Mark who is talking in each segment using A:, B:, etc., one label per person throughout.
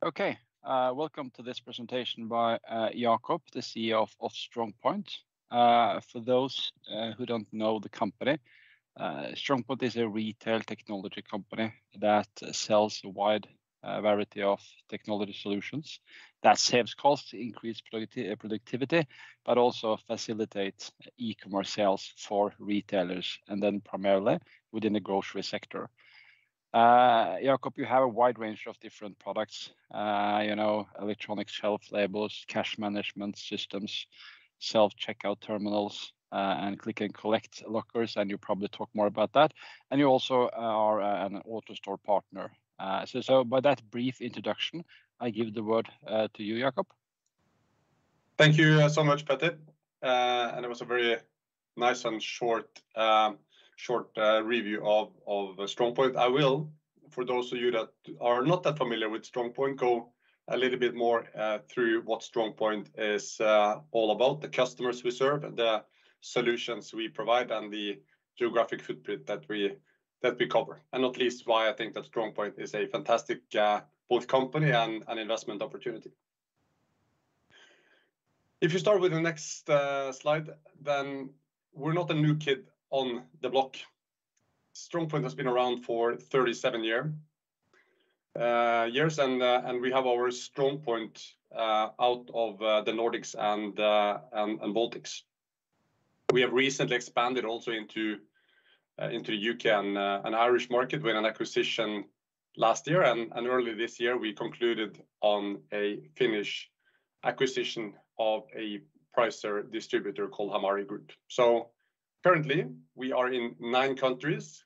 A: Okay, welcome to this presentation by Jakob, the CEO of StrongPoint. For those who don't know the company, StrongPoint is a retail technology company that sells a wide variety of technology solutions that saves costs, increase productivity, but also facilitates e-commerce sales for retailers, and then primarily within the grocery sector. Jakob, you have a wide range of different products, electronic shelf labels, cash management systems, self-checkout terminals, and click and collect lockers, and you probably talk more about that. And you also are an AutoStore partner. So by that brief introduction, I give the word to you, Jakob.
B: Thank you so much, Petter. And it was a very nice and short review of StrongPoint. I will, for those of you that are not that familiar with StrongPoint, go a little bit more through what StrongPoint is all about, the customers we serve, and the solutions we provide, and the geographic footprint that we cover, and not least why I think that StrongPoint is a fantastic both company and an investment opportunity. If you start with the next slide, then we're not a new kid on the block. StrongPoint has been around for 37 years, and we have our StrongPoint out of the Nordics and Baltics. We have recently expanded also into the UK and Irish market with an acquisition last year, and early this year we concluded on a Finnish acquisition of a pricer distributor called Hamari Group. So currently we are in 9 countries,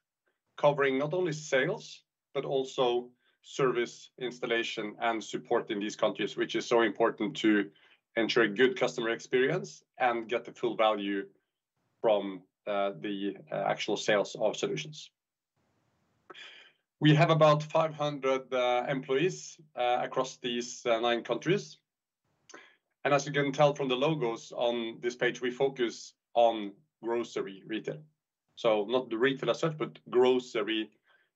B: covering not only sales but also service, installation, and support in these countries, which is so important to ensure a good customer experience and get the full value from the actual sales of solutions. We have about 500 employees across these 9 countries. And as you can tell from the logos on this page, we focus on grocery retail. So not the retail as such, but grocery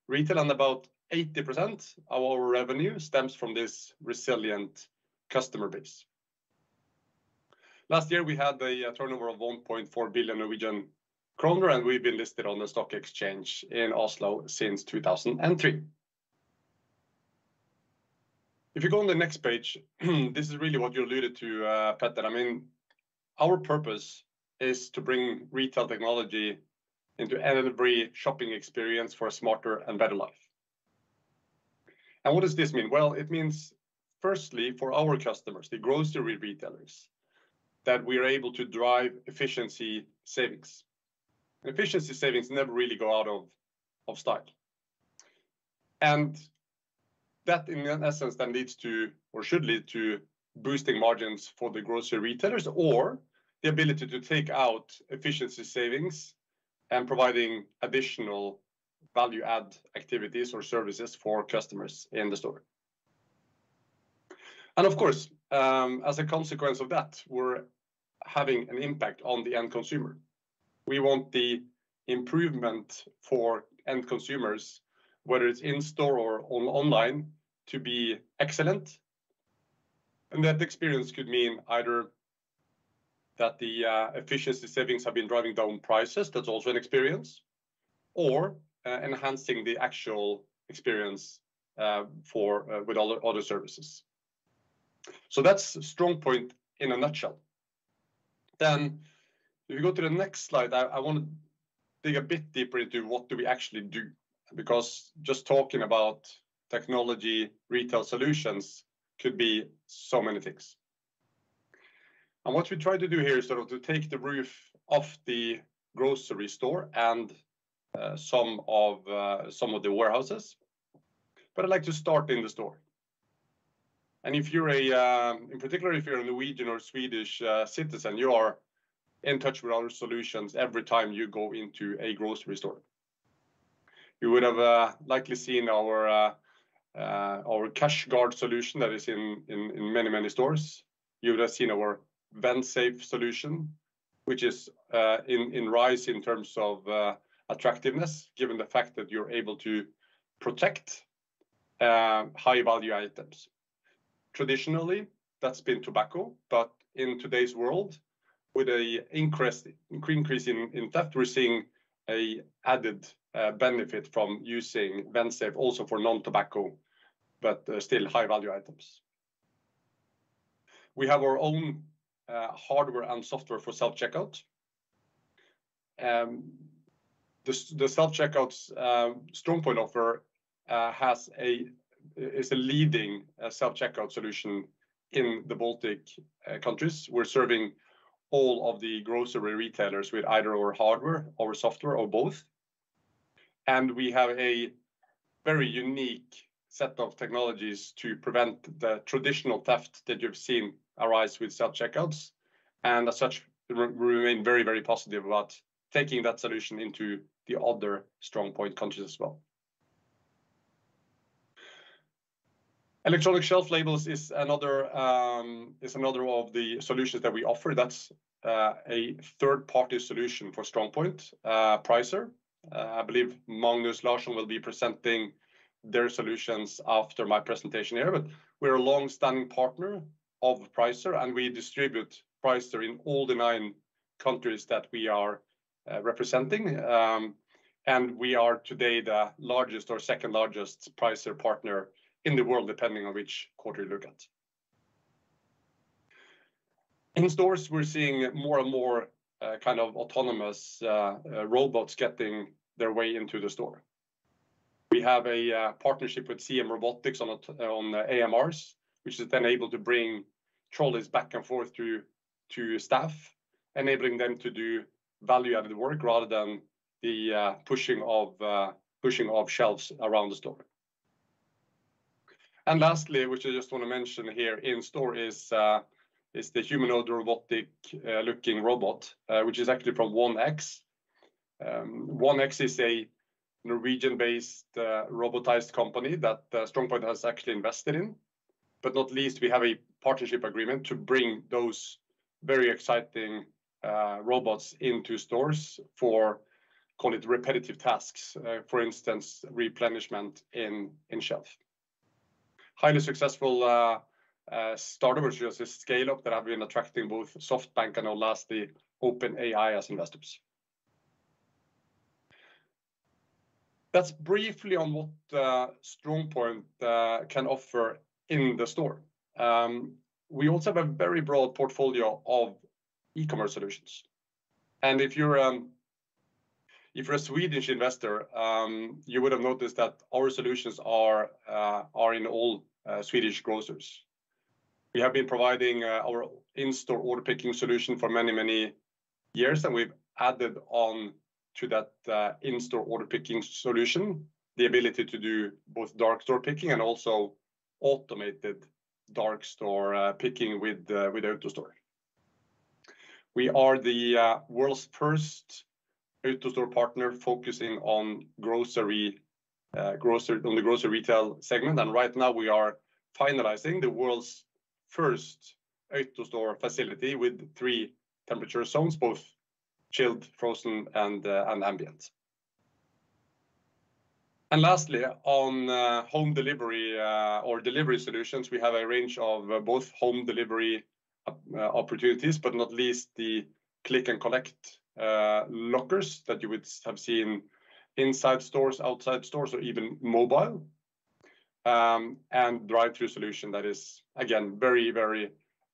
B: retail, and about 80% of our revenue stems from this resilient customer base. Last year we had a turnover of 1.4 billion Norwegian kroner, and we've been listed on the stock exchange in Oslo since 2003. If you go on the next page, this is really what you alluded to, Petter. I mean, our purpose is to bring retail technology into every shopping experience for a smarter and better life. And what does this mean? Well, it means, firstly, for our customers, the grocery retailers, that we are able to drive efficiency savings. Efficiency savings never really go out of style. And that in essence then leads to, or should lead to, boosting margins for the grocery retailers, or the ability to take out efficiency savings and providing additional value add activities or services for customers in the store. And of course, as a consequence of that, we're having an impact on the end consumer. We want the improvement for end consumers, whether it's in store or online, to be excellent. And that experience could mean either that the efficiency savings have been driving down prices, that's also an experience, or enhancing the actual experience with other services. So that's StrongPoint in a nutshell. Then if you go to the next slide, I want to dig a bit deeper into what do we actually do, because just talking about technology, retail solutions could be so many things. And what we try to do here is sort of to take the roof off the grocery store and some of the warehouses, but I'd like to start in the store. And if you're in particular, if you're a Norwegian or Swedish citizen, you are in touch with our solutions every time you go into a grocery store. You would have likely seen our cash guard solution that is in many stores. You would have seen our VenSafe solution, which is in rise in terms of attractiveness, given the fact that you're able to protect high value items. traditionally, that's been tobacco, but in today's world, with a increase in theft, we're seeing a added benefit from using Vensafe also for non-tobacco, but still high-value items. We have our own hardware and software for self-checkout. The self-checkouts StrongPoint offer is a leading self-checkout solution in the Baltic countries. We're serving all of the grocery retailers with either our hardware or software or both. And we have a very unique set of technologies to prevent the traditional theft that you've seen arise with self-checkouts. And as such, we remain very, very positive about taking that solution into the other StrongPoint countries as well. Electronic shelf labels is another of the solutions that we offer. That's a third-party solution for StrongPoint, Pricer. I believe Magnus Larsson will be presenting their solutions after my presentation here, but we're a long-standing partner of Pricer, and we distribute Pricer in all the 9 countries that we are representing. And we are today the largest or second largest Pricer partner in the world, depending on which quarter you look at. In stores, we're seeing more and more kind of autonomous robots getting their way into the store. We have a partnership with CM Robotics on AMRs, which is then able to bring trolleys back and forth to staff, enabling them to do value-added work rather than the pushing of shelves around the store. And lastly, which I just want to mention here in store is the humanoid robotic looking robot, which is actually from 1X. 1X is a Norwegian-based robotized company that StrongPoint has actually invested in. But not least, we have a partnership agreement to bring those very exciting robots into stores for, call it repetitive tasks, for instance, replenishment in shelf. Highly successful startup, which is a scale-up that have been attracting both SoftBank and now lastly OpenAI as investors. That's briefly on what StrongPoint can offer in the store. We also have a very broad portfolio of e-commerce solutions. And if you're a Swedish investor, you would have noticed that our solutions are in all Swedish grocers. We have been providing our in-store order picking solution for many, many years, and we've added on to that in-store order picking solution the ability to do both dark store picking and also automated dark store picking with AutoStore. We are the world's first AutoStore partner focusing on the grocery retail segment, and right now we are finalizing the world's first AutoStore facility with 3 temperature zones, both chilled, frozen, and ambient. And lastly, on home delivery or delivery solutions, we have a range of both home delivery opportunities, but not least the click and collect lockers that you would have seen inside stores, outside stores, or even mobile. And drive-through solution that is, again, very, very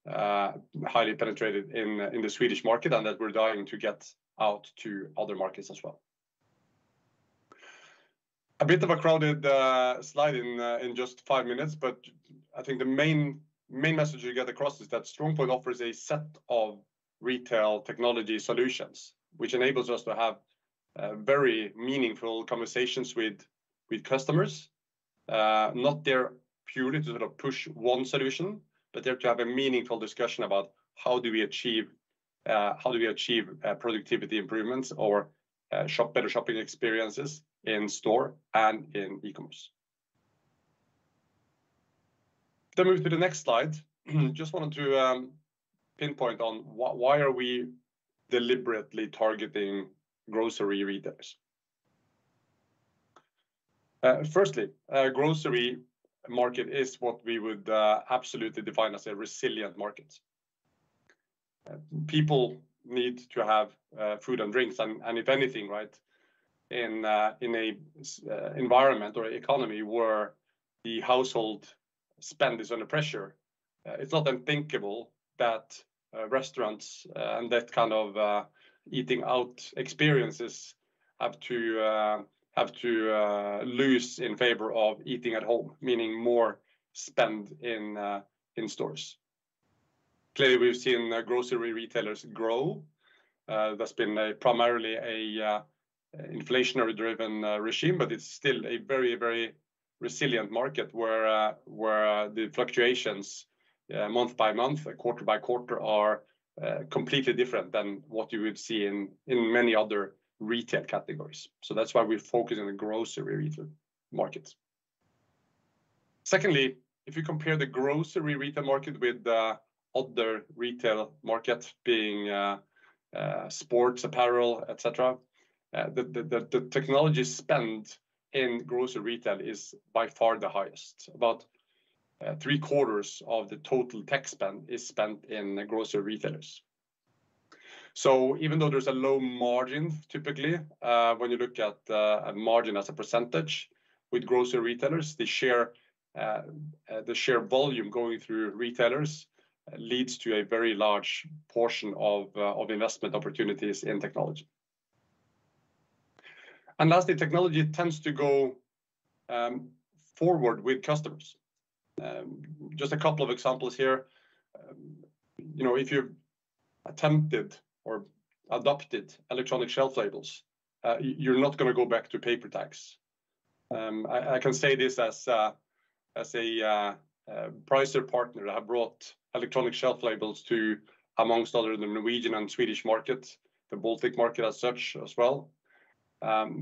B: highly penetrated in the Swedish market, and that we're dying to get out to other markets as well. A bit of a crowded slide in just 5 minutes, but I think the main message you get across is that StrongPoint offers a set of retail technology solutions, which enables us to have very meaningful conversations with customers. Not there purely to sort of push one solution, but there to have a meaningful discussion about how do we achieve productivity improvements or better shopping experiences in store and in e-commerce. Then move to the next slide. Just wanted to pinpoint on why are we deliberately targeting grocery retailers. Firstly, grocery market is what we would absolutely define as a resilient market. People need to have food and drinks, and if anything, right, in a environment or economy where the household spend is under pressure, it's not unthinkable that restaurants and that kind of eating out experiences have to lose in favor of eating at home, meaning more spend in stores. Clearly, we've seen grocery retailers grow. That's been primarily a inflationary-driven regime, but it's still a very, very resilient market where the fluctuations month by month, quarter by quarter, are completely different than what you would see in many other retail categories. So that's why we focus on the grocery retail market. Secondly, if you compare the grocery retail market with the other retail markets, being sports, apparel, etc., the technology spend in grocery retail is by far the highest. About 3/4 of the total tech spend is spent in grocery retailers. So even though there's a low margin typically, when you look at a margin as a percentage with grocery retailers, the share volume going through retailers leads to a very large portion of investment opportunities in technology. And lastly, technology tends to go forward with customers. Just a couple of examples here. If you've attempted or adopted electronic shelf labels, you're not going to go back to paper tags. I can say this as a Pricer partner that have brought electronic shelf labels to, amongst other, the Norwegian and Swedish market, the Baltic market as such as well.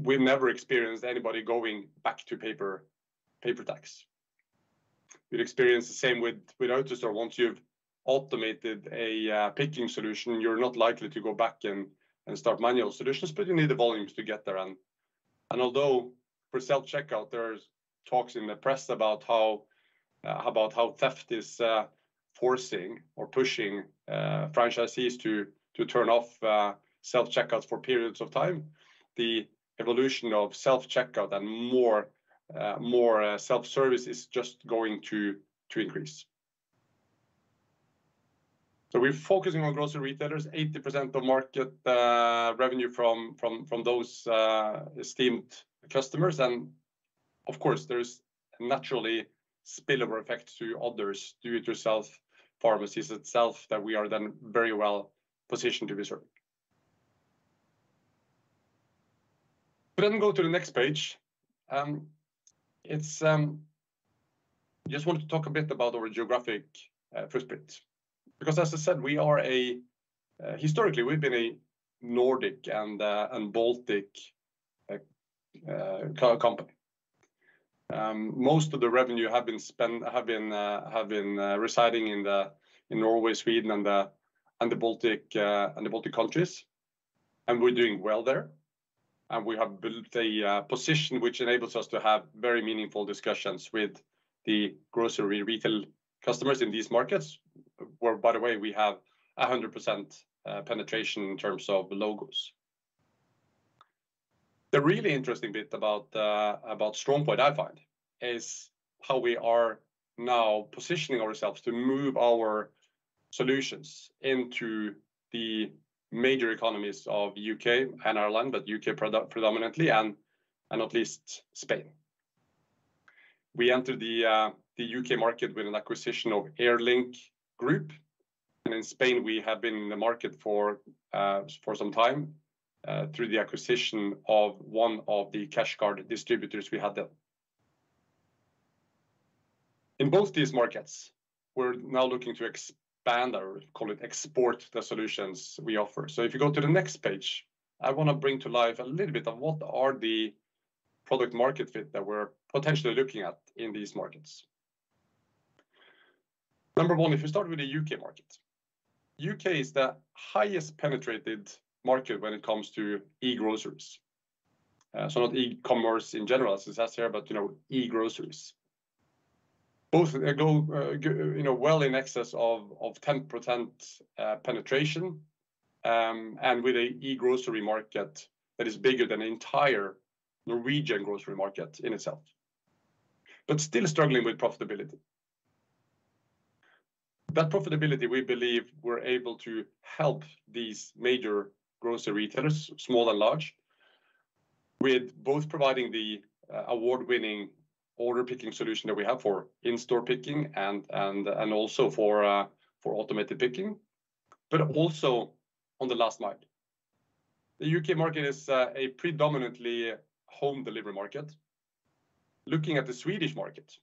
B: We've never experienced anybody going back to paper tags. You'd experience the same with AutoStore. Once you've automated a picking solution, you're not likely to go back and start manual solutions, but you need the volumes to get there. And although for self-checkout, there's talks in the press about how theft is forcing or pushing franchisees to turn off self-checkouts for periods of time, the evolution of self-checkout and more self-service is just going to increase. So we're focusing on grocery retailers. 80% of market revenue from those esteemed customers, and of course there's naturally spillover effect to others, do-it-yourself pharmacies itself, that we are then very well positioned to be serving. But then go to the next page. Just wanted to talk a bit about our geographic footprint, because as I said, we are historically we've been a Nordic and Baltic company. Most of the revenue have been residing in Norway, Sweden, and the Baltic countries, and we're doing well there. And we have built a position which enables us to have very meaningful discussions with the grocery retail customers in these markets, where, by the way, we have 100% penetration in terms of logos. The really interesting bit about StrongPoint, I find, is how we are now positioning ourselves to move our solutions into the major economies of UK and Ireland, but UK predominantly, and not least Spain. We entered the UK market with an acquisition of Airlink Group, and in Spain we have been in the market for some time through the acquisition of one of the cash card distributors we had there. In both these markets, we're now looking to expand, or call it export, the solutions we offer. So if you go to the next page, I want to bring to life a little bit of what are the product market fit that we're potentially looking at in these markets. Number one, if you start with the UK market, UK is the highest penetrated market when it comes to e-groceries. So not e-commerce in general, as it says here, but e-groceries. both go well in excess of 10% penetration, and with a e-grocery market that is bigger than the entire Norwegian grocery market in itself, but still struggling with profitability. That profitability, we believe, we're able to help these major grocery retailers, small and large, with both providing the award-winning order picking solution that we have for in-store picking and also for automated picking, but also on the last mile. The UK market is a predominantly home delivery market. Looking at the Swedish market,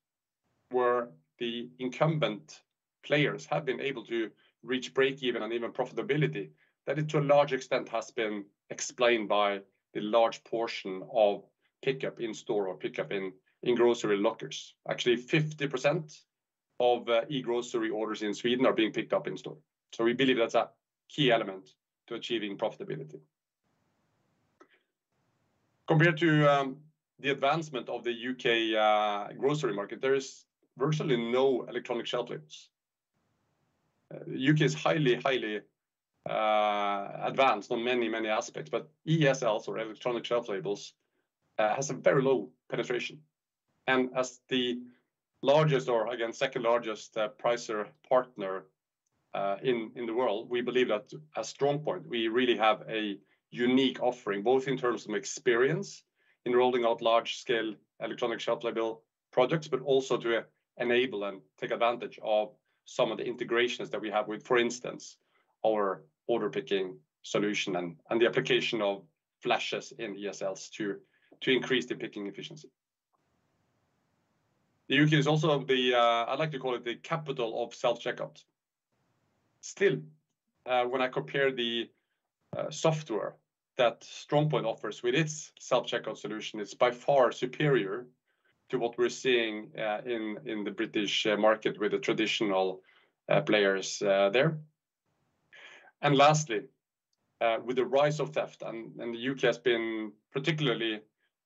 B: where the incumbent players have been able to reach break-even and even profitability, that it to a large extent has been explained by the large portion of pickup in store or pickup in grocery lockers. Actually, 50% of e-grocery orders in Sweden are being picked up in store. So we believe that's a key element to achieving profitability. Compared to the advancement of the UK grocery market, there is virtually no electronic shelf labels. UK is highly advanced on many aspects, but ESLs, or electronic shelf labels, has a very low penetration. And as the largest, or again second largest pricer partner in the world, we believe that as StrongPoint, we really have a unique offering, both in terms of experience in rolling out large-scale electronic shelf label projects, but also to enable and take advantage of some of the integrations that we have with, for instance, our order picking solution and the application of flashes in ESLs to increase the picking efficiency. The UK is also the, I like to call it the capital of self-checkout. Still, when I compare the software that StrongPoint offers with its self-checkout solution, it's by far superior to what we're seeing in the British market with the traditional players there. And lastly, with the rise of theft, and the UK has been particularly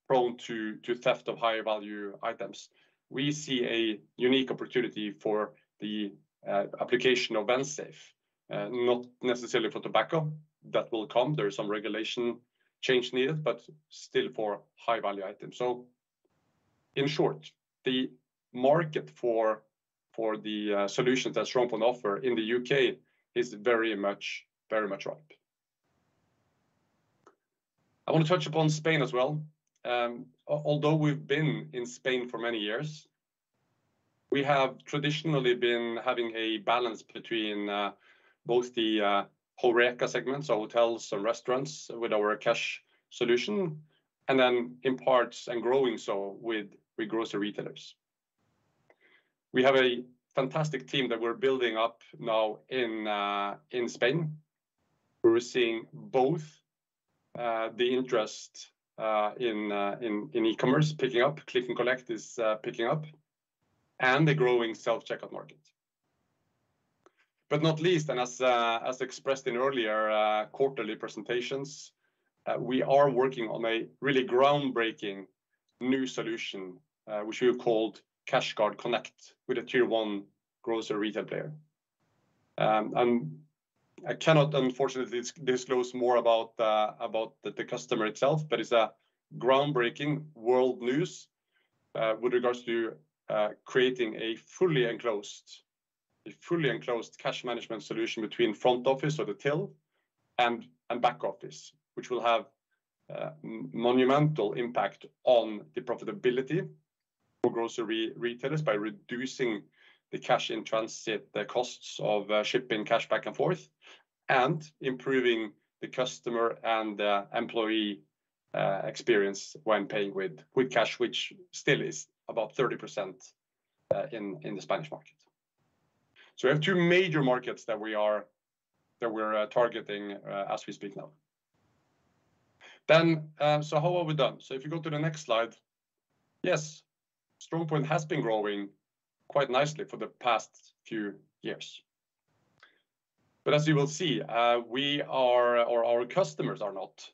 B: prone to theft of higher value items, we see a unique opportunity for the application of Vensafe, not necessarily for tobacco. That will come. There is some regulation change needed, but still for high value items. So in short, the market for the solutions that StrongPoint offer in the UK is very much ripe. I want to touch upon Spain as well. Although we've been in Spain for many years, we have traditionally been having a balance between both the HoReCa segments, so hotels and restaurants, with our cash solution, and then in parts and growing so with grocery retailers. We have a fantastic team that we're building up now in Spain. We're seeing both the interest in e-commerce picking up, click and collect is picking up, and the growing self-checkout market. But not least, and as expressed in earlier quarterly presentations, we are working on a really groundbreaking new solution, which we have called CashGuard Connect, with a tier 1 grocery retail player. And I cannot unfortunately disclose more about the customer itself, but it's a groundbreaking world news with regards to creating a fully enclosed cash management solution between front office, or the till, and back office, which will have monumental impact on the profitability for grocery retailers by reducing the cash in transit, the costs of shipping cash back and forth, and improving the customer and employee experience when paying with cash, which still is about 30% in the Spanish market. So we have two major markets that we're targeting as we speak now. Then, so how have we done? So if you go to the next slide, yes, StrongPoint has been growing quite nicely for the past few years. But as you will see, we are, or our customers are not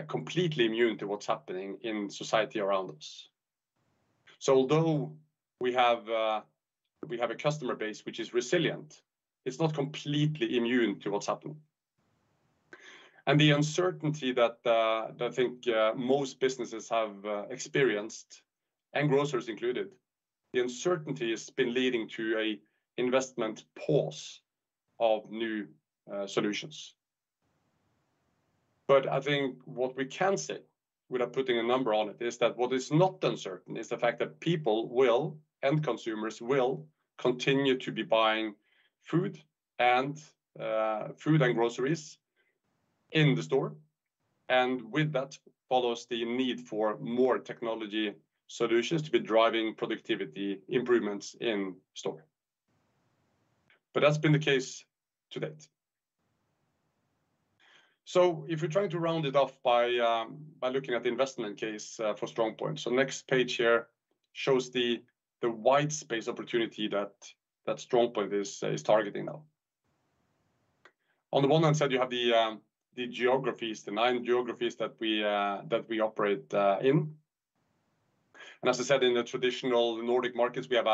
B: completely immune to what's happening in society around us. So although we have we have a customer base which is resilient. It's not completely immune to what's happening. And the uncertainty that I think most businesses have experienced, and grocers included, the uncertainty has been leading to a investment pause of new solutions. But I think what we can say, without putting a number on it, is that what is not uncertain is the fact that people will, end consumers will, continue to be buying food and groceries in the store, and with that follows the need for more technology solutions to be driving productivity improvements in store. But that's been the case to date. So if we're trying to round it off by looking at the investment case for StrongPoint, so next page here shows the white space opportunity that StrongPoint is targeting now. On the one hand side, you have the geographies, the 9 geographies that we operate in. And as I said, in the traditional Nordic markets, we have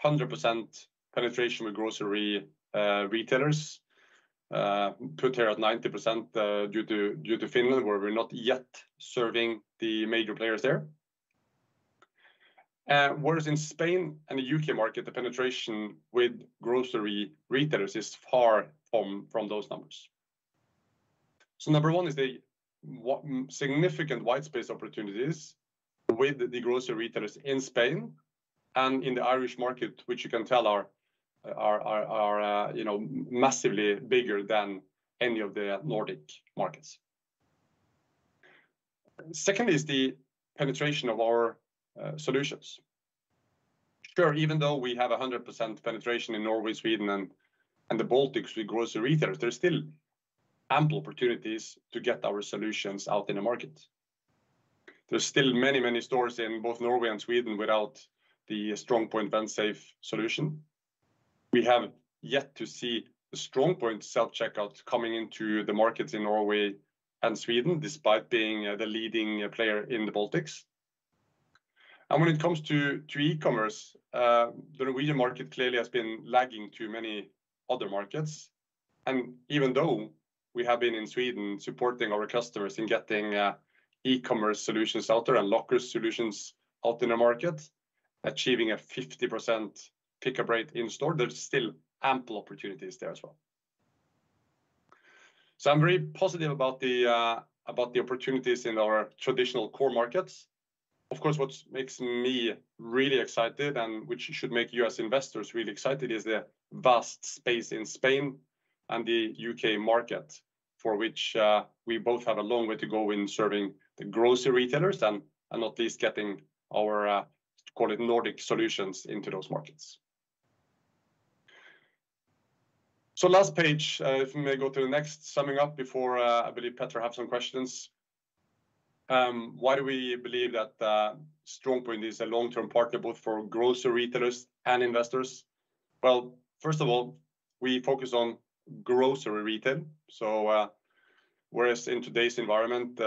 B: 100% penetration with grocery retailers, put here at 90% due to Finland, where we're not yet serving the major players there. Whereas in Spain and the UK market, the penetration with grocery retailers is far from those numbers. So number one is the significant white space opportunities with the grocery retailers in Spain and in the Irish market, which you can tell are massively bigger than any of the Nordic markets. Second is the penetration of our solutions. Sure, even though we have 100% penetration in Norway, Sweden, and the Baltics with grocery retailers, there's still ample opportunities to get our solutions out in the market. There's still many stores in both Norway and Sweden without the StrongPoint Vensafe solution. We have yet to see the StrongPoint self-checkout coming into the markets in Norway and Sweden, despite being the leading player in the Baltics. And when it comes to e-commerce, the Norwegian market clearly has been lagging to many other markets. And even though we have been in Sweden supporting our customers in getting e-commerce solutions out there and locker solutions out in the market, achieving a 50% pickup rate in store, there's still ample opportunities there as well. So I'm very positive about the opportunities in our traditional core markets. Of course, what makes me really excited, and which should make you as investors really excited, is the vast space in Spain and the UK market, for which we both have a long way to go in serving the grocery retailers and not least getting our call it Nordic solutions into those markets. So last page, if we may go to the next, summing up before I believe Petter have some questions. Why do we believe that StrongPoint is a long-term partner both for grocery retailers and investors? Well, first of all, we focus on grocery retail. So whereas in today's environment,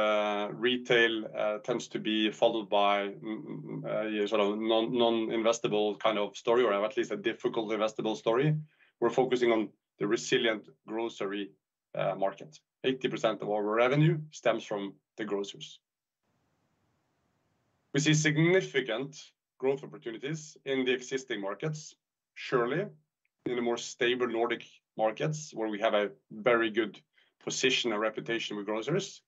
B: retail tends to be followed by sort of non-investable kind of story, or at least a difficult investable story, we're focusing on the resilient grocery market. 80% of our revenue stems from the grocers. We see significant growth opportunities in the existing markets, surely in the more stable Nordic markets where we have a very good position and reputation with grocers,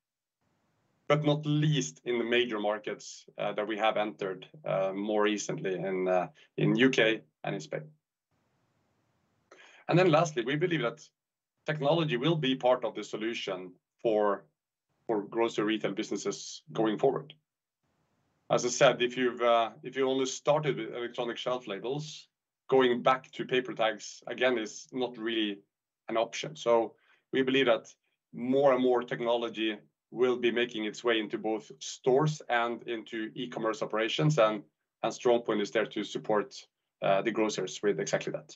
B: but not least in the major markets that we have entered more recently in UK and in Spain. And then lastly, we believe that technology will be part of the solution for grocery retail businesses going forward. As I said, if you only started with electronic shelf labels, going back to paper tags again is not really an option. So we believe that more and more technology will be making its way into both stores and into e-commerce operations, and StrongPoint is there to support the grocers with exactly that.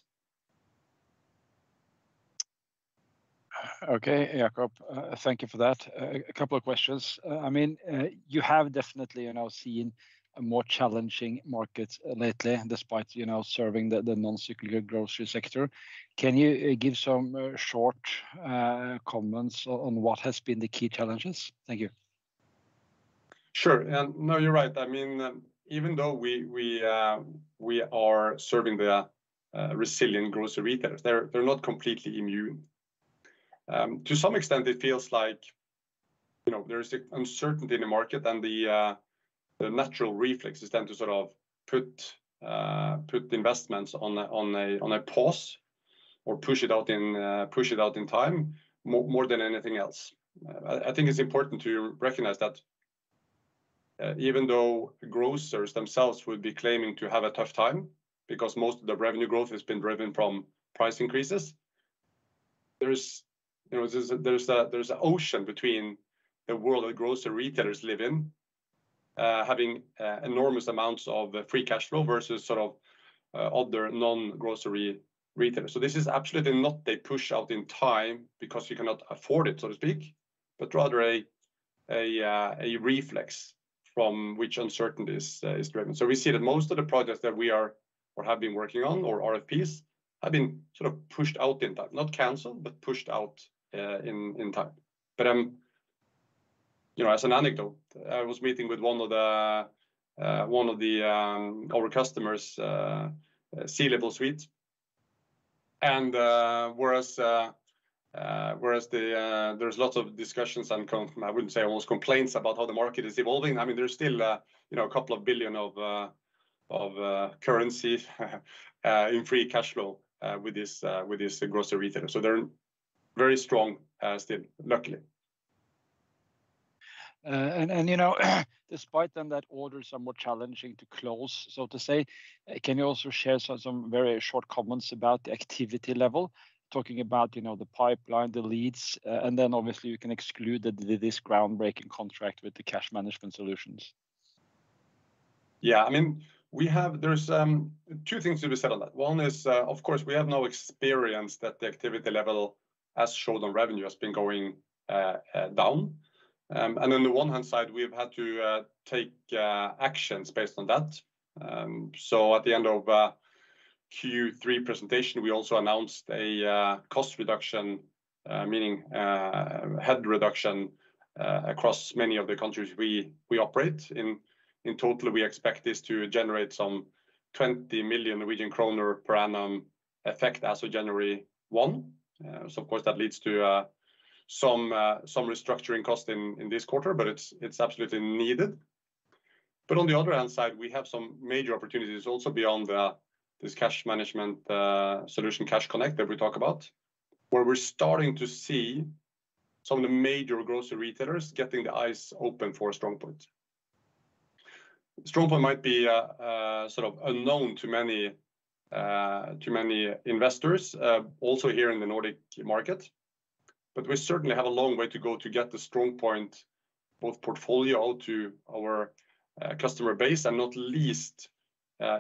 A: Okay, Jakob, thank you for that. A couple of questions. I mean, you have definitely, seen a more challenging market lately, despite serving the non-cyclical grocery sector. Can you give some short comments on what has been the key challenges? Thank you.
B: Sure, and no, you're right. I mean, even though we are serving the resilient grocery retailers, they're not completely immune. To some extent, it feels like there's uncertainty in the market, and the natural reflex is then to sort of put investments on a pause or push it out in time more than anything else. I think it's important to recognize that even though grocers themselves would be claiming to have a tough time because most of the revenue growth has been driven from price increases, there's an ocean between the world that grocery retailers live in, having enormous amounts of free cash flow versus sort of other non-grocery retailers. So this is absolutely not a push out in time because you cannot afford it, so to speak, but rather a reflex from which uncertainty is driven. So we see that most of the projects that we are or have been working on, or RFPs, have been sort of pushed out in time, not cancelled, but pushed out in time. But as an anecdote, I was meeting with one of our customers, C-level suite, and whereas there's lots of discussions and I wouldn't say almost complaints about how the market is evolving. I mean, there's still a couple of billion of currency in free cash flow with this grocery retailer. So they're very strong still, luckily.
A: Despite then that orders are more challenging to close, so to say, can you also share some very short comments about the activity level, talking about the pipeline, the leads, and then obviously you can exclude this groundbreaking contract with the cash management solutions?
B: Yeah, I mean, there's two things to be said on that. One is, of course, we have no experience that the activity level, as shown on revenue, has been going down. And on the one hand side, we've had to take actions based on that. So at the end of Q3 presentation, we also announced a cost reduction, meaning head reduction across many of the countries we operate in. In total, we expect this to generate some 20 million Norwegian kroner per annum effect as of January 1. So of course that leads to some restructuring cost in this quarter, but it's absolutely needed. But on the other hand side, we have some major opportunities also beyond this cash management solution, Cash Connect, that we talk about, where we're starting to see some of the major grocery retailers getting the eyes open for StrongPoint. StrongPoint might be sort of unknown to many investors, also here in the Nordic market. But we certainly have a long way to go to get the StrongPoint both portfolio out to our customer base and not least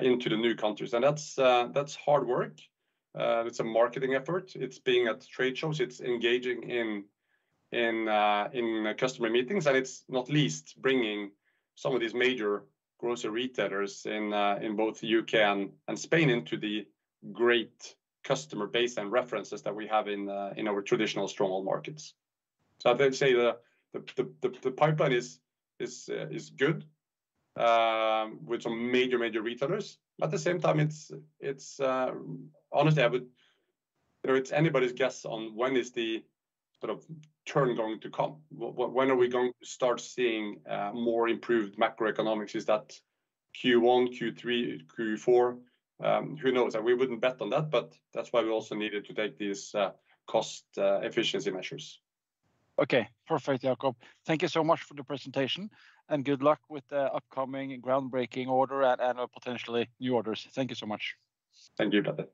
B: into the new countries. And that's hard work. It's a marketing effort. It's being at trade shows. It's engaging in customer meetings, and it's not least bringing some of these major grocery retailers in both the UK and Spain into the great customer base and references that we have in our traditional stronghold markets. So I'd say the pipeline is good with some major retailers. At the same time, it's honestly, it's anybody's guess on when is the sort of turn going to come. When are we going to start seeing more improved macroeconomics? Is that Q1, Q3, Q4? Who knows? We wouldn't bet on that, but that's why we also needed to take these cost efficiency measures.
A: Okay, perfect, Jakob. Thank you so much for the presentation, and good luck with the upcoming groundbreaking order and potentially new orders. Thank you so much.
B: Thank you, Detta.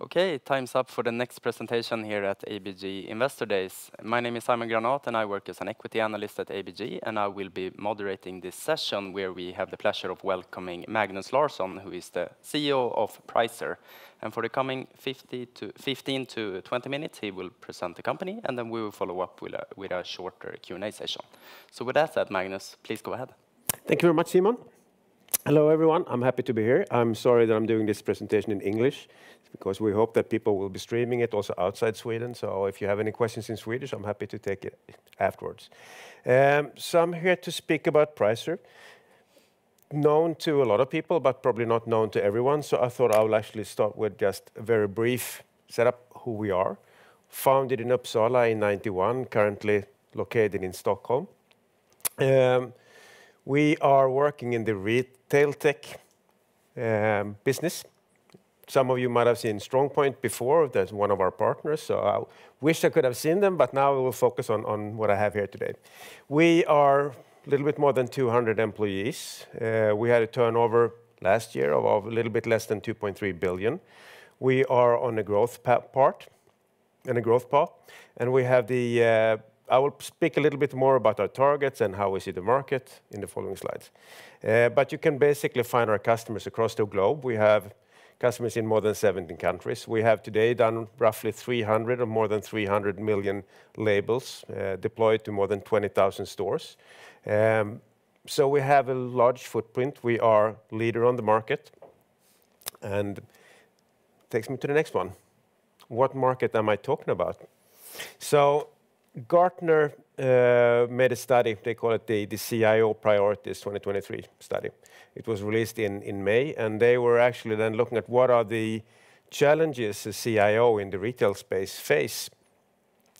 C: Okay, time's up for the next presentation here at ABG Investor Days. My name is Simon Granat and I work as an equity analyst at ABG, and I will be moderating this session where we have the pleasure of welcoming Magnus Larsson, who is the CEO of Pricer. And for the coming 15 to 20 minutes, he will present the company, and then we will follow up with a shorter Q&A session. So with that said, Magnus, please go ahead.
D: Thank you very much, Simon. Hello, everyone. I'm happy to be here. I'm sorry that I'm doing this presentation in English, because we hope that people will be streaming it also outside Sweden. So if you have any questions in Swedish, I'm happy to take it afterwards. So I'm here to speak about Pricer. Known to a lot of people, but probably not known to everyone. So I thought I will actually start with just a very brief setup, who we are. Founded in Uppsala in '91, currently located in Stockholm. We are working in the retail tech business. Some of you might have seen StrongPoint before. That's one of our partners. So I wish I could have seen them, but now we will focus on what I have here today. We are a little bit more than 200 employees. We had a turnover last year of a little bit less than 2.3 billion. We are on a growth path, and we have the I will speak a little bit more about our targets and how we see the market in the following slides. But you can basically find our customers across the globe. We have customers in more than 17 countries. We have today done roughly 300 or more than 300 million labels deployed to more than 20,000 stores. So we have a large footprint. We are leader on the market. And takes me to the next one. What market am I talking about? So Gartner made a study, they call it the CIO Priorities 2023 study. It was released in May, and they were actually then looking at what are the challenges a CIO in the retail space face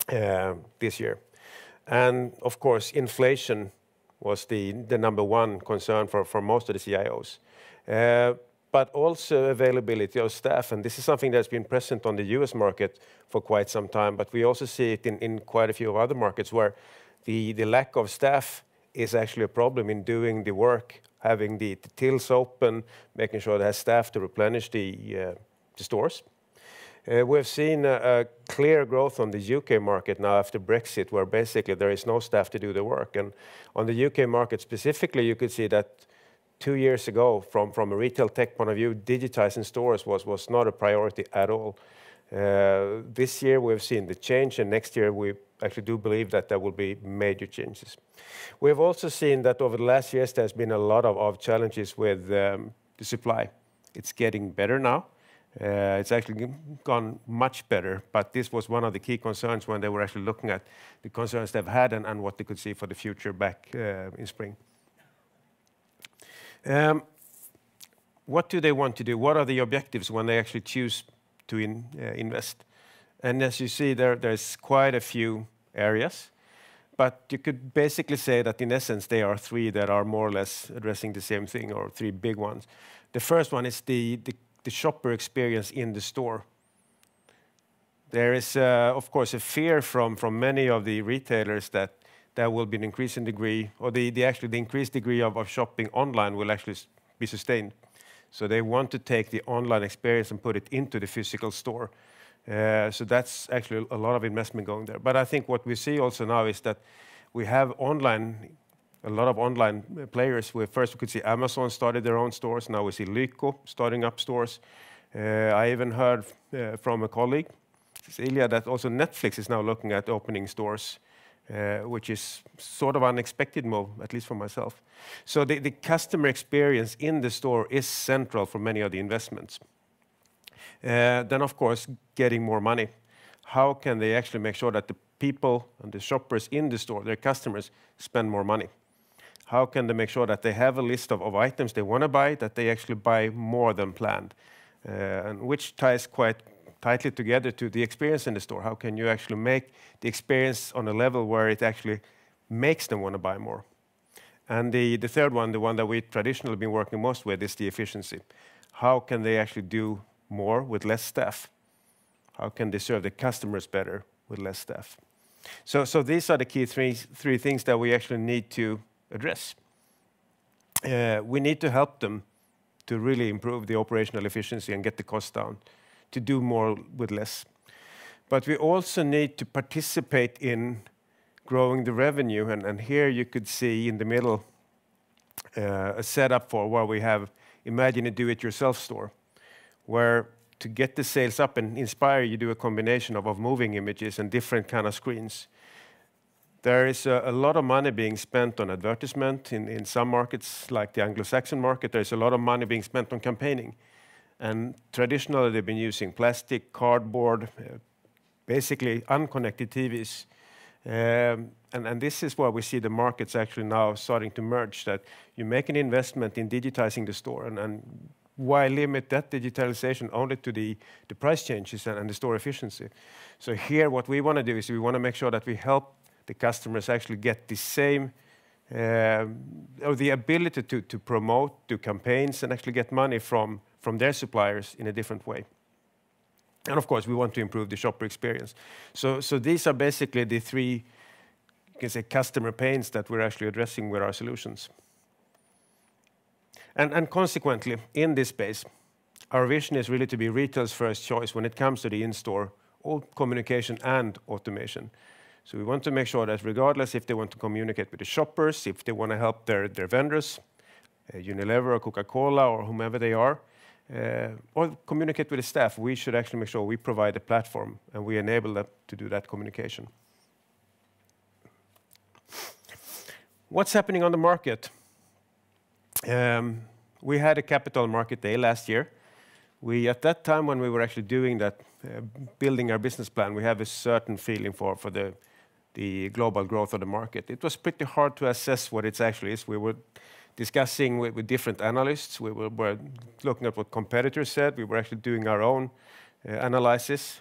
D: this year. And of course, inflation was the number one concern for most of the CIOs. But also availability of staff. And this is something that's been present on the US market for quite some time, but we also see it in quite a few other markets where the lack of staff is actually a problem in doing the work, having the tills open, making sure they have staff to replenish the stores. We've seen a clear growth on the UK market now after Brexit, where basically there is no staff to do the work. And on the UK market specifically, you could see that 2 years ago, from a retail tech point of view, digitizing stores was not a priority at all. This year we've seen the change, and next year we actually do believe that there will be major changes. We've also seen that over the last years there's been a lot of challenges with the supply. It's getting better now. It's actually gone much better, but this was one of the key concerns when they were actually looking at the concerns they've had and what they could see for the future back in spring. What do they want to do? What are the objectives when they actually choose to invest? And as you see, there's quite a few areas, but you could basically say that in essence, there are three that are more or less addressing the same thing, or three big ones. The first one is the shopper experience in the store. There is, of course, a fear from many of the retailers that there will be an increasing degree, or the increased degree of shopping online will actually be sustained. So they want to take the online experience and put it into the physical store. So that's actually a lot of investment going there. But I think what we see also now is that we have a lot of online players. First we could see Amazon started their own stores. Now we see Lyko starting up stores. I even heard from a colleague, Cecilia, that also Netflix is now looking at opening stores, which is sort of unexpected move, at least for myself. So the customer experience in the store is central for many of the investments. Then, of course, getting more money. How can they actually make sure that the people and the shoppers in the store, their customers, spend more money? How can they make sure that they have a list of items they want to buy, that they actually buy more than planned? And which ties quite tightly together to the experience in the store. How can you actually make the experience on a level where it actually makes them want to buy more? And the third one, the one that we traditionally been working most with, is the efficiency. How can they actually do more with less staff? How can they serve the customers better with less staff? So these are the key three things that we actually need to address. We need to help them to really improve the operational efficiency and get the cost down, to do more with less. But we also need to participate in growing the revenue. And here you could see in the middle a setup for where we have, imagine a do-it-yourself store, where to get the sales up and Inspire, you do a combination of moving images and different kind of screens. There is a lot of money being spent on advertisement in some markets, like the Anglo-Saxon market. There's a lot of money being spent on campaigning. And traditionally, they've been using plastic, cardboard, basically unconnected TVs. And this is where we see the markets actually now starting to merge, that you make an investment in digitizing the store, and why limit that digitalization only to the price changes and the store efficiency? So here, what we want to do is we want to make sure that we help the customers actually get the same, or the ability to promote, do campaigns, and actually get money from their suppliers in a different way. And of course, we want to improve the shopper experience. So these are basically the three, you can say, customer pains that we're actually addressing with our solutions. And consequently, in this space, our vision is really to be retail's first choice when it comes to the in-store, all communication and automation. So we want to make sure that regardless if they want to communicate with the shoppers, if they want to help their vendors, Unilever or Coca-Cola or whomever they are, or communicate with the staff, we should actually make sure we provide a platform and we enable them to do that communication. What's happening on the market? We had a capital market day last year. At that time, when we were actually doing that, building our business plan, we have a certain feeling for the global growth of the market. It was pretty hard to assess what it actually is. We were discussing with different analysts. We were looking at what competitors said. We were actually doing our own analysis.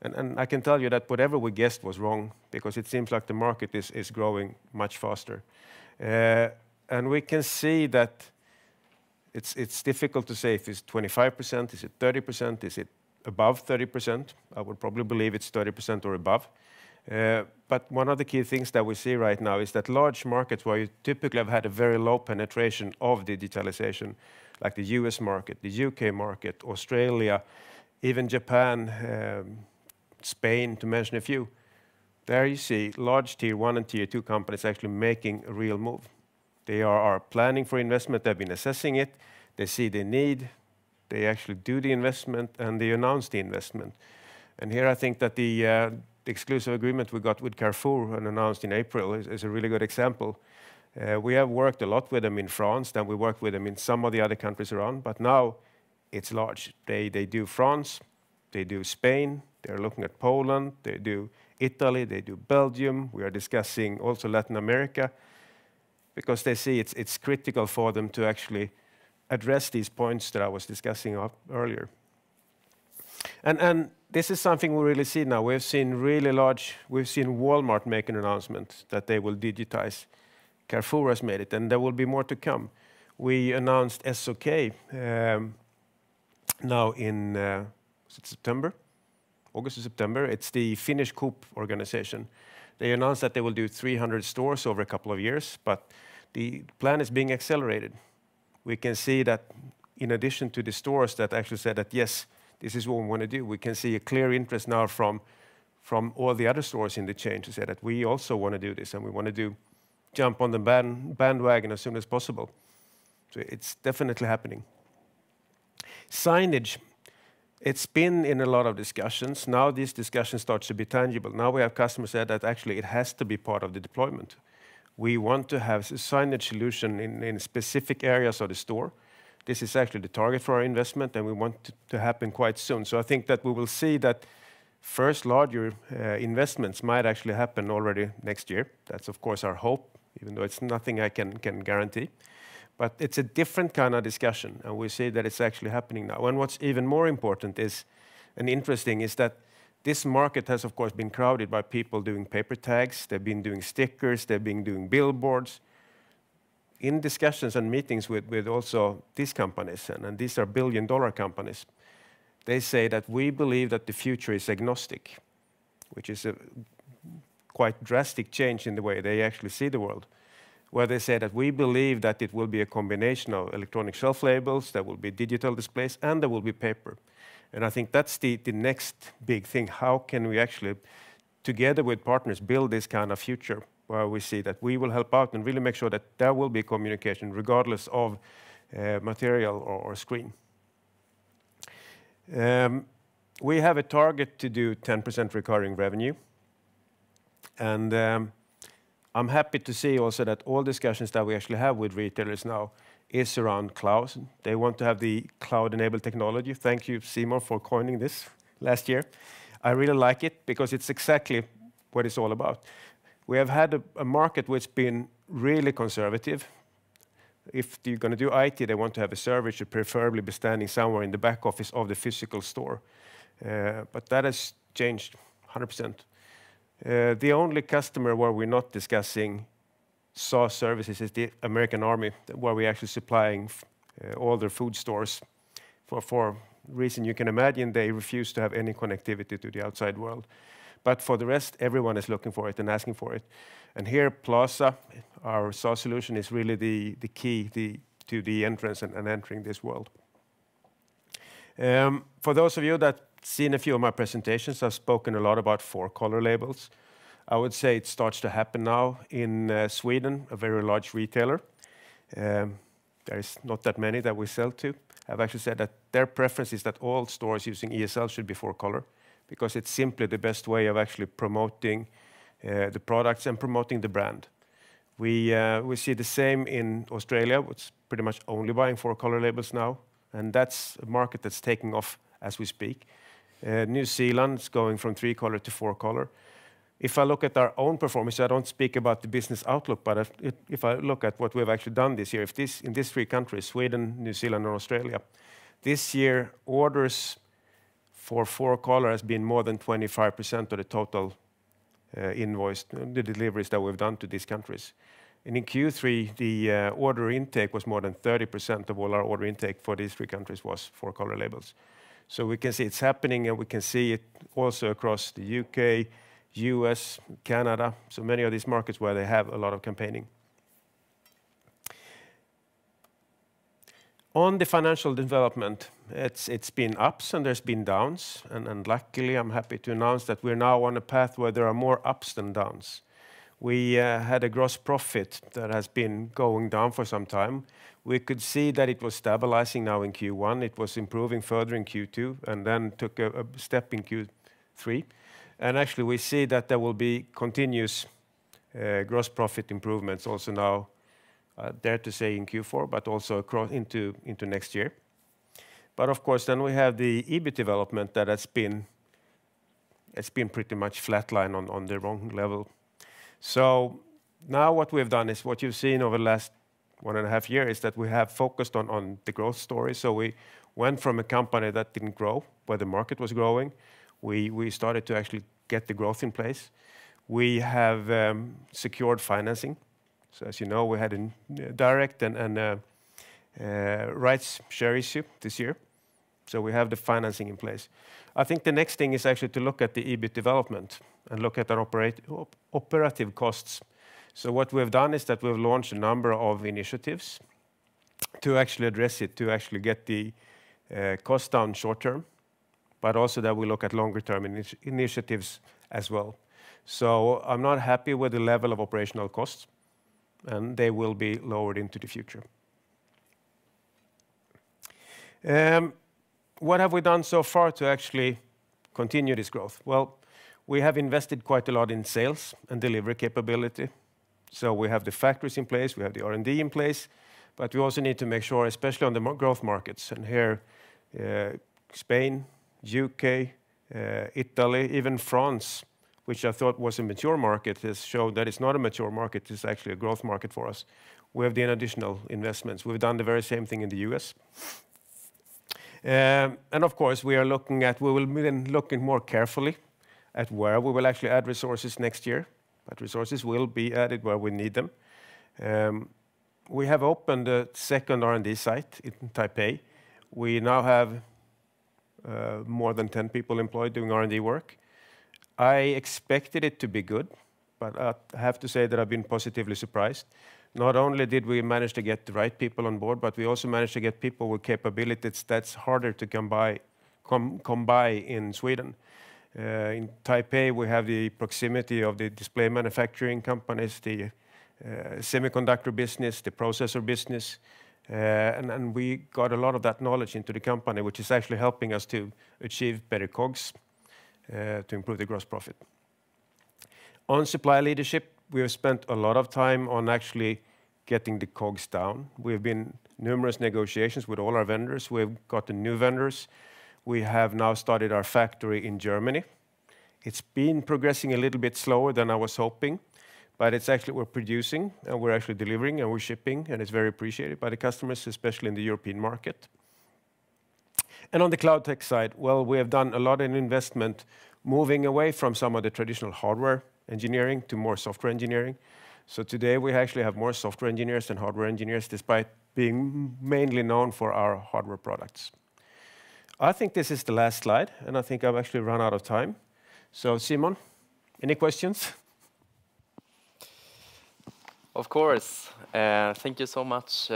D: And I can tell you that whatever we guessed was wrong, because it seems like the market is growing much faster. And we can see that it's difficult to say if it's 25%, is it 30%, is it above 30%? I would probably believe it's 30% or above. But one of the key things that we see right now is that large markets where you typically have had a very low penetration of digitalization, like the US market, the UK market, Australia, even Japan, Spain, to mention a few, there you see large tier 1 and tier 2 companies actually making a real move. They are planning for investment. They've been assessing it. They see the need. They actually do the investment, and they announce the investment. And here I think that the exclusive agreement we got with Carrefour and announced in April is a really good example. We have worked a lot with them in France, then we worked with them in some of the other countries around, but now it's large. They do France, they do Spain, they're looking at Poland, they do Italy, they do Belgium. We are discussing also Latin America, because they see it's critical for them to actually address these points that I was discussing earlier. And this is something we really see now. We've seen Walmart make an announcement that they will digitize. Carrefour has made it, and there will be more to come. We announced SOK now in September, August or September. It's the Finnish Coop organization. They announced that they will do 300 stores over a couple of years, but the plan is being accelerated. We can see that in addition to the stores that actually said that, yes, this is what we want to do, we can see a clear interest now from all the other stores in the chain to say that we also want to do this, and we want to jump on the bandwagon as soon as possible. So it's definitely happening. Signage. It's been in a lot of discussions. Now these discussions start to be tangible. Now we have customers say that actually it has to be part of the deployment. We want to have a signage solution in specific areas of the store. This is actually the target for our investment, and we want it to happen quite soon. So I think that we will see that first larger investments might actually happen already next year. That's of course our hope, even though it's nothing I can guarantee. But it's a different kind of discussion, and we see that it's actually happening now. And what's even more important is, and interesting, is that this market has, of course, been crowded by people doing paper tags. They've been doing stickers. They've been doing billboards. In discussions and meetings with also these companies, and these are billion-dollar companies, they say that we believe that the future is agnostic, which is a quite drastic change in the way they actually see the world. where they say that we believe that it will be a combination of electronic shelf labels, there will be digital displays, and there will be paper. And I think that's the next big thing. How can we actually, together with partners, build this kind of future where we see that we will help out and really make sure that there will be communication regardless of material or screen. We have a target to do 10% recurring revenue. And I'm happy to see also that all discussions that we actually have with retailers now is around cloud. They want to have the cloud-enabled technology. Thank you, Seymour, for coining this last year. I really like it because it's exactly what it's all about. We have had a market which has been really conservative. If you're going to do IT, they want to have a server, it should preferably be standing somewhere in the back office of the physical store. But that has changed 100%. The only customer where we're not discussing SaaS services is the American Army, where we're actually supplying all their food stores. For reason you can imagine, they refuse to have any connectivity to the outside world. But for the rest, everyone is looking for it and asking for it. And here, Plaza, our SaaS solution, is really the key to the entrance and entering this world. For those of you that seen a few of my presentations, I've spoken a lot about 4-color labels. I would say it starts to happen now in Sweden, a very large retailer. There is not that many that we sell to. I've actually said that their preference is that all stores using ESL should be 4-color, because it's simply the best way of actually promoting the products and promoting the brand. We see the same in Australia, which is pretty much only buying 4-color labels now, and that's a market that's taking off as we speak. New Zealand is going from 3-color to 4-color. If I look at our own performance, I don't speak about the business outlook, but if I look at what we've actually done this year, in these 3 countries, Sweden, New Zealand, and Australia, this year orders for 4-color has been more than 25% of the total invoiced, the deliveries that we've done to these countries. And in Q3, the order intake was more than 30% of all our order intake for these 3 countries was 4-color labels. So we can see it's happening, and we can see it also across the UK, US, Canada, so many of these markets where they have a lot of campaigning. On the financial development, it's been ups and there's been downs, and luckily I'm happy to announce that we're now on a path where there are more ups than downs. We had a gross profit that has been going down for some time. We could see that it was stabilizing now in Q1. It was improving further in Q2 and then took a step in Q3. And actually we see that there will be continuous gross profit improvements also now, dare to say in Q4, but also across into next year. But of course, then we have the EBIT development that it's been pretty much flatline on the wrong level. So now what we've done is what you've seen over the last 1.5 years is that we have focused on the growth story. So we went from a company that didn't grow, where the market was growing. We started to actually get the growth in place. We have secured financing. So as you know, we had a direct and rights share issue this year. So we have the financing in place. I think the next thing is actually to look at the EBIT development and look at our operative costs. So what we've done is that we've launched a number of initiatives to actually address it, to actually get the cost down short term, but also that we look at longer term initiatives as well. So I'm not happy with the level of operational costs, and they will be lowered into the future. What have we done so far to actually continue this growth? Well, we have invested quite a lot in sales and delivery capability. So we have the factories in place, we have the R&D in place, but we also need to make sure, especially on the growth markets, and here Spain, UK, Italy, even France, which I thought was a mature market, has shown that it's not a mature market, it's actually a growth market for us. We have done additional investments. We've done the very same thing in the US. And of course, we will be then looking more carefully at where we will actually add resources next year, but resources will be added where we need them. We have opened a second R&D site in Taipei. We now have more than 10 people employed doing R&D work. I expected it to be good, but I have to say that I've been positively surprised. not only did we manage to get the right people on board, but we also managed to get people with capabilities that's harder to come by in Sweden. In Taipei, we have the proximity of the display manufacturing companies, the semiconductor business, the processor business, and we got a lot of that knowledge into the company, which is actually helping us to achieve better COGS, to improve the gross profit. On supply leadership, we have spent a lot of time on actually getting the COGS down. We've been numerous negotiations with all our vendors. We've gotten new vendors. We have now started our factory in Germany. It's been progressing a little bit slower than I was hoping, but it's actually we're producing, and we're actually delivering, and we're shipping, and it's very appreciated by the customers, especially in the European market. And on the cloud tech side, well, we have done a lot in investment, moving away from some of the traditional hardware engineering to more software engineering. So today, we actually have more software engineers than hardware engineers, despite being mainly known for our hardware products. I think this is the last slide, and I think I've actually run out of time. So Simon, any questions?
C: Of course. Thank you so much,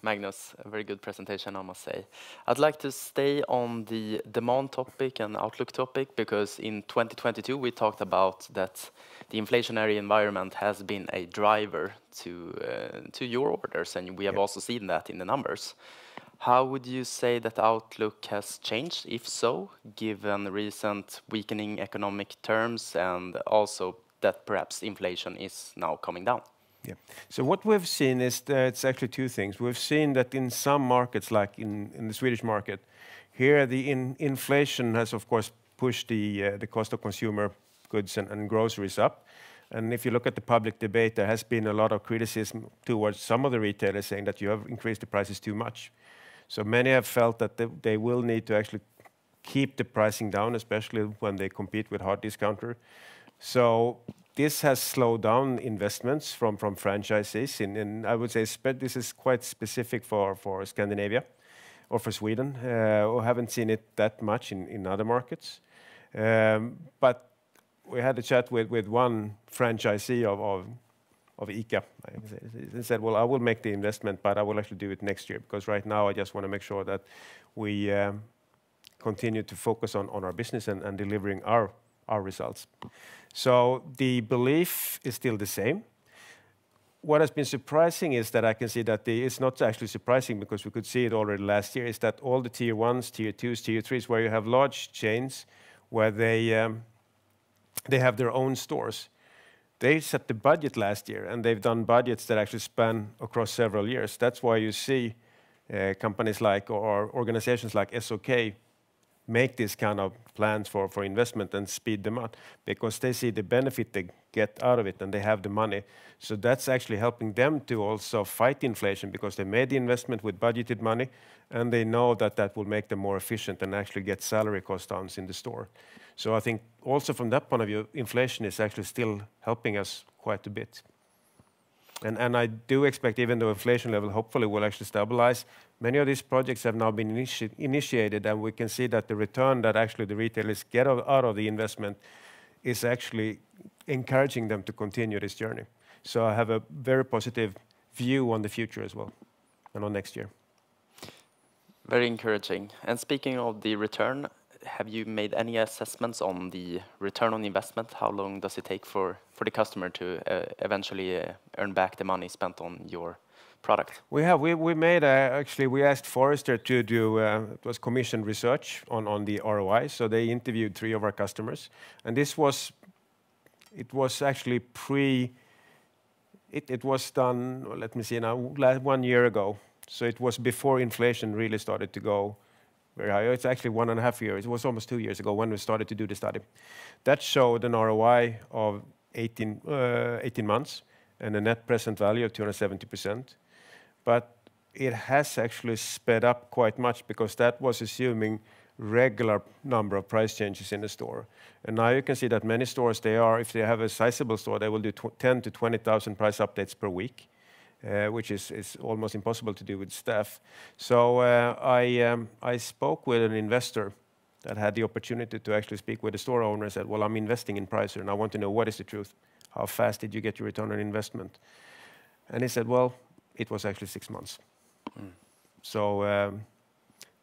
C: Magnus. A very good presentation, I must say. I'd like to stay on the demand topic and outlook topic, because in 2022, we talked about that the inflationary environment has been a driver to your orders, and we have also seen that in the numbers. How would you say that the outlook has changed, if so, given recent weakening economic terms and also that perhaps inflation is now coming down?
D: Yeah. So what we've seen is that it's actually two things. We've seen that in some markets, like in the Swedish market, here the inflation has, of course, pushed the cost of consumer goods and groceries up. And if you look at the public debate, there has been a lot of criticism towards some of the retailers saying that you have increased the prices too much. So many have felt that they will need to actually keep the pricing down, especially when they compete with hard discounter. So this has slowed down investments from franchisees, and I would say this is quite specific for Scandinavia or for Sweden. We haven't seen it that much in other markets. But we had a chat with one franchisee of ICA. He said, well, I will make the investment, but I will actually do it next year, because right now I just want to make sure that we continue to focus on our business and delivering our results. So the belief is still the same. What has been surprising is that I can see that it's not actually surprising, because we could see it already last year, is that all the tier 1s, tier 2s, tier 3s, where you have large chains, where they have their own stores, they set the budget last year, and they've done budgets that actually span across several years. That's why you see companies like, or organizations like SOK make these kind of plans for investment and speed them up, because they see the benefit they get out of it, and they have the money. So that's actually helping them to also fight inflation, because they made the investment with budgeted money, and they know that that will make them more efficient and actually get salary cost downs in the store. So I think also from that point of view, inflation is actually still helping us quite a bit. And I do expect, even though inflation level hopefully will actually stabilize, many of these projects have now been initiated, and we can see that the return that actually the retailers get out of the investment is actually encouraging them to continue this journey. So I have a very positive view on the future as well, and on next year.
C: Very encouraging. And speaking of the return, have you made any assessments on the return on investment? How long does it take for the customer to eventually earn back the money spent on your product?
D: We have. We made actually we asked Forrester to do it was commissioned research on the ROI. So they interviewed 3 of our customers, and it was actually it was done. Let me see now, 1 year ago. So it was before inflation really started to go very high. It's actually 1.5 years. It was almost 2 years ago when we started to do the study. That showed an ROI of 18 months and a net present value of 270%. But it has actually sped up quite much, because that was assuming regular number of price changes in the store. And now you can see that many stores, if they have a sizable store, they will do 10 to 20,000 price updates per week, which is almost impossible to do with staff. So I spoke with an investor that had the opportunity to actually speak with the store owner and said, well, I'm investing in Pricer, and I want to know what is the truth. How fast did you get your return on investment? And he said, well, it was actually 6 months. So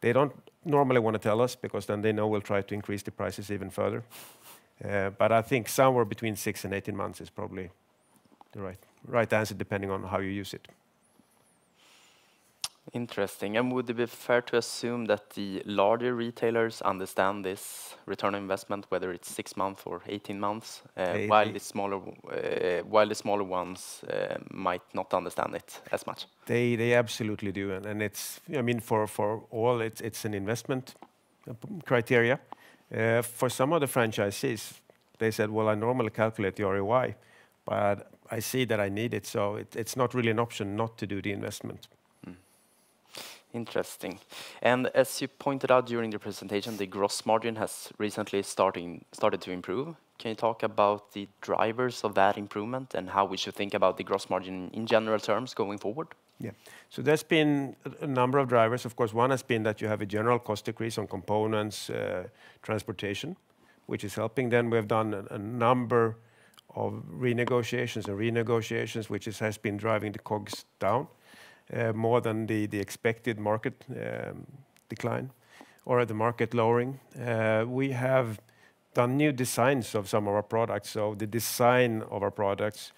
D: they don't normally want to tell us, because then they know we'll try to increase the prices even further. But I think somewhere between 6 and 18 months is probably the right answer, depending on how you use it.
C: Interesting. And would it be fair to assume that the larger retailers understand this return on investment, whether it's 6 months or 18 months, while the smaller ones might not understand it as much?
D: They absolutely do, and it's, I mean, for all, it's an investment criteria. For some of the franchisees, they said, well, I normally calculate the ROI, but I see that I need it, so it's not really an option not to do the investment.
C: Interesting. And as you pointed out during the presentation, the gross margin has recently started to improve. Can you talk about the drivers of that improvement and how we should think about the gross margin in general terms going forward?
D: Yeah. So there's been a number of drivers. Of course, one has been that you have a general cost decrease on components, transportation, which is helping. Then we have done a number of renegotiations, which has been driving the COGS down. More than the expected market decline or the market lowering. We have done new designs of some of our products, so the design of our products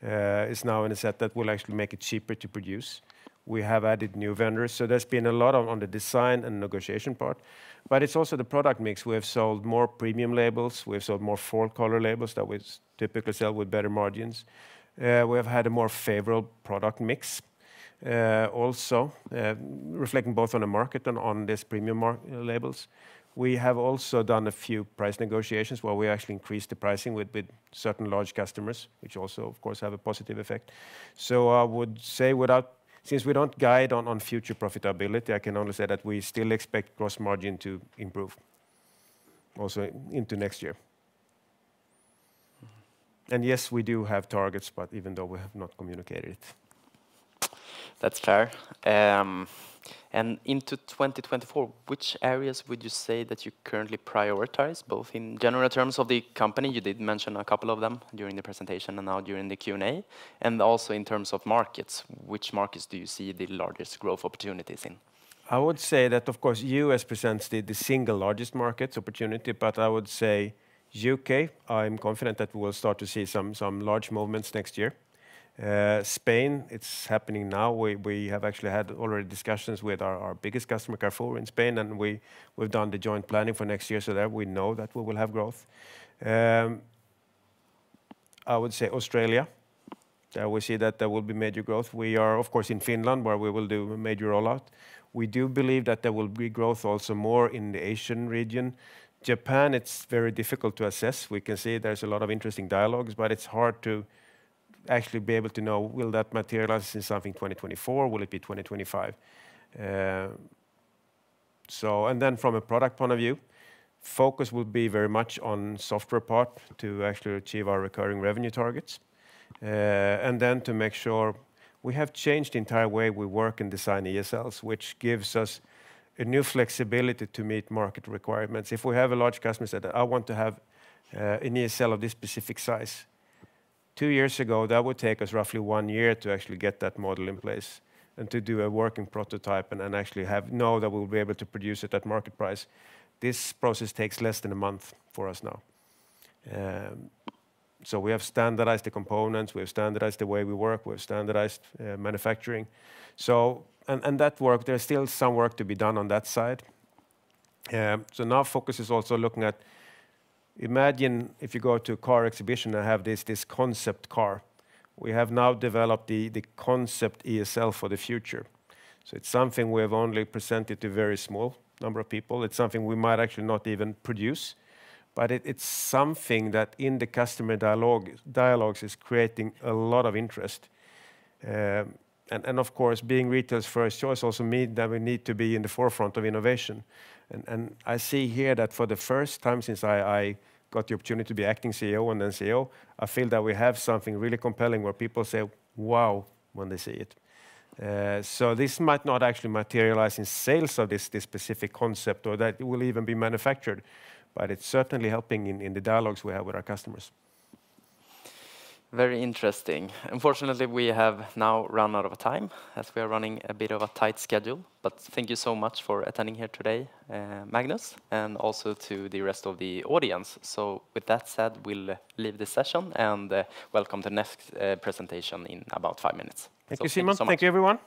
D: is now in a set that will actually make it cheaper to produce. We have added new vendors, so there's been a lot on the design and negotiation part, but it's also the product mix. We have sold more premium labels, we have sold more full color labels that we typically sell with better margins. We have had a more favorable product mix. Also, reflecting both on the market and on this premium labels. We have also done a few price negotiations where we actually increased the pricing with certain large customers, which also, of course, have a positive effect. So I would say, since we don't guide on future profitability, I can only say that we still expect gross margin to improve also into next year. And yes, we do have targets, but even though we have not communicated it.
C: That's fair. And into 2024, which areas would you say that you currently prioritize, both in general terms of the company? You did mention a couple of them during the presentation and now during the Q&A, and also in terms of markets. Which markets do you see the largest growth opportunities in?
D: I would say that, of course, US presents the single largest market opportunity, but I would say UK, I'm confident that we will start to see some large movements next year. Spain, it's happening now. We have actually had already discussions with our biggest customer, Carrefour, in Spain, and we've done the joint planning for next year, so that we know that we will have growth. I would say Australia. There we see that there will be major growth. We are, of course, in Finland, where we will do a major rollout. We do believe that there will be growth also more in the Asian region. Japan, it's very difficult to assess. We can see there's a lot of interesting dialogues, but it's hard to actually be able to know, will that materialize in something 2024? Will it be 2025? And then from a product point of view, focus will be very much on software part to actually achieve our recurring revenue targets. And then to make sure we have changed the entire way we work and design ESLs, which gives us a new flexibility to meet market requirements. If we have a large customer that I want to have an ESL of this specific size, 2 years ago, that would take us roughly 1 year to actually get that model in place and to do a working prototype and actually know that we'll be able to produce it at market price. This process takes less than a month for us now. So we have standardized the components, we have standardized the way we work, we have standardized manufacturing. So, and that work, there's still some work to be done on that side. So now focus is also looking at, imagine if you go to a car exhibition and have this concept car. We have now developed the concept ESL for the future. So it's something we have only presented to a very small number of people. It's something we might actually not even produce, but it's something that in the customer dialogues is creating a lot of interest. And of course, being retail's first choice also means that we need to be in the forefront of innovation. And I see here that for the first time since I got the opportunity to be acting CEO and then CEO, I feel that we have something really compelling where people say, wow, when they see it. So this might not actually materialize in sales of this specific concept or that it will even be manufactured, but it's certainly helping in the dialogues we have with our customers.
C: Very interesting. Unfortunately, we have now run out of time as we are running a bit of a tight schedule. But thank you so much for attending here today, Magnus, and also to the rest of the audience. So with that said, we'll leave this session and welcome the next presentation in about 5 minutes.
D: Thank you, Simon. Thank you, everyone.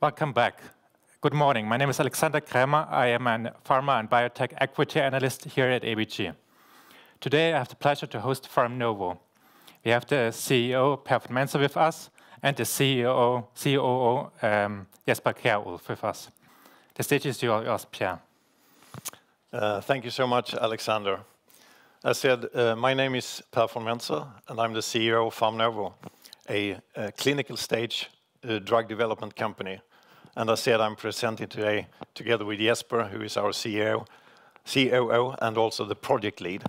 E: Welcome back. Good morning. My name is Alexander Krämer. I am a pharma and biotech equity analyst here at ABG. Today, I have the pleasure to host From Novo. We have the CEO, Per Menser, with us, and the COO, Jesper Kjærulff, with us. The stage is yours, Pierre.
F: Thank you so much, Alexander. As said, my name is Per Menser, and I'm the CEO of From Novo, a clinical stage drug development company. And as said, I'm presenting today together with Jesper, who is our COO, and also the project lead.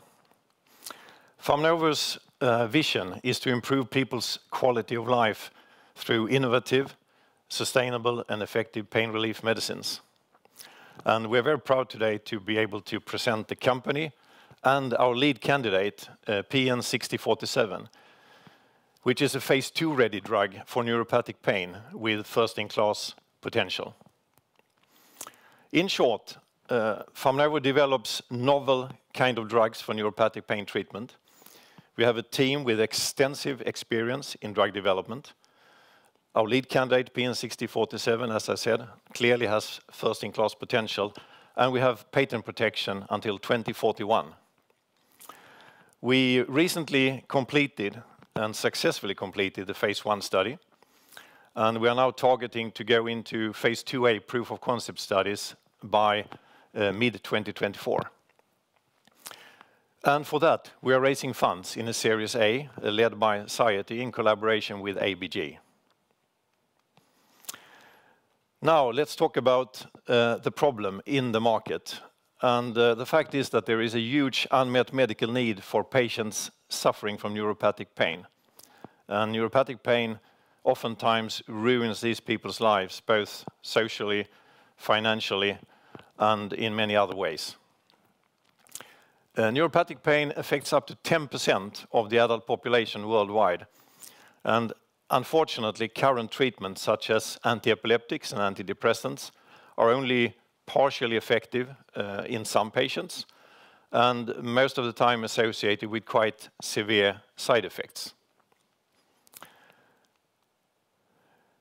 F: From Novo's vision is to improve people's quality of life through innovative, sustainable, and effective pain relief medicines. And we're very proud today to be able to present the company and our lead candidate, PN6047, which is a phase 2 ready drug for neuropathic pain with first-in-class potential. In short, From Novo develops novel kind of drugs for neuropathic pain treatment. We have a team with extensive experience in drug development. Our lead candidate, PN6047, as I said, clearly has first-in-class potential, and we have patent protection until 2041. We recently completed and successfully completed the phase 1 study, and we are now targeting to go into phase 2A proof of concept studies by mid-2024. And for that, we are raising funds in a Series A led by Society in collaboration with ABG. Now, let's talk about the problem in the market. And the fact is that there is a huge unmet medical need for patients suffering from neuropathic pain. And neuropathic pain oftentimes ruins these people's lives, both socially, financially, and in many other ways. Neuropathic pain affects up to 10% of the adult population worldwide. And unfortunately, current treatments such as antiepileptics and antidepressants are only partially effective in some patients, and most of the time associated with quite severe side effects.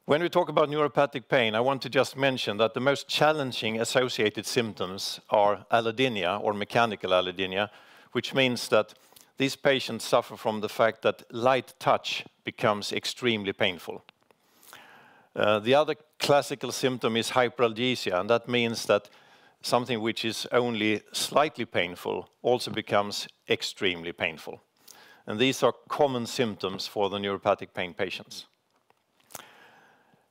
F: When we talk about neuropathic pain, I want to just mention that the most challenging associated symptoms are allodynia or mechanical allodynia, which means that these patients suffer from the fact that light touch becomes extremely painful. The other classical symptom is hyperalgesia, and that means that something which is only slightly painful also becomes extremely painful. And these are common symptoms for the neuropathic pain patients.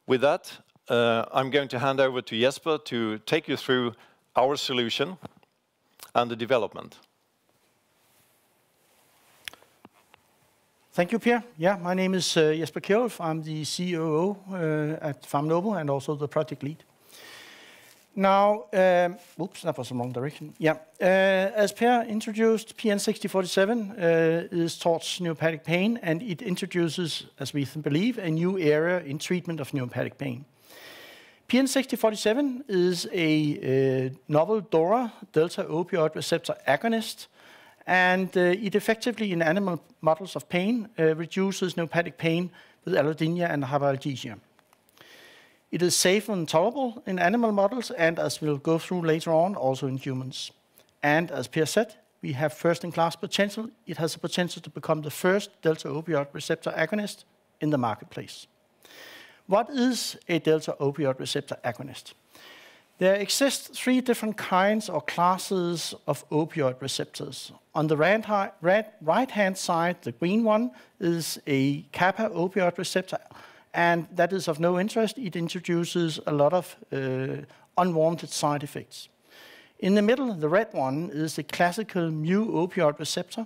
F: With that, I'm going to hand over to Jesper to take you through our solution and the development.
G: Thank you, Per. Yeah, my name is Jesper Kjærulff. I'm the COO at From Novo and also the project lead. Now, oops, that was the wrong direction. Yeah, as Per introduced, PN6047 is towards neuropathic pain, and it introduces, as we believe, a new area in treatment of neuropathic pain. PN6047 is a novel DORA, delta opioid receptor agonist, and it effectively, in animal models of pain, reduces neuropathic pain with allodynia and hyperalgesia. It is safe and tolerable in animal models, and as we'll go through later on, also in humans. And as Per said, we have first-in-class potential. It has the potential to become the first delta opioid receptor agonist in the marketplace. What is a delta opioid receptor agonist? There exist 3 different kinds or classes of opioid receptors. On the right-hand side, the green one is a kappa opioid receptor, and that is of no interest. It introduces a lot of unwanted side effects. In the middle, the red one is the classical mu opioid receptor,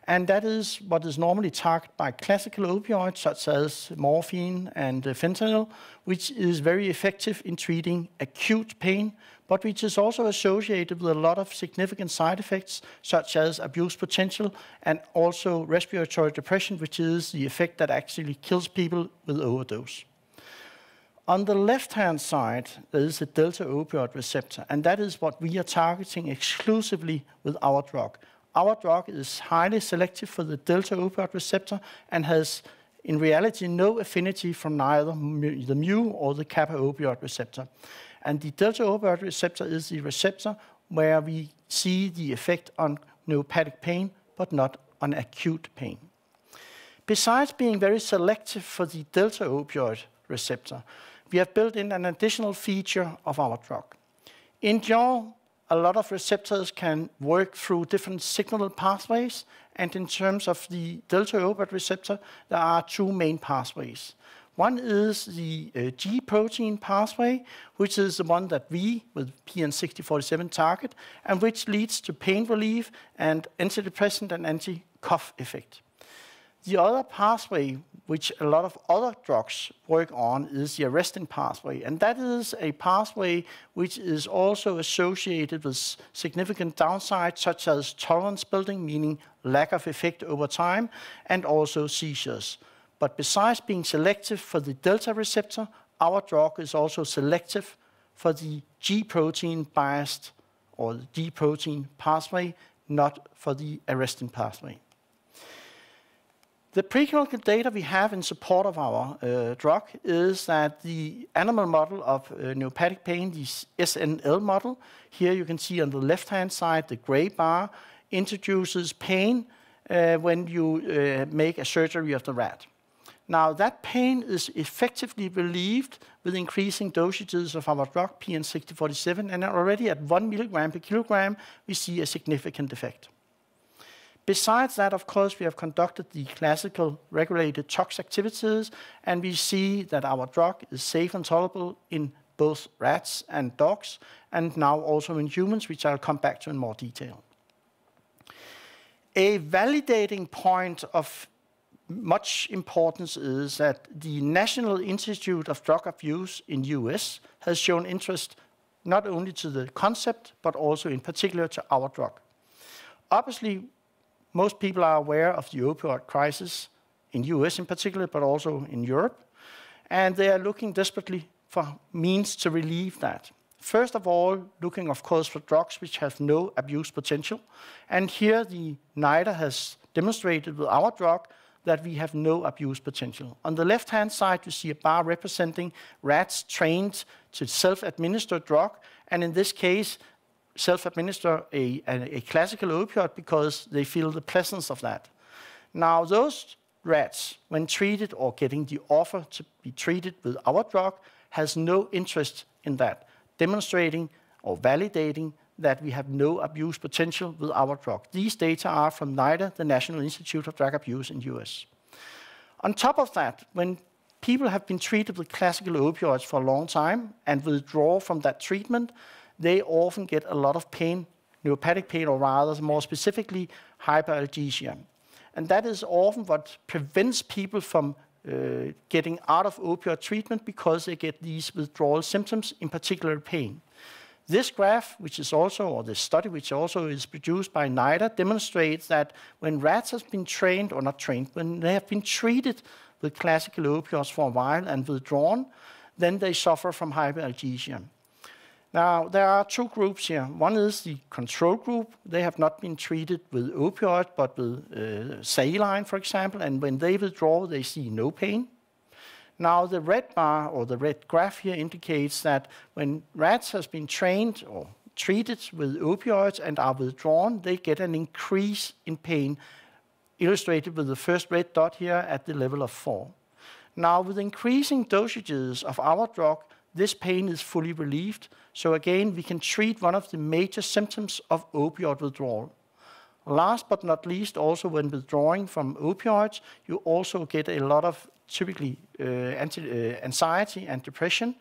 G: and that is what is normally targeted by classical opioids such as morphine and fentanyl, which is very effective in treating acute pain, but which is also associated with a lot of significant side effects such as abuse potential and also respiratory depression, which is the effect that actually kills people with overdose. On the left-hand side, there is a delta opioid receptor, and that is what we are targeting exclusively with our drug. Our drug is highly selective for the delta opioid receptor and has in reality no affinity from neither the mu or the kappa opioid receptor. And the delta opioid receptor is the receptor where we see the effect on neuropathic pain, but not on acute pain. Besides being very selective for the delta opioid receptor, we have built in an additional feature of our drug. In general, a lot of receptors can work through different signal pathways, and in terms of the delta opioid receptor, there are two main pathways. One is the G protein pathway, which is the one that we, with PN6047, target, and which leads to pain relief and antidepressant and anti-cough effect. The other pathway, which a lot of other drugs work on, is the arrestin pathway. And that is a pathway which is also associated with significant downsides, such as tolerance building, meaning lack of effect over time, and also seizures. But besides being selective for the delta receptor, our drug is also selective for the G protein biased or the G protein pathway, not for the arrestin pathway. The preclinical data we have in support of our drug is that the animal model of neuropathic pain, the SNL model, here you can see on the left-hand side, the gray bar, introduces pain when you make a surgery of the rat. Now, that pain is effectively relieved with increasing dosages of our drug, PN6047, and already at 1 milligram per kilogram, we see a significant effect. Besides that, of course, we have conducted the classical regulated tox activities, and we see that our drug is safe and tolerable in both rats and dogs, and now also in humans, which I'll come back to in more detail. A validating point of much importance is that the National Institute of Drug Abuse in US has shown interest not only to the concept, but also in particular to our drug. Obviously, most people are aware of the opioid crisis in US in particular, but also in Europe, and they are looking desperately for means to relieve that. First of all, looking, of course, for drugs which have no abuse potential, and here the NIDA has demonstrated with our drug that we have no abuse potential. On the left-hand side, you see a bar representing rats trained to self-administer drug, and in this case, self-administer a classical opioid because they feel the pleasance of that. Now, those rats, when treated or getting the offer to be treated with our drug, has no interest in that, demonstrating or validating that we have no abuse potential with our drug. These data are from NIDA, the National Institute of Drug Abuse in US. On top of that, when people have been treated with classical opioids for a long time and withdraw from that treatment, they often get a lot of pain, neuropathic pain, or rather, more specifically, hyperalgesia. And that is often what prevents people from getting out of opioid treatment because they get these withdrawal symptoms, in particular pain. This graph, which is also, or this study, which also is produced by NIDA, demonstrates that when rats have been trained, or not trained, when they have been treated with classical opioids for a while and withdrawn, then they suffer from hyperalgesia. Now, there are two groups here. One is the control group. They have not been treated with opioid, but with saline, for example, and when they withdraw, they see no pain. Now, the red bar, or the red graph here, indicates that when rats has been trained or treated with opioids and are withdrawn, they get an increase in pain, illustrated with the first red dot here at the level of 4. Now, with increasing dosages of our drug, this pain is fully relieved. So again, we can treat one of the major symptoms of opioid withdrawal. Last but not least, also when withdrawing from opioids, you also get a lot of typically anxiety and depression.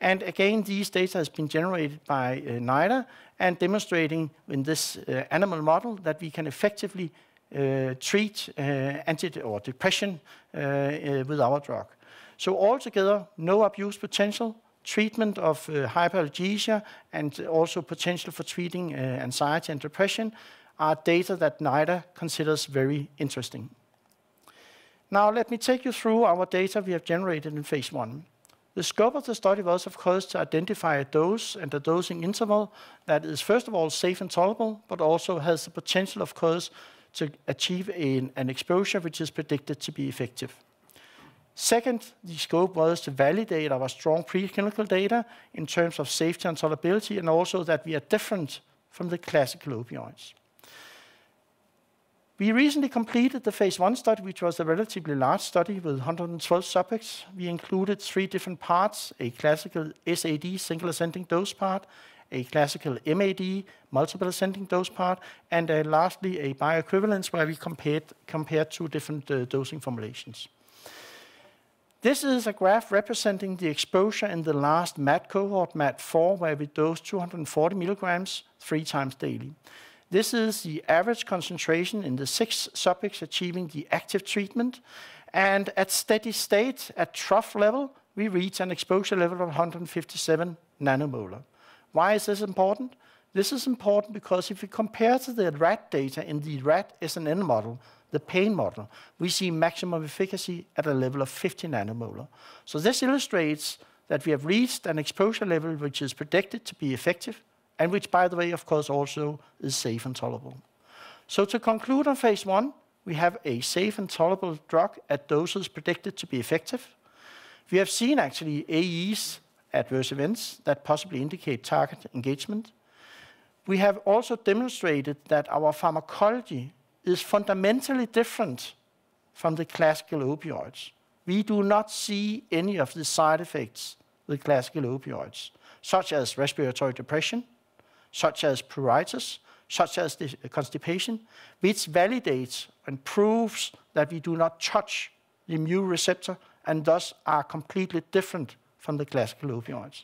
G: And again, these data has been generated by NIDA and demonstrating in this animal model that we can effectively treat depression with our drug. So altogether, no abuse potential, treatment of hyperalgesia, and also potential for treating anxiety and depression are data that NIDA considers very interesting. Now, let me take you through our data we have generated in phase 1. The scope of the study was, of course, to identify a dose and a dosing interval that is, first of all, safe and tolerable, but also has the potential, of course, to achieve an exposure which is predicted to be effective. Second, the scope was to validate our strong preclinical data in terms of safety and tolerability, and also that we are different from the classical opioids. We recently completed the phase 1 study, which was a relatively large study with 112 subjects. We included 3 different parts: a classical SAD, single ascending dose part, a classical MAD, multiple ascending dose part, and lastly a bioequivalence where we compared 2 different dosing formulations. This is a graph representing the exposure in the last MAD cohort, MAD 4, where we dosed 240 milligrams 3 times daily. This is the average concentration in the 6 subjects achieving the active treatment. And at steady state, at trough level, we reach an exposure level of 157 nanomolar. Why is this important? This is important because if we compare to the rat data in the rat SNN model, the pain model, we see maximum efficacy at a level of 50 nanomolar. So this illustrates that we have reached an exposure level which is predicted to be effective, and which, by the way, of course, also is safe and tolerable. So to conclude on phase 1, we have a safe and tolerable drug at doses predicted to be effective. We have seen actually AEs, adverse events, that possibly indicate target engagement. We have also demonstrated that our pharmacology is fundamentally different from the classical opioids. We do not see any of the side effects with classical opioids, such as respiratory depression, such as pruritus, such as constipation, which validates and proves that we do not touch the mu receptor and thus are completely different from the classical opioids.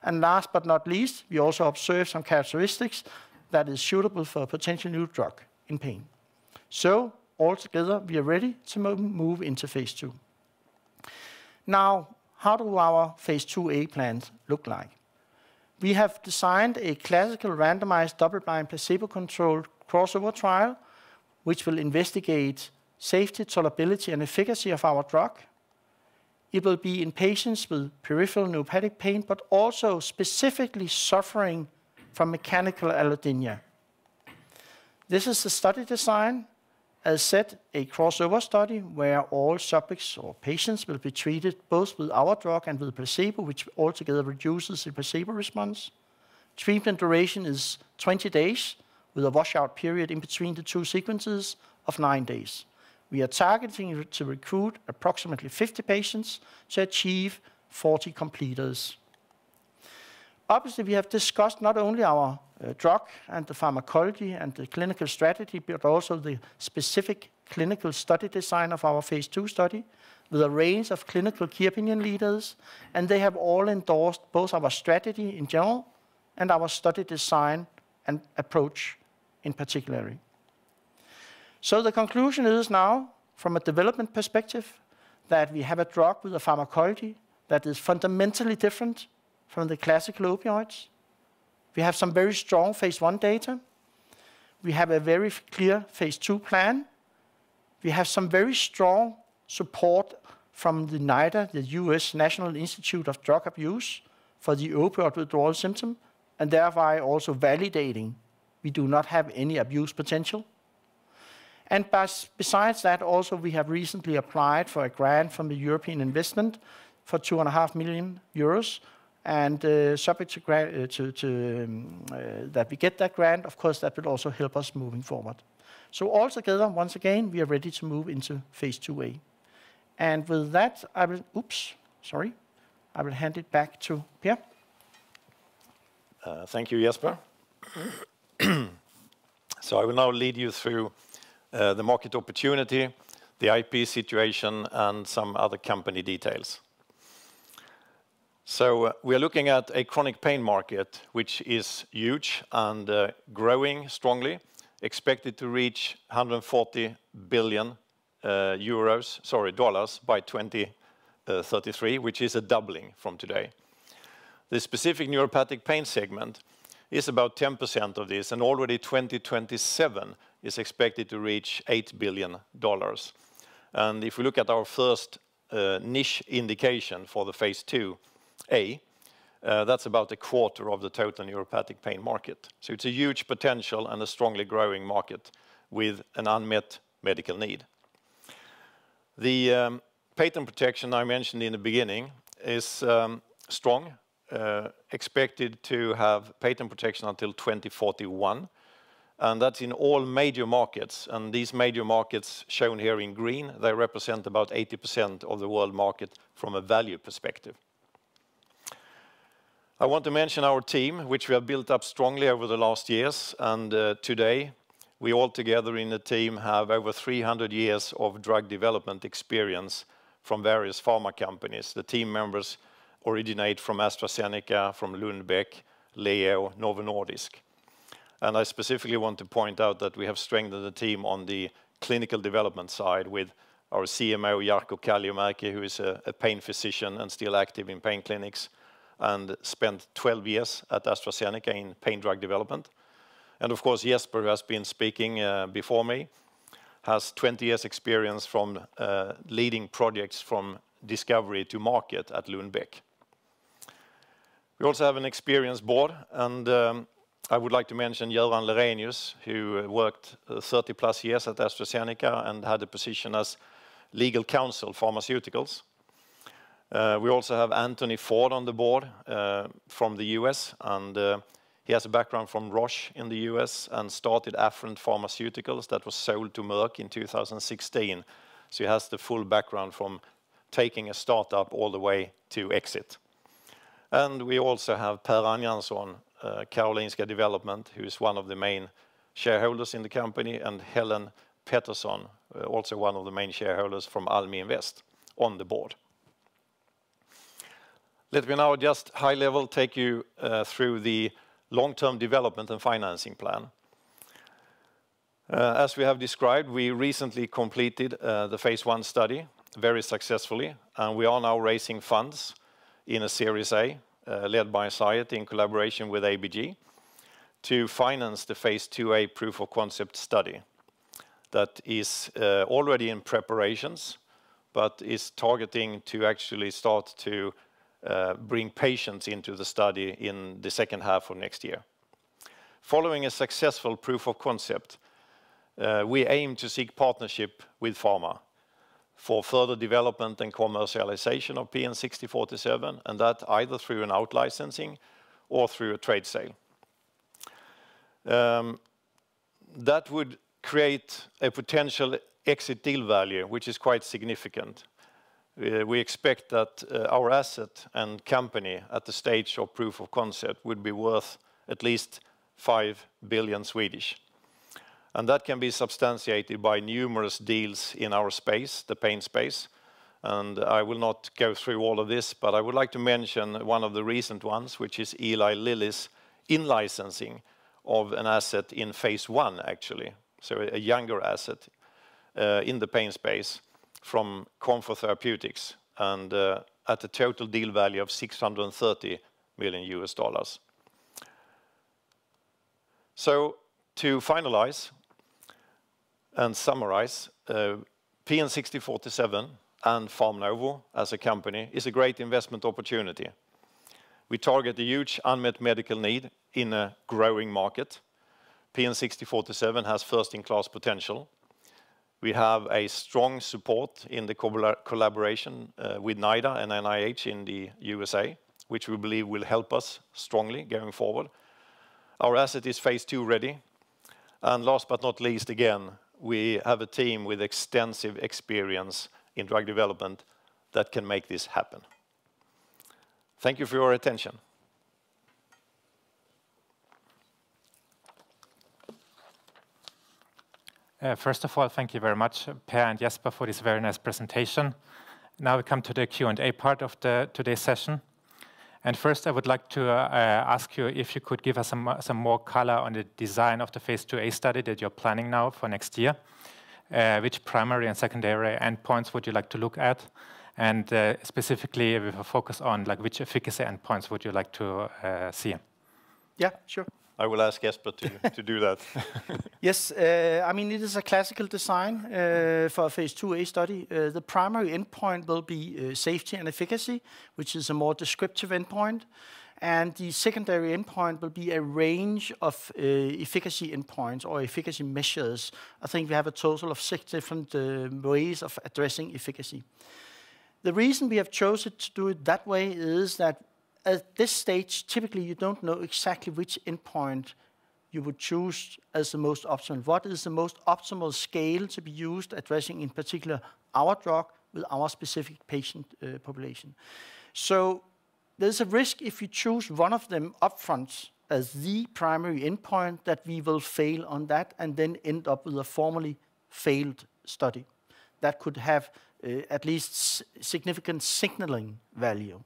G: And last but not least, we also observe some characteristics that is suitable for a potential new drug in pain. So altogether, we are ready to move into phase 2. Now, how do our phase 2A plans look like? We have designed a classical randomized double-blind placebo-controlled crossover trial, which will investigate safety, tolerability, and efficacy of our drug. It will be in patients with peripheral neuropathic pain, but also specifically suffering from mechanical allodynia. This is the study design. As said, a crossover study where all subjects or patients will be treated both with our drug and with placebo, which altogether reduces the placebo response. Treatment duration is 20 days, with a washout period in between the 2 sequences of 9 days. We are targeting to recruit approximately 50 patients to achieve 40 completers. Obviously, we have discussed not only our drug and the pharmacology and the clinical strategy, but also the specific clinical study design of our phase 2 study with a range of clinical key opinion leaders, and they have all endorsed both our strategy in general and our study design and approach in particular. So the conclusion is now, from a development perspective, that we have a drug with a pharmacology that is fundamentally different from the classical opioids. We have some very strong phase 1 data. We have a very clear phase 2 plan. We have some very strong support from the NIDA, the US National Institute of Drug Abuse, for the opioid withdrawal symptom, and thereby also validating we do not have any abuse potential. And besides that, also we have recently applied for a grant from the European Investment for 2.5 million euros. And subject to that we get that grant, of course, that will also help us moving forward. So altogether, once again, we are ready to move into phase 2A. And with that, I will hand it back to Per.
F: Thank you, Jesper. So I will now lead you through the market opportunity, the IP situation, and some other company details. So we are looking at a chronic pain market, which is huge and growing strongly, expected to reach 140 billion dollars by 2033, which is a doubling from today. The specific neuropathic pain segment is about 10% of this, and already 2027 is expected to reach $8 billion. And if we look at our first niche indication for the phase 2A, that's about a quarter of the total neuropathic pain market. So it's a huge potential and a strongly growing market with an unmet medical need. The patent protection I mentioned in the beginning is strong, expected to have patent protection until 2041. And that's in all major markets. And these major markets shown here in green, they represent about 80% of the world market from a value perspective. I want to mention our team, which we have built up strongly over the last years. And today, we all together in the team have over 300 years of drug development experience from various pharma companies. The team members originate from AstraZeneca, from Lundbeck, Leo, Novo Nordisk. And I specifically want to point out that we have strengthened the team on the clinical development side with our CMO, Jarkko Kalliomäki, who is a pain physician and still active in pain clinics, and spent 12 years at AstraZeneca in pain drug development. And of course, Jesper, who has been speaking before me, has 20 years experience from leading projects from discovery to market at Lundbeck. We also have an experienced board, and I would like to mention Göran Lerenius, who worked 30 plus years at AstraZeneca and had a position as legal counsel pharmaceuticals. We also have Anthony Ford on the board from the US, and he has a background from Roche in the US and started Afferent Pharmaceuticals that was sold to Merck in 2016. So he has the full background from taking a startup all the way to exit. And we also have Per Anjansson, Karolinska Development, who is one of the main shareholders in the company, and Helen Pettersson, also one of the main shareholders from Almi Invest, on the board. Let me now just high level take you through the long-term development and financing plan. As we have described, we recently completed the phase 1 study very successfully, and we are now raising funds in a Series A, led by Science in collaboration with ABG, to finance the phase 2A proof of concept study that is already in preparations, but is targeting to actually start to bring patients into the study in the second half of next year. Following a successful proof of concept, we aim to seek partnership with pharma for further development and commercialization of PN6047, and that either through an out-licensing or through a trade sale. That would create a potential exit deal value, which is quite significant. We expect that our asset and company at the stage of proof of concept would be worth at least 5 billion Swedish. And that can be substantiated by numerous deals in our space, the pain space. And I will not go through all of this, but I would like to mention one of the recent ones, which is Eli Lilly's in-licensing of an asset in phase 1, actually. So a younger asset in the pain space from Comfort Therapeutics, and at a total deal value of $630 million. So to finalize and summarize, PN6047 and PharmNovo as a company is a great investment opportunity. We target a huge unmet medical need in a growing market. PN6047 has first-in-class potential. We have a strong support in the collaboration with NIDA and NIH in the USA, which we believe will help us strongly going forward. Our asset is phase 2 ready. And last but not least, again, we have a team with extensive experience in drug development that can make this happen. Thank you for your attention.
E: First of all, thank you very much, Per and Jesper, for this very nice presentation. Now we come to the Q&A part of today's session. And first, I would like to ask you if you could give us some more color on the design of the phase 2A study that you're planning now for next year. Which primary and secondary endpoints would you like to look at? And specifically, with a focus on which efficacy endpoints would you like to see?
G: Yeah, sure.
F: I will ask Jesper to do that.
G: Yes, I mean, it is a classical design for a phase 2A study. The primary endpoint will be safety and efficacy, which is a more descriptive endpoint. And the secondary endpoint will be a range of efficacy endpoints or efficacy measures. I think we have a total of 6 different ways of addressing efficacy. The reason we have chosen to do it that way is that at this stage, typically you don't know exactly which endpoint you would choose as the most optimal. What is the most optimal scale to be used addressing in particular our drug with our specific patient population. So there's a risk if you choose one of them upfront as the primary endpoint that we will fail on that and then end up with a formally failed study that could have at least significant signaling value.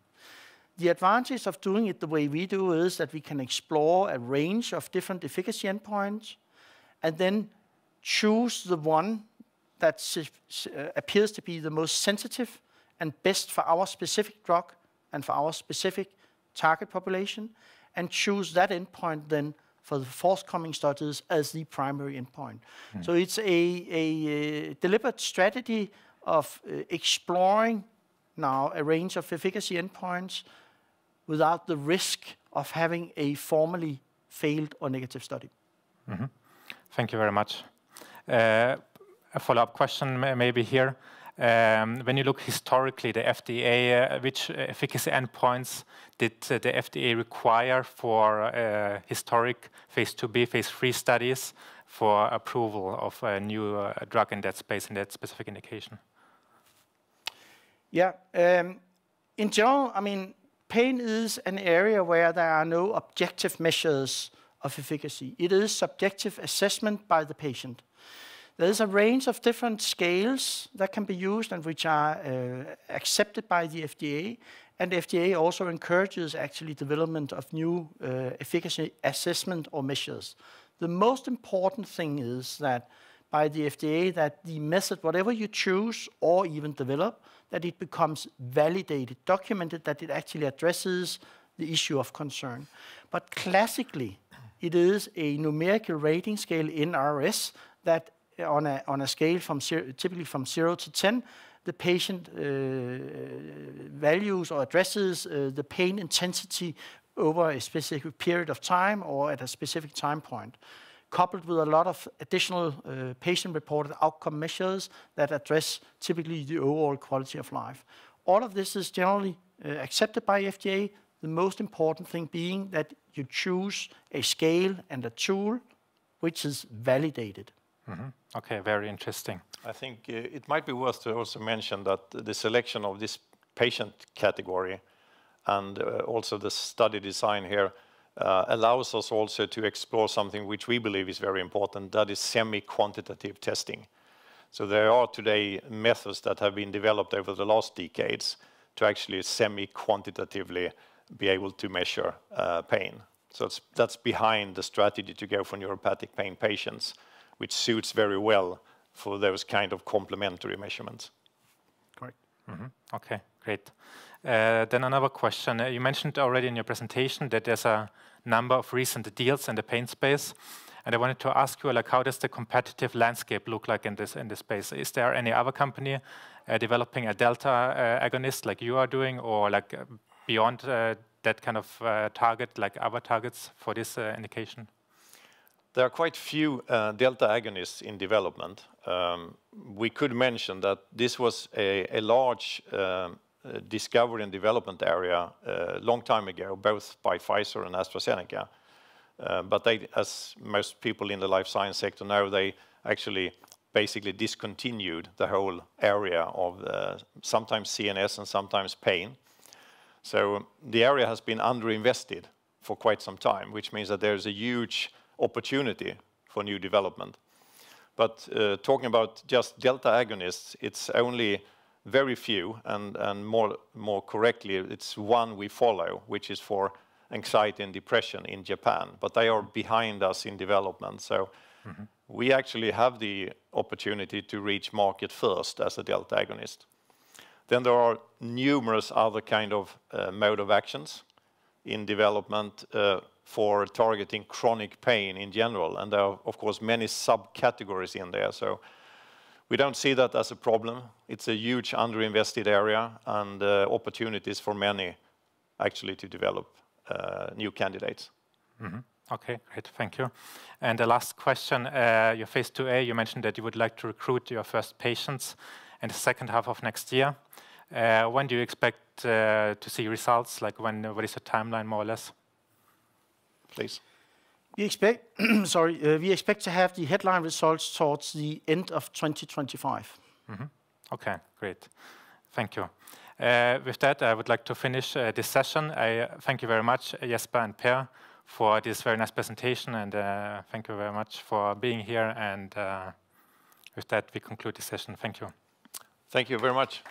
G: The advantage of doing it the way we do is that we can explore a range of different efficacy endpoints and then choose the one that appears to be the most sensitive and best for our specific drug and for our specific target population, and choose that endpoint then for the forthcoming studies as the primary endpoint. So it's a deliberate strategy of exploring now a range of efficacy endpoints without the risk of having a formally failed or negative study.
E: Thank you very much. A follow-up question maybe here. When you look historically, the FDA, which efficacy endpoints did the FDA require for historic phase 2b, phase 3 studies for approval of a new drug in that space, in that specific indication?
G: Yeah, in general, I mean, pain is an area where there are no objective measures of efficacy. It is subjective assessment by the patient. There is a range of different scales that can be used and which are accepted by the FDA. And the FDA also encourages actually development of new efficacy assessment or measures. The most important thing is that by the FDA that the method, whatever you choose or even develop, that it becomes validated, documented, that it actually addresses the issue of concern. But classically, it is a numerical rating scale in RS that on a scale from typically from 0 to 10, the patient values or addresses the pain intensity over a specific period of time or at a specific time point, coupled with a lot of additional patient-reported outcome measures that address typically the overall quality of life. All of this is generally accepted by FDA, the most important thing being that you choose a scale and a tool which is validated.
E: Okay, very interesting.
F: I think it might be worth to also mention that the selection of this patient category and also the study design here allows us also to explore something which we believe is very important, that is semi-quantitative testing. So there are today methods that have been developed over the last decades to actually semi-quantitatively be able to measure pain. So that's behind the strategy to go for neuropathic pain patients, which suits very well for those kind of complementary measurements.
G: Correct.
E: Okay, great. Then another question. You mentioned already in your presentation that there's a number of recent deals in the pain space. And I wanted to ask you, like, how does the competitive landscape look like in this space? Is there any other company developing a delta agonist like you are doing, or like beyond that kind of target, like other targets for this indication?
F: There are quite few delta agonists in development. We could mention that this was a large discovery and development area a long time ago, both by Pfizer and AstraZeneca. But they, as most people in the life science sector know, they actually basically discontinued the whole area of sometimes CNS and sometimes pain. So the area has been underinvested for quite some time, which means that there's a huge opportunity for new development. But talking about just delta agonists, it's only very few, and more correctly, it's one we follow, which is for anxiety and depression in Japan. But they are behind us in development, so we actually have the opportunity to reach market first as a delta agonist. Then there are numerous other kind of mode of actions in development for targeting chronic pain in general, and there are of course many subcategories in there. So we don't see that as a problem. It's a huge underinvested area and opportunities for many actually to develop new candidates.
E: Okay, great, thank you. And the last question, your phase 2A, you mentioned that you would like to recruit your first patients in the second half of next year. When do you expect to see results? Like what is the timeline more or less?
F: Please.
G: We expect, we expect to have the headline results towards the end of 2025.
E: Okay, great. Thank you. With that, I would like to finish this session. I thank you very much, Jesper and Per, for this very nice presentation, and thank you very much for being here. And with that, we conclude the session. Thank you.
F: Thank you very much.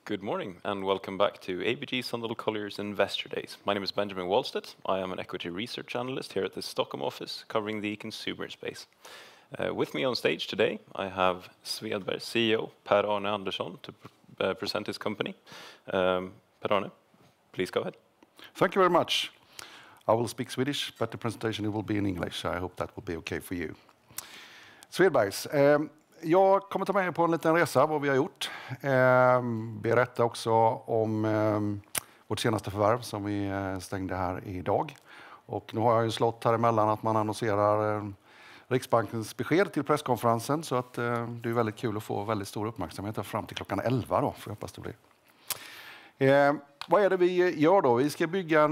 H: Good morning and welcome back to ABG Sundal Collier's Investor Days. My name is Benjamin Wallstedt. I am an equity research analyst here at the Stockholm office covering the consumer space. With me on stage today, I have Svedbergs CEO Per-Arne Andersson to present his company. Per-Arne, please go ahead.
I: Thank you very much. I will speak Swedish, but the presentation will be in English. I hope that will be okay for you. Svedbergs. Jag kommer ta med er på en liten resa vad vi har gjort. Berätta också om vårt senaste förvärv som vi stängde här idag. Och nu har jag ju slått här emellan att man annonserar Riksbankens besked till presskonferensen, så att det är väldigt kul att få väldigt stor uppmärksamhet här fram till klockan 11 då, för jag hoppas det blir. Vad är det vi gör då? Vi ska bygga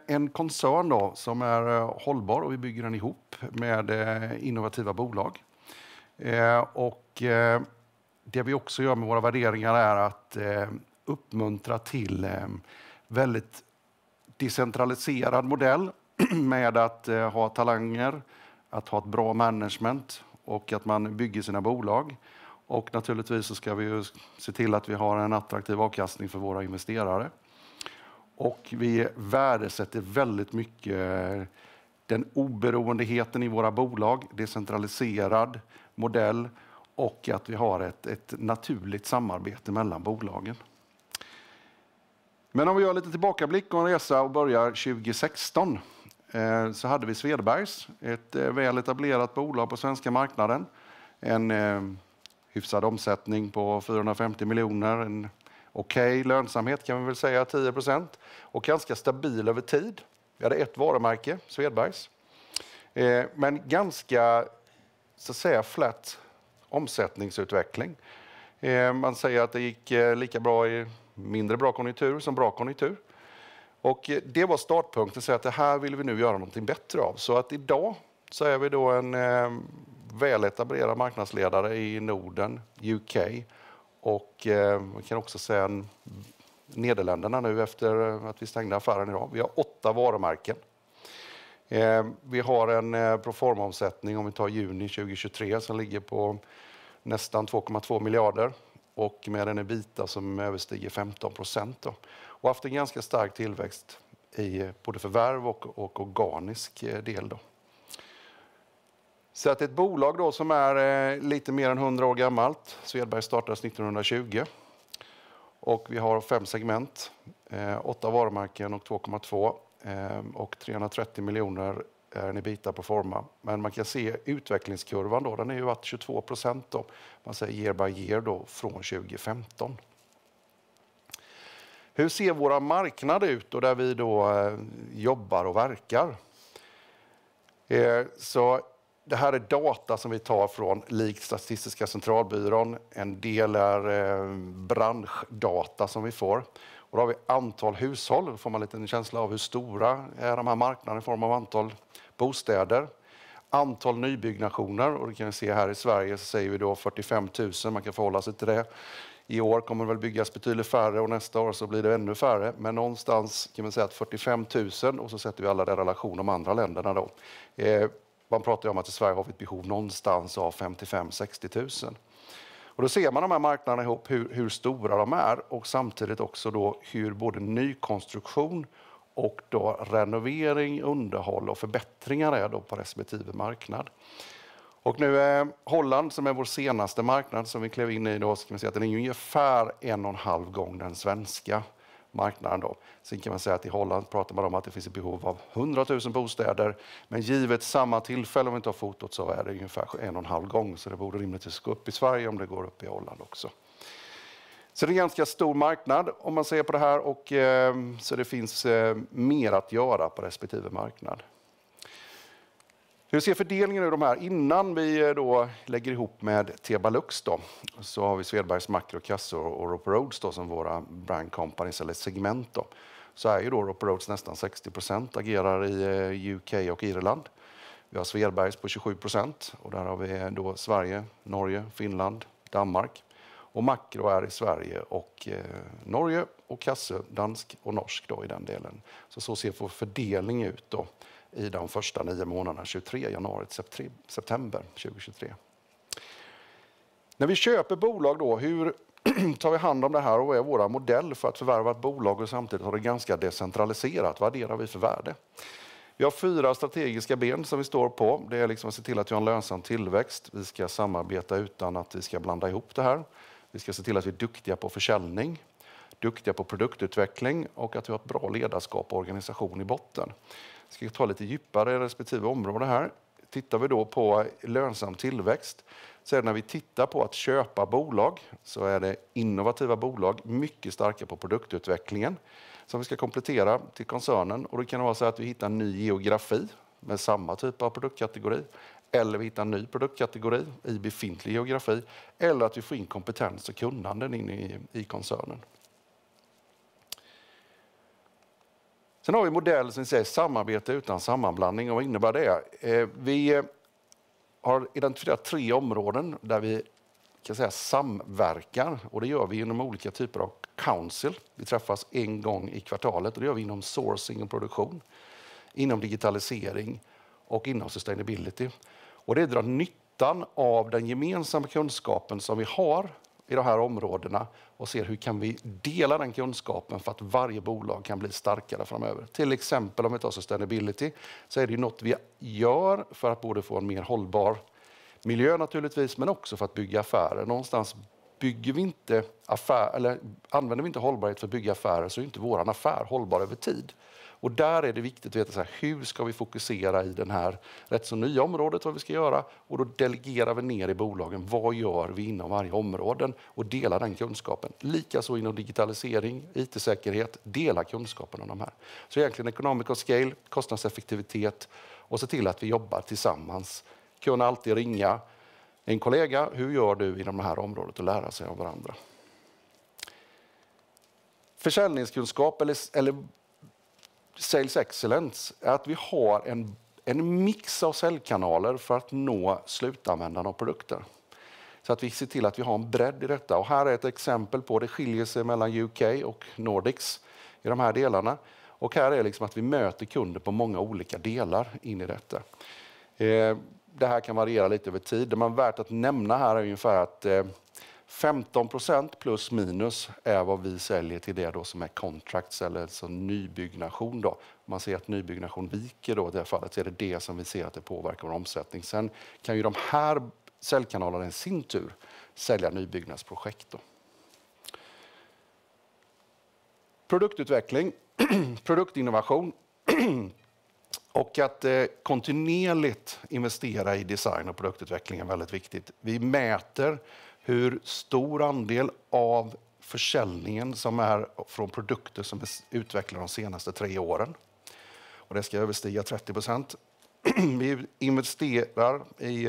I: en koncern då som är hållbar, och vi bygger den ihop med innovativa bolag. Och det vi också gör med våra värderingar är att uppmuntra till väldigt decentraliserad modell med att ha talanger, att ha ett bra management och att man bygger sina bolag. Och naturligtvis så ska vi ju se till att vi har en attraktiv avkastning för våra investerare. Och vi värdesätter väldigt mycket den oberoendeheten i våra bolag, decentraliserad modell, och att vi har ett naturligt samarbete mellan bolagen. Men om vi gör lite tillbakablick och en resa och börjar 2016 så hade vi Svedbergs, ett väl etablerat bolag på svenska marknaden. En hyfsad omsättning på 450 miljoner, en okej lönsamhet kan vi väl säga 10% och ganska stabil över tid. Vi hade ett varumärke, Svedbergs, men ganska så att säga flat omsättningsutveckling. Man säger att det gick lika bra i mindre bra konjunktur som bra konjunktur. Och det var startpunkten, så att det här vill vi nu göra någonting bättre av. Så att idag så är vi då en väl etablerad marknadsledare i Norden, UK och man kan också säga Nederländerna nu efter att vi stängde affären idag. Vi har 8 varumärken. Vi har en proformaomsättning om vi tar juni 2023 som ligger på nästan 2,2 miljarder och med en EBITDA som överstiger 15% då. Och haft en ganska stark tillväxt i både förvärv och organisk del då. Så att ett bolag då som är lite mer än 100 år gammalt. Svedbergs startades 1920 och vi har 5 segment, 8 varumärken och 2,2 och 330 miljoner är en EBITDA på forma. Men man kan se utvecklingskurvan då, den är ju varit 22% då. Man säger year by year då från 2015. Hur ser våra marknader ut och där vi då jobbar och verkar? Så det här är data som vi tar från likt Statistiska centralbyrån. En del är branschdata som vi får. Och då har vi antal hushåll. Då får man lite en känsla av hur stora är de här marknaderna i form av antal bostäder. Antal nybyggnationer. Och det kan vi se här i Sverige så säger vi då 45 000. Man kan förhålla sig till det. I år kommer det väl byggas betydligt färre och nästa år så blir det ännu färre. Men någonstans kan man säga att 45 000 och så sätter vi alla det i relation om andra länderna då. Man pratar ju om att i Sverige har vi ett behov någonstans av 55-60 000. Och då ser man de här marknaderna ihop hur stora de är och samtidigt också då hur både nykonstruktion och då renovering, underhåll och förbättringar är då på respektive marknad. Och nu är Holland som är vår senaste marknad som vi klev in i då, ska man säga att den är ungefär 1,5 gång den svenska marknaden då. Sen kan man säga att i Holland pratar man om att det finns ett behov av 100 000 bostäder. Men givet samma tillfälle om vi inte har fotot så är det ungefär 1,5 gång. Så det borde rimligtvis gå upp i Sverige om det går upp i Holland också. Så det är en ganska stor marknad om man ser på det här. Och så det finns mer att göra på respektive marknad. Hur ser fördelningen ur de här? Innan vi då lägger ihop med Tebalux då, så har vi Svedbergs Makro, Kassor och Roper Rhodes då som våra brand companies eller segment då. Så är ju då Roper Rhodes nästan 60%, agerar i UK och Irland. Vi har Svedbergs på 27% och där har vi då Sverige, Norge, Finland, Danmark. Och Makro är i Sverige och Norge och Kassor, dansk och norsk då i den delen. Så ser vår fördelning ut då i de första 9 månaderna, 23 januari till september 2023. När vi köper bolag då, hur tar vi hand om det här och är våra modell för att förvärva ett bolag och samtidigt ha det ganska decentraliserat. Vad adderar vi för värde? Vi har 4 strategiska ben som vi står på. Det är liksom att se till att vi har en lönsam tillväxt. Vi ska samarbeta utan att vi ska blanda ihop det här. Vi ska se till att vi är duktiga på försäljning, duktiga på produktutveckling och att vi har ett bra ledarskap och organisation i botten. Jag ska ta lite djupare i respektive område här. Tittar vi då på lönsam tillväxt så är det när vi tittar på att köpa bolag så är det innovativa bolag mycket starka på produktutvecklingen som vi ska komplettera till koncernen. Och det kan vara så att vi hittar en ny geografi med samma typ av produktkategori. Eller vi hittar en ny produktkategori i befintlig geografi. Eller att vi får in kompetens och kunnanden in i koncernen. Sen har vi modell som säger samarbete utan sammanblandning. Och vad innebär det? Vi har identifierat 3 områden där vi kan säga samverkar. Och det gör vi inom olika typer av council. Vi träffas en gång i kvartalet och det gör vi inom sourcing och produktion. Inom digitalisering och inom sustainability. Och det drar nyttan av den gemensamma kunskapen som vi har i de här områdena och ser hur kan vi dela den kunskapen för att varje bolag kan bli starkare framöver. Till exempel om vi tar sustainability så är det ju något vi gör för att både få en mer hållbar miljö naturligtvis men också för att bygga affärer. Någonstans bygger vi inte eller använder vi inte hållbarhet för att bygga affärer så är inte våran affär hållbar över tid. Och där är det viktigt att veta så här, hur ska vi fokusera i den här rätt så nya området vad vi ska göra och då delegerar vi ner i bolagen vad gör vi inom varje områden och delar den kunskapen. Likaså inom digitalisering, IT-säkerhet, dela kunskapen om de här. Så egentligen economic scale, kostnadseffektivitet och se till att vi jobbar tillsammans. Kunna alltid ringa en kollega, hur gör du inom det här området och lära sig av varandra. Försäljningskunskap eller sales excellence är att vi har en mix av säljkanaler för att nå slutanvändarna av produkter. Så att vi ser till att vi har en bredd i detta. Och här är ett exempel på det skiljer sig mellan UK och Nordics i de här delarna. Och här är liksom att vi möter kunder på många olika delar in i detta. Det här kan variera lite över tid. Det man är värt att nämna här är ungefär att 15% plus minus är vad vi säljer till det då som är contracts eller så nybyggnation då. Man ser att nybyggnation viker då i det här fallet så är det som vi ser att det påverkar vår omsättning. Sen kan ju de här säljkanalerna i sin tur sälja nybyggnadsprojekt då. Produktutveckling, produktinnovation och att kontinuerligt investera i design och produktutveckling är väldigt viktigt. Vi mäter hur stor andel av försäljningen som är från produkter som är utvecklade de senaste 3 åren. Och det ska överstiga 30%. Vi investerar i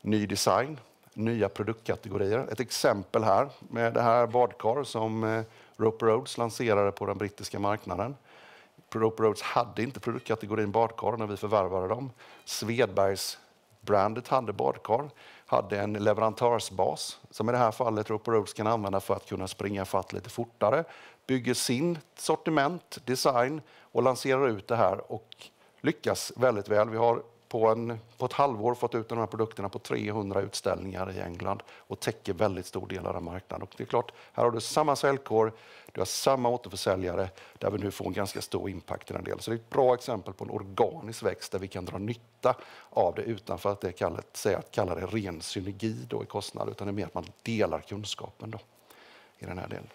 I: ny design, nya produktkategorier. Ett exempel här med det här badkar som Roper Rhodes lanserade på den brittiska marknaden. Roper Rhodes hade inte produktkategorin badkar när vi förvärvade dem. Svedbergs brandet hade badkar, hade en leverantörsbas som i det här fallet Roper Rhodes kan använda för att kunna springa fatt lite fortare. Bygger sin sortiment, design och lanserar ut det här och lyckas väldigt väl. Vi har på ett halvår fått ut de här produkterna på 300 utställningar i England och täcker väldigt stor del av den marknaden. Och det är klart, här har du samma säljkår, du har samma återförsäljare där vi nu får en ganska stor impact i den delen. Så det är ett bra exempel på en organisk växt där vi kan dra nytta av det utanför att det kallar det ren synergi då i kostnad, utan det är mer att man delar kunskapen då i den här delen.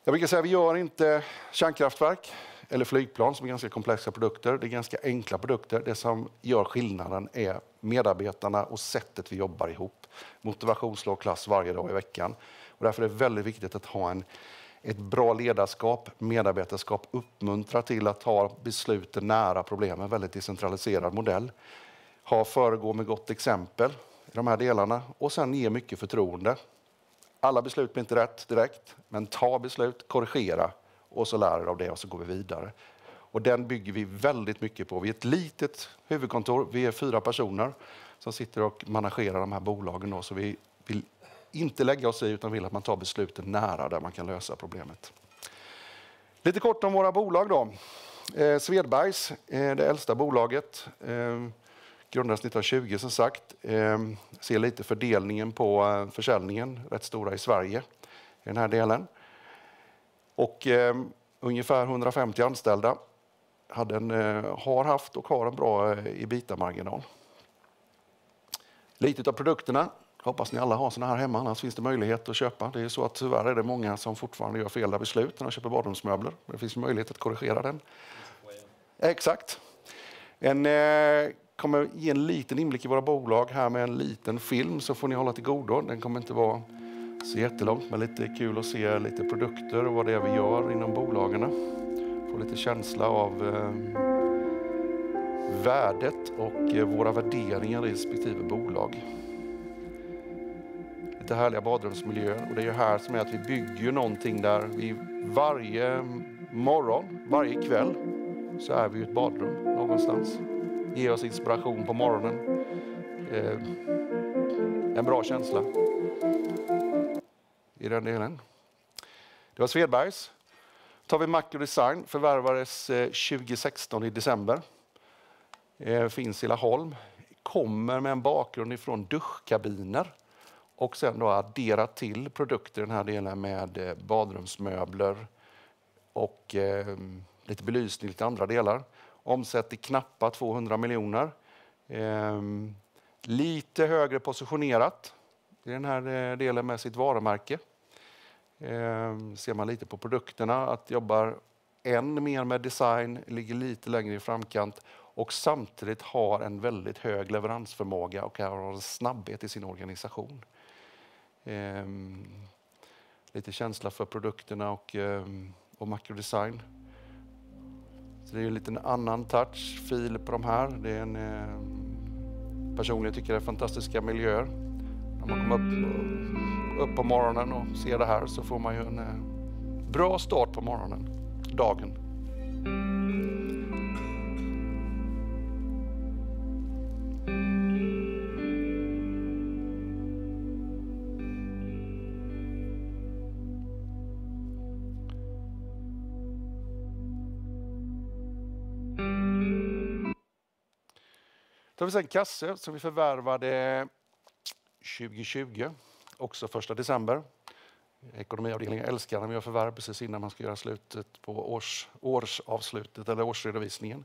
I: Jag brukar säga att vi gör inte kärnkraftverk eller flygplan som är ganska komplexa produkter. Det är ganska enkla produkter. Det som gör skillnaden är medarbetarna och sättet vi jobbar ihop. Motivation slår klass varje dag i veckan. Och därför är det väldigt viktigt att ha ett bra ledarskap, medarbetarskap, uppmuntra till att ta besluten nära problemen. Väldigt decentraliserad modell. Föregå med gott exempel i de här delarna och sen ge mycket förtroende. Alla beslut blir inte rätt direkt, men ta beslut, korrigera och så lär vi av det och så går vi vidare. Och den bygger vi väldigt mycket på. Vi är ett litet huvudkontor, vi är 4 personer som sitter och managerar de här bolagen då, så vi vill inte lägga oss i utan vill att man tar besluten nära där man kan lösa problemet. Lite kort om våra bolag då. Svedbergs, det äldsta bolaget. grundades 1920 som sagt. Ser lite fördelningen på försäljningen, rätt stora i Sverige i den här delen. Och ungefär 150 anställda har haft och har en bra EBITDA-marginal. Lite av produkterna, hoppas ni alla har såna här hemma, annars finns det möjlighet att köpa. Det är så att tyvärr är det många som fortfarande gör fel beslut när de köper badrumsmöbler. Det finns möjlighet att korrigera den. Exakt. Kommer ge en liten inblick i våra bolag här med en liten film, så får ni hålla till godo. Den kommer inte vara så jättelångt, men lite kul att se lite produkter och vad det är vi gör inom bolagen. Få lite känsla av värdet och våra värderingar i respektive bolag. Lite härliga badrumsmiljöer, och det är ju här som är att vi bygger någonting där vi varje morgon, varje kväll så är vi i ett badrum någonstans. Ger oss inspiration på morgonen. En bra känsla i den delen. Det var Svedbergs. Tar vi Makrodesign, förvärvades 2016 i december. Finns i Laholm. Kommer med en bakgrund ifrån duschkabiner. Och sen då addera till produkter i den här delen med badrumsmöbler och lite belysning, lite andra delar. Omsätter knappa 200 miljoner. Lite högre positionerat i den här delen med sitt varumärke. Ser man lite på produkterna att jobbar än mer med design, ligger lite längre i framkant och samtidigt har en väldigt hög leveransförmåga och har en snabbhet i sin organisation. Lite känsla för produkterna och makrodesign. Så det är en liten annan touch, fil på de här. Det är personligen tycker det är fantastiska miljöer. När man kommer upp på morgonen och ser det här så får man ju en bra start på morgonen, dagen. Då har vi sen Kasse som vi förvärvade 2020, också 1 december. Ekonomiavdelningen älskar när vi gör förvärv precis innan man ska göra slutet på årsavslutet eller årsredovisningen.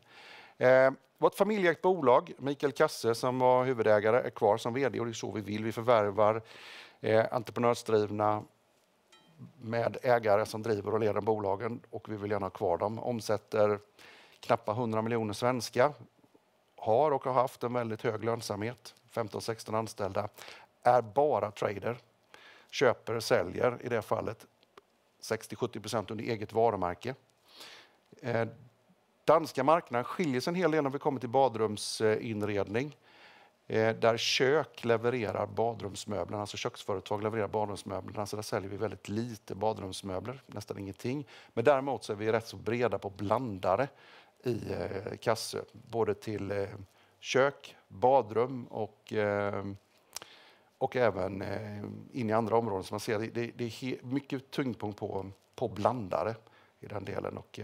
I: Vårt familjeägt bolag, Mikael Kasse som var huvudägare, är kvar som vd och det är så vi vill. Vi förvärvar entreprenörsdrivna med ägare som driver och leder bolagen och vi vill gärna ha kvar dem. Omsätter knappt 100 miljoner svenska. Har och har haft en väldigt hög lönsamhet. 15-16 anställda. Är bara trader. Köper och säljer i det fallet 60-70% under eget varumärke. Danska marknaden skiljer sig en hel del när vi kommer till badrumsinredning. Där kök levererar badrumsmöblerna, alltså köksföretag levererar badrumsmöblerna. Så där säljer vi väldigt lite badrumsmöbler, nästan ingenting. Men däremot så är vi rätt så breda på blandare i Kasse. Både till kök, badrum och även in i andra områden som man ser. Det är mycket tyngdpunkt på blandare i den delen. Och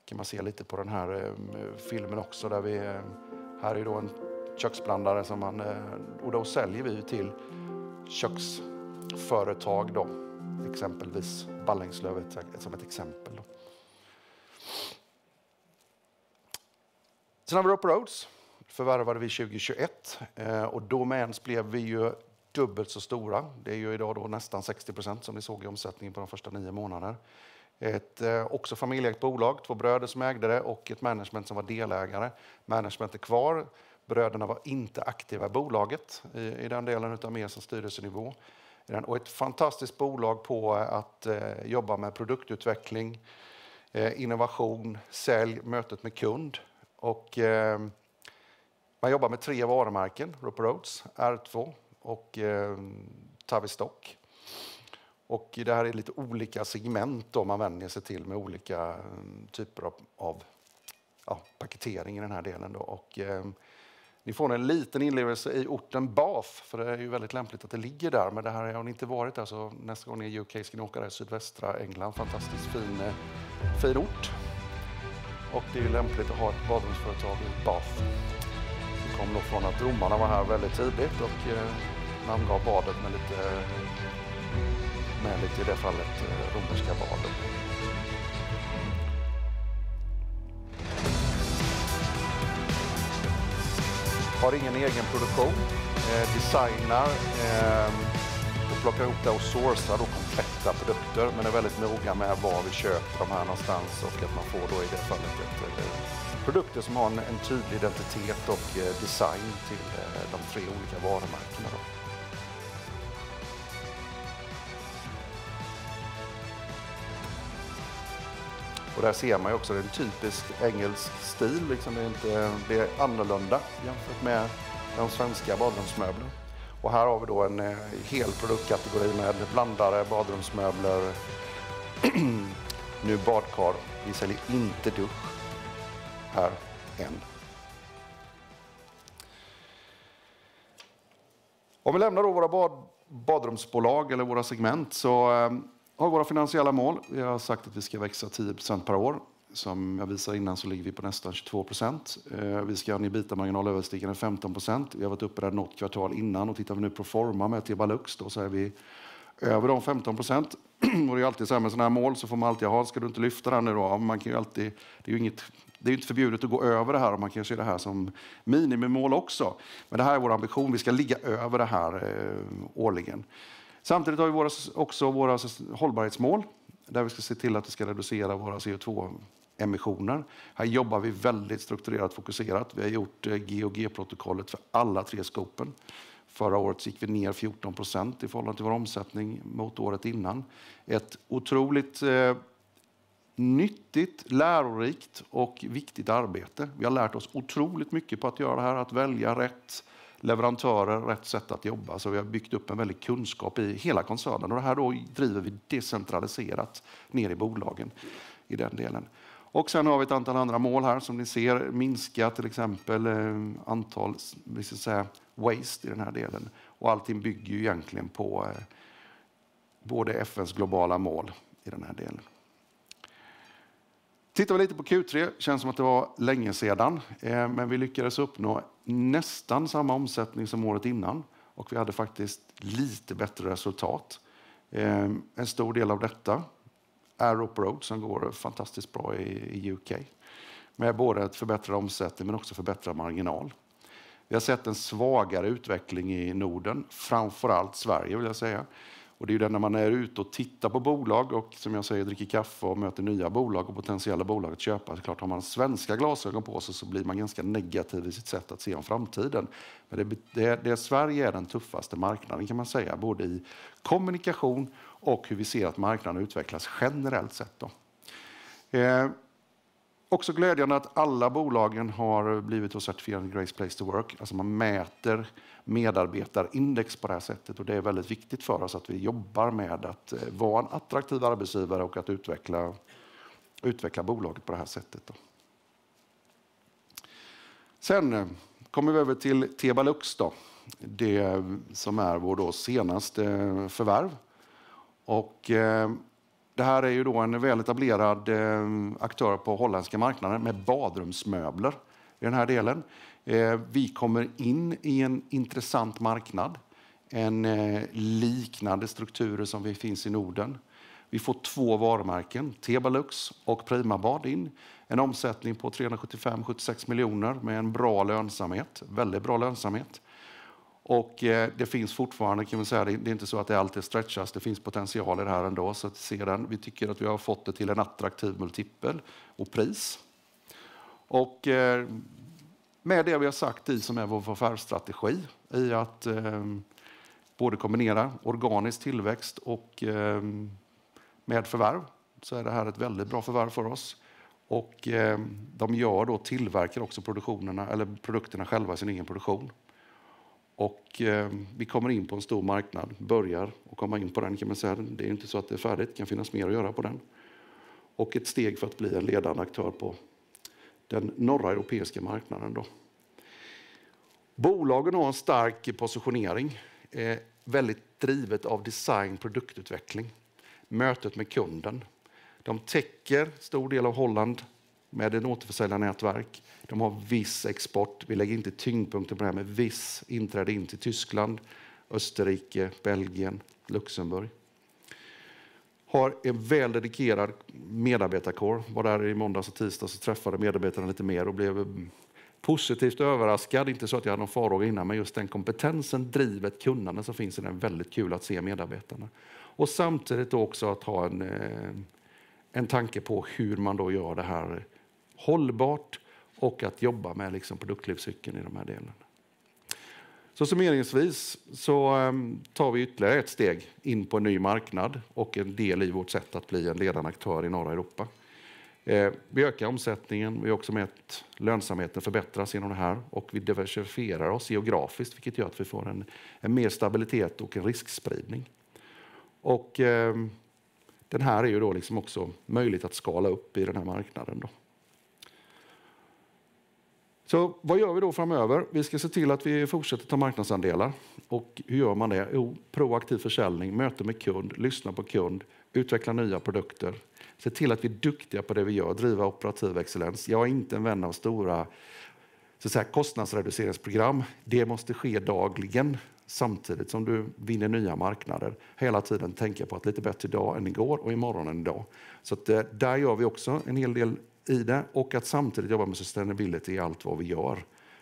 I: kan man se lite på den här filmen också. Där här är då en köksblandare som och då säljer vi till köksföretag då. Exempelvis Ballingslöv som ett exempel. Då. Sen har vi Rope Roads. Förvärvade vi 2021 och Domäns blev vi ju dubbelt så stora. Det är ju idag då nästan 60% som ni såg i omsättningen på de första 9 månaderna. Ett också familjeägt bolag, 2 bröder som ägde det och ett management som var delägare. Management är kvar. Bröderna var inte aktiva i bolaget i den delen utan mer som styrelsenivå. Och ett fantastiskt bolag på att jobba med produktutveckling, innovation, sälj, mötet med kund. Och man jobbar med 3 varumärken, Rope Roads, R2 och Tavistock. Och det här är lite olika segment då man vänder sig till med olika typer av paketering i den här delen. Då. Och ni får en liten inlevelse i orten Bath, för det är ju väldigt lämpligt att det ligger där. Men det här har ni inte varit där, så nästa gång ni är i UK ska ni åka där i sydvästra England. Fantastiskt fin ort. Och det är ju lämpligt att ha ett badrumsföretag i Bath. kom nog från att romarna var här väldigt tidigt och namngav badet med lite i det fallet romerska badet. Har ingen egen produktion, designar och plockar ihop det och sourcar då kompletta produkter, men är väldigt noga med var vi köper de här någonstans och att man får då i det fallet produkter som har en tydlig identitet och design till de 3 olika varumärkena då. Och där ser man ju också en typisk engelsk stil, liksom det är annorlunda jämfört med de svenska badrumsmöbler. Och här har vi då en hel produktkategori med blandare, badrumsmöbler, nu badkar. Vi säljer inte dusch här än. Om vi lämnar då våra badrumsbolag eller våra segment så har våra finansiella mål. Vi har sagt att vi ska växa 10% per år. Som jag visade innan så ligger vi på nästan 22%. Vi ska ha en EBITDA-marginal överstigande 15%. Vi har varit uppe där något kvartal innan och tittar vi nu på forma med Tebalux då så är vi över de 15%. Och det är alltid så här med sådana här mål så får man alltid ha, ska du inte lyfta den nu då? Man kan ju alltid, det är ju inte förbjudet att gå över det här och man kan se det här som minimimål också. Men det här är vår ambition, vi ska ligga över det här årligen. Samtidigt har vi också våra hållbarhetsmål där vi ska se till att vi ska reducera våra CO2-emissioner. Här jobbar vi väldigt strukturerat fokuserat. Vi har gjort GOG-protokollet för alla 3 skopen. Förra året gick vi ner 14% i förhållande till vår omsättning mot året innan. Ett otroligt nyttigt, lärorikt och viktigt arbete. Vi har lärt oss otroligt mycket på att göra det här, att välja rätt leverantörer, rätt sätt att jobba. Så vi har byggt upp en väldig kunskap i hela koncernen. Och det här då driver vi decentraliserat ner i bolagen i den delen. Och sen har vi ett antal andra mål här som ni ser. Minska till exempel antal waste i den här delen. Och allting bygger ju egentligen på både FNs globala mål i den här delen. Tittar vi lite på Q3, känns som att det var länge sedan. Men vi lyckades uppnå nästan samma omsättning som året innan. Och vi hade faktiskt lite bättre resultat. En stor del av detta är Road som går fantastiskt bra i UK. Med både ett förbättrad omsättning men också förbättrad marginal. Vi har sett en svagare utveckling i Norden, framförallt Sverige vill jag säga. Och det är ju det när man är ute och tittar på bolag och som jag säger dricker kaffe och möter nya bolag och potentiella bolag att köpa. Så klart har man svenska glasögon på sig så blir man ganska negativ i sitt sätt att se om framtiden. Men Sverige är den tuffaste marknaden kan man säga, både i kommunikation och hur vi ser att marknaden utvecklas generellt sett då. Också glädjande att alla bolagen har blivit certifierade Great Place to Work. Alltså man mäter medarbetarindex på det här sättet och det är väldigt viktigt för oss att vi jobbar med att vara en attraktiv arbetsgivare och att utveckla bolaget på det här sättet då. Sen kommer vi över till Tebalux då. Det som är vår då senaste förvärv. Och det här är ju då en väletablerad aktör på holländska marknaden med badrumsmöbler i den här delen. Vi kommer in i en intressant marknad. En liknande strukturer som vi finns i Norden. Vi får 2 varumärken, Tebalux och Primabad in. En omsättning på 375-76 miljoner med en bra lönsamhet, väldigt bra lönsamhet. Och det finns fortfarande, kan man säga, det är inte så att det alltid stretchas, det finns potential i det här ändå. Så att se den, vi tycker att vi har fått det till en attraktiv multipel och pris. Och med det vi har sagt i som är vår förvärvsstrategi i att både kombinera organisk tillväxt och med förvärv så är det här ett väldigt bra förvärv för oss. Och de tillverkar också produkterna själva i sin egen produktion. Och vi kommer in på en stor marknad, börjar och komma in på den kan man säga. Det är inte så att det är färdigt, det kan finnas mer att göra på den. Och ett steg för att bli en ledande aktör på den norra europeiska marknaden då. Bolagen har en stark positionering, väldigt drivet av design, produktutveckling, mötet med kunden. De täcker stor del av Holland, med en återförsäljarnätverk. De har viss export. Vi lägger inte tyngdpunkten på det här med viss inträde in till Tyskland, Österrike, Belgien, Luxemburg. Har en väl dedikerad medarbetarkår. Var där i måndags och tisdag så träffade medarbetarna lite mer och blev positivt överraskad. Inte så att jag hade någon farhåga innan, men just den kompetensen, drivet, kunnande som finns i den är väldigt kul att se medarbetarna. Och samtidigt också att ha en tanke på hur man då gör det här hållbart och att jobba med liksom produktlivscykeln i de här delarna. Så summeringsvis så tar vi ytterligare ett steg in på en ny marknad och en del i vårt sätt att bli en ledande aktör i norra Europa. Vi ökar omsättningen, vi har också med att lönsamheten förbättras genom det här och vi diversifierar oss geografiskt, vilket gör att vi får en mer stabilitet och en riskspridning. Och den här är ju då liksom också möjligt att skala upp i den här marknaden då. Så vad gör vi då framöver? Vi ska se till att vi fortsätter ta marknadsandelar. Och hur gör man det? Jo, proaktiv försäljning, möte med kund, lyssna på kund, utveckla nya produkter. Se till att vi är duktiga på det vi gör, driva operativ excellens. Jag är inte en vän av stora så att säga, kostnadsreduceringsprogram. Det måste ske dagligen samtidigt som du vinner nya marknader. Hela tiden tänka på att lite bättre idag än igår och imorgon än idag. Så att, där gör vi också en hel del i det och att samtidigt jobba med sustainability i allt vad vi gör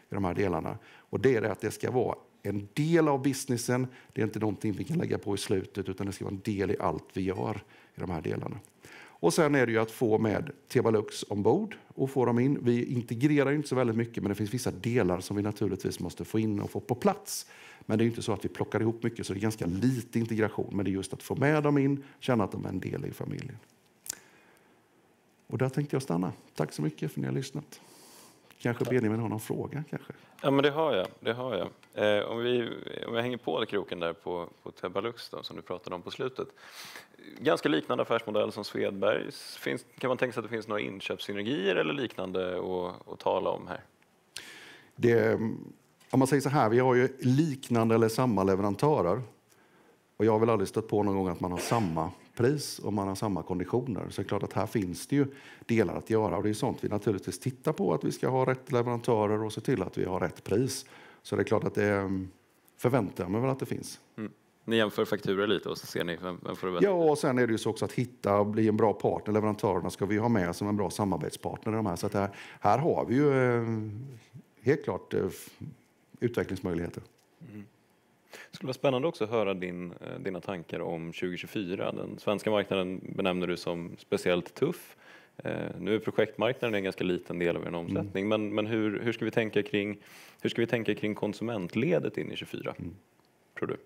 I: i de här delarna. Och det är det att det ska vara en del av businessen. Det är inte någonting vi kan lägga på i slutet utan det ska vara en del i allt vi gör i de här delarna. Och sen är det ju att få med Tebalux ombord och få dem in. Vi integrerar inte så väldigt mycket men det finns vissa delar som vi naturligtvis måste få in och få på plats. Men det är inte så att vi plockar ihop mycket så det är ganska lite integration. Men det är just att få med dem in, känna att de är en del i familjen. Och där tänkte jag stanna. Tack så mycket för att ni har lyssnat. Kanske Benjamin har någon fråga kanske?
H: Ja, men det har jag. Om jag hänger på kroken där på Tebalux då, som du pratade om på slutet. Ganska liknande affärsmodell som Svedbergs. Kan man tänka sig att det finns några inköpssynergier eller liknande att tala om här?
I: Om man säger så här, vi har ju liknande eller samma leverantörer. Och jag har väl aldrig stött på någon gång att man har samma pris och man har samma konditioner. Så det är klart att här finns det ju delar att göra. Och det är sånt vi naturligtvis tittar på, att vi ska ha rätt leverantörer och se till att vi har rätt pris. Så det är klart att det förväntar jag mig väl att det finns. Mm.
H: Ni jämför fakturor lite och så ser ni vem får det bättre.
I: Ja, och sen är det ju så också att hitta och bli en bra partner. Leverantörerna ska vi ha med som en bra samarbetspartner i de här. Så att här har vi ju helt klart utvecklingsmöjligheter. Mm.
H: Det skulle vara spännande också att höra dina tankar om 2024. Den svenska marknaden benämner du som speciellt tuff. Nu är projektmarknaden en ganska liten del av en omsättning. Men hur ska vi tänka kring konsumentledet in i 2024? Tror du?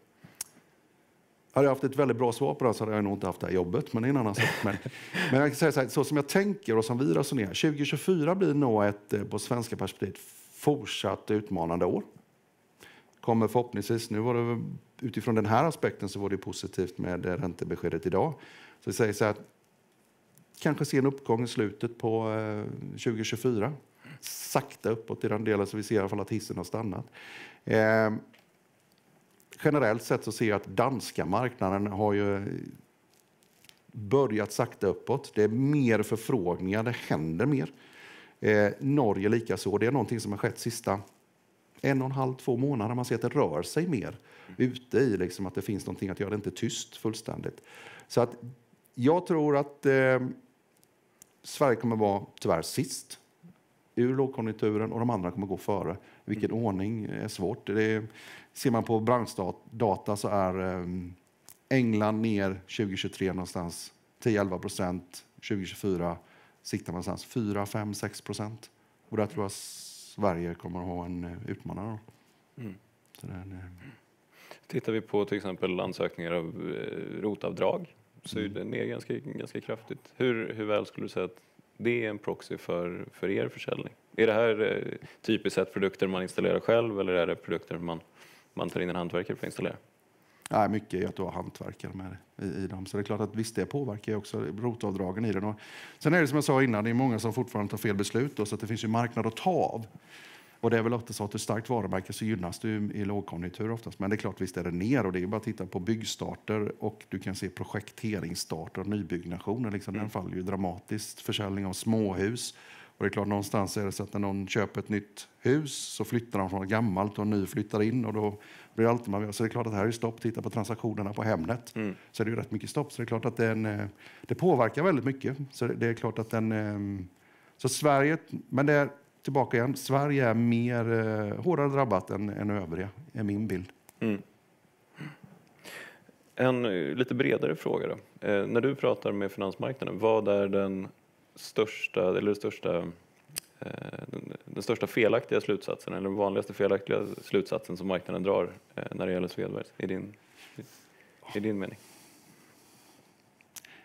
I: Hade jag haft ett väldigt bra svar på det så hade jag nog inte haft det här jobbet. Men det är en annan sak. Men jag kan säga så här, så som jag tänker och som vi resonerar. 2024 blir nog ett på svenska perspektiv fortsatt utmanande år. Kommer förhoppningsvis, nu var det utifrån den här aspekten så var det positivt med räntebeskedet idag. Så jag säger så här, kanske se en uppgång i slutet på 2024. Sakta uppåt i den delen så vi ser i alla fall att hissen har stannat. Generellt sett så ser jag att danska marknaden har ju börjat sakta uppåt. Det är mer förfrågningar, det händer mer. Norge lika så. Det är någonting som har skett sista 1,5-2 månader. Man ser att det rör sig mer ute i liksom att det finns någonting att göra. Det är inte tyst fullständigt. Så att jag tror att Sverige kommer vara tyvärr sist ur lågkonjunkturen och de andra kommer gå före. Vilken ordning är svårt. Ser man på branschdata så är England ner 2023 någonstans 10-11%. 2024 siktar man någonstans 4-5-6%. Och där tror jag Sverige kommer att ha en utmanare. Så
H: Tittar vi på till exempel ansökningar av rotavdrag så är det ner ganska kraftigt. Hur väl skulle du säga att det är en proxy för er försäljning? Är det här typiskt sett produkter man installerar själv eller är det produkter man tar in en hantverkare för att installera?
I: Nej, mycket är att du har hantverkare med i dem. Så det är klart att visst det påverkar också rotavdragen i den. Och sen är det som jag sa innan, det är många som fortfarande tar fel beslut. Då, så att det finns ju marknad att ta av. Och det är väl ofta så att du starkt varumärke så gynnas du i lågkonjunktur oftast. Men det är klart visst är det ner och det är ju bara att titta på byggstarter och du kan se projekteringsstarter och nybyggnationer. Liksom. Den faller ju dramatiskt. Försäljning av småhus Och det är klart, någonstans är det så att när någon köper ett nytt hus så flyttar de från ett gammalt och en ny flyttar in, och då blir det alltid så det är klart att här är stopp. Titta på transaktionerna på Hemnet, så är det ju rätt mycket stopp. Så det är klart att det påverkar väldigt mycket. Så det är klart att så Sverige, men det är tillbaka igen, Sverige är mer hårdare drabbat än övriga, är min bild.
H: En lite bredare fråga då. När du pratar med finansmarknaden, vad är den största felaktiga slutsatsen, eller den vanligaste felaktiga slutsatsen som marknaden drar när det gäller Svedbergs, i din mening?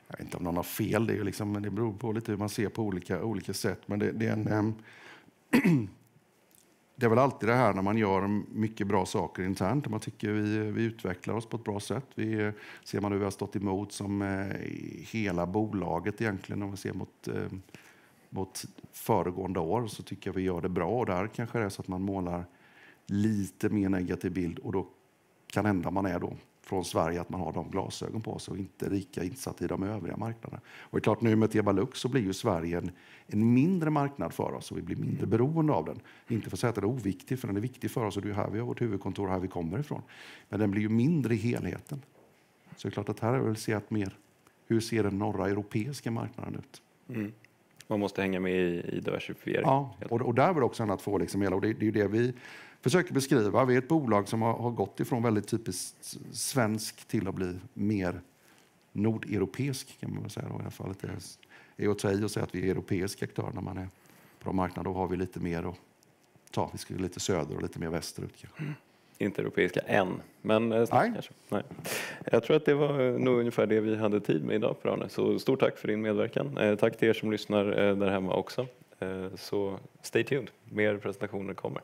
I: Jag vet inte om någon har fel, det är ju liksom, det beror på lite hur man ser på olika sätt, men det är det är väl alltid det här när man gör mycket bra saker internt, man tycker vi utvecklar oss på ett bra sätt. Ser man hur vi har stått emot som hela bolaget egentligen, om vi ser mot föregående år, så tycker jag vi gör det bra, och där kanske det är så att man målar lite mer negativ bild, och då kan hända man är då från Sverige att man har de glasögon på sig och inte lika insatt i de övriga marknaderna. Och det är klart, nu med Tebalux så blir ju Sverige en mindre marknad för oss, och vi blir mindre beroende av den. Inte för att säga att den är oviktig, för den är viktig för oss, och det är här vi har vårt huvudkontor, här vi kommer ifrån. Men den blir ju mindre i helheten. Så det är klart att här är väl se att mer, hur ser den norra europeiska marknaden ut?
H: Man måste hänga med i diversifiering.
I: Ja, och där är väl också annat få liksom hela, och det är ju det vi försöker beskriva. Vi är ett bolag som har gått ifrån väldigt typiskt svensk till att bli mer nordeuropeisk, kan man väl säga då, i det här fallet. Det är att ta i och säga att vi är europeiska aktörer när man är på de marknaderna. Då har vi lite mer att ta. Vi ska lite söder och lite mer västerut kanske.
H: Inte europeiska än, men snart kanske. Nej. Jag tror att det var nog ungefär det vi hade tid med idag, Per-Arne. Så stort tack för din medverkan. Tack till er som lyssnar där hemma också. Så stay tuned, mer presentationer kommer.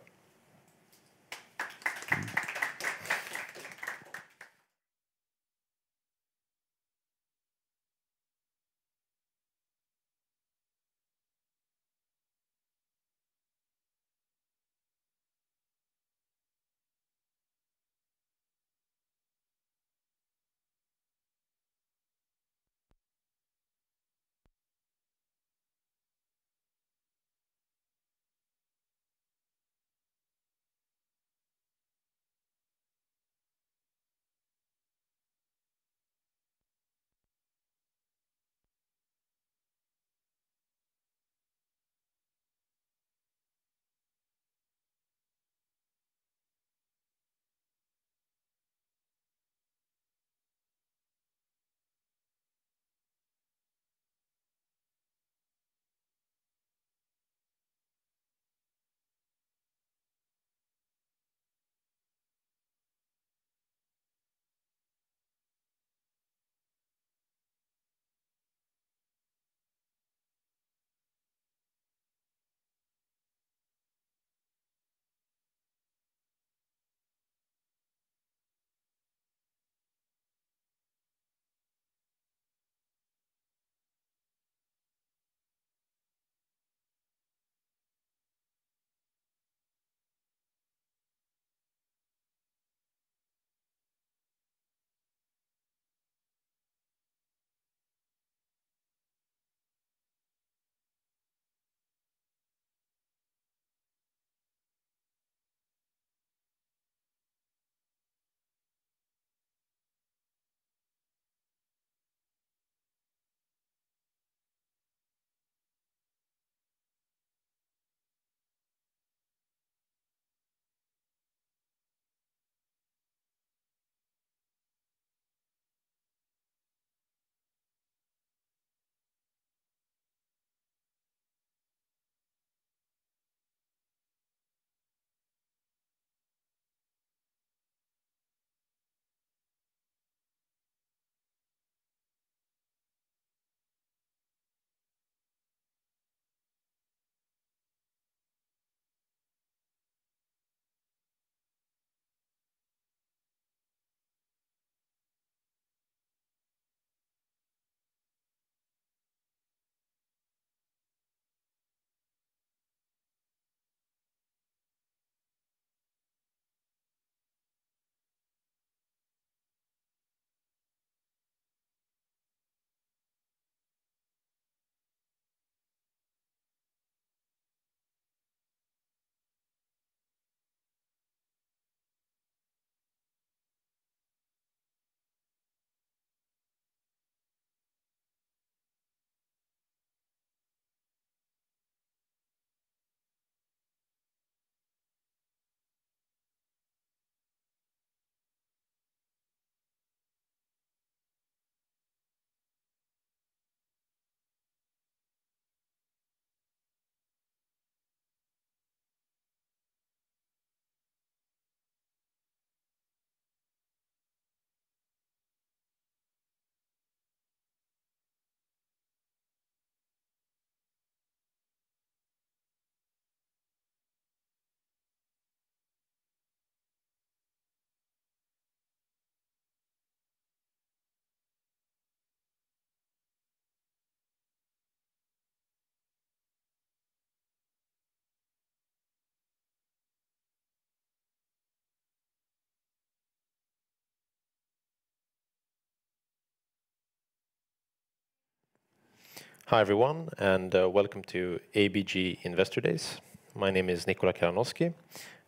J: Hi everyone, and welcome to ABG Investor Days. My name is Nikola Karanowski,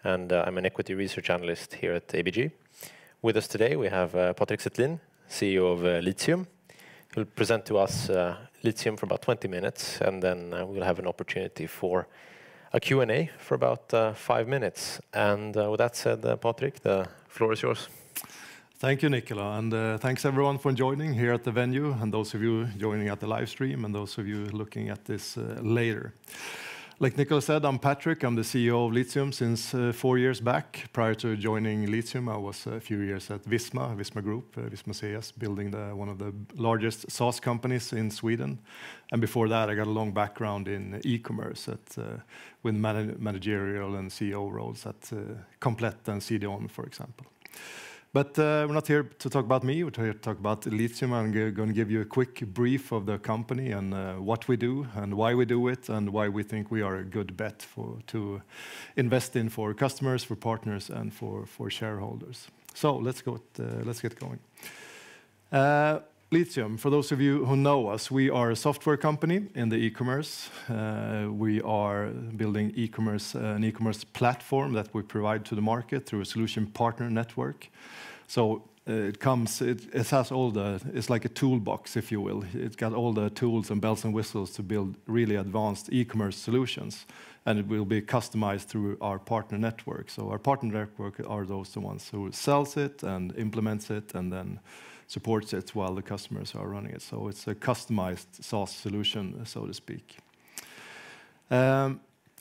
J: and I'm an equity research analyst here at ABG. With us today we have Patrik Settlin, CEO of Lithium. He'll present to us Lithium for about 20 minutes, and then we'll have an opportunity for a Q&A for about 5 minutes. And with that said, Patrik, the floor is yours.
K: Thank you, Nikola, and thanks everyone for joining here at the venue, and those of you joining at the live stream, and those of you looking at this later. Like Nikola said, I'm Patrik. I'm the CEO of Lithium since 4 years back. Prior to joining Lithium, I was a few years at Visma Group, Visma CS, building one of the largest SaaS companies in Sweden. And before that, I got a long background in e-commerce with managerial and CEO roles at Komplett and CDON, for example. But we're not here to talk about me, we're here to talk about Lithium. I'm going to give you a quick brief of the company and what we do and why we do it and why we think we are a good bet to invest in for customers, for partners, and for shareholders. So let's get going. Lithium, for those of you who know us, we are a software company in the e-commerce. We are building an e-commerce platform that we provide to the market through a solution partner network. So it has it's like a toolbox, if you will. It's got all the tools and bells and whistles to build really advanced e-commerce solutions, and it will be customized through our partner network. So our partner network are the ones who sells it and implements it and then supports it while the customers are running it. So it's a customized SaaS solution, so to speak.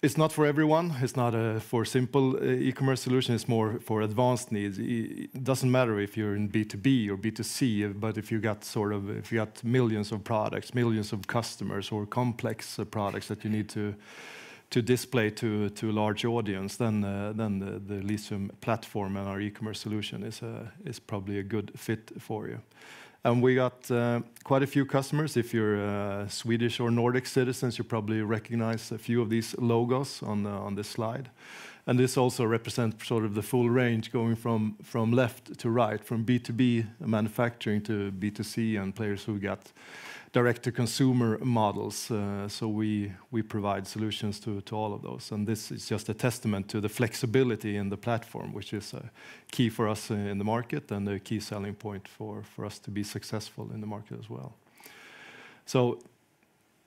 K: It's not for everyone. It's not for simple e-commerce solution. It's more for advanced needs. It doesn't matter if you're in B2B or B2C, but if you got millions of products, millions of customers, or complex products that you need to display to a large audience, then the Lithium platform and our e-commerce solution is probably a good fit for you. And we got quite a few customers. If you're Swedish or Nordic citizens, you probably recognize a few of these logos on this slide. And this also represents sort of the full range going from left to right, from B2B manufacturing to B2C and players who got direct-to-consumer models. So we provide solutions to all of those. And this is just a testament to the flexibility in the platform, which is key for us in the market and a key selling point for us to be successful in the market as well. So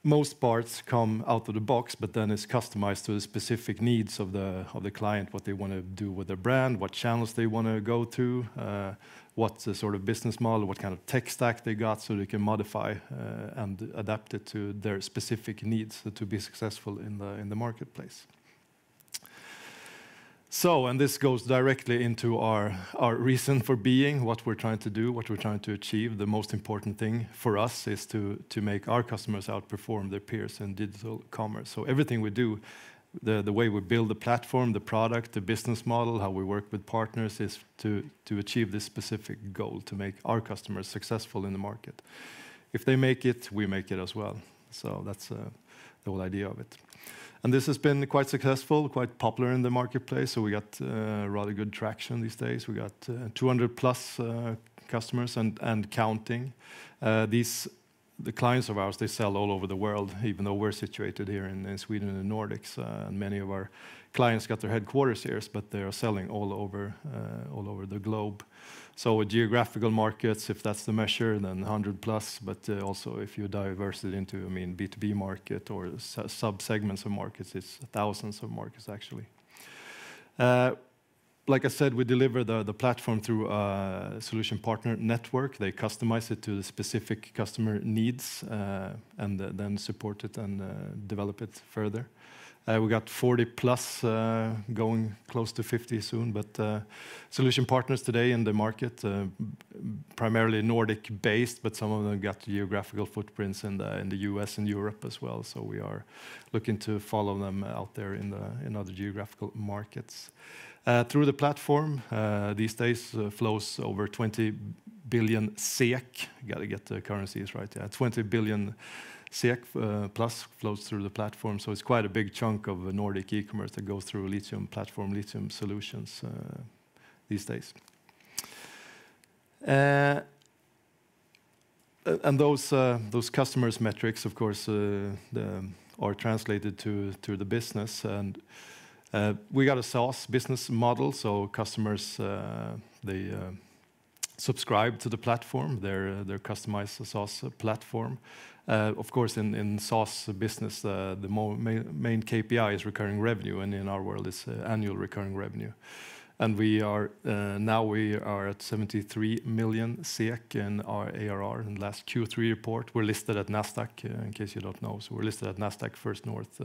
K: most parts come out of the box, but then it's customized to the specific needs of the client, what they want to do with their brand, what channels they want to go to, what's the sort of business model, what kind of tech stack they got, so they can modify and adapt it to their specific needs to be successful in the marketplace. So, and this goes directly into our reason for being, what we're trying to do, what we're trying to achieve. The most important thing for us is to make our customers outperform their peers in digital commerce. So everything we do, the way we build the platform, the product, the business model, how we work with partners is to achieve this specific goal, to make our customers successful in the market. If they make it, we make it as well. So that's the whole idea of it. And this has been quite successful, quite popular in the marketplace. So we got rather good traction these days. We got 200 plus customers and counting. The clients of ours, they sell all over the world, even though we're situated here in Sweden and the Nordics. And many of our clients got their headquarters here, but they are selling all over the globe. So with geographical markets, if that's the measure, then 100 plus. But also if you diverse it into, B2B market or sub-segments of markets, it's thousands of markets actually. Like I said, we deliver the platform through a solution partner network. They customize it to the specific customer needs and then support it and develop it further. We got 40 plus, going close to 50 soon, but solution partners today in the market, primarily Nordic-based, but some of them got geographical footprints in the US and Europe as well. So we are looking to follow them out there in other geographical markets. Through the platform, these days flows over 20 billion SEK. Got to get the currencies right. Yeah, 20 billion SEK plus flows through the platform. So it's quite a big chunk of Nordic e-commerce that goes through Lithium platform, Lithium solutions these days. and those customers metrics, of course, are translated to the business. And we got a SaaS business model, so customers they subscribe to the platform. They're customized SaaS platform. Of course, in SaaS business, the main KPI is recurring revenue, and in our world, it's annual recurring revenue. And we are at 73 million SEK in our ARR in the last Q3 report. We're listed at Nasdaq, in case you don't know. So we're listed at Nasdaq First North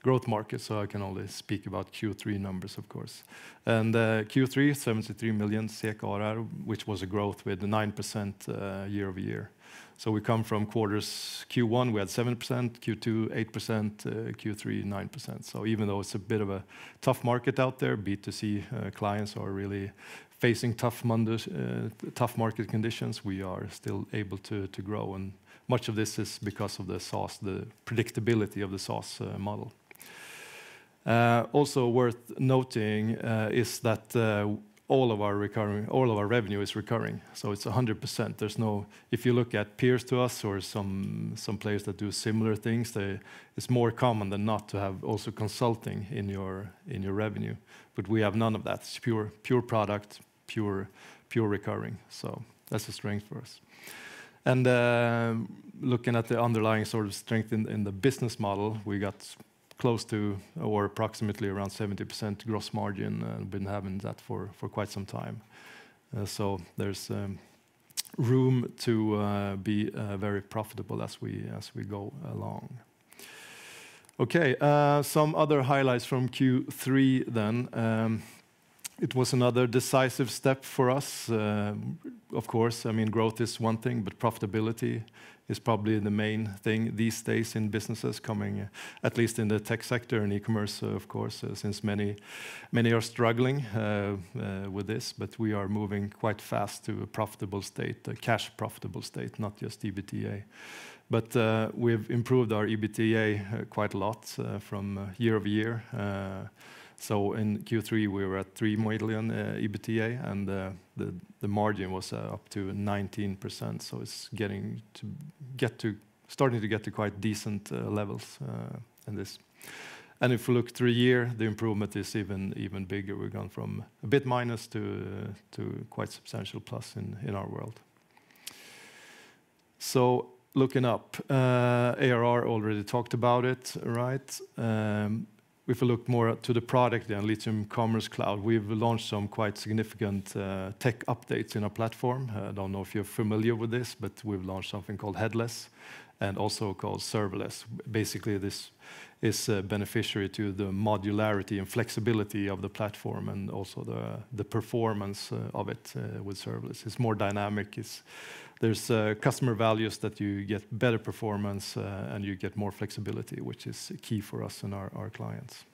K: Growth Market, so I can only speak about Q3 numbers, of course. And Q3, 73 million SEK ARR, which was a growth with 9% year over year. So we come from quarters Q1, we had 7%, Q2, 8%, Q3, 9%. So even though it's a bit of a tough market out there, B2C clients are really facing tough market conditions, we are still able to grow. And much of this is because of the SaaS, the predictability of the SaaS model. Also worth noting is that all of our revenue is recurring, so it's 100%. There's no, if you look at peers to us or some players that do similar things, it's more common than not to have also consulting in your revenue, but we have none of that. It's pure product, pure recurring. So that's a strength for us. And looking at the underlying sort of strength in the business model, we got close to or approximately around 70% gross margin, and been having that for quite some time. So there's room to be very profitable as we go along. Okay, some other highlights from Q3 then. It was another decisive step for us. Of course, I mean, growth is one thing, but profitability is probably the main thing these days in businesses coming, at least in the tech sector and e-commerce, of course, since many are struggling with this, but we are moving quite fast to a profitable state, a cash profitable state, not just EBITDA. But we've improved our EBITDA quite a lot from year over year. So in Q3 we were at 3 million EBITDA, and the margin was up to 19%. So it's starting to get to quite decent levels in this. And if we look through a year, the improvement is even bigger. We've gone from a bit minus to quite substantial plus in our world. So looking up, ARR, already talked about it, right? If we look more to the product, then Lithium Commerce Cloud, we've launched some quite significant tech updates in our platform. I don't know if you're familiar with this, but we've launched something called headless and also called serverless. Basically, this is beneficiary to the modularity and flexibility of the platform, and also the performance of it with serverless. It's more dynamic. There's customer values that you get better performance and you get more flexibility, which is key for us and our clients.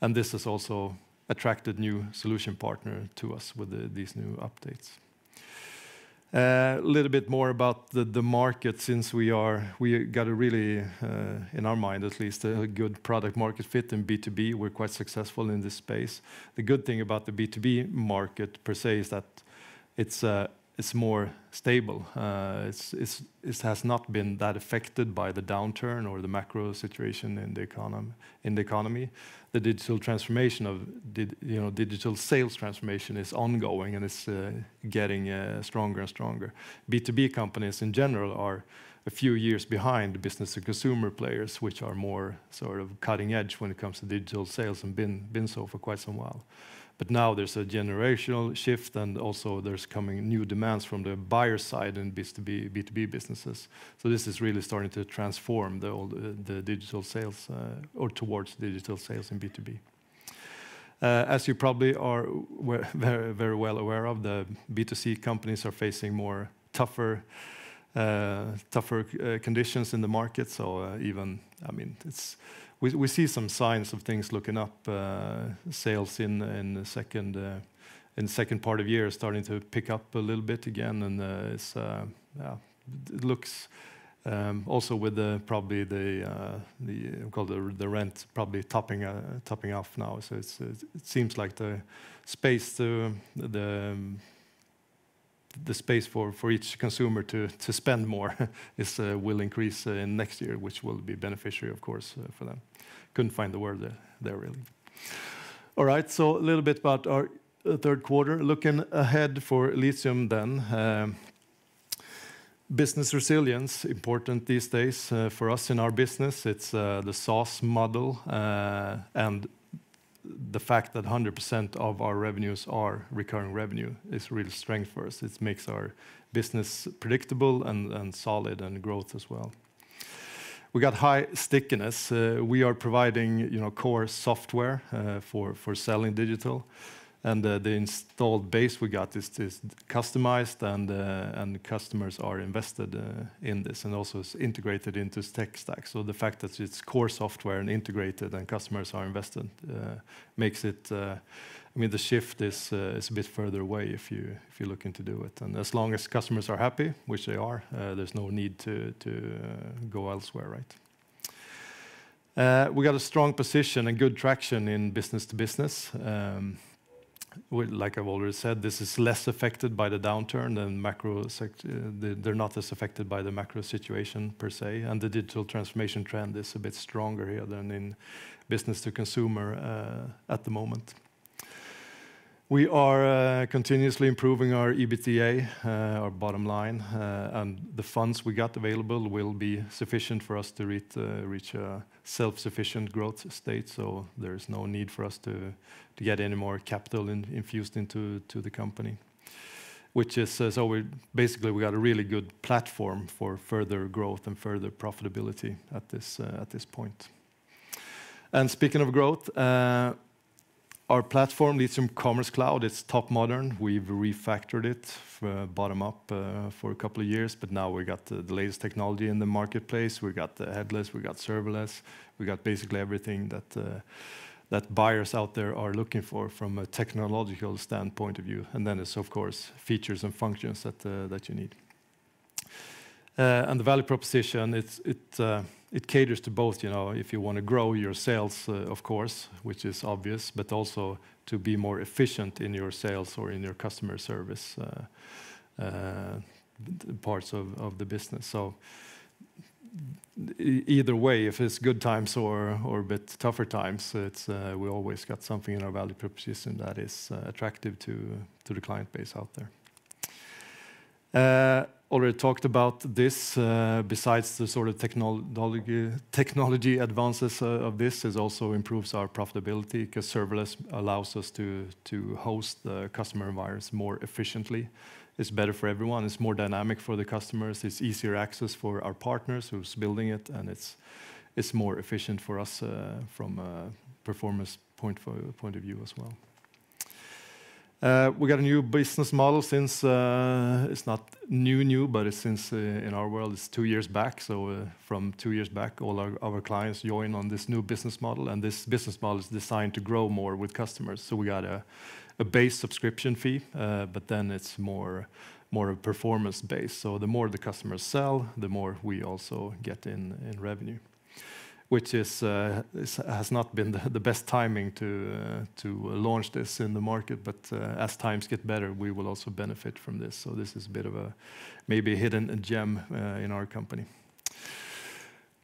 K: And this has also attracted new solution partner to us with these new updates. A little bit more about the market, since we got a really, in our mind at least, a good product market fit in B2B. We're quite successful in this space. The good thing about the B2B market per se is that it's more stable. It has not been that affected by the downturn or the macro situation in the economy. The digital transformation digital sales transformation is ongoing, and it's getting stronger and stronger. B2B companies in general are a few years behind the business to consumer players, which are more sort of cutting edge when it comes to digital sales, and been so for quite some while. But now there's a generational shift, and also there's coming new demands from the buyer side in B2B businesses. So this is really starting to transform the digital sales or towards digital sales in B2B. As you probably are very, very well aware of, the B2C companies are facing more tougher conditions in the market. So we see some signs of things looking up. Sales in the second part of year starting to pick up a little bit again, and it looks also with the rent probably topping off now. So it seems like the space to the space for each consumer to spend more will increase in next year, which will be beneficiary, of course, for them. Couldn't find the word there really. All right, so a little bit about our third quarter. Looking ahead for lithium then. Business resilience, important these days for us in our business. It's the SaaS model and the fact that 100% of our revenues are recurring revenue is real strength for us. It makes our business predictable and solid and growth as well. We got high stickiness. We are providing core software for selling digital. And the installed base we got is customized, and customers are invested in this, and also it's integrated into tech stack. So the fact that it's core software and integrated, and customers are invested, makes it. I mean, the shift is a bit further away if you're looking to do it. And as long as customers are happy, which they are, there's no need to go elsewhere, right? We got a strong position and good traction in business to business. Like I've already said, this is less affected by the downturn than macro. They're not as affected by the macro situation per se, and the digital transformation trend is a bit stronger here than in business to consumer at the moment. We are continuously improving our EBITDA, our bottom line, and the funds we got available will be sufficient for us to reach a self-sufficient growth state. So there is no need for us to get any more capital infused into the company. Which is so we got a really good platform for further growth and further profitability at this point. And speaking of growth. Our platform, Lithium Commerce Cloud, it's top modern. We've refactored it bottom up for a couple of years, but now we got the latest technology in the marketplace. We got the headless, we got serverless, we got basically everything that buyers out there are looking for from a technological standpoint of view. And then it's of course features and functions that you need. And the value proposition, it caters to both, if you want to grow your sales, of course, which is obvious, but also to be more efficient in your sales or in your customer service parts of the business. So either way, if it's good times or a bit tougher times, we always got something in our value proposition that is attractive to the client base out there. Already talked about this. Besides the sort of technology advances of this, it also improves our profitability because serverless allows us to host the customer environments more efficiently. It's better for everyone. It's more dynamic for the customers. It's easier access for our partners who's building it, and it's more efficient for us from a performance point of view as well. We got a new business model since it's not new, but it's since in our world it's 2 years back. So from 2 years back, all our clients join on this new business model, and this business model is designed to grow more with customers. So we got a base subscription fee, but then it's more a performance base. So the more the customers sell, the more we also get in revenue. Which has not been the best timing to launch this in the market, but as times get better, we will also benefit from this. So this is a bit of maybe a hidden gem in our company.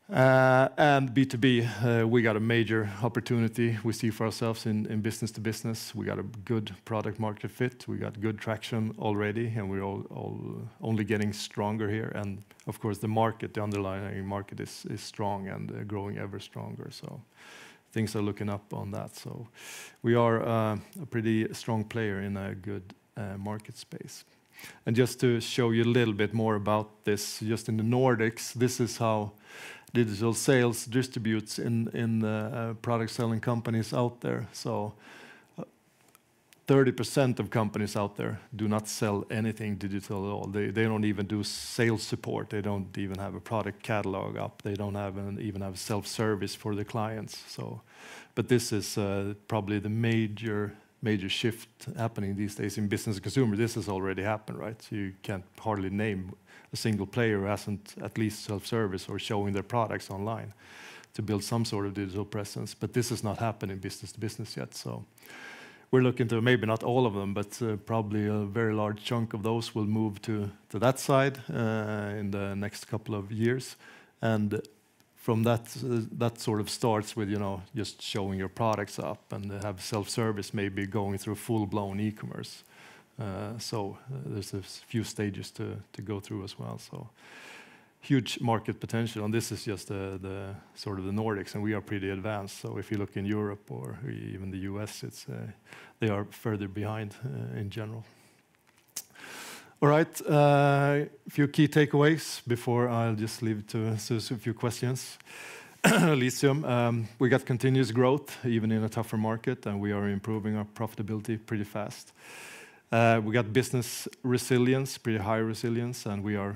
K: And B2B, we got a major opportunity we see for ourselves in business to business. We got a good product market fit. We got good traction already, and we're all only getting stronger here. And of course, the underlying market is strong and growing ever stronger. So things are looking up on that. So we are a pretty strong player in a good market space. And just to show you a little bit more about this, just in the Nordics, this is how digital sales distributes in product selling companies out there. So 30% of companies out there do not sell anything digital at all. They don't even do sales support. They don't even have a product catalog up. They don't even have self-service for the clients. So, but this is probably the major shift happening these days in business and consumer. This has already happened, right? You can't hardly name a single player who hasn't at least self-service or showing their products online to build some sort of digital presence. But this has not happened in business to business yet. So we're looking to, maybe not all of them, but probably a very large chunk of those will move to that side in the next couple of years. And from that, that sort of starts with, you know, just showing your products up and have self-service, maybe going through full-blown e-commerce. So there's a few stages to go through as well. So huge market potential, and this is just the sort of the Nordics, and we are pretty advanced. So if you look in Europe or even the US, it's they are further behind in general. All right, a few key takeaways before I'll just leave to a few questions. Lithium, we got continuous growth even in a tougher market, and we are improving our profitability pretty fast. We got business resilience, pretty high resilience, and we're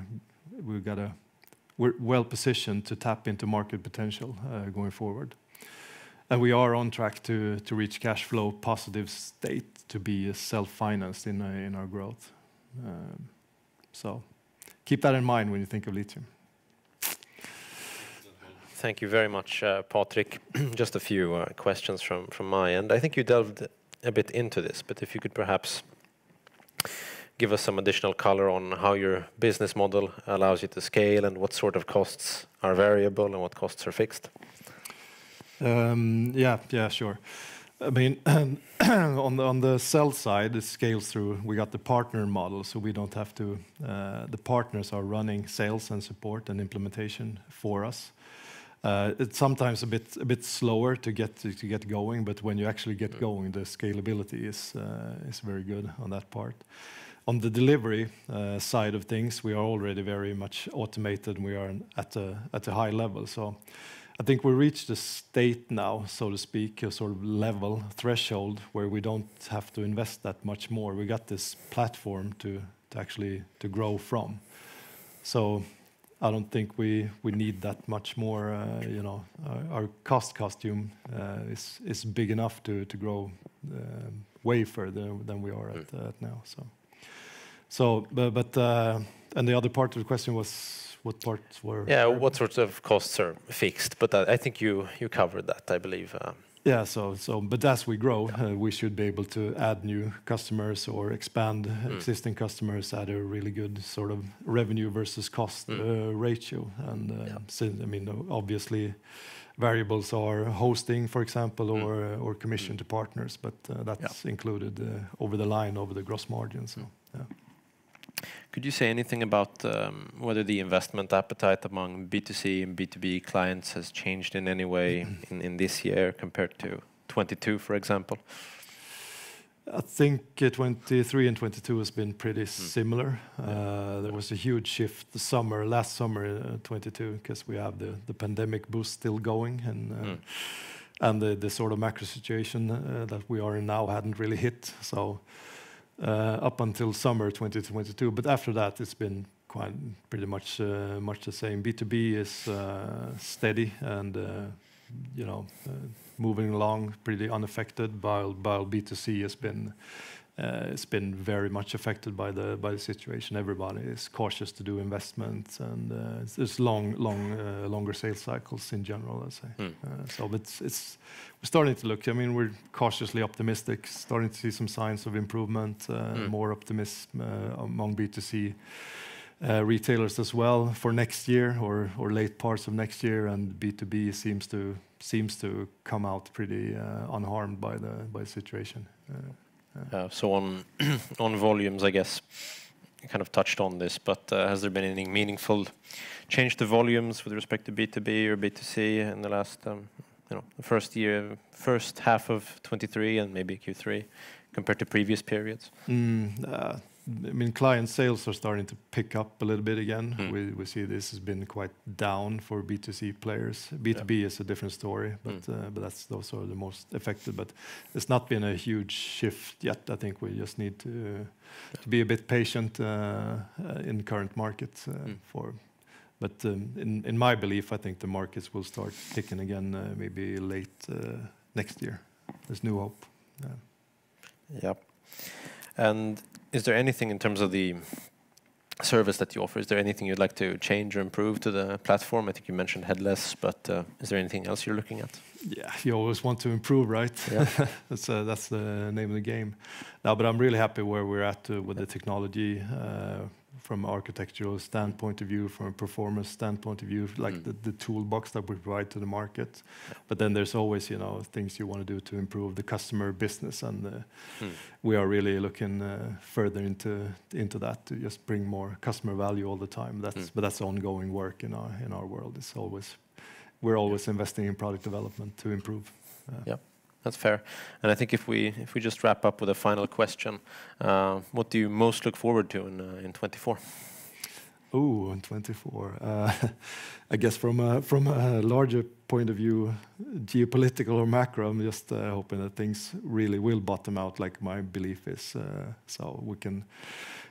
K: well positioned to tap into market potential going forward. And we are on track to reach cash flow positive state, to be self-financed in our growth. So keep that in mind when you think of lithium.
J: Thank you very much, Patrik. Just a few questions from my end. I think you delved a bit into this, but if you could perhaps give us some additional color on how your business model allows you to scale, and what sort of costs are variable and what costs are fixed.
K: Yeah, sure. I mean, on the sell side, it scales through. We got the partner model, so we don't have to. The partners are running sales and support and implementation for us. It's sometimes a bit slower to get going, but when you actually get going, the scalability is very good on that part. On the delivery side of things, we are already very much automated, and we are at a high level. So I think we reached a state now, so to speak, a sort of level threshold where we don't have to invest that much more. We got this platform to actually grow from. So I don't think we need that much more. You know, our costume is big enough to grow way further than we are at now. So, but and the other part of the question was, what parts were?
J: Yeah, what sorts of costs are fixed? But I think you covered that, I believe.
K: Yeah, but as we grow, we should be able to add new customers or expand existing customers at a really good sort of revenue versus cost ratio. And I mean, obviously, variables are hosting, for example, or commission to partners, but that's included over the line, over the gross margin. So, yeah.
J: Could you say anything about whether the investment appetite among B2C and B2B clients has changed in any way in this year compared to 22, for example?
K: I think 23 and 22 has been pretty similar. There was a huge shift last summer 22, because we have the pandemic boost still going, and the sort of macro situation that we are in now hadn't really hit. So up until summer 2022, but after that it's been pretty much the same. B2B is steady and you know, moving along pretty unaffected, while B2C has been it's been very much affected by the situation. Everybody is cautious to do investments, and there's longer sales cycles in general, I'd say. So we're starting to look. I mean, we're cautiously optimistic, starting to see some signs of improvement, more optimism among B2C retailers as well for next year or late parts of next year, and B2B seems to come out pretty unharmed by the situation.
J: So on volumes, I guess you kind of touched on this, but has there been any meaningful change to volumes with respect to B2B or B2C in the last, first half of 23 and maybe Q3 compared to previous periods?
K: I mean, client sales are starting to pick up a little bit again. We see this has been quite down for B2C players. B2B is a different story, but those are the most affected. But it's not been a huge shift yet. I think we just need to be a bit patient in current market But in my belief, I think the markets will start ticking again maybe late next year. There's new hope.
J: Yep. And is there anything in terms of the service that you offer. Is there anything you'd like to change or improve to the platform? I think you mentioned headless, but is there anything else you're looking at?
K: Yeah, you always want to improve, right?
J: Yeah.
K: That's the name of the game. No, but I'm really happy where we're at with the technology, from architectural standpoint of view, from a performance standpoint of view, like the toolbox that we provide to the market. But then there's always, you know, things you want to do to improve the customer business, and we are really looking further into that to just bring more customer value all the time. But that's ongoing work in our world. It's always we're always investing in product development to improve.
J: Yeah, that's fair. And I think if we just wrap up with a final question, what do you most look forward to in 24?
K: Oh, in 24, I guess from a larger point of view, geopolitical or macro, I'm just hoping that things really will bottom out, like my belief is, so we can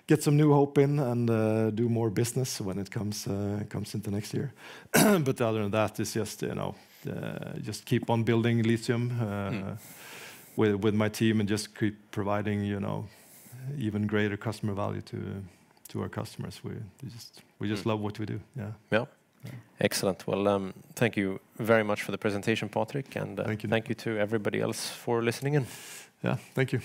K: get some new hope in and do more business when it comes into next year. But other than that, it's just, you know, just keep on building lithium with my team, and just keep providing, you know, even greater customer value to our customers. We just love what we do. Yeah.
J: Excellent. Well, thank you very much for the presentation, Patrik, and thank you to everybody else for listening in.
K: Yeah, thank you.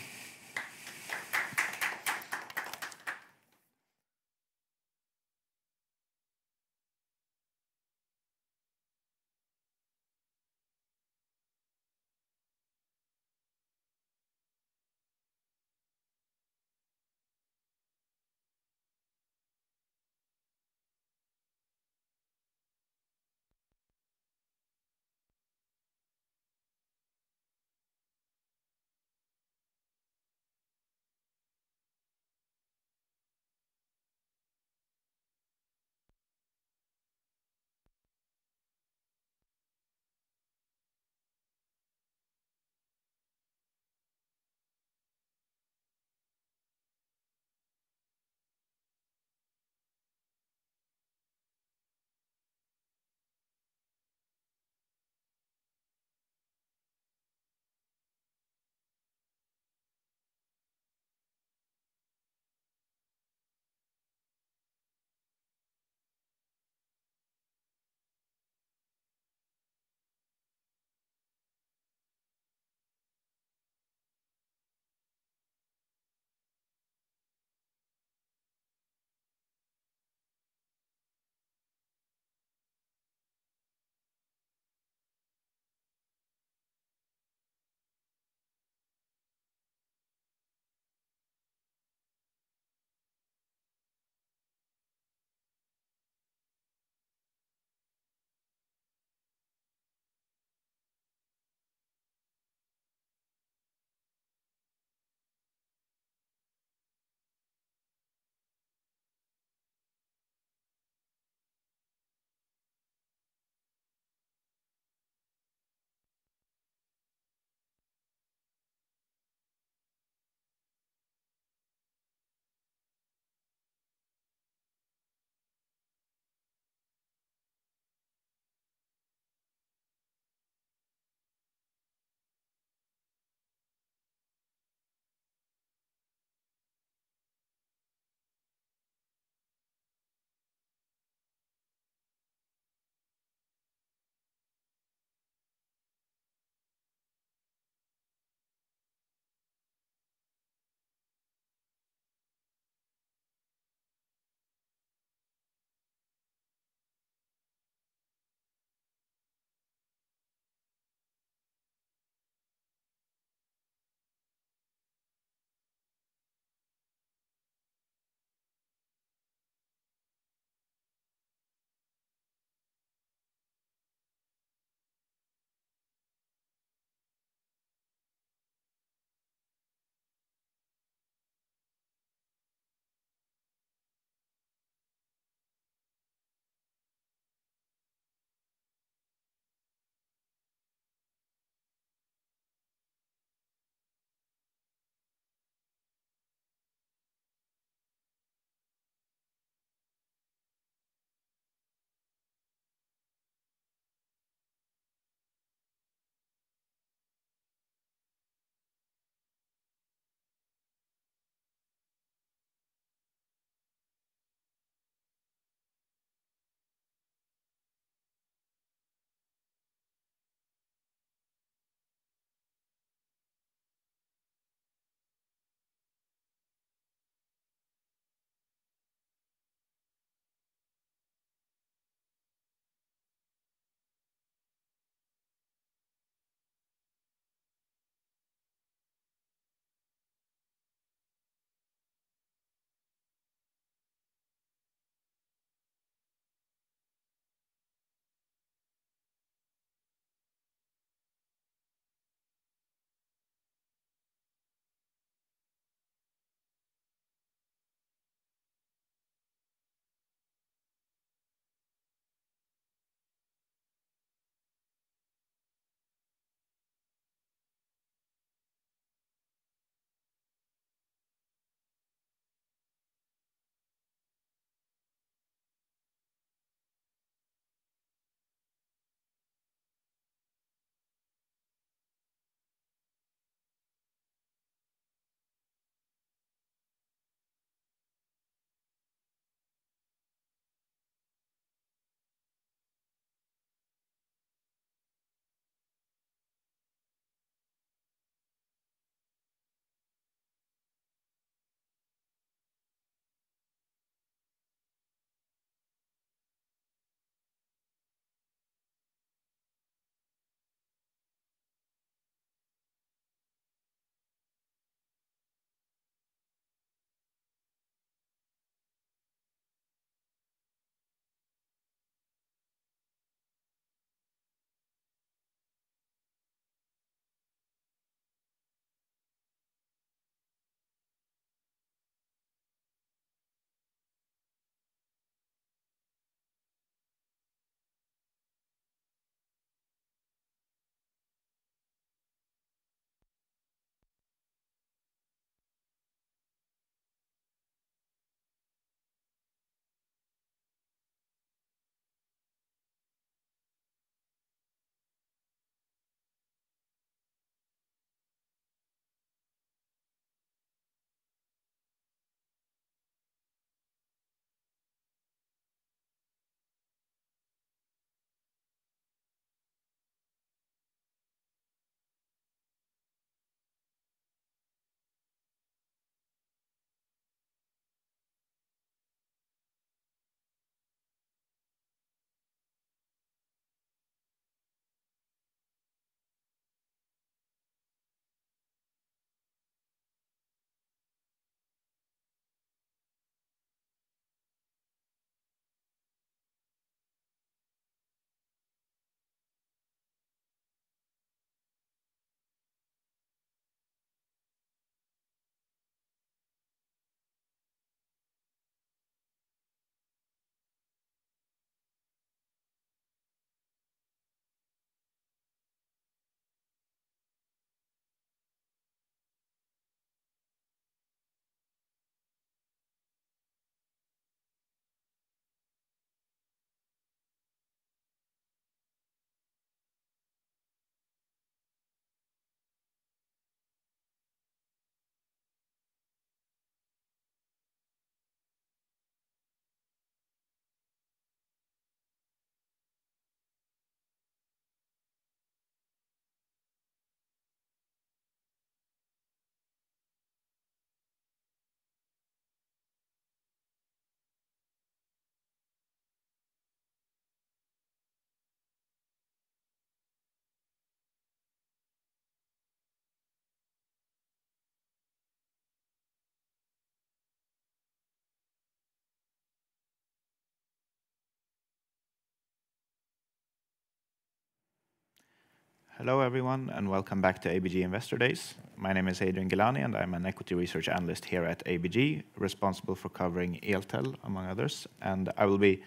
L: Hello, everyone, and welcome back to ABG Investor Days. My name is Adrian Gilani, and I'm an equity research analyst here at ABG, responsible for covering Eltel, among others. And I will be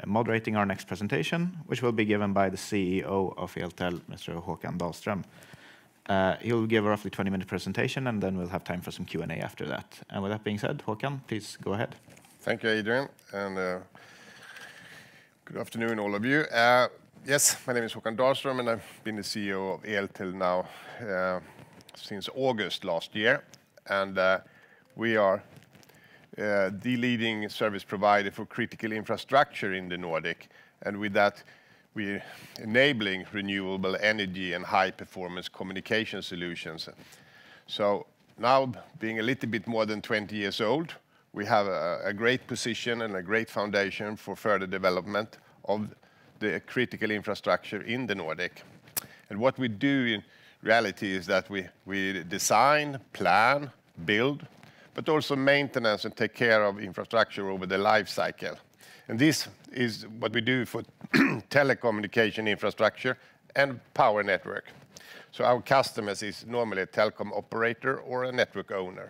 L: moderating our next presentation, which will be given by the CEO of Eltel, Mr. Håkan Dahlström. He will give a roughly 20-minute presentation, and then we'll have time for some Q&A after that. And with that being said, Håkan, please go ahead.
M: Thank you, Adrian, and good afternoon, all of you. Yes, my name is Håkan Dahlström, and I've been the CEO of Eltel now since August last year. And we are the leading service provider for critical infrastructure in the Nordic. And with that, we're enabling renewable energy and high-performance communication solutions. So now, being a little bit more than 20 years old, we have a great position and a great foundation for further development of the critical infrastructure in the Nordic. And what we do in reality is that we design, plan, build, but also maintenance and take care of infrastructure over the life cycle. And this is what we do for telecommunication infrastructure and power network. So our customers is normally a telecom operator or a network owner.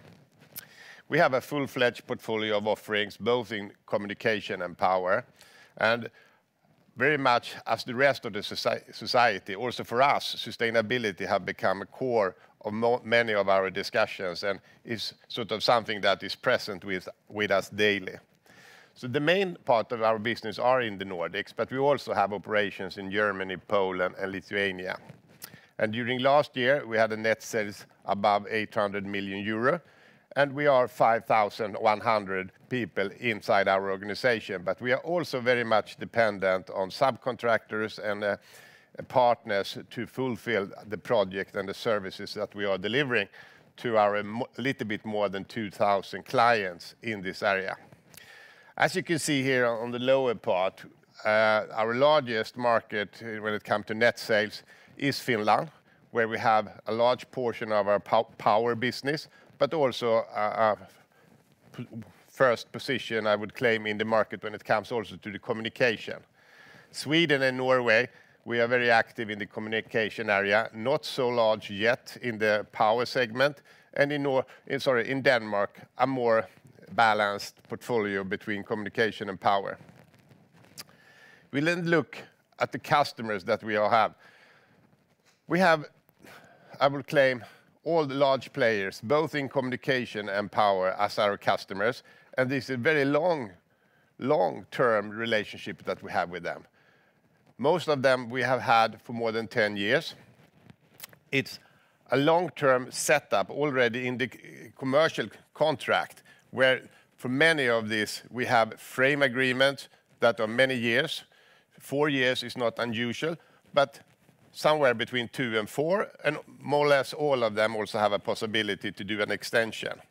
M: We have a full-fledged portfolio of offerings, both in communication and power. And very much as the rest of the society, also for us, sustainability have become a core of many of our discussions and is sort of something that is present with us daily. So the main part of our business are in the Nordics, but we also have operations in Germany, Poland, and Lithuania. And during last year, we had a net sales above 800 million euro, and we are 5,100 people inside our organization. But we are also very much dependent on subcontractors and partners to fulfill the project and the services that we are delivering to our little bit more than 2,000 clients in this area. As you can see here on the lower part, our largest market when it comes to net sales is Finland, where we have a large portion of our power business, but also a first position, I would claim, in the market when it comes also to the communication. Sweden and Norway, we are very active in the communication area, not so large yet in the power segment, and in Denmark, a more balanced portfolio between communication and power. We then look at the customers that we all have. We have, I would claim, all the large players, both in communication and power, as our customers, and this is a very long-term relationship that we have with them. Most of them we have had for more than 10 years. It's a long-term setup already in the commercial contract, where for many of these we have frame agreements that are many years. 4 years is not unusual, but somewhere between 2 and 4, and more or less all of them also have a possibility to do an extension.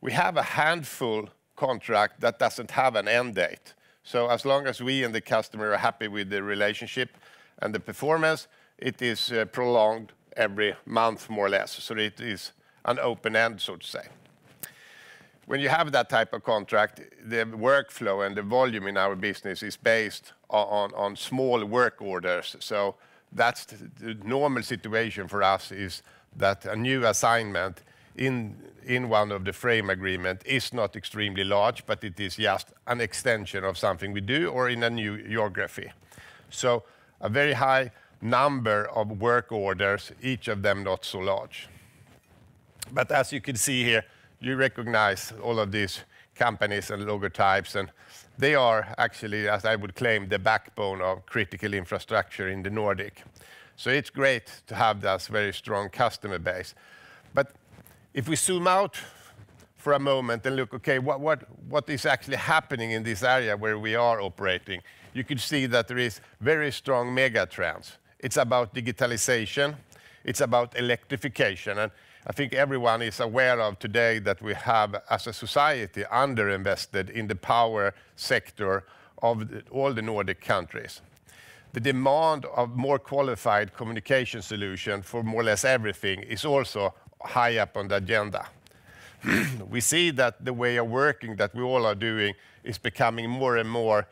M: We have a handful contract that doesn't have an end date. So as long as we and the customer are happy with the relationship and the performance, it is prolonged every month, more or less. So it is an open end, so to say. When you have that type of contract, the workflow and the volume in our business is based on small work orders. So that's the normal situation for us, is that a new assignment in one of the frame agreement is not extremely large, but it is just an extension of something we do or in a new geography. So a very high number of work orders, each of them not so large. But as you can see here, you recognize all of these companies and logo types, and they are actually, as I would claim, the backbone of critical infrastructure in the Nordic. So it's great to have this very strong customer base. But if we zoom out for a moment and look, okay, what is actually happening in this area where we are operating, you could see that there is very strong mega trends. It's about digitalization, it's about electrification, and I think everyone is aware of today that we have, as a society, underinvested in the power sector of all the Nordic countries. The demand of more qualified communication solution for more or less everything is also high up on the agenda. We see that the way of working that we all are doing is becoming more and more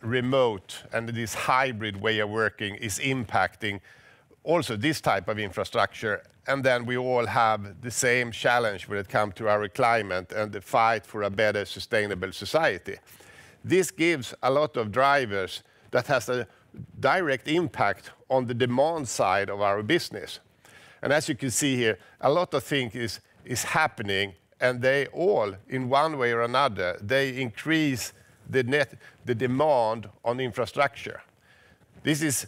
M: remote, and this hybrid way of working is impacting also this type of infrastructure, and then we all have the same challenge when it comes to our climate and the fight for a better sustainable society. This gives a lot of drivers that has a direct impact on the demand side of our business. And as you can see here, a lot of things is happening, and they all, in one way or another, they increase the demand on infrastructure. This is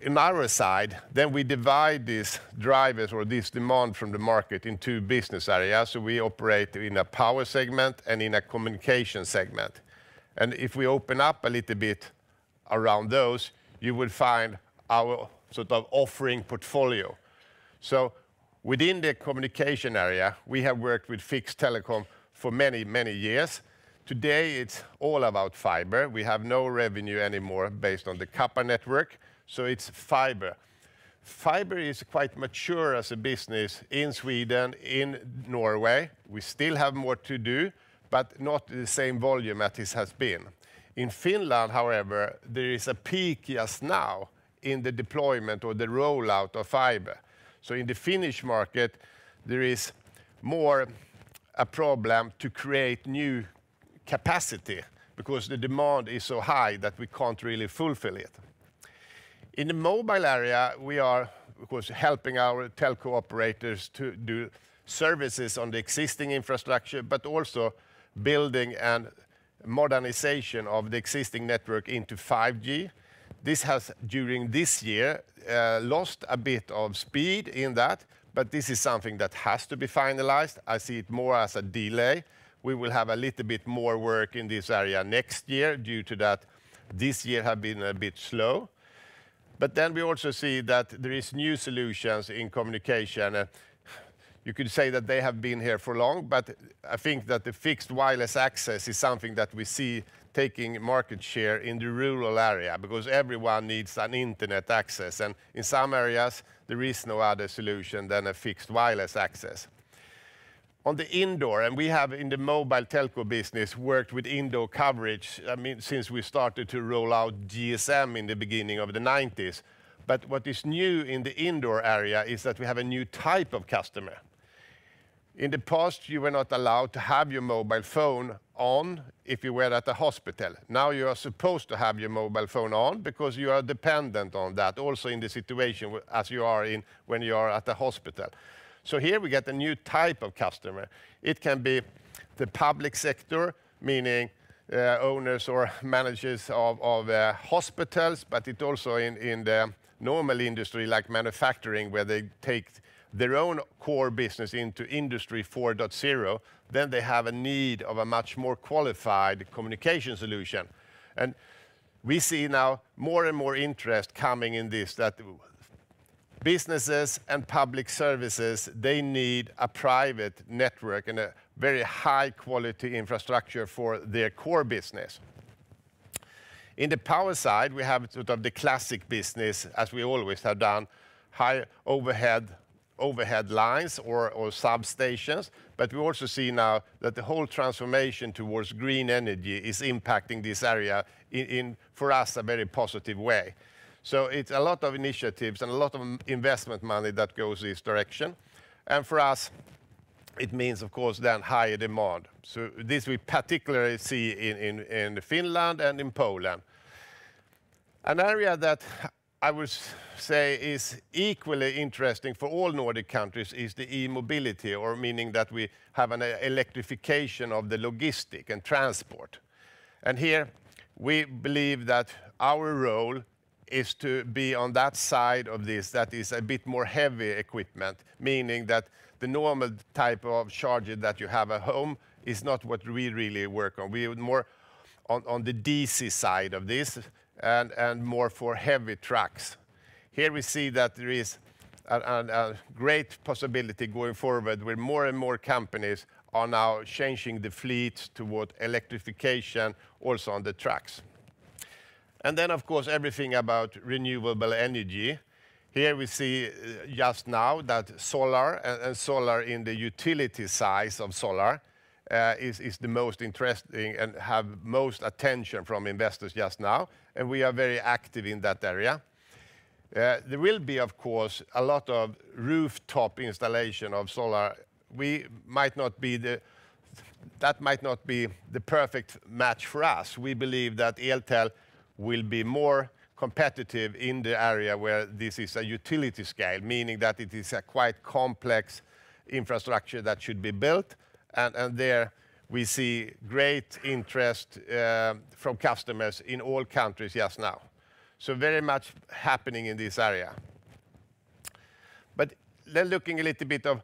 M: in our side, then we divide these drivers or this demand from the market in two business areas. So we operate in a power segment and in a communication segment. And if we open up a little bit around those, you will find our sort of offering portfolio. So within the communication area, we have worked with fixed telecom for many, many years. Today, it's all about fiber. We have no revenue anymore based on the copper network, so it's fiber. Fiber is quite mature as a business in Sweden, in Norway. We still have more to do, but not the same volume as it has been. In Finland, however, there is a peak just now in the deployment or the rollout of fiber. So in the Finnish market, there is more a problem to create new capacity because the demand is so high that we can't really fulfill it. In the mobile area, we are, of course, helping our telco operators to do services on the existing infrastructure, but also building and modernization of the existing network into 5G. This has, during this year, lost a bit of speed in that, but this is something that has to be finalized. I see it more as a delay. We will have a little bit more work in this area next year due to that this year have been a bit slow. But then we also see that there is new solutions in communication. You could say that they have been here for long, but I think that the fixed wireless access is something that we see taking market share in the rural area because everyone needs an internet access. And in some areas, there is no other solution than a fixed wireless access. On the indoor, and we have in the mobile telco business worked with indoor coverage, I mean, since we started to roll out GSM in the beginning of the 90s. But what is new in the indoor area is that we have a new type of customer. In the past, you were not allowed to have your mobile phone on if you were at a hospital. Now you are supposed to have your mobile phone on because you are dependent on that, also in the situation as you are in when you are at the hospital. So here we get a new type of customer. It can be the public sector, meaning owners or managers of hospitals, but it also in the normal industry like manufacturing where they take their own core business into Industry 4.0, then they have a need of a much more qualified communication solution. And we see now more and more interest coming in this, that businesses and public services, they need a private network and a very high quality infrastructure for their core business. In the power side, we have sort of the classic business, as we always have done, high overhead lines or substations, but we also see now that the whole transformation towards green energy is impacting this area in for us, a very positive way. So it's a lot of initiatives and a lot of investment money that goes this direction. And for us, it means, of course, then higher demand. So this we particularly see in Finland and in Poland. An area that I would say is equally interesting for all Nordic countries is the e-mobility, or meaning that we have an electrification of the logistic and transport. And here we believe that our role is to be on that side of this that is a bit more heavy equipment, meaning that the normal type of charger that you have at home is not what we really work on. We are more on the DC side of this and more for heavy trucks. Here we see that there is a great possibility going forward where more and more companies are now changing the fleet toward electrification also on the trucks. And then, of course, everything about renewable energy. Here we see just now that solar and solar in the utility size of solar is the most interesting and have most attention from investors just now. And we are very active in that area. There will be, of course, a lot of rooftop installation of solar. That might not be the perfect match for us. We believe that Eltel will be more competitive in the area where this is a utility scale, meaning that it is a quite complex infrastructure that should be built. And there we see great interest from customers in all countries just now. So very much happening in this area. But then looking a little bit of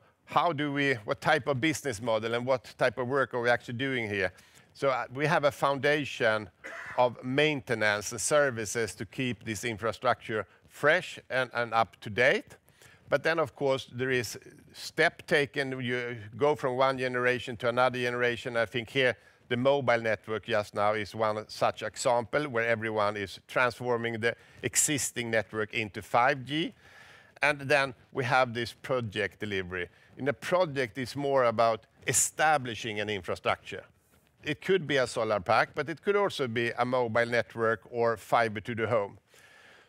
M: what type of business model and what type of work are we actually doing here? So we have a foundation of maintenance and services to keep this infrastructure fresh and up to date. But then, of course, there is step taken. You go from one generation to another generation. I think here the mobile network just now is one such example where everyone is transforming the existing network into 5G. And then we have this project delivery. In a project, it's more about establishing an infrastructure. It could be a solar park, but it could also be a mobile network or fiber to the home.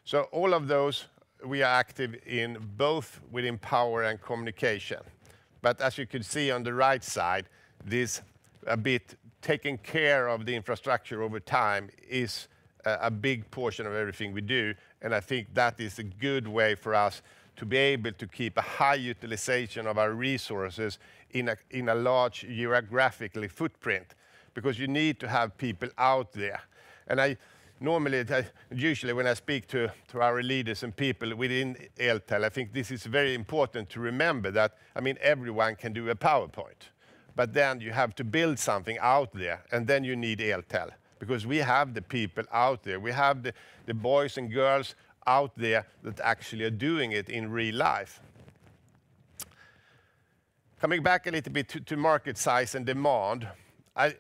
M: So all of those we are active in both within power and communication. But as you can see on the right side, this a bit taking care of the infrastructure over time is a big portion of everything we do. And I think that is a good way for us to be able to keep a high utilization of our resources in a large geographical footprint, because you need to have people out there. And usually when I speak to our leaders and people within Eltel, I think this is very important to remember that, I mean, everyone can do a PowerPoint, but then you have to build something out there, and then you need Eltel, because we have the people out there. We have the boys and girls out there that actually are doing it in real life. Coming back a little bit to market size and demand, I'm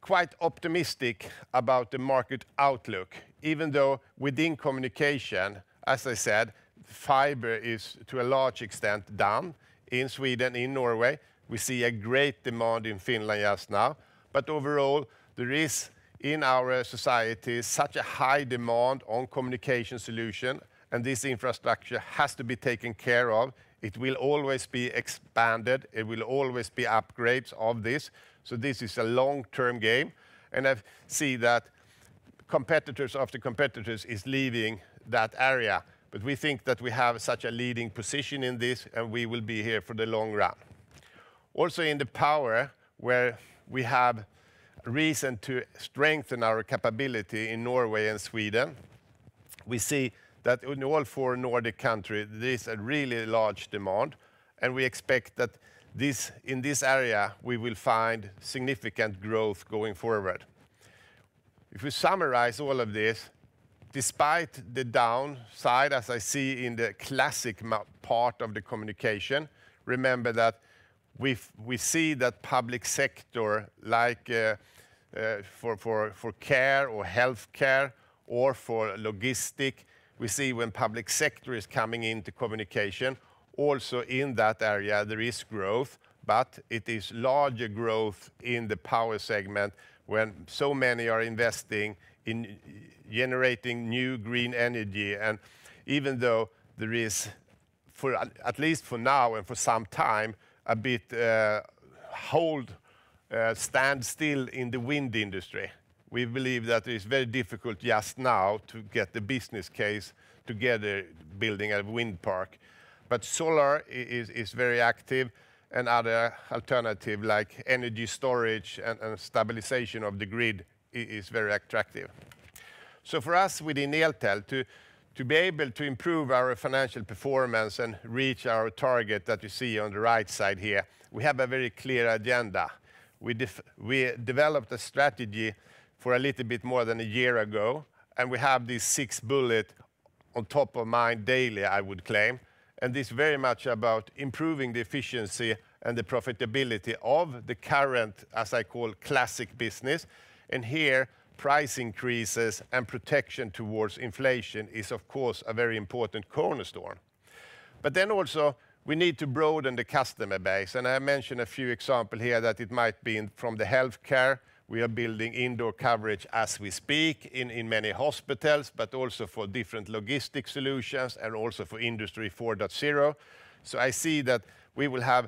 M: quite optimistic about the market outlook, even though within communication, as I said, fiber is to a large extent done in Sweden, in Norway. We see a great demand in Finland just now, but overall there is in our society such a high demand on communication solution, and this infrastructure has to be taken care of. It will always be expanded. It will always be upgrades of this. So this is a long-term game. And I see that competitors after competitors is leaving that area. But we think that we have such a leading position in this, and we will be here for the long run. Also in the power, where we have reason to strengthen our capability in Norway and Sweden, we see that in all 4 Nordic countries, there is a really large demand, and we expect that in this area, we will find significant growth going forward. If we summarize all of this, despite the downside, as I see in the classic part of the communication, remember that we see that public sector, like for care or healthcare or for logistic, we see when public sector is coming into communication, also in that area there is growth, but it is larger growth in the power segment when so many are investing in generating new green energy. And even though there is, at least for now and for some time, a bit stand still in the wind industry, we believe that it is very difficult just now to get the business case together building a wind park. But solar is very active, and other alternative like energy storage and stabilization of the grid is very attractive. So for us within Eltel to be able to improve our financial performance and reach our target that you see on the right side here, we have a very clear agenda. We developed a strategy for a little bit more than a year ago, and we have these 6 bullets on top of mind daily, I would claim. And this is very much about improving the efficiency and the profitability of the current, as I call, classic business. And here, price increases and protection towards inflation is, of course, a very important cornerstone. But then also, we need to broaden the customer base. And I mentioned a few examples here that it might be from the healthcare, We are building indoor coverage as we speak in many hospitals, but also for different logistic solutions and also for Industry 4.0. So I see that we will have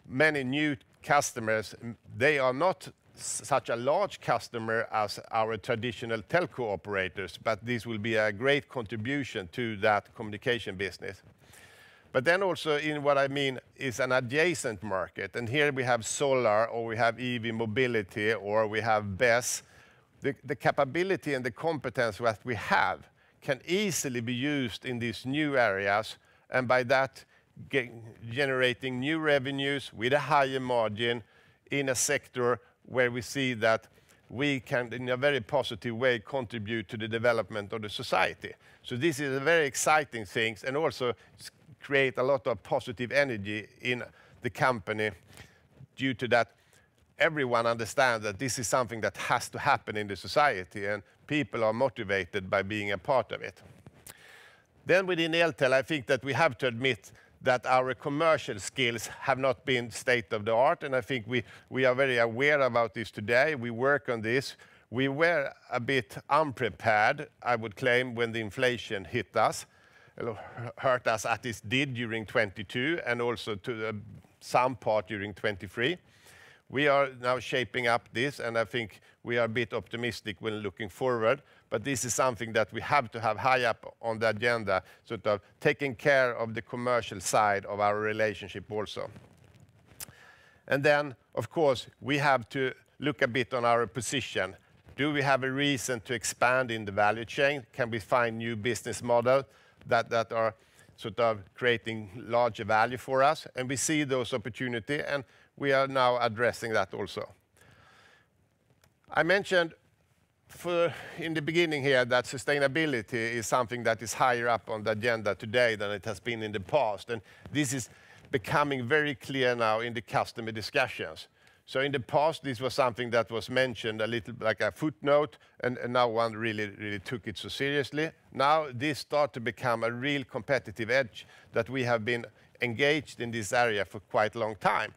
M: many new customers. They are not such a large customer as our traditional telco operators, but this will be a great contribution to that communication business. But then also in what I mean is an adjacent market. And here we have solar, or we have EV mobility, or we have BESS. The capability and the competence that we have can easily be used in these new areas, and by that generating new revenues with a higher margin in a sector where we see that we can, in a very positive way, contribute to the development of the society. So this is a very exciting thing, and also create a lot of positive energy in the company due to that everyone understands that this is something that has to happen in the society, and people are motivated by being a part of it. Then within Eltel, I think that we have to admit that our commercial skills have not been state of the art, and I think we are very aware about this today. We work on this. We were a bit unprepared, I would claim, when the inflation hit us, hurt us as it did during 22 and also to some part during 23. We are now shaping up this, and I think we are a bit optimistic when looking forward. But this is something that we have to have high up on the agenda, sort of taking care of the commercial side of our relationship also. And then, of course, we have to look a bit on our position. Do we have a reason to expand in the value chain? Can we find new business models that are sort of creating larger value for us? And we see those opportunities, and we are now addressing that also. I mentioned in the beginning here that sustainability is something that is higher up on the agenda today than it has been in the past. And this is becoming very clear now in the customer discussions. So in the past, this was something that was mentioned a little like a footnote, and no one really took it so seriously. Now this starts to become a real competitive edge that we have been engaged in this area for quite a long time.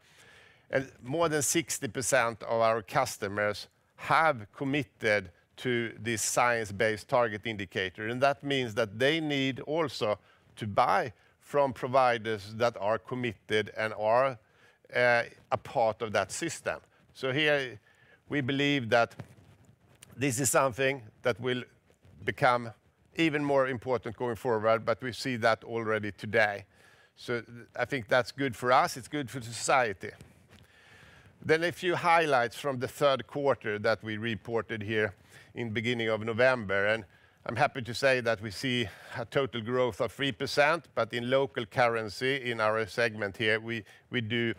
M: And more than 60% of our customers have committed to this science-based target indicator. And that means that they need also to buy from providers that are committed and are a part of that system. So here we believe that this is something that will become even more important going forward, but we see that already today. So I think that's good for us, it's good for society. Then a few highlights from the third quarter that we reported here in beginning of November. And I'm happy to say that we see a total growth of 3%, but in local currency in our segment here, we do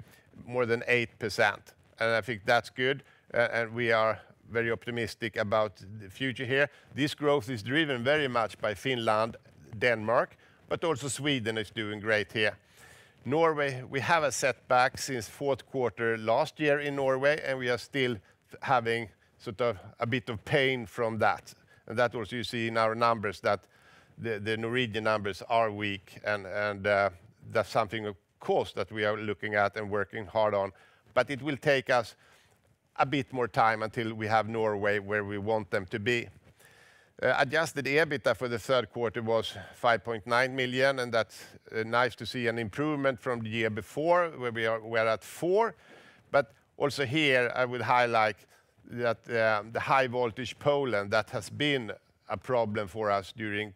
M: more than 8%. And I think that's good, and we are very optimistic about the future here. This growth is driven very much by Finland, Denmark, but also Sweden is doing great here. Norway, we have a setback since fourth quarter last year in Norway, and we are still having sort of a bit of pain from that. And that also you see in our numbers that the Norwegian numbers are weak, and that's something, of course, that we are looking at and working hard on. But it will take us a bit more time until we have Norway where we want them to be. Adjusted EBITDA for the third quarter was 5.9 million, and that's nice to see an improvement from the year before, where we're at 4. But also here, I would highlight that the high voltage Poland, that has been a problem for us during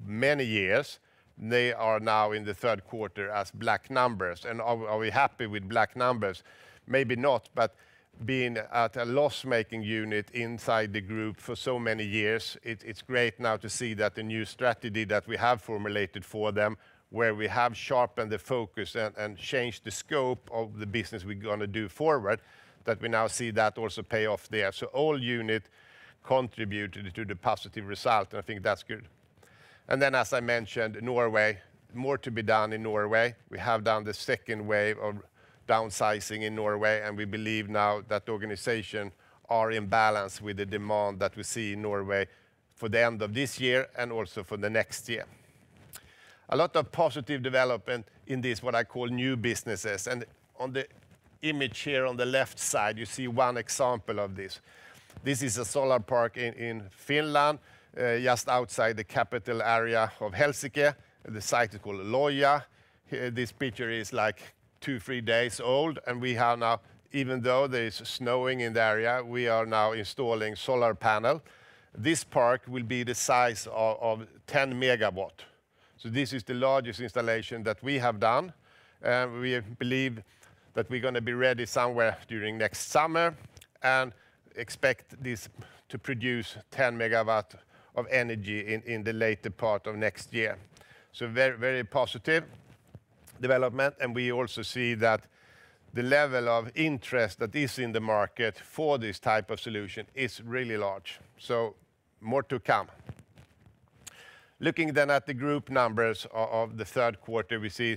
M: many years. They are now in the third quarter as black numbers. And are we happy with black numbers? Maybe not, but being at a loss-making unit inside the group for so many years, it's great now to see that the new strategy that we have formulated for them, where we have sharpened the focus and changed the scope of the business we're going to do forward, that we now see that also pay off there. So all unit contributed to the positive result, and I think that's good. And then, as I mentioned, Norway, more to be done in Norway. We have done the second wave of downsizing in Norway, and we believe now that the organization are in balance with the demand that we see in Norway for the end of this year and also for the next year. A lot of positive development in this, what I call new businesses. And on the image here on the left side, you see one example of this. This is a solar park in Finland, just outside the capital area of Helsinki. The site is called Loja. This picture is like 2-3 days old, and we have now, even though there is snowing in the area, we are now installing solar panel. This park will be the size of 10 megawatt. So this is the largest installation that we have done. We believe that we're going to be ready somewhere during next summer and expect this to produce 10 megawatt of energy in the later part of next year. So very, very positive development, and we also see that the level of interest that is in the market for this type of solution is really large. So more to come. Looking then at the group numbers of the third quarter, we see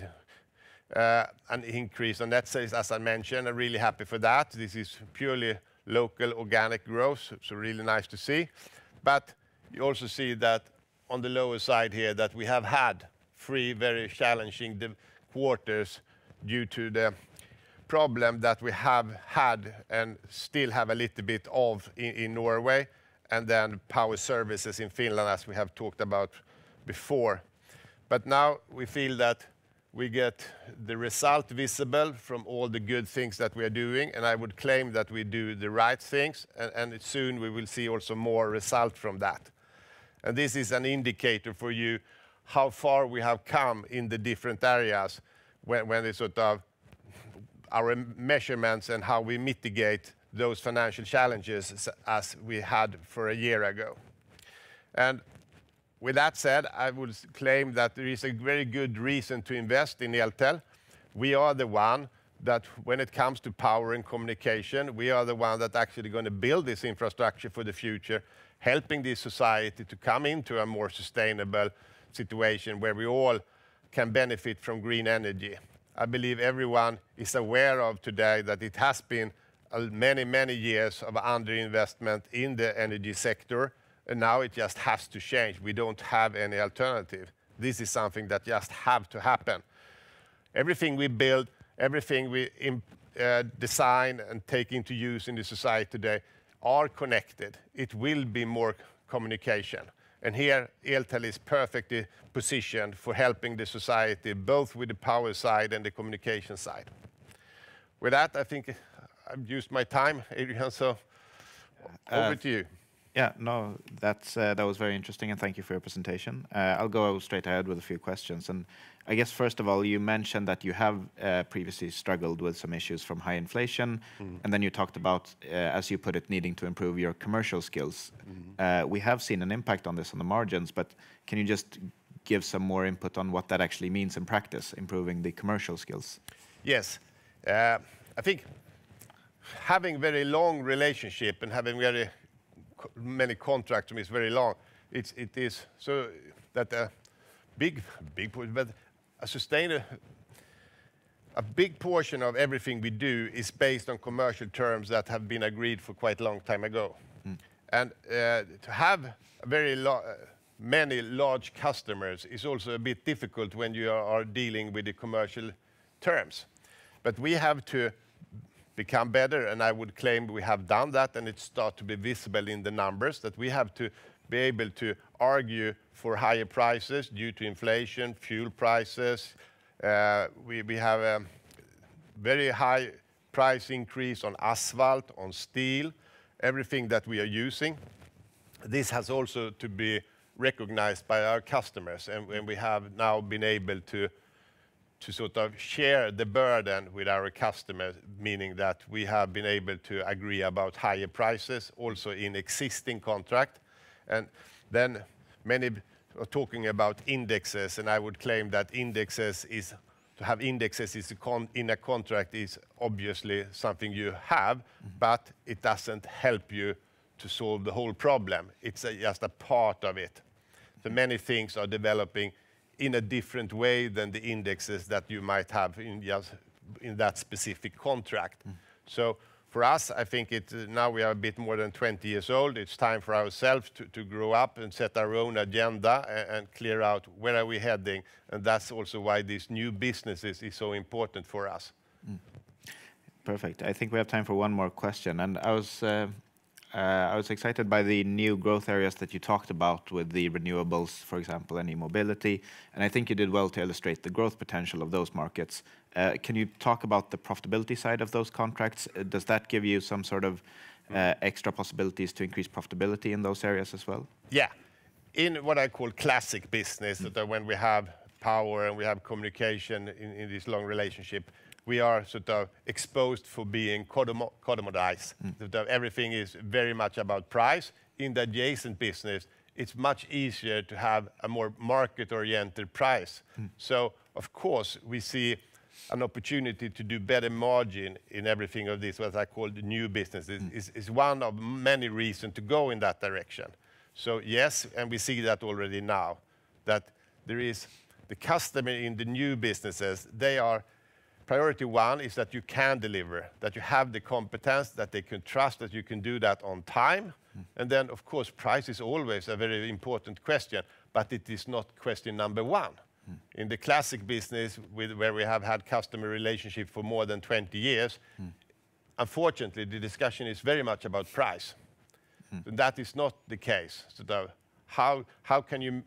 M: an increase on net sales, as I mentioned. I'm really happy for that. This is purely local organic growth, so really nice to see. But you also see that on the lower side here that we have had 3 very challenging quarters due to the problem that we have had and still have a little bit of in Norway, and then power services in Finland, as we have talked about before. But now we feel that we get the result visible from all the good things that we are doing, and I would claim that we do the right things, and soon we will see also more result from that. And this is an indicator for you how far we have come in the different areas when it's sort of our measurements and how we mitigate those financial challenges as we had for a year ago. And with that said, I would claim that there is a very good reason to invest in Eltel. We are the one that, when it comes to power and communication, we are the one that actually going to build this infrastructure for the future, helping this society to come into a more sustainable situation where we all can benefit from green energy. I believe everyone is aware of today that it has been many, many years of underinvestment in the energy sector, and now it just has to change. We don't have any alternative. This is something that just have to happen. Everything we build, everything we design and take into use in the society today are connected. It will be more communication. And here, Eltel is perfectly positioned for helping the society, both with the power side and the communication side. With that, I think I've used my time, Adrian, so over to you.
L: Yeah, no, that was very interesting, and thank you for your presentation. I'll go straight ahead with a few questions. And I guess, first of all, you mentioned that you have previously struggled with some issues from high inflation, and then you talked about, as you put it, needing to improve your commercial skills. We have seen an impact on this on the margins, but can you just give some more input on what that actually means in practice, improving the commercial skills?
M: Yes. I think having very long relationship and having very many contracts is very long. It is so that a big but a big portion of everything we do is based on commercial terms that have been agreed for quite a long time ago. And to have many large customers is also a bit difficult when you are dealing with the commercial terms. But we have to become better, and I would claim we have done that, and it starts to be visible in the numbers, that we have to be able to argue for higher prices due to inflation, fuel prices. We have a very high price increase on asphalt, on steel, everything that we are using. This has also to be recognized by our customers, and we have now been able to sort of share the burden with our customers, meaning that we have been able to agree about higher prices also in existing contract. And then many are talking about indexes, and I would claim that to have indexes in a contract is obviously something you have, but it doesn't help you to solve the whole problem. It's just a part of it. So many things are developing in a different way than the indexes that you might have in that specific contract. So for us, I think now we are a bit more than 20 years old. It's time for ourselves to grow up and set our own agenda and clear out where are we heading. And that's also why these new businesses is so important for us.
L: Perfect. I think we have time for one more question. And I was excited by the new growth areas that you talked about with the renewables, for example, and e-mobility. And I think you did well to illustrate the growth potential of those markets. Can you talk about the profitability side of those contracts? Does that give you some sort of extra possibilities to increase profitability in those areas as well?
M: Yeah. In what I call classic business, that when we have power and we have communication in this long relationship, we are sort of exposed for being commoditized. Everything is very much about price. In the adjacent business, it's much easier to have a more market-oriented price. So, of course, we see an opportunity to do better margin in everything of this, what I call the new businesses, is one of many reasons to go in that direction. So, yes, and we see that already now, that there is the customer in the new businesses, they are priority one is that you can deliver, that you have the competence, that they can trust that you can do that on time. And then, of course, price is always a very important question, but it is not question number one. In the classic business, where we have had customer relationship for more than 20 years, unfortunately, the discussion is very much about price. That is not the case. So how can you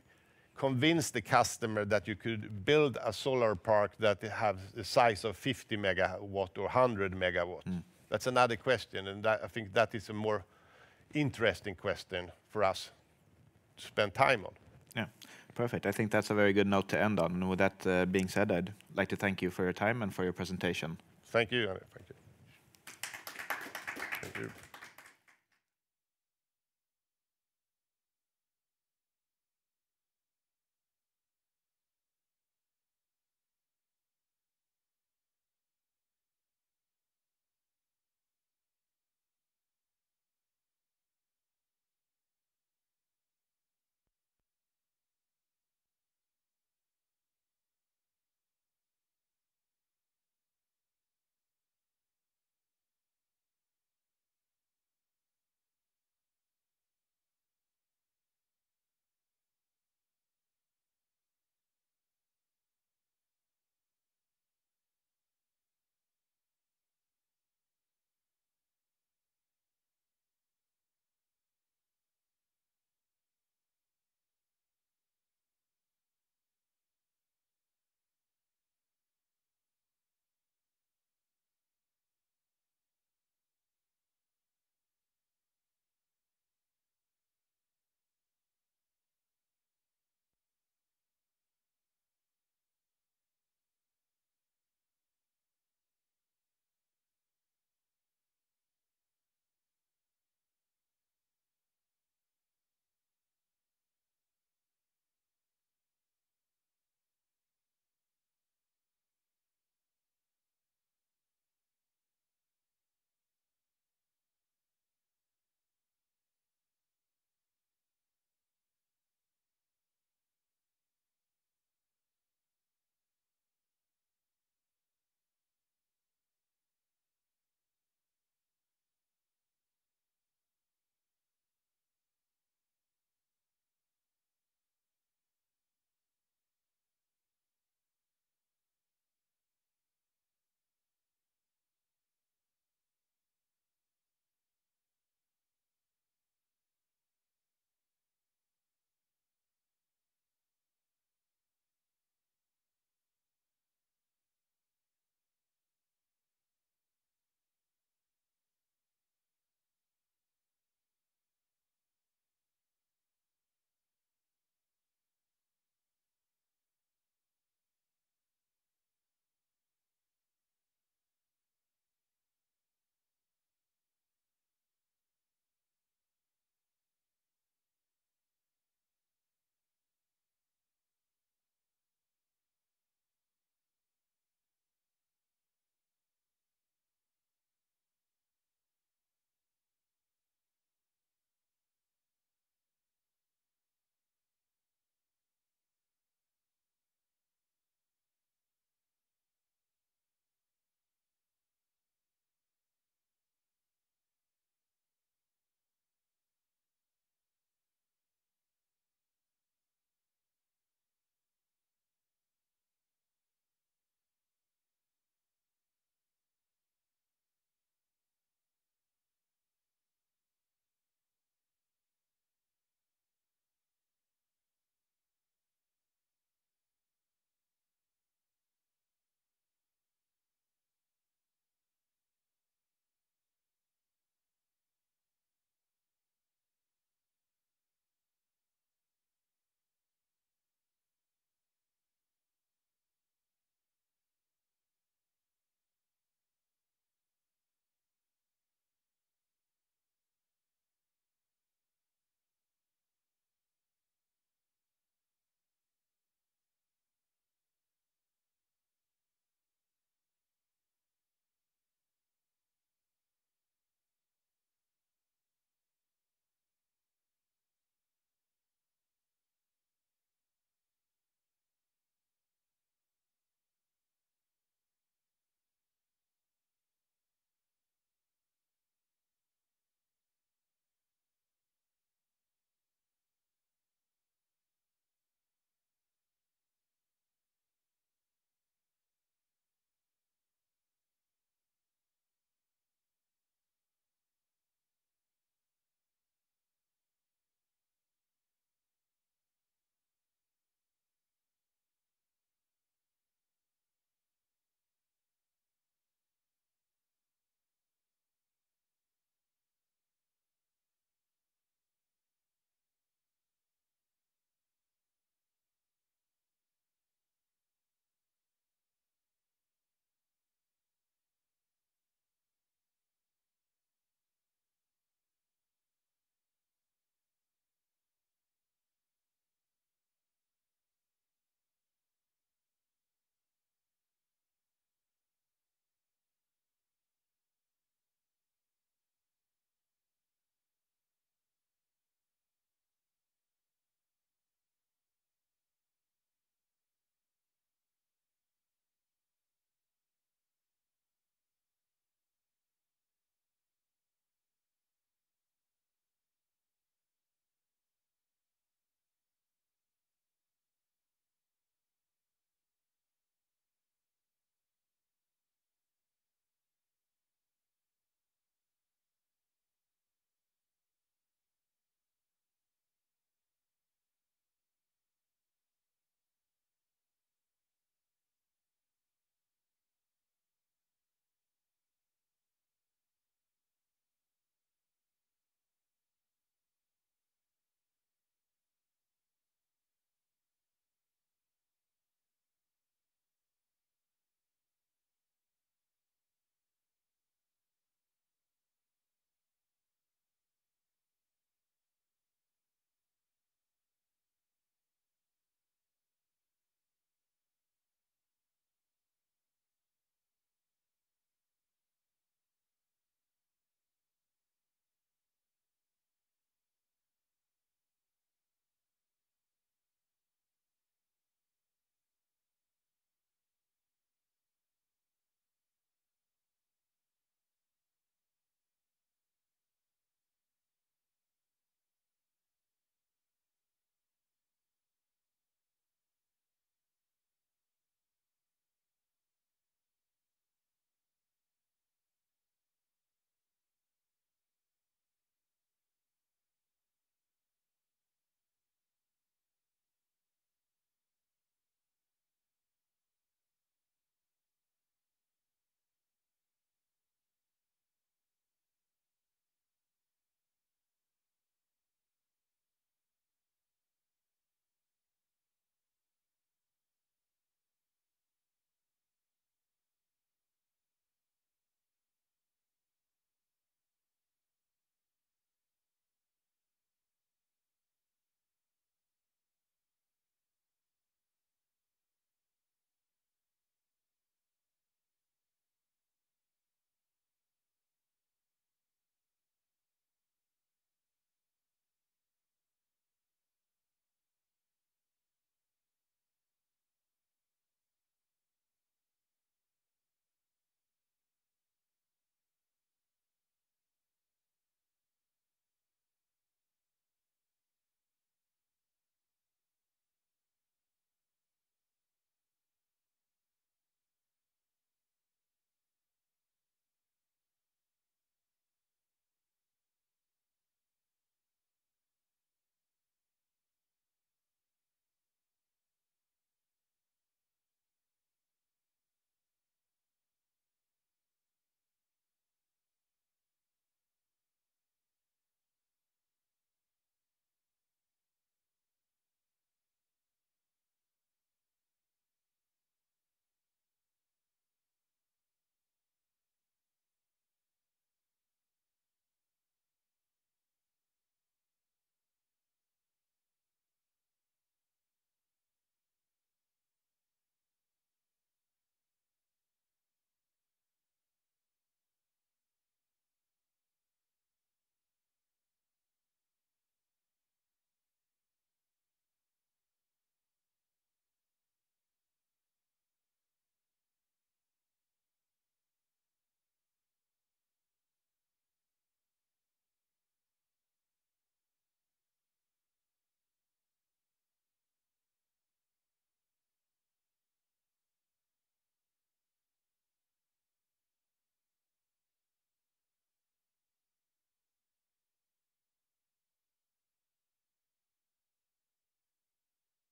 M: convince the customer that you could build a solar park that has the size of 50 megawatt or 100 megawatt? That's another question, and I think that is a more interesting question for us to spend time on.
L: Yeah, perfect. I think that's a very good note to end on. And with that being said, I'd like to thank you for your time and for your presentation.
M: Thank you. Thank you. Thank you.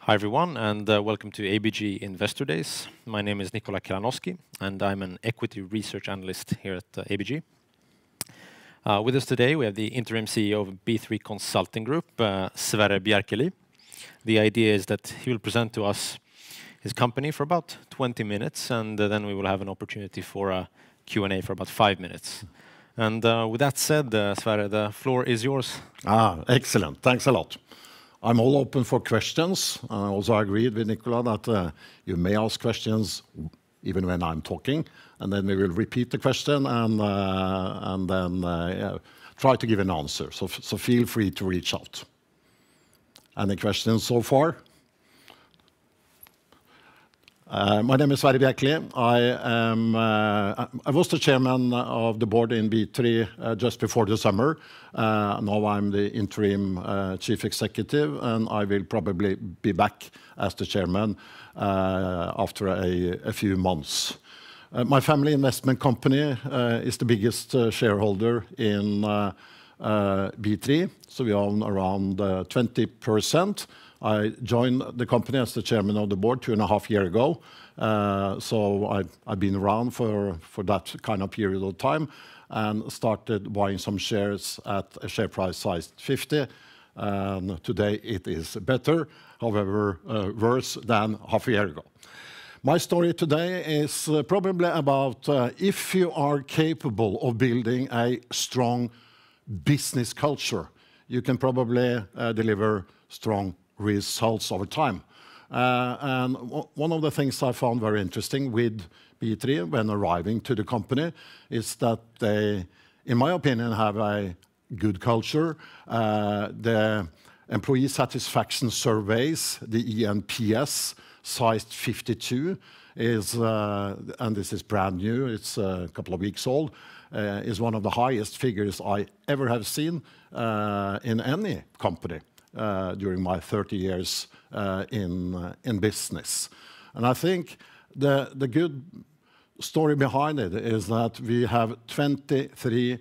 J: Hi everyone, and welcome to ABG Investor Days. My name is Nikola Kalanowski, and I'm an equity research analyst here at ABG. With us today, we have the interim CEO of B3 Consulting Group, Sverre Bjerkeli. The idea is that he will present to us his company for about 20 minutes, and then we will have an opportunity for a Q&A for about 5 minutes. And with that said, Sverre, the floor is yours.
N: Excellent. Thanks a lot. I'm all open for questions. I also agreed with Nikola that you may ask questions even when I'm talking, and then we will repeat the question and then try to give an answer. So feel free to reach out. Any questions so far? My name is Sverre Bjerkeli. I was the chairman of the board in B3 just before the summer. Now I'm the interim chief executive, and I will probably be back as the chairman after a few months. My family investment company is the biggest shareholder in B3, so we own around 20%. I joined the company as the chairman of the board 2.5 years ago, so I've been around for that kind of period of time and started buying some shares at a share price size 50. And today it is better, however, worse than half a year ago. My story today is probably about if you are capable of building a strong business culture, you can probably deliver strong results over time. And one of the things I found very interesting with B3 when arriving to the company is that they, in my opinion, have a good culture. The employee satisfaction surveys, the ENPS, sized 52, is, and this is brand new, it's a couple of weeks old, is one of the highest figures I ever have seen in any company during my 30 years in business. And I think the good story behind it is that we have 23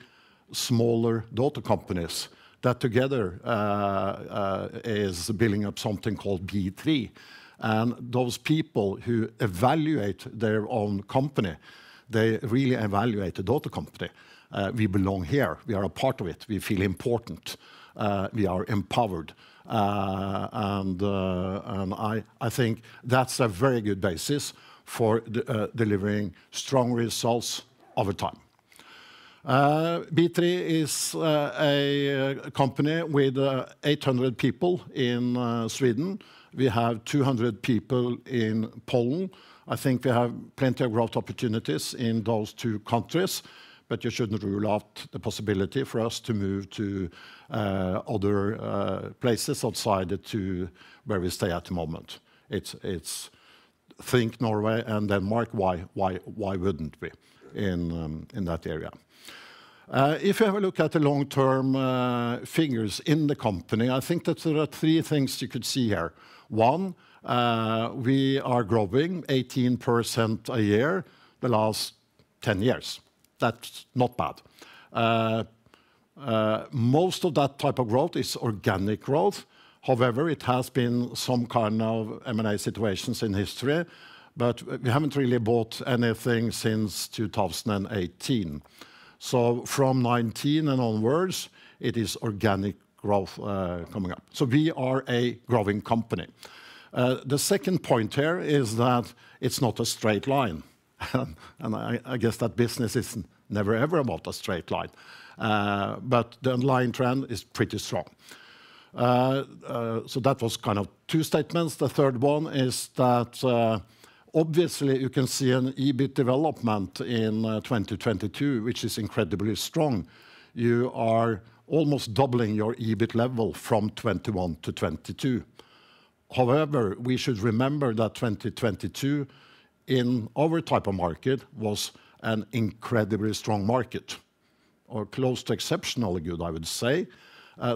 N: smaller daughter companies that together is building up something called B3. And those people who evaluate their own company, they really evaluate the daughter company. We belong here. We are a part of it. We feel important. We are empowered. And I think that's a very good basis for delivering strong results over time. B3 is a company with 800 people in Sweden. We have 200 people in Poland. I think we have plenty of growth opportunities in those two countries, but you shouldn't rule out the possibility for us to move to other places outside to where we stay at the moment. It's think Norway and Denmark. Why wouldn't we in that area? If you have a look at the long-term figures in the company, I think that there are 3 things you could see here. One, we are growing 18% a year the last 10 years. That's not bad. Most of that type of growth is organic growth. However, it has been some kind of M&A situations in history, but we haven't really bought anything since 2018. So from 19 and onwards, it is organic growth coming up. So we are a growing company. The second point here is that it's not a straight line. And I guess that business is never ever about a straight line. But the underlying trend is pretty strong. So that was kind of 2 statements. The third one is that obviously you can see an EBIT development in 2022, which is incredibly strong. You are almost doubling your EBIT level from 21 to 22. However, we should remember that 2022 in our type of market was an incredibly strong market, or close to exceptionally good, I would say.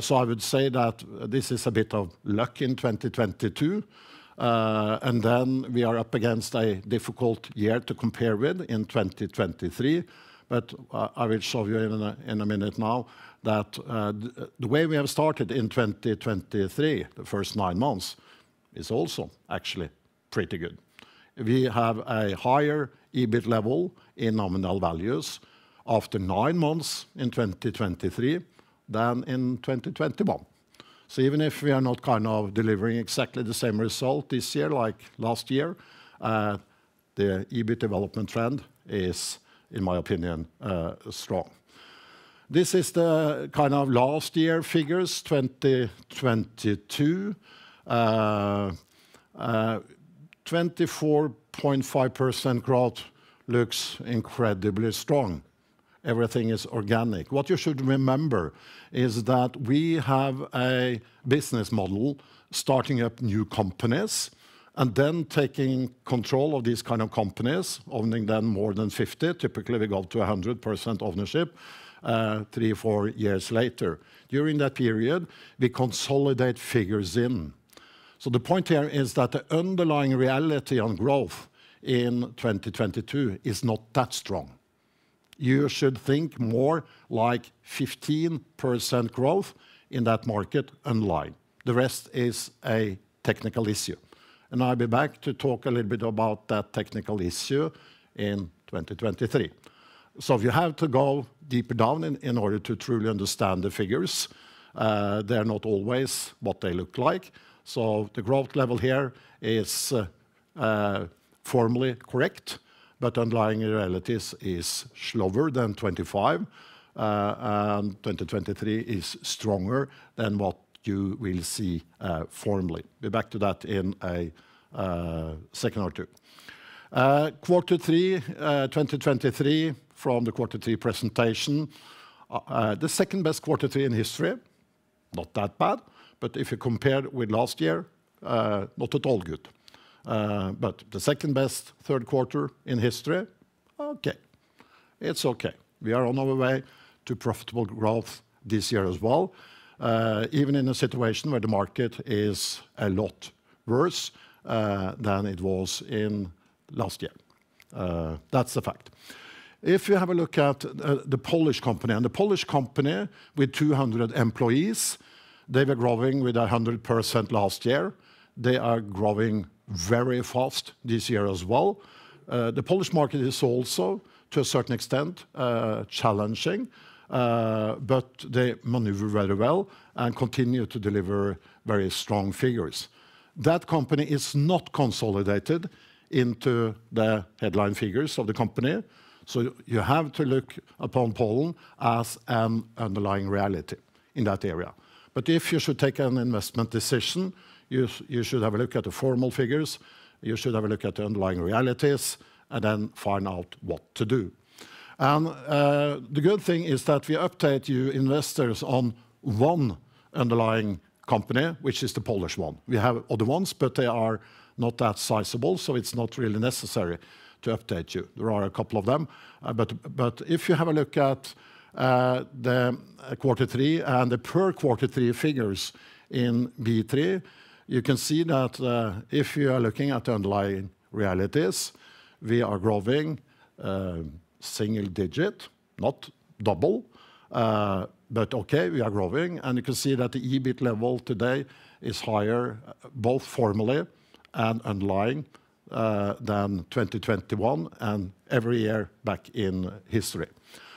N: So I would say that this is a bit of luck in 2022. And then we are up against a difficult year to compare with in 2023. But I will show you in a minute now that the way we have started in 2023, the first 9 months, is also actually pretty good. We have a higher EBIT level in nominal values after 9 months in 2023 than in 2021. So even if we are not kind of delivering exactly the same result this year like last year, the EBIT development trend is, in my opinion, strong. This is the kind of last year figures, 2022. 24.5% growth looks incredibly strong. Everything is organic. What you should remember is that we have a business model starting up new companies and then taking control of these kind of companies, owning them more than 50. Typically, we go to 100% ownership 3-4 years later. During that period, we consolidate figures in. So the point here is that the underlying reality on growth in 2022 is not that strong. You should think more like 15% growth in that market underlying. The rest is a technical issue. And I'll be back to talk a little bit about that technical issue in 2023. So you have to go deeper down in order to truly understand the figures. They're not always what they look like. So the growth level here is formally correct, but underlying realities is slower than 25, and 2023 is stronger than what you will see formally. We'll be back to that in a second or two. Quarter 3, 2023, from the quarter 3 presentation, the second best quarter 3 in history. Not that bad, but if you compare with last year, not at all good. But the second best third quarter in history, okay. It's okay. We are on our way to profitable growth this year as well, even in a situation where the market is a lot worse than it was in last year. That's the fact. If you have a look at the Polish company, and the Polish company with 200 employees, they were growing with 100% last year. They are growing very fast this year as well. The Polish market is also, to a certain extent, challenging, but they maneuver very well and continue to deliver very strong figures. That company is not consolidated into the headline figures of the company, so you have to look upon Poland as an underlying reality in that area. But if you should take an investment decision, you should have a look at the formal figures, you should have a look at the underlying realities, and then find out what to do. And the good thing is that we update you investors on one underlying company, which is the Polish one. We have other ones, but they are not that sizable, so it's not really necessary to update you. There are a couple of them, but if you have a look at the quarter 3 and the per quarter 3 figures in B3, you can see that if you are looking at the underlying realities, we are growing single digit, not double, but okay, we are growing. And you can see that the EBIT level today is higher, both formally and underlying, than 2021 and every year back in history.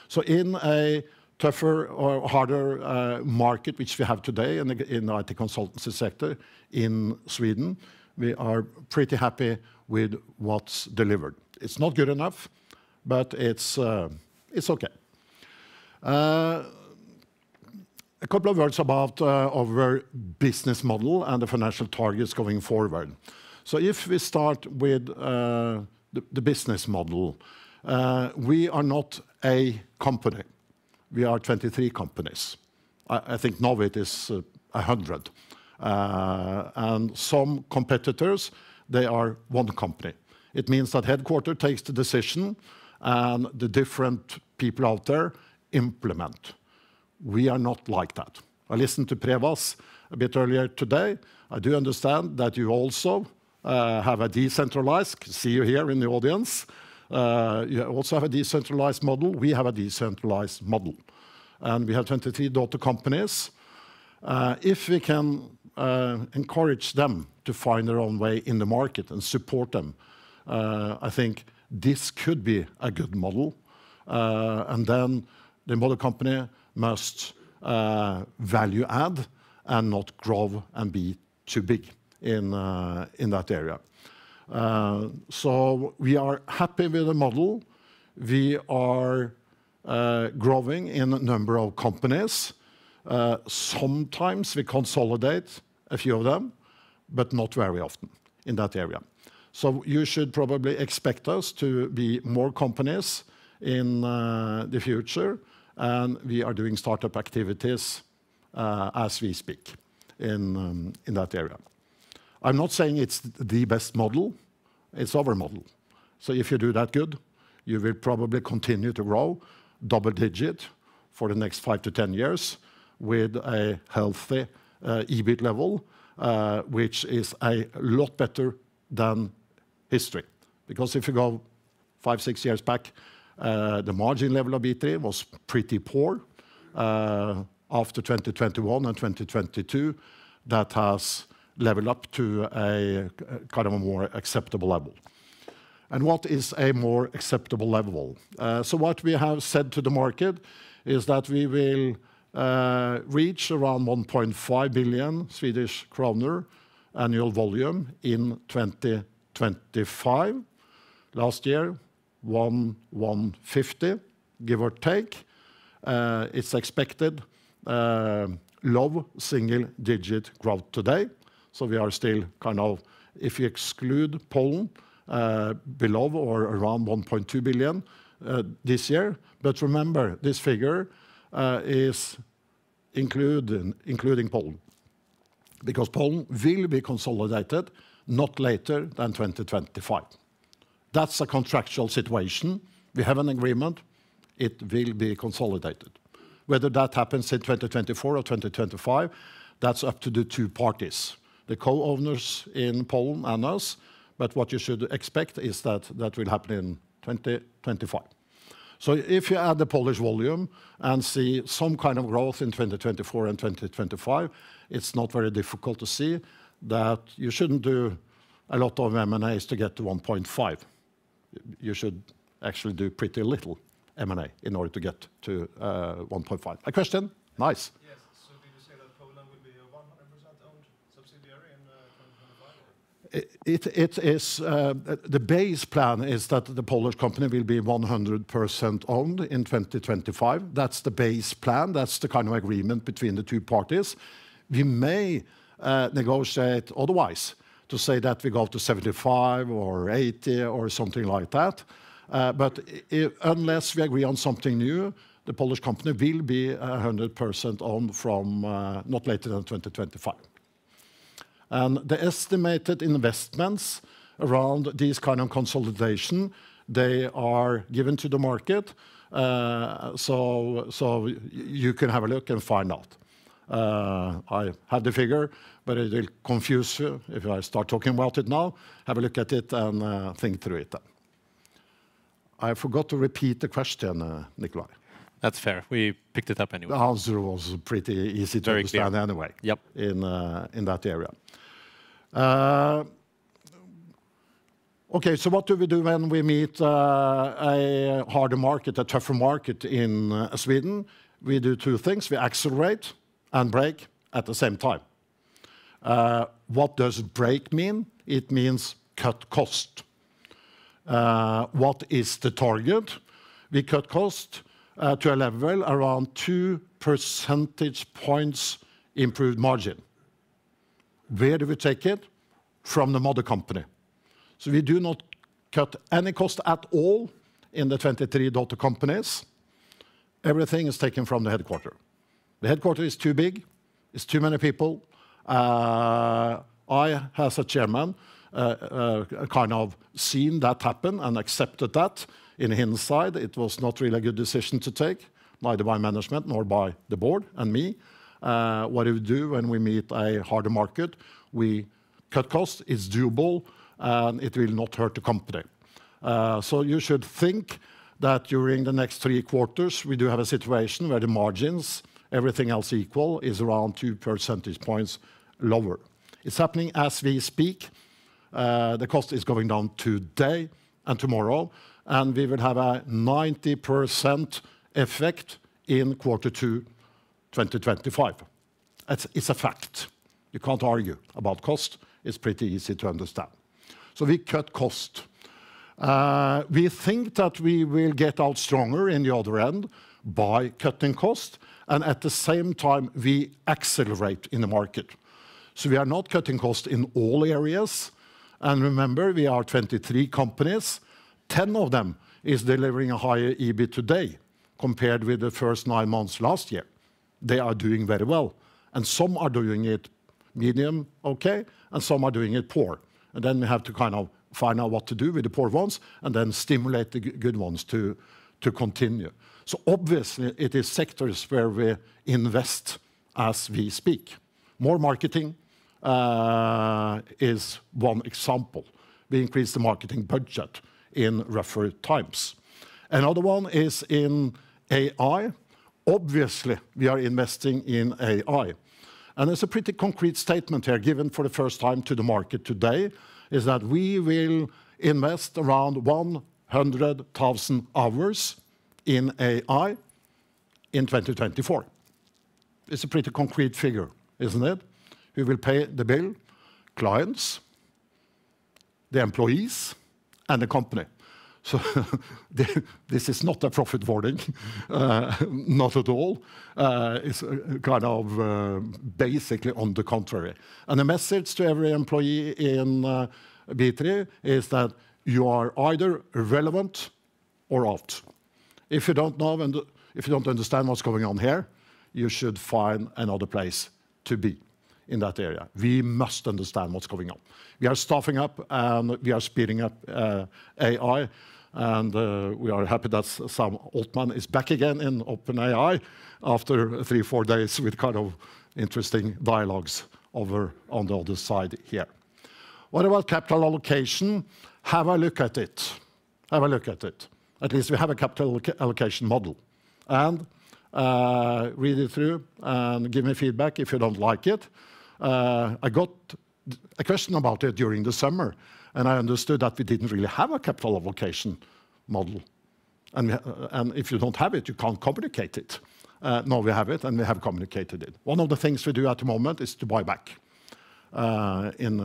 N: So in a tougher or harder market, which we have today in the IT consultancy sector in Sweden, we are pretty happy with what's delivered. It's not good enough, but it's okay. A couple of words about our business model and the financial targets going forward. So if we start with the business model, we are not a company. We are 23 companies. I think now it is 100. And some competitors, they are one company. It means that headquarters takes the decision and the different people out there implement. We are not like that. I listened to Prevas a bit earlier today. I do understand that you also have a decentralized, see you here in the audience, you also have a decentralized model. We have a decentralized model. And we have 23 daughter companies. If we can encourage them to find their own way in the market and support them. I think this could be a good model. And then the mother company must value add and not grow and be too big in that area. So we are happy with the model. We are growing in a number of companies. Sometimes we consolidate a few of them, but not very often in that area. So you should probably expect us to be more companies in the future, and we are doing startup activities as we speak in that area. I'm not saying it's the best model, it's our model. So if you do that good, you will probably continue to grow double-digit for the next 5 to 10 years with a healthy EBIT level, which is a lot better than history. Because if you go 5, 6 years back, the margin level of B3 was pretty poor. After 2021 and 2022, that has leveled up to a kind of a more acceptable level. And what is a more acceptable level? So what we have said to the market is that we will reach around 1.5 billion Swedish kronor annual volume in 2025. Last year, 150, give or take. It's expected low single-digit growth today. So we are still kind of, if you exclude Poland, below or around 1.2 billion this year. But remember, this figure is including Poland, because Poland will be consolidated not later than 2025. That's a contractual situation. We have an agreement. It will be consolidated. Whether that happens in 2024 or 2025, that's up to the two parties, the co-owners in Poland and us. But what you should expect is that that will happen in 2025. So if you add the Polish volume and see some kind of growth in 2024 and 2025, it's not very difficult to see that you shouldn't do a lot of M&As to get to 1.5. You should actually do pretty little M&A in order to get to 1.5. A question? Nice.
O: Yes. So did you say that Poland will be a 100% owned subsidiary in 2025?
N: It is the base plan is that the Polish company will be 100% owned in 2025. That's the base plan. That's the kind of agreement between the two parties. We may negotiate otherwise to say that we go to 75 or 80 or something like that. But unless we agree on something new, the Polish company will be 100% owned from not later than 2025. And the estimated investments around these kind of consolidation, they are given to the market. So you can have a look and find out. I have the figure, but it will confuse you if I start talking about it now. Have a look at it and think through it then. I forgot to repeat the question, Nikolai.
J: That's fair. We picked it up anyway.
N: The answer was pretty easy to understand anyway.
J: Yep.
N: In that area. Okay, so what do we do when we meet a harder market, a tougher market in Sweden? We do two things. We accelerate and brake at the same time. What does brake mean? It means cut cost. What is the target? We cut cost to a level around 2 percentage points improved margin. Where do we take it? From the mother company. So we do not cut any cost at all in the 23 daughter companies. Everything is taken from the headquarters. The headquarters is too big. It's too many people. I, as a chairman, kind of seen that happen and accepted that. In hindsight, it was not really a good decision to take, neither by management nor by the board and me. What do we do when we meet a harder market? We cut costs. It's doable, and it will not hurt the company. So you should think that during the next 3 quarters, we do have a situation where the margins, everything else equal, is around 2 percentage points lower. It's happening as we speak. The cost is going down today and tomorrow, and we will have a 90% effect in Q2 2025. It's a fact. You can't argue about cost. It's pretty easy to understand. So we cut cost. We think that we will get out stronger in the other end by cutting cost, and at the same time, we accelerate in the market. So we are not cutting cost in all areas. And remember, we are 23 companies. 10 of them is delivering a higher EBIT today compared with the first 9 months last year. They are doing very well. And some are doing it medium okay, and some are doing it poor. And then we have to kind of find out what to do with the poor ones and then stimulate the good ones to continue. So obviously, it is sectors where we invest as we speak. More marketing is one example. We increase the marketing budget in rougher times. Another one is in AI. Obviously, we are investing in AI. And there's a pretty concrete statement here given for the first time to the market today, is that we will invest around 100,000 hours in AI in 2024. It's a pretty concrete figure, isn't it? Who will pay the bill? Clients, the employees, and the company. So this is not a profit warning, not at all. It's kind of basically on the contrary. And the message to every employee in B3 is that you are either relevant or out. If you don't know and if you don't understand what's going on here, you should find another place to be in that area. We must understand what's going on. We are staffing up and we are speeding up AI. And we are happy that Sam Altman is back again in OpenAI after 3-4 days with kind of interesting dialogues over on the other side here. What about capital allocation? Have a look at it. Have a look at it. At least we have a capital allocation model. And read it through and give me feedback if you don't like it. I got a question about it during the summer, and I understood that we didn't really have a capital allocation model. And if you don't have it, you can't communicate it. No, we have it, and we have communicated it. One of the things we do at the moment is to buy back in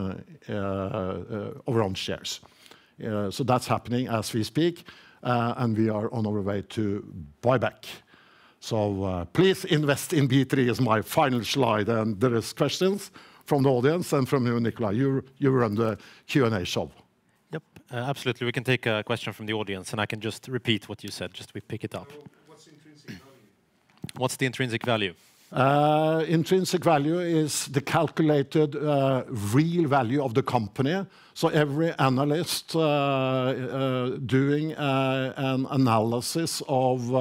N: our own shares. So that's happening as we speak, and we are on our way to buy back. So please invest in B3 is my final slide, and there is questions from the audience and from you, Nicola. You run the Q&A show.
J: Yep, absolutely. We can take a question from the audience, and I can just repeat what you said, just we pick it up.
O: What's intrinsic value?
J: What's the intrinsic value?
N: Intrinsic value is the calculated real value of the company. So every analyst doing an analysis of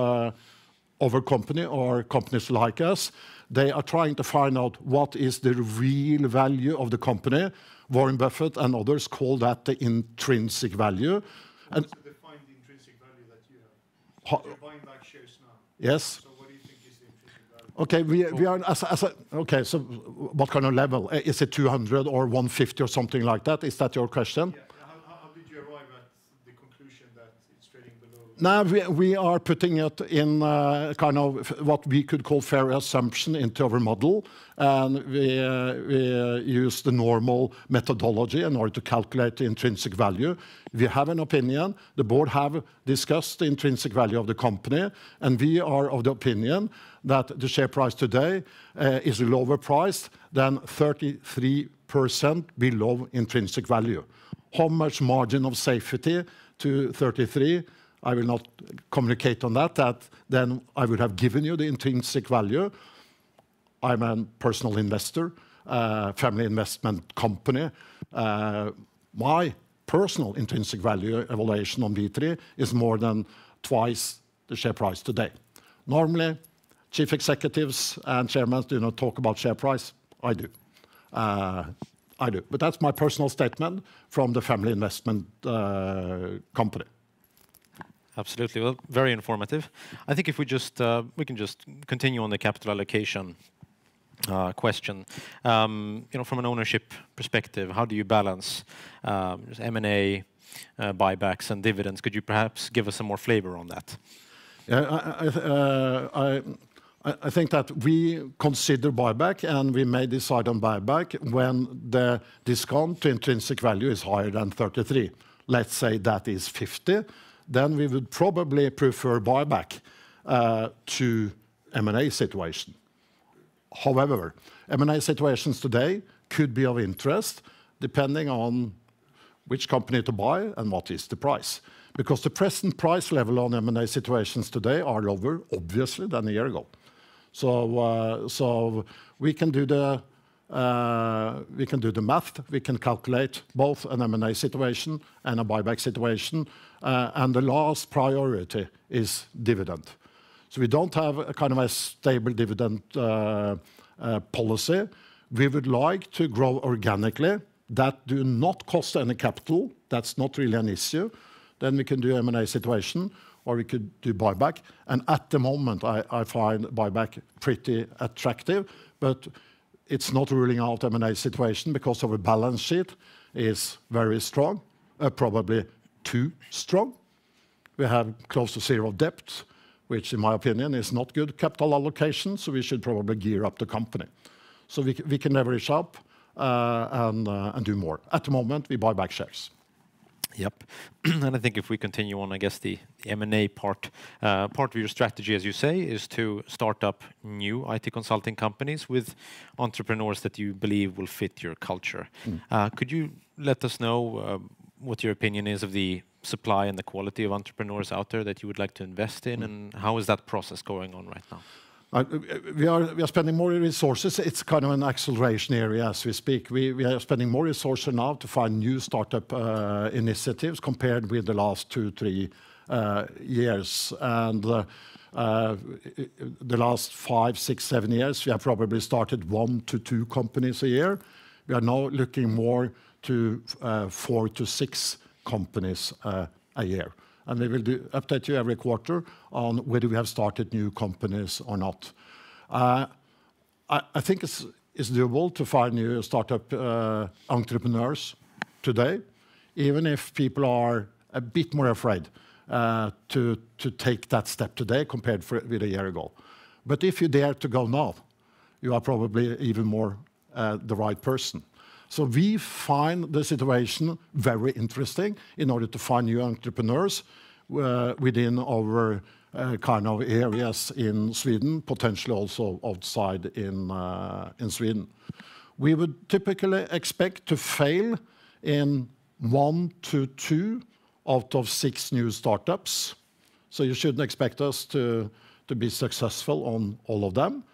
N: a company or companies like us, they are trying to find out what is the real value of the company. Warren Buffett and others call that the intrinsic value. And
O: what's the defined intrinsic value that you have? So you're buying back shares now.
N: Yes.
O: So what do you think is the intrinsic value?
N: Okay, we are okay. So what kind of level? Is it 200 or 150 or something like that? Is that your question?
O: Yeah. How did you arrive at the conclusion that it's trading below?
N: Now we are putting it in kind of what we could call fair assumption into our model, and we use the normal methodology in order to calculate the intrinsic value. We have an opinion. The board have discussed the intrinsic value of the company, and we are of the opinion that the share price today is lower priced than 33% below intrinsic value. How much margin of safety to 33? I will not communicate on that. Then I would have given you the intrinsic value. I'm a personal investor, family investment company. My personal intrinsic value evaluation on B3 is more than twice the share price today. Normally, chief executives and chairmen do not talk about share price. I do. I do. But that's my personal statement from the family investment company.
J: Absolutely. Well, very informative. I think if we just we can just continue on the capital allocation question. From an ownership perspective, how do you balance M&A, buybacks, and dividends? Could you perhaps give us some more flavor on that?
N: Yeah, I think that we consider buyback, and we may decide on buyback when the discount to intrinsic value is higher than 33. Let's say that is 50, then we would probably prefer buyback to M&A situation. However, M&A situations today could be of interest depending on which company to buy and what is the price. Because the present price level on M&A situations today are lower, obviously, than a year ago. So we can do the math. We can calculate both an M&A situation and a buyback situation, and the last priority is dividend. So we don't have a kind of a stable dividend policy. We would like to grow organically. That do not cost any capital. That's not really an issue. Then we can do M&A situation, or we could do buyback. And at the moment, I find buyback pretty attractive, but it's not ruling out M&A situation because our balance sheet is very strong, probably too strong. We have close to zero debt, which in my opinion is not good capital allocation, so we should probably gear up the company. So we can leverage up and do more. At the moment, we buy back shares.
J: Yep. And I think if we continue on, I guess the M&A part of your strategy, as you say, is to start up new IT consulting companies with entrepreneurs that you believe will fit your culture. Could you let us know what your opinion is of the supply and the quality of entrepreneurs out there that you would like to invest in, and how is that process going on right now?
N: We are spending more resources. It's kind of an acceleration area as we speak. We are spending more resources now to find new startup initiatives compared with the last 2-3 years. And the last 5, 6, 7 years, we have probably started 1 to 2 companies a year. We are now looking more to 4 to 6 companies a year. And we will update you every quarter on whether we have started new companies or not. I think it's doable to find new startup entrepreneurs today, even if people are a bit more afraid to take that step today compared with a year ago. But if you dare to go now, you are probably even more the right person. So we find the situation very interesting in order to find new entrepreneurs within our kind of areas in Sweden, potentially also outside in Sweden. We would typically expect to fail in 1 to 2 out of 6 new startups. So you shouldn't expect us to be successful on all of them.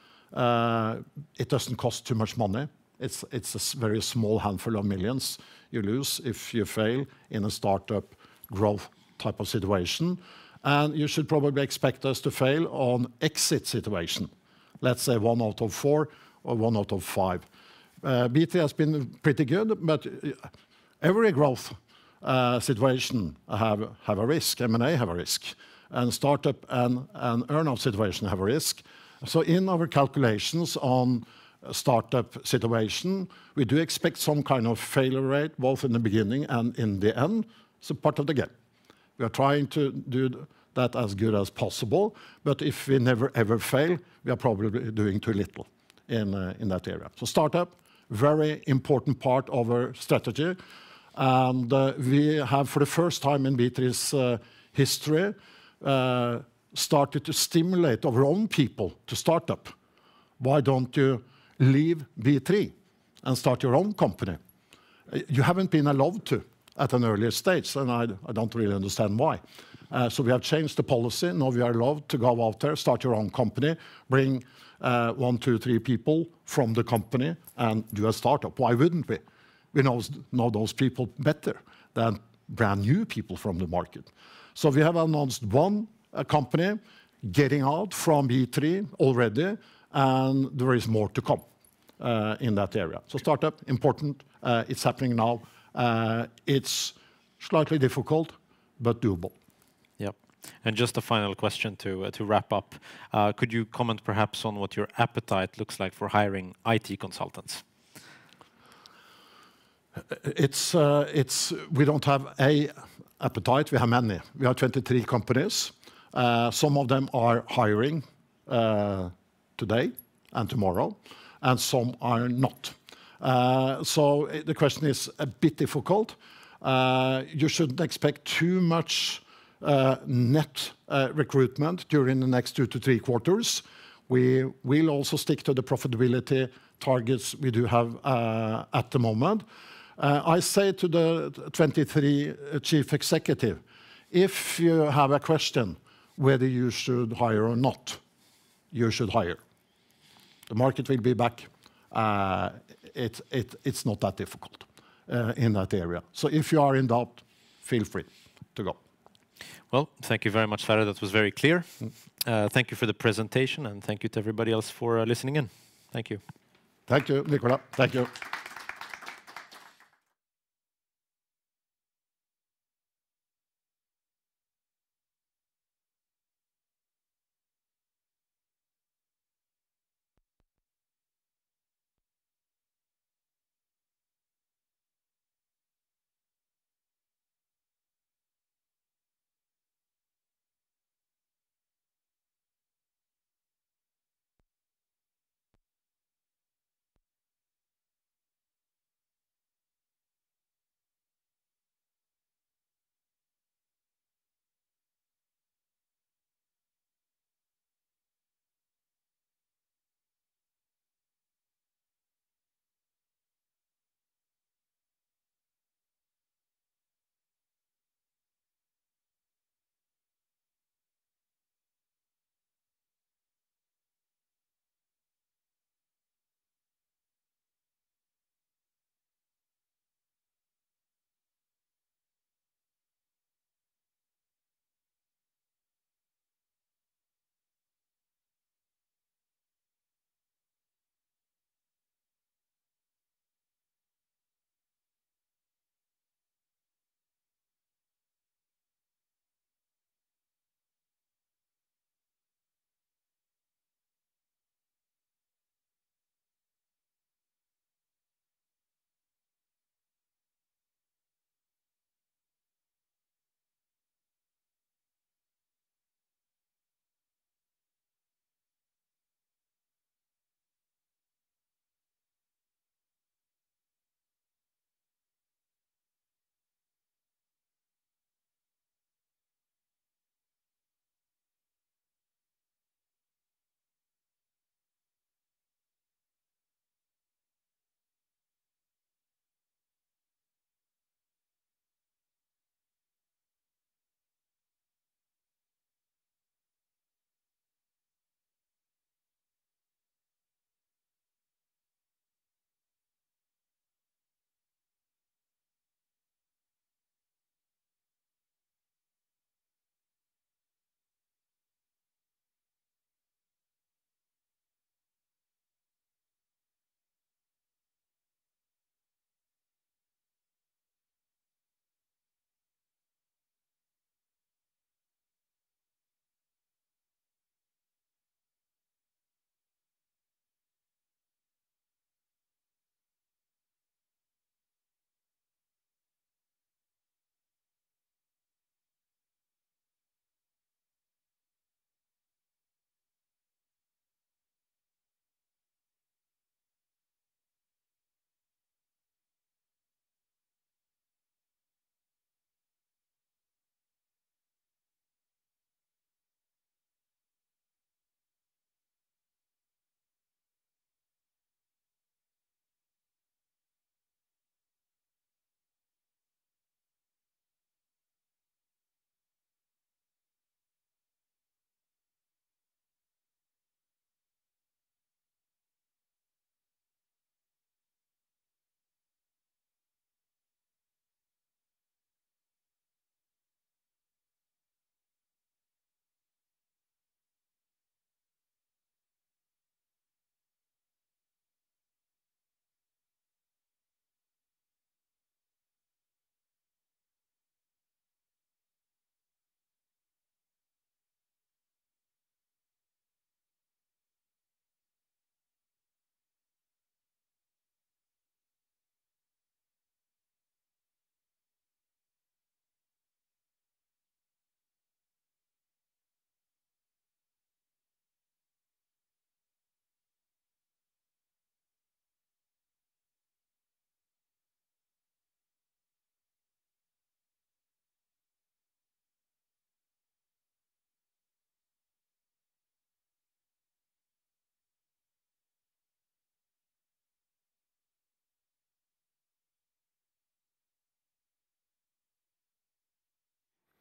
N: It doesn't cost too much money. It's a very small handful of millions you lose if you fail in a startup growth type of situation. And you should probably expect us to fail on exit situation. Let's say 1 out of 4 or 1 out of 5. B3 has been pretty good, but every growth situation have a risk. M&A have a risk. And startup and earn-out situation have a risk. So in our calculations on startup situation, we do expect some kind of failure rate, both in the beginning and in the end. It's a part of the game. We are trying to do that as good as possible, but if we never ever fail, we are probably doing too little in that area. So startup, very important part of our strategy. And we have, for the first time in B3's history, started to stimulate our own people to start up. Why don't you leave B3 and start your own company? You haven't been allowed to at an earlier stage, and I don't really understand why. So we have changed the policy. Now we are allowed to go out there, start your own company, bring 1, 2, 3 people from the company and do a startup. Why wouldn't we? We know those people better than brand new people from the market. So we have announced one company getting out from B3 already, and there is more to come in that area. So startup, important. It's happening now. It's slightly difficult, but doable.
J: Yep. And just a final question to wrap up. Could you comment perhaps on what your appetite looks like for hiring IT consultants?
N: We don't have a appetite, we have many. We have 23 companies. Some of them are hiring today and tomorrow, and some are not. So the question is a bit difficult. You shouldn't expect too much net recruitment during the next 2 to 3 quarters. We will also stick to the profitability targets we do have at the moment. I say to the 23 chief executive, if you have a question whether you should hire or not, you should hire. The market will be back. It's not that difficult in that area. So if you are in doubt, feel free to go.
J: Well, thank you very much, Sverre. That was very clear. Thank you for the presentation, and thank you to everybody else for listening in. Thank you.
N: Thank you, Nicola. Thank you.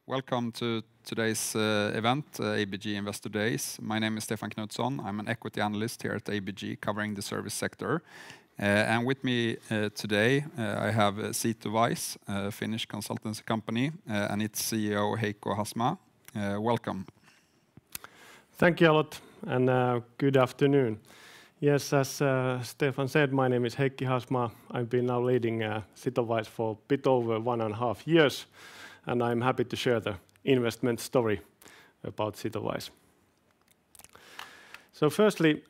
P: Welcome to today's event, ABG Investor Days. My name is Stefan Knutsson. I'm an equity analyst here at ABG covering the service sector. And with me today, I have Sitowise, a Finnish consultancy company, and its CEO, Heikki Haasmaa. Welcome.
Q: Thank you a lot, and good afternoon. Yes, as Stefan said, my name is Heikki Haasmaa. I've been now leading Sitowise for a bit over 1.5 years, and I'm happy to share the investment story about Sitowise. So firstly,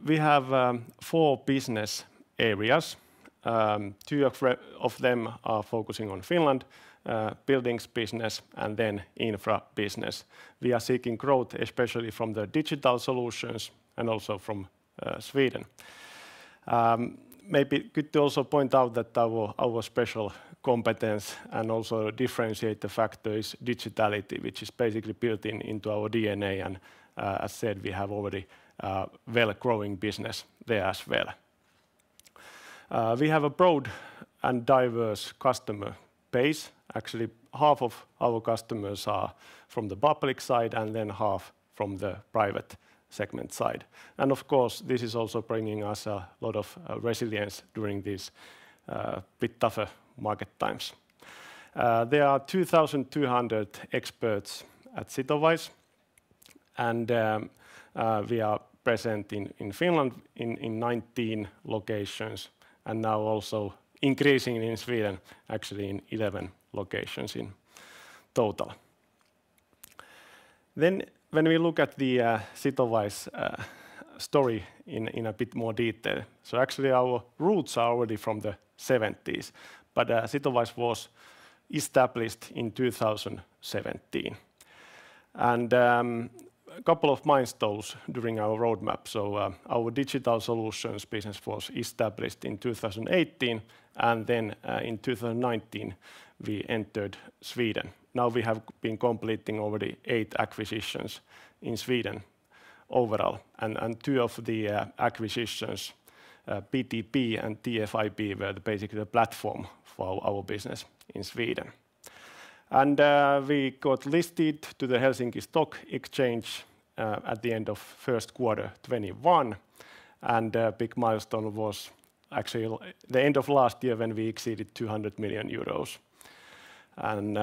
Q: we have 4 business areas. 2 of them are focusing on Finland, buildings business, and then infra business. We are seeking growth, especially from the digital solutions and also from Sweden. Maybe good to also point out that our special competence and also differentiate the factor is digitality, which is basically built into our DNA. And as said, we have already well-growing business there as well. We have a broad and diverse customer base. Actually, half of our customers are from the public side and then half from the private segment side. And of course, this is also bringing us a lot of resilience during these bit tougher market times. There are 2,200 experts at Sitowise, and we are present in Finland in 19 locations, and now also increasing in Sweden, actually in 11 locations in total. Then when we look at the Sitowise story in a bit more detail, so actually our roots are already from the 70s, but Sitowise was established in 2017. And a couple of milestones during our roadmap. So our digital solutions business was established in 2018, and then in 2019 we entered Sweden. Now we have been completing already 8 acquisitions in Sweden overall, and 2 of the acquisitions, PTP and TFIP, were basically the platform for our business in Sweden. And we got listed to the Helsinki Stock Exchange at the end of first quarter 21, and a big milestone was actually the end of last year when we exceeded 200 million euros. And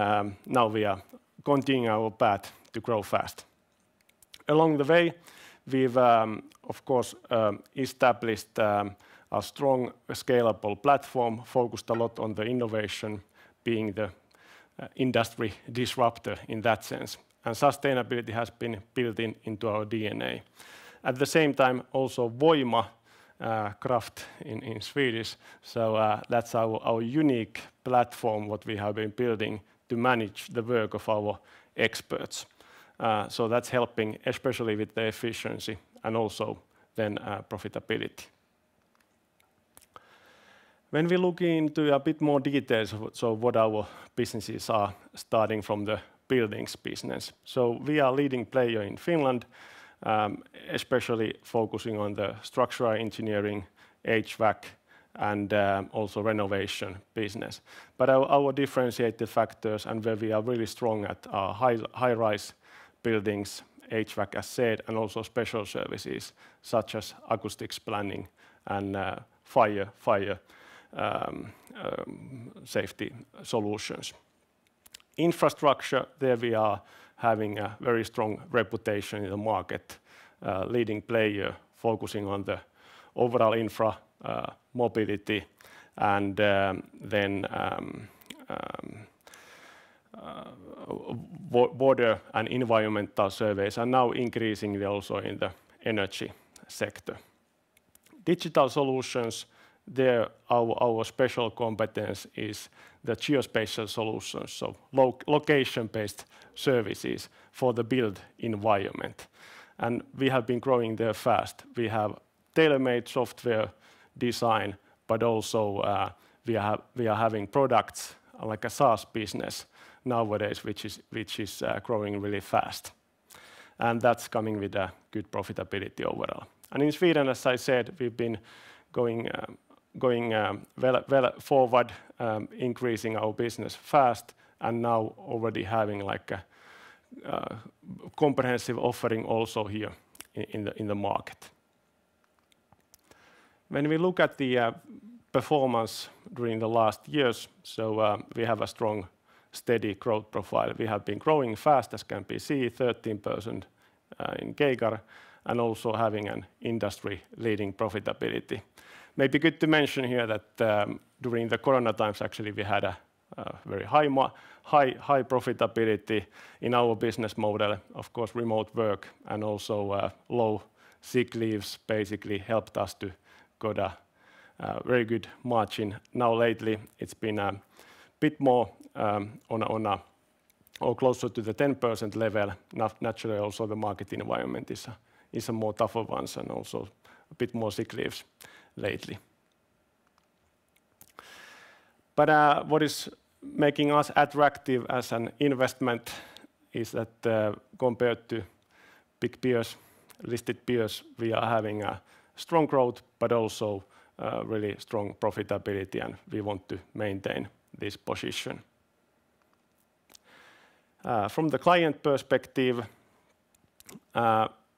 Q: now we are continuing our path to grow fast. Along the way, we've of course established a strong scalable platform, focused a lot on the innovation, being the industry disruptor in that sense. And sustainability has been built into our DNA. At the same time, also Voima, Kraft in Swedish. So that's our unique platform, what we have been building to manage the work of our experts. So that's helping, especially with the efficiency and also then profitability. When we look into a bit more details, so what our businesses are, starting from the buildings business. So we are a leading player in Finland, especially focusing on the structural engineering, HVAC, and also renovation business. But our differentiated factors and where we are really strong at are high-rise buildings, HVAC as said, and also special services such as acoustics planning and fire safety solutions. Infrastructure, there we are having a very strong reputation in the market, leading player focusing on the overall infra, mobility, and then water and environmental surveys, and now increasingly also in the energy sector. Digital solutions, there our special competence is the geospatial solutions, so location-based services for the built environment. And we have been growing there fast. We have tailor-made software design, but also we are having products like a SaaS business nowadays, which is growing really fast. And that's coming with a good profitability overall. And in Sweden, as I said, we've been going well forward, increasing our business fast, and now already having like a comprehensive offering also here in the market. When we look at the performance during the last years, so we have a strong, steady growth profile. We have been growing fast, as can be seen, 13% in CAGR, and also having an industry-leading profitability. Maybe good to mention here that during the Corona times, actually, we had a very high profitability in our business model. Of course, remote work and also low sick leaves basically helped us to got a very good margin. Now lately, it's been a bit more on a or closer to the 10% level. Naturally, also the market environment is a more tougher one, and also a bit more sick leaves lately. But what is making us attractive as an investment is that compared to big peers, listed peers, we are having a strong growth, but also really strong profitability, and we want to maintain this position. From the client perspective,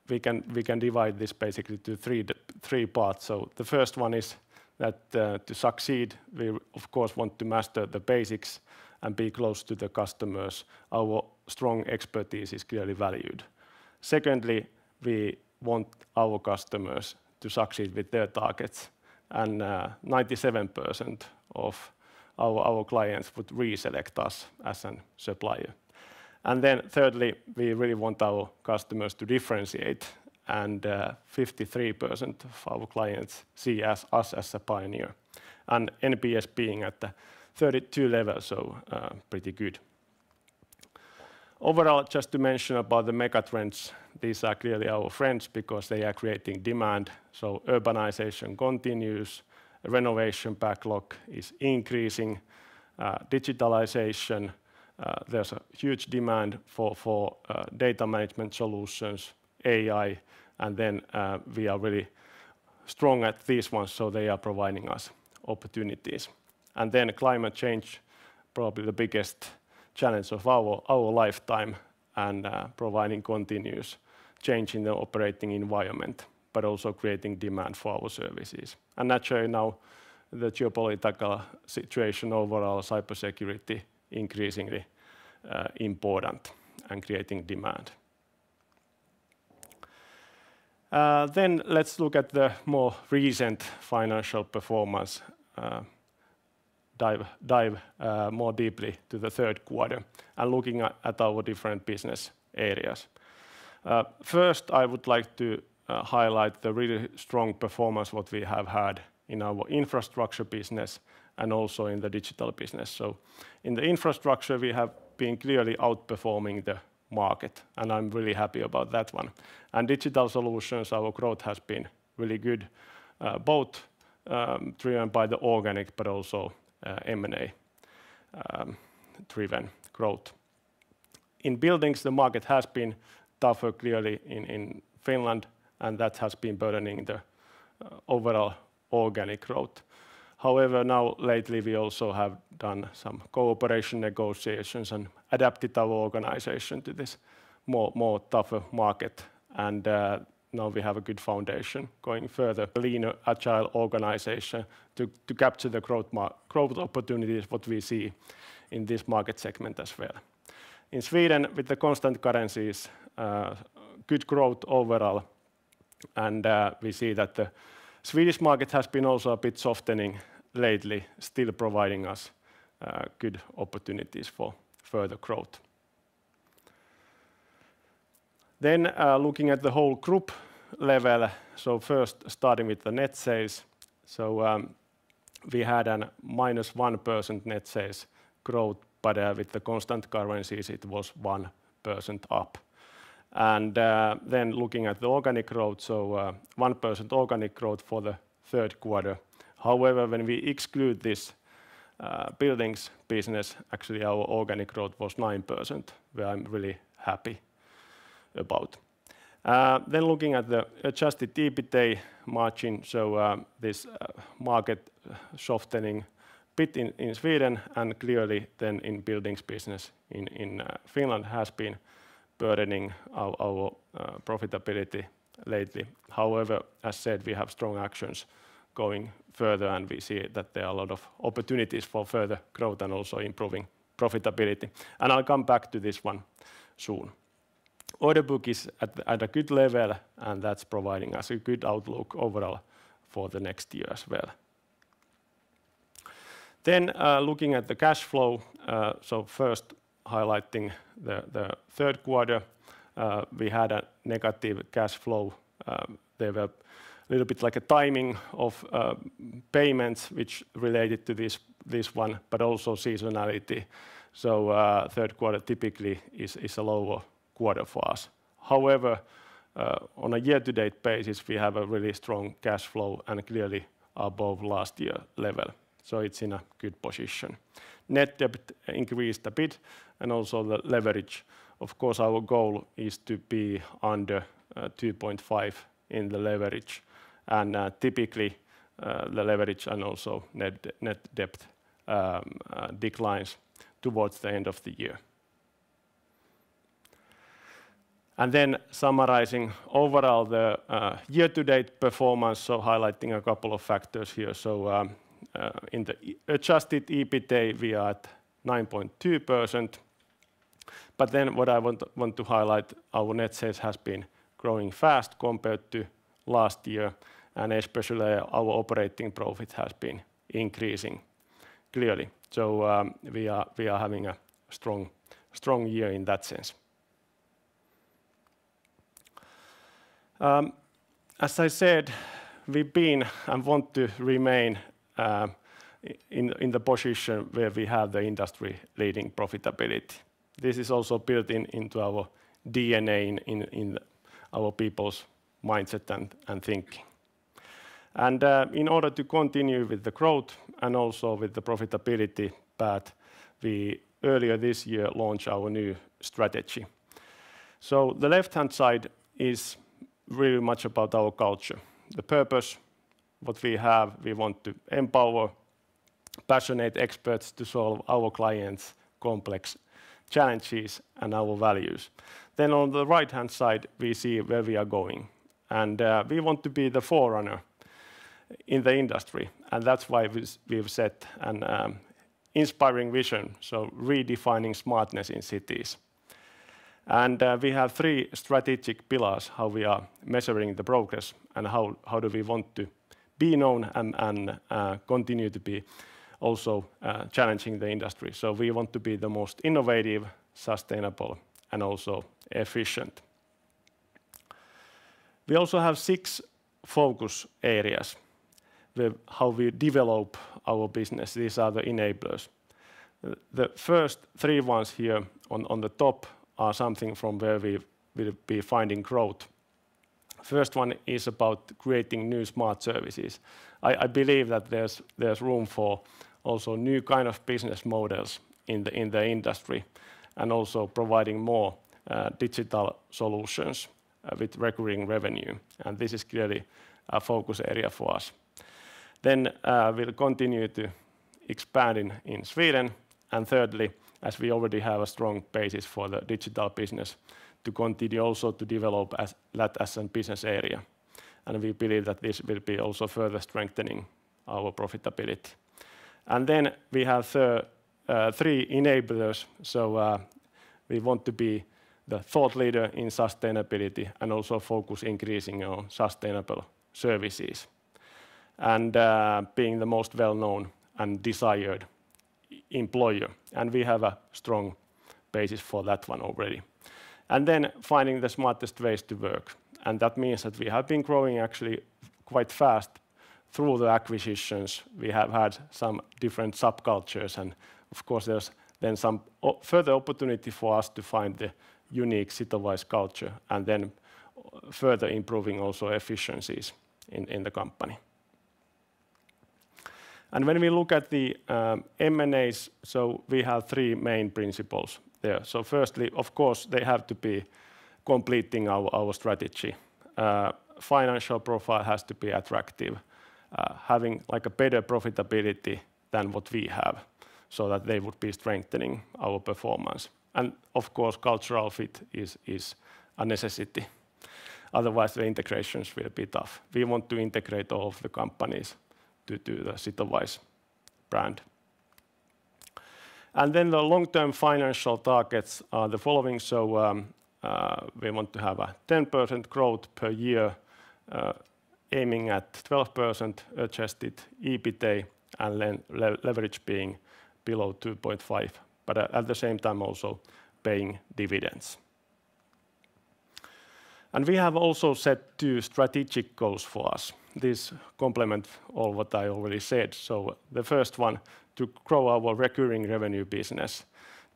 Q: we can divide this basically to three parts. So the first one is that to succeed, we of course want to master the basics and be close to the customers. Our strong expertise is clearly valued. Secondly, we want our customers to succeed with their targets, and 97% of our clients would reselect us as a supplier. And then thirdly, we really want our customers to differentiate, and 53% of our clients see us as a pioneer, and NPS being at the 32 level, so pretty good. Overall, just to mention about the megatrends, these are clearly our friends because they are creating demand. So urbanization continues, renovation backlog is increasing, digitalization, there's a huge demand for data management solutions, AI, and then we are really strong at these ones, so they are providing us opportunities. And then climate change, probably the biggest challenge of our lifetime, and providing continuous change in the operating environment, but also creating demand for our services. And naturally now, the geopolitical situation overall, cybersecurity increasingly important and creating demand. Then let's look at the more recent financial performance, dive more deeply to the third quarter and looking at our different business areas. First, I would like to highlight the really strong performance what we have had in our infrastructure business and also in the digital business. So in the infrastructure, we have been clearly outperforming the market, and I'm really happy about that one. And digital solutions, our growth has been really good, both driven by the organic, but also M&A driven growth. In buildings, the market has been tougher clearly in Finland, and that has been burdening the overall organic growth. However, now lately we also have done some cooperation negotiations and adapted our organization to this more tougher market, and now we have a good foundation going further. A leaner, agile organization to capture the growth opportunities what we see in this market segment as well. In Sweden, with the constant currencies, good growth overall, and we see that the Swedish market has been also a bit softening lately, still providing us good opportunities for further growth. Then looking at the whole group level, so first starting with the net sales. So we had a -1% net sales growth, but with the constant currencies it was 1% up. And then looking at the organic growth, so 1% organic growth for the third quarter. However, when we exclude this buildings business, actually our organic growth was 9%, where I'm really happy about. Then looking at the adjusted EBITDA margin, so this market softening bit in Sweden, and clearly then in buildings business in Finland has been burdening our profitability lately. However, as said, we have strong actions going further, and we see that there are a lot of opportunities for further growth and also improving profitability. And I'll come back to this one soon. Order book is at a good level, and that's providing us a good outlook overall for the next year as well. Then looking at the cash flow, so first highlighting the third quarter, we had a negative cash flow. There were a little bit like a timing of payments which related to this one, but also seasonality. So third quarter typically is a lower quarter for us. However, on a year-to-date basis, we have a really strong cash flow and clearly above last year level. So it's in a good position. Net debt increased a bit, and also the leverage. Of course, our goal is to be under 2.5 in the leverage, and typically the leverage and also net debt declines towards the end of the year. And then summarizing overall the year-to-date performance, so highlighting a couple of factors here. So in the adjusted EBITA, we are at 9.2%. But then what I want to highlight, our net sales has been growing fast compared to last year, and especially our operating profit has been increasing clearly. So we are having a strong year in that sense. As I said, we've been and want to remain in the position where we have the industry-leading profitability. This is also built into our DNA in our people's mindset and thinking. And in order to continue with the growth and also with the profitability path, we earlier this year launched our new strategy. So the left-hand side is really much about our culture. The purpose, what we have, we want to empower passionate experts to solve our clients' complex challenges and our values. Then on the right-hand side, we see where we are going. And we want to be the forerunner in the industry. And that's why we've set an inspiring vision, so redefining smartness in cities. And we have 3 strategic pillars, how we are measuring the progress and how do we want to be known and continue to be also challenging the industry. So we want to be the most innovative, sustainable, and also efficient. We also have 6 focus areas with how we develop our business. These are the enablers. The first 3 ones here on the top are something from where we will be finding growth. First one is about creating new smart services. I believe that there's room for also new kind of business models in the industry, and also providing more digital solutions with recurring revenue. And this is clearly a focus area for us. Then we'll continue to expand in Sweden. And thirdly, as we already have a strong basis for the digital business, to continue also to develop that as a business area. And we believe that this will be also further strengthening our profitability. And then we have 3 enablers. So we want to be the thought leader in sustainability and also focus increasing on sustainable services. And being the most well-known and desired employer. And we have a strong basis for that one already. And then finding the smartest ways to work. And that means that we have been growing actually quite fast through the acquisitions. We have had some different subcultures, and of course there's then some further opportunity for us to find the unique Sitowise culture and then further improving also efficiencies in the company. And when we look at the M&As, so we have 3 main principles there. So firstly, of course, they have to be completing our strategy. Financial profile has to be attractive. Having like a better profitability than what we have, so that they would be strengthening our performance. And of course, cultural fit is a necessity. Otherwise, the integrations will be tough. We want to integrate all of the companies to the Sitowise brand. And then the long-term financial targets are the following. So we want to have a 10% growth per year, aiming at 12% adjusted EBITA, and then leverage being below 2.5, but at the same time also paying dividends. And we have also set 2 strategic goals for us. These complement all what I already said. So the first one, to grow our recurring revenue business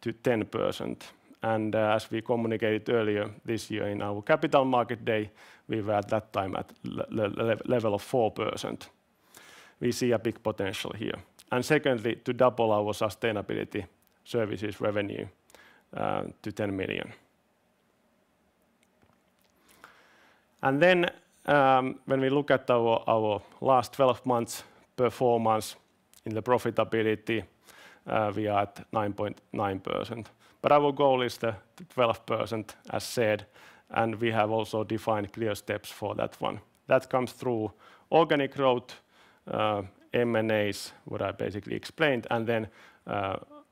Q: to 10%. And as we communicated earlier this year in our Capital Market Day, we were at that time at level of 4%. We see a big potential here. And secondly, to double our sustainability services revenue to 10 million. And then when we look at our last 12 months performance in the profitability, we are at 9.9%. But our goal is the 12%, as said, and we have also defined clear steps for that one. That comes through organic growth, M&As, what I basically explained, and then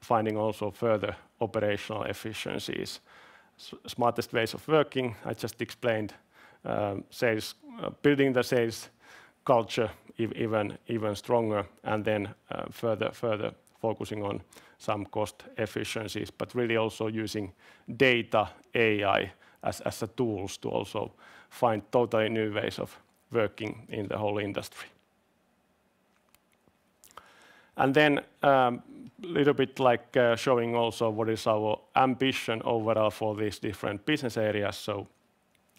Q: finding also further operational efficiencies. Smartest ways of working, I just explained, sales, building the sales culture even stronger, and then further focusing on some cost efficiencies, but really also using data, AI as a tools to also find totally new ways of working in the whole industry. And then little bit like showing also what is our ambition overall for these different business areas, so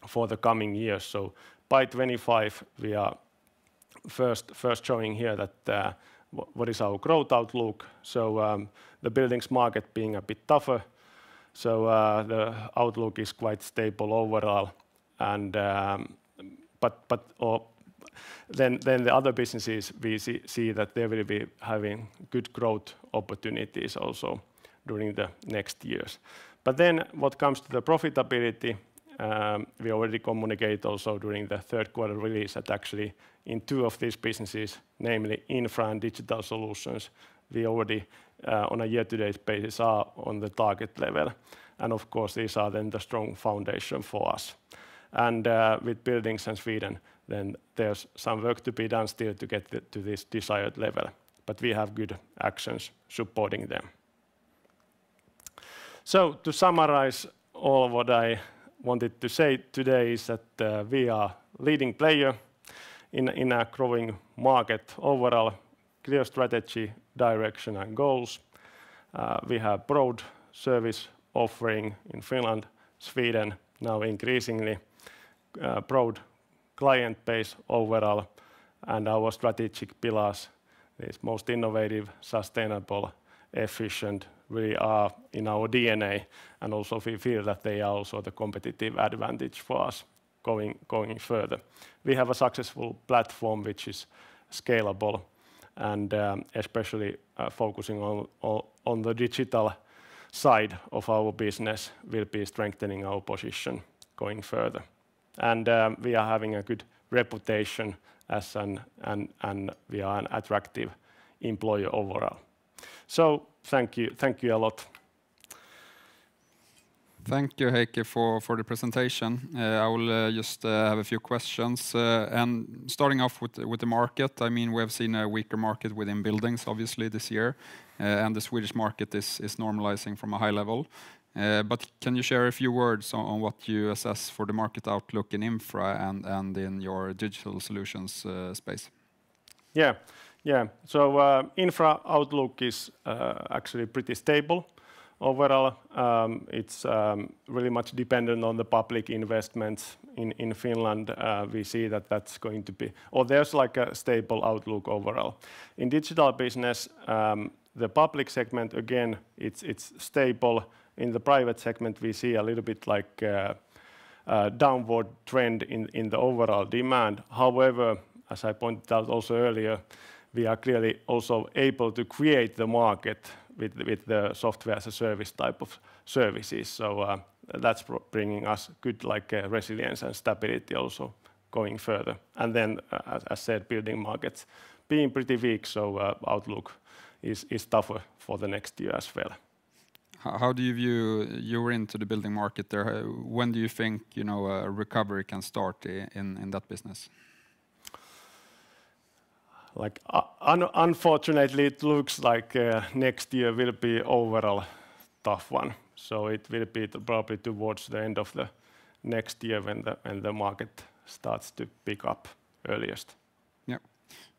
Q: for the coming years. So by 25, we are first showing here that what is our growth outlook. So the buildings market being a bit tougher, so the outlook is quite stable overall. And then the other businesses, we see that they will be having good growth opportunities also during the next years. But then what comes to the profitability, we already communicate also during the third quarter release that actually in 2 of these businesses, namely Infra and Digital Solutions, we already on a year-to-date basis are on the target level. And of course, these are then the strong foundation for us. And with Buildings and Sweden, then there's some work to be done still to get to this desired level, but we have good actions supporting them. So to summarize all what I wanted to say today is that we are leading player in a growing market overall, clear strategy, direction and goals. We have broad service offering in Finland, Sweden, now increasingly broad client base overall, and our strategic pillars, these most innovative, sustainable, efficient, really are in our DNA, and also we feel that they are also the competitive advantage for us going further. We have a successful platform which is scalable, and especially focusing on the digital side of our business will be strengthening our position going further. And we are having a good reputation as and we are an attractive employer overall. So thank you a lot.
P: Thank you, Heikki, for the presentation. I will just have a few questions. And starting off with the market, I mean, we have seen a weaker market within buildings, obviously, this year, and the Swedish market is normalizing from a high level. But can you share a few words on what you assess for the market outlook in infra and in your digital solutions space?
Q: Yeah. So infra outlook is actually pretty stable. Overall, it's really much dependent on the public investments in Finland. We see that that's going to be, or there's like a stable outlook overall. In digital business, the public segment, again, it's stable. In the private segment, we see a little bit like a downward trend in the overall demand. However, as I pointed out also earlier, we are clearly also able to create the market with the software as a service type of services. So that's bringing us good resilience and stability also going further. And then, as said, building markets being pretty weak, so outlook is tougher for the next year as well.
P: How do you view you're into the building market there? When do you think a recovery can start in that business?
Q: Unfortunately, it looks like next year will be overall tough one. So it will be probably towards the end of the next year when the market starts to pick up earliest.
P: Yeah,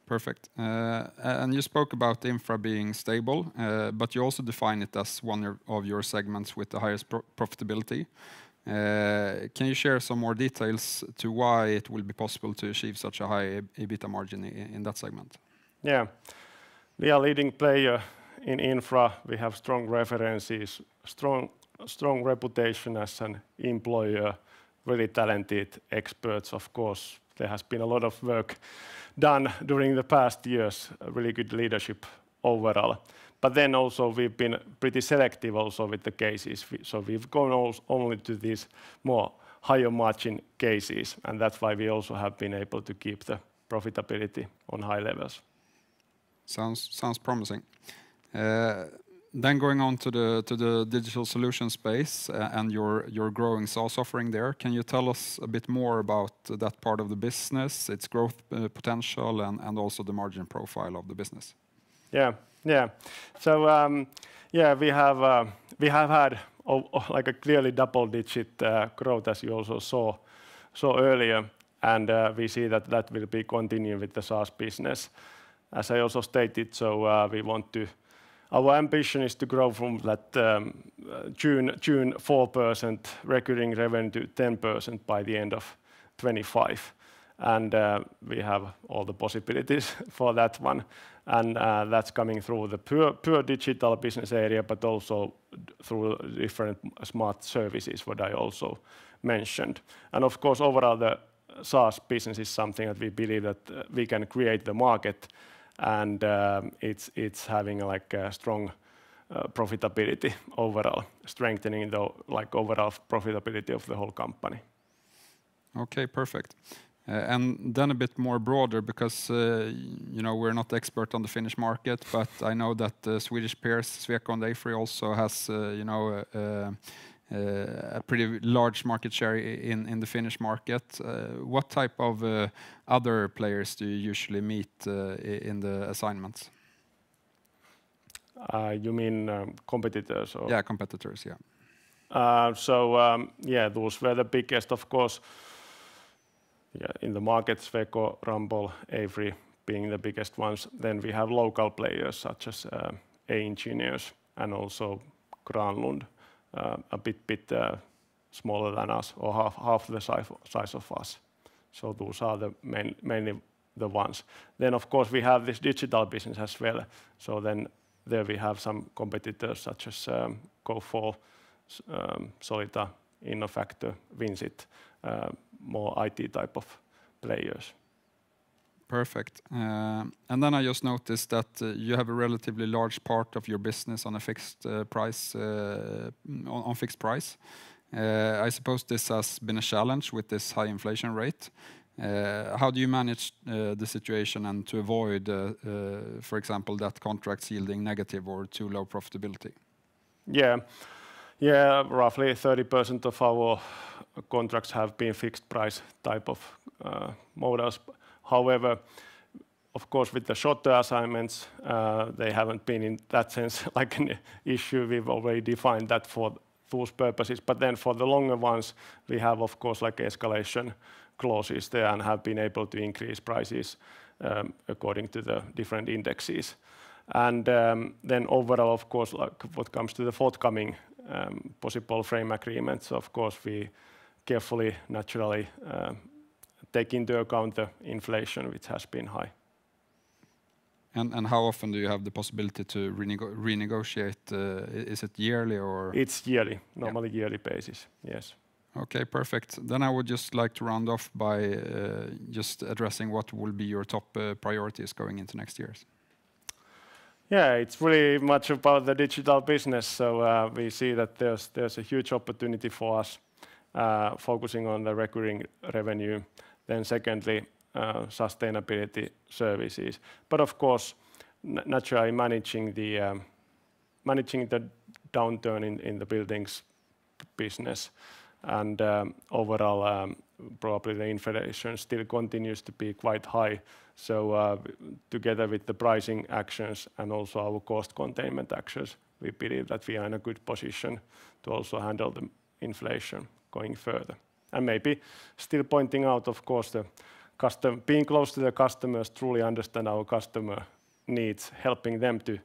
P: perfect. And you spoke about infra being stable, but you also define it as one of your segments with the highest profitability. Can you share some more details to why it will be possible to achieve such a high EBITDA margin in that segment?
Q: Yeah, we are leading player in infra. We have strong references, strong reputation as an employer, really talented experts. Of course, there has been a lot of work done during the past years, really good leadership overall. But then also we've been pretty selective also with the cases. So we've gone only to these more higher margin cases, and that's why we also have been able to keep the profitability on high levels.
P: Sounds promising. Then going on to the digital solution space and your growing SaaS offering there, can you tell us a bit more about that part of the business, its growth potential, and also the margin profile of the business?
Q: Yeah. So we have had like a clearly double-digit growth, as you also saw earlier, and we see that will be continuing with the SaaS business. As I also stated, so our ambition is to grow from that June 4% recurring revenue to 10% by the end of 2025. And we have all the possibilities for that one. And that's coming through the pure digital business area, but also through different smart services, what I also mentioned. And of course, overall, the SaaS business is something that we believe that we can create the market, and it's having like a strong profitability overall, strengthening the overall profitability of the whole company.
P: Okay, perfect. And then a bit more broader, because we're not expert on the Finnish market, but I know that the Swedish peers, Sweco and AFRY, also has a pretty large market share in the Finnish market. What type of other players do you usually meet in the assignments?
Q: You mean competitors? Or?
P: Yeah, competitors, yeah.
Q: Those were the biggest, of course. Yeah, in the market, Sweco, Ramboll, AFRY being the biggest ones. Then we have local players such as A-Engineers and also Granlund, a bit smaller than us, or half the size of us. So those are mainly the ones. Then of course we have this digital business as well. So then there we have some competitors such as Go4, Solita, Innofactor, Vincit, more IT type of players.
P: Perfect. And then I just noticed that you have a relatively large part of your business on a fixed price. On fixed price. I suppose this has been a challenge with this high inflation rate. How do you manage the situation and to avoid, for example, that contracts yielding negative or too low profitability?
Q: Yeah, roughly 30% of our contracts have been fixed price type of models. However, of course, with the shorter assignments, they haven't been in that sense like an issue. We've already defined that for those purposes. But then for the longer ones, we have, of course, like escalation clauses there and have been able to increase prices according to the different indexes. And then overall, of course, like what comes to the forthcoming possible frame agreements, of course, we carefully, naturally take into account the inflation, which has been high.
P: And how often do you have the possibility to renegotiate? Is it yearly or?
Q: It's yearly, normally yearly basis, yes.
P: Okay, perfect. Then I would just like to round off by just addressing what will be your top priorities going into next years.
Q: Yeah, it's really much about the digital business. So we see that there's a huge opportunity for us focusing on the recurring revenue. Then secondly, sustainability services. But of course, naturally managing the downturn in the buildings business. And overall, probably the inflation still continues to be quite high. So together with the pricing actions and also our cost containment actions, we believe that we are in a good position to also handle the inflation going further. And maybe still pointing out, of course, being close to the customers, truly understand our customer needs, helping them to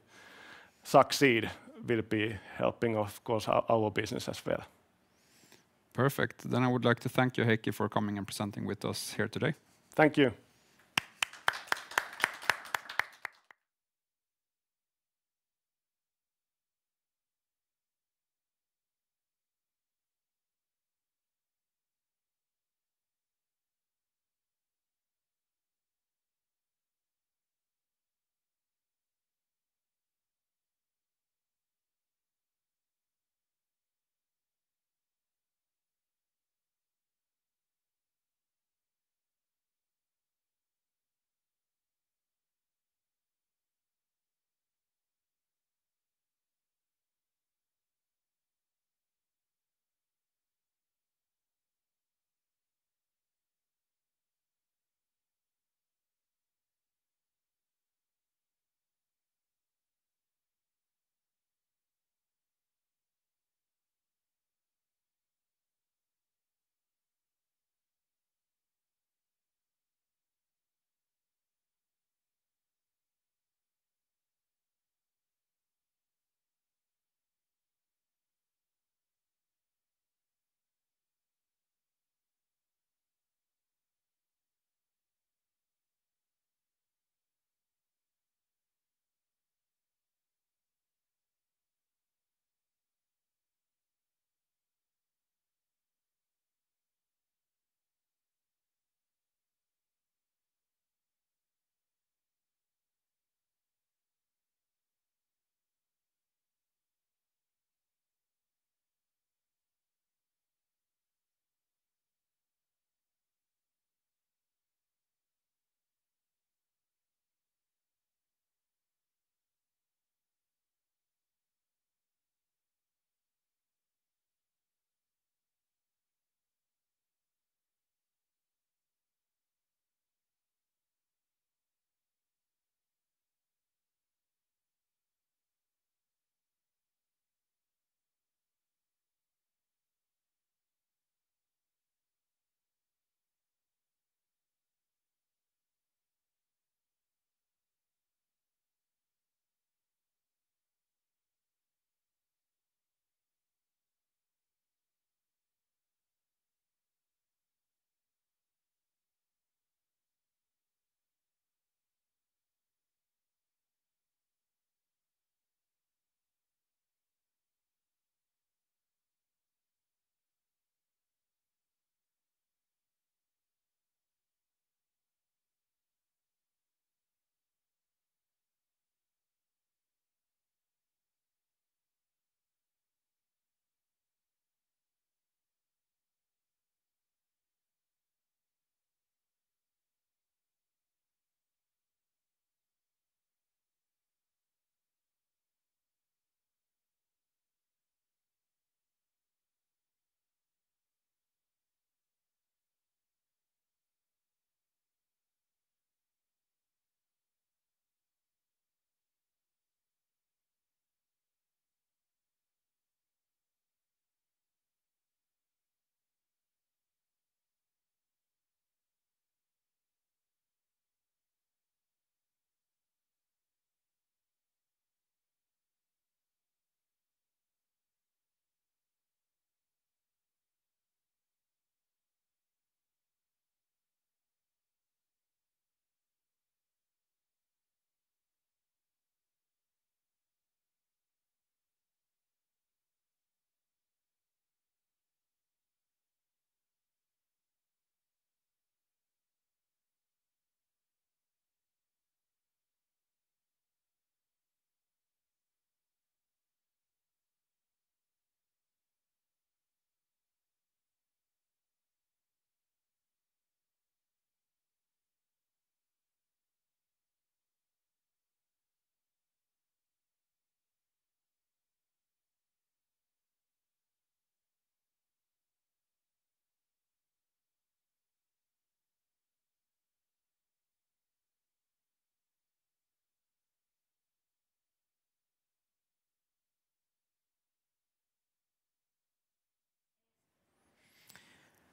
Q: succeed will be helping, of course, our business as well.
P: Perfect. Then I would like to thank you, Heikki, for coming and presenting with us here today.
Q: Thank you.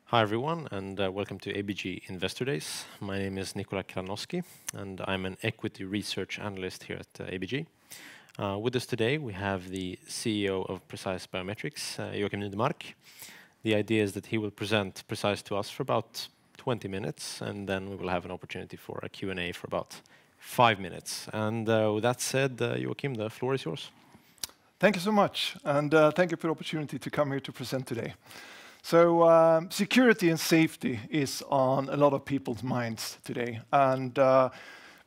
J: Hi everyone, and welcome to ABG Investor Days. My name is Nikola Kranovsky, and I'm an equity research analyst here at ABG. With us today, we have the CEO of Precise Biometrics, Joakim Nydemark. The idea is that he will present Precise to us for about 20 minutes, and then we will have an opportunity for a Q&A for about 5 minutes. And with that said, Joakim, the floor is yours.
O: Thank you so much, and thank you for the opportunity to come here to present today. So security and safety is on a lot of people's minds today, and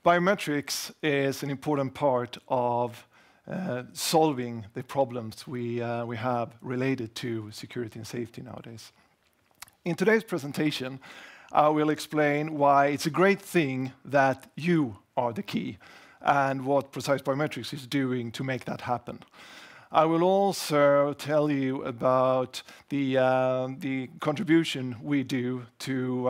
O: biometrics is an important part of solving the problems we have related to security and safety nowadays. In today's presentation, I will explain why it's a great thing that you are the key and what Precise Biometrics is doing to make that happen. I will also tell you about the contribution we do to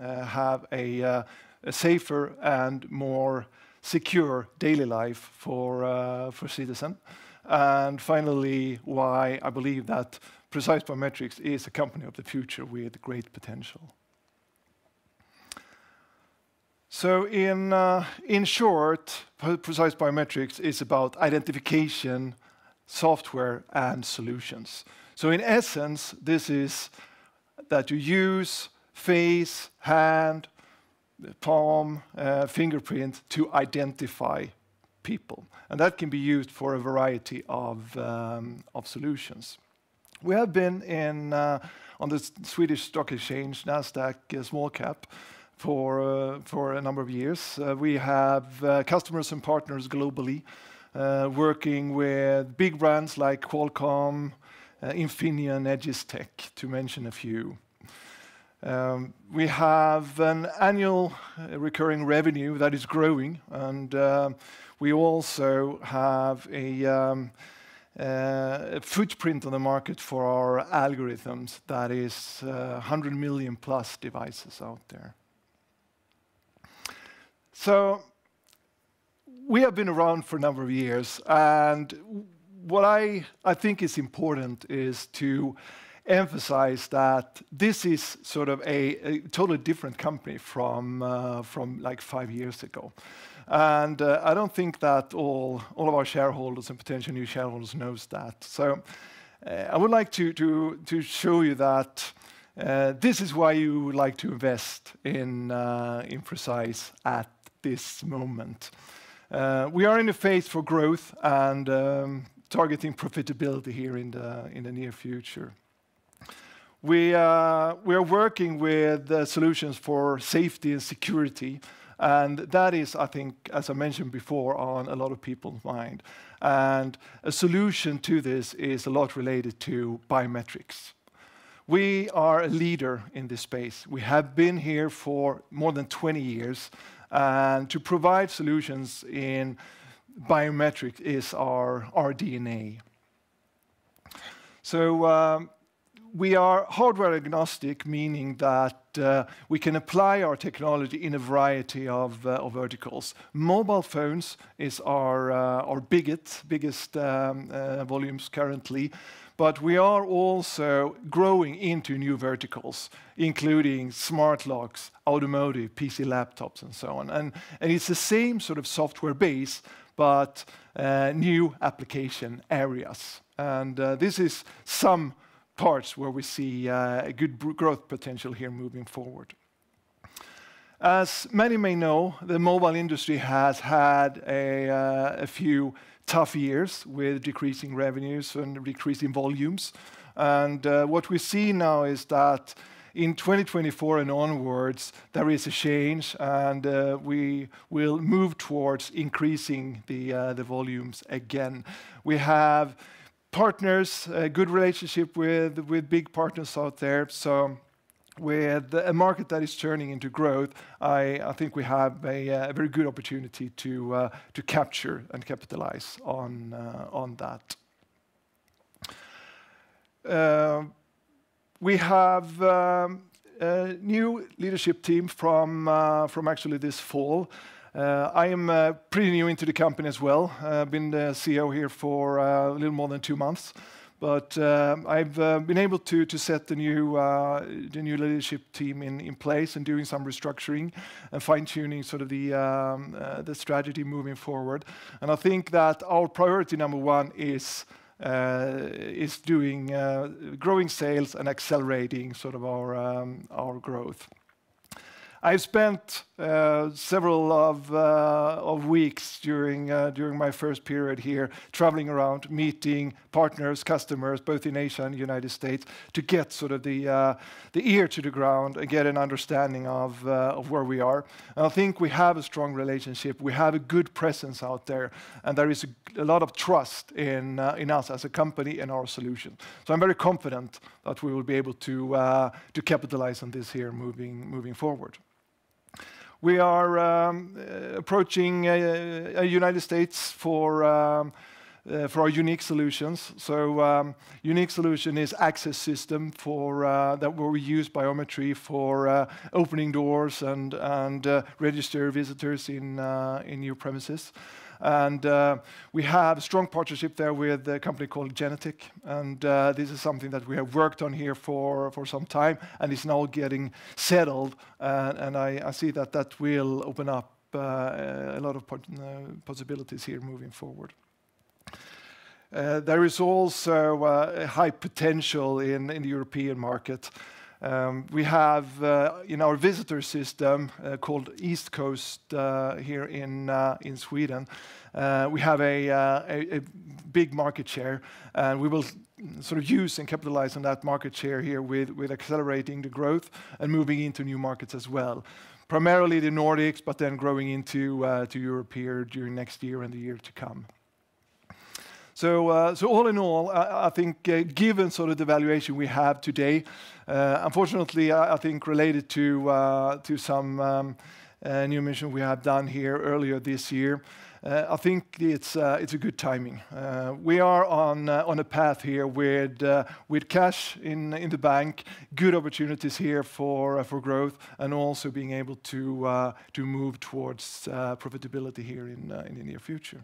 O: have a safer and more secure daily life for citizens. And finally, why I believe that Precise Biometrics is a company of the future with great potential. So in short, Precise Biometrics is about identification, software, and solutions. So in essence, this is that you use face, hand, palm, fingerprint to identify people. And that can be used for a variety of solutions. We have been on the Swedish Stock Exchange, Nasdaq small cap, for a number of years. We have customers and partners globally, working with big brands like Qualcomm, Infineon, Egis Tech, to mention a few. We have an annual recurring revenue that is growing, and we also have a footprint on the market for our algorithms that is 100 million plus devices out there. So we have been around for a number of years, and what I think is important is to emphasize that this is sort of a totally different company from like 5 years ago. And I don't think that all of our shareholders and potential new shareholders knows that. So I would like to show you that this is why you would like to invest in Precise at this moment. We are in a phase for growth and targeting profitability here in the near future. We are working with solutions for safety and security, and that is, I think, as I mentioned before, on a lot of people's mind. And a solution to this is a lot related to biometrics. We are a leader in this space. We have been here for more than 20 years, and to provide solutions in biometrics is our DNA. So we are hardware agnostic, meaning that we can apply our technology in a variety of verticals. Mobile phones is our biggest volumes currently, but we are also growing into new verticals, including smart locks, automotive, PC laptops, and so on. And it's the same sort of software base, but new application areas. And this is some parts where we see a good growth potential here moving forward. As many may know, the mobile industry has had a few tough years with decreasing revenues and decreasing volumes. And what we see now is that in 2024 and onwards, there is a change, and we will move towards increasing the volumes again. We have partners, a good relationship with big partners out there. So with a market that is turning into growth, I think we have a very good opportunity to capture and capitalize on that. We have a new leadership team from actually this fall. I am pretty new into the company as well. I've been the CEO here for a little more than 2 months. But I've been able to set the new leadership team in place and doing some restructuring and fine-tuning sort of the strategy moving forward. And I think that our priority number one is doing growing sales and accelerating sort of our growth. I've spent several of weeks during my first period here, traveling around, meeting partners, customers, both in Asia and the United States, to get sort of the ear to the ground and get an understanding of where we are. And I think we have a strong relationship. We have a good presence out there, and there is a lot of trust in us as a company and our solution. So I'm very confident that we will be able to capitalize on this here moving forward. We are approaching United States for our unique solutions. So unique solution is access system where we use biometry for opening doors and register visitors in new premises. And we have a strong partnership there with a company called Genetic. And this is something that we have worked on here for some time and is now getting settled. And I see that will open up a lot of possibilities here moving forward. There is also a high potential in the European market. We have in our visitor system called East Coast here in Sweden. We have a big market share, and we will sort of use and capitalize on that market share here with accelerating the growth and moving into new markets as well. Primarily the Nordics, but then growing into Europe here during next year and the year to come. So all in all, I think given sort of the valuation we have today, unfortunately, I think related to some new mission we have done here earlier this year, I think it's a good timing. We are on a path here with cash in the bank, good opportunities here for growth, and also being able to move towards profitability here in the near future.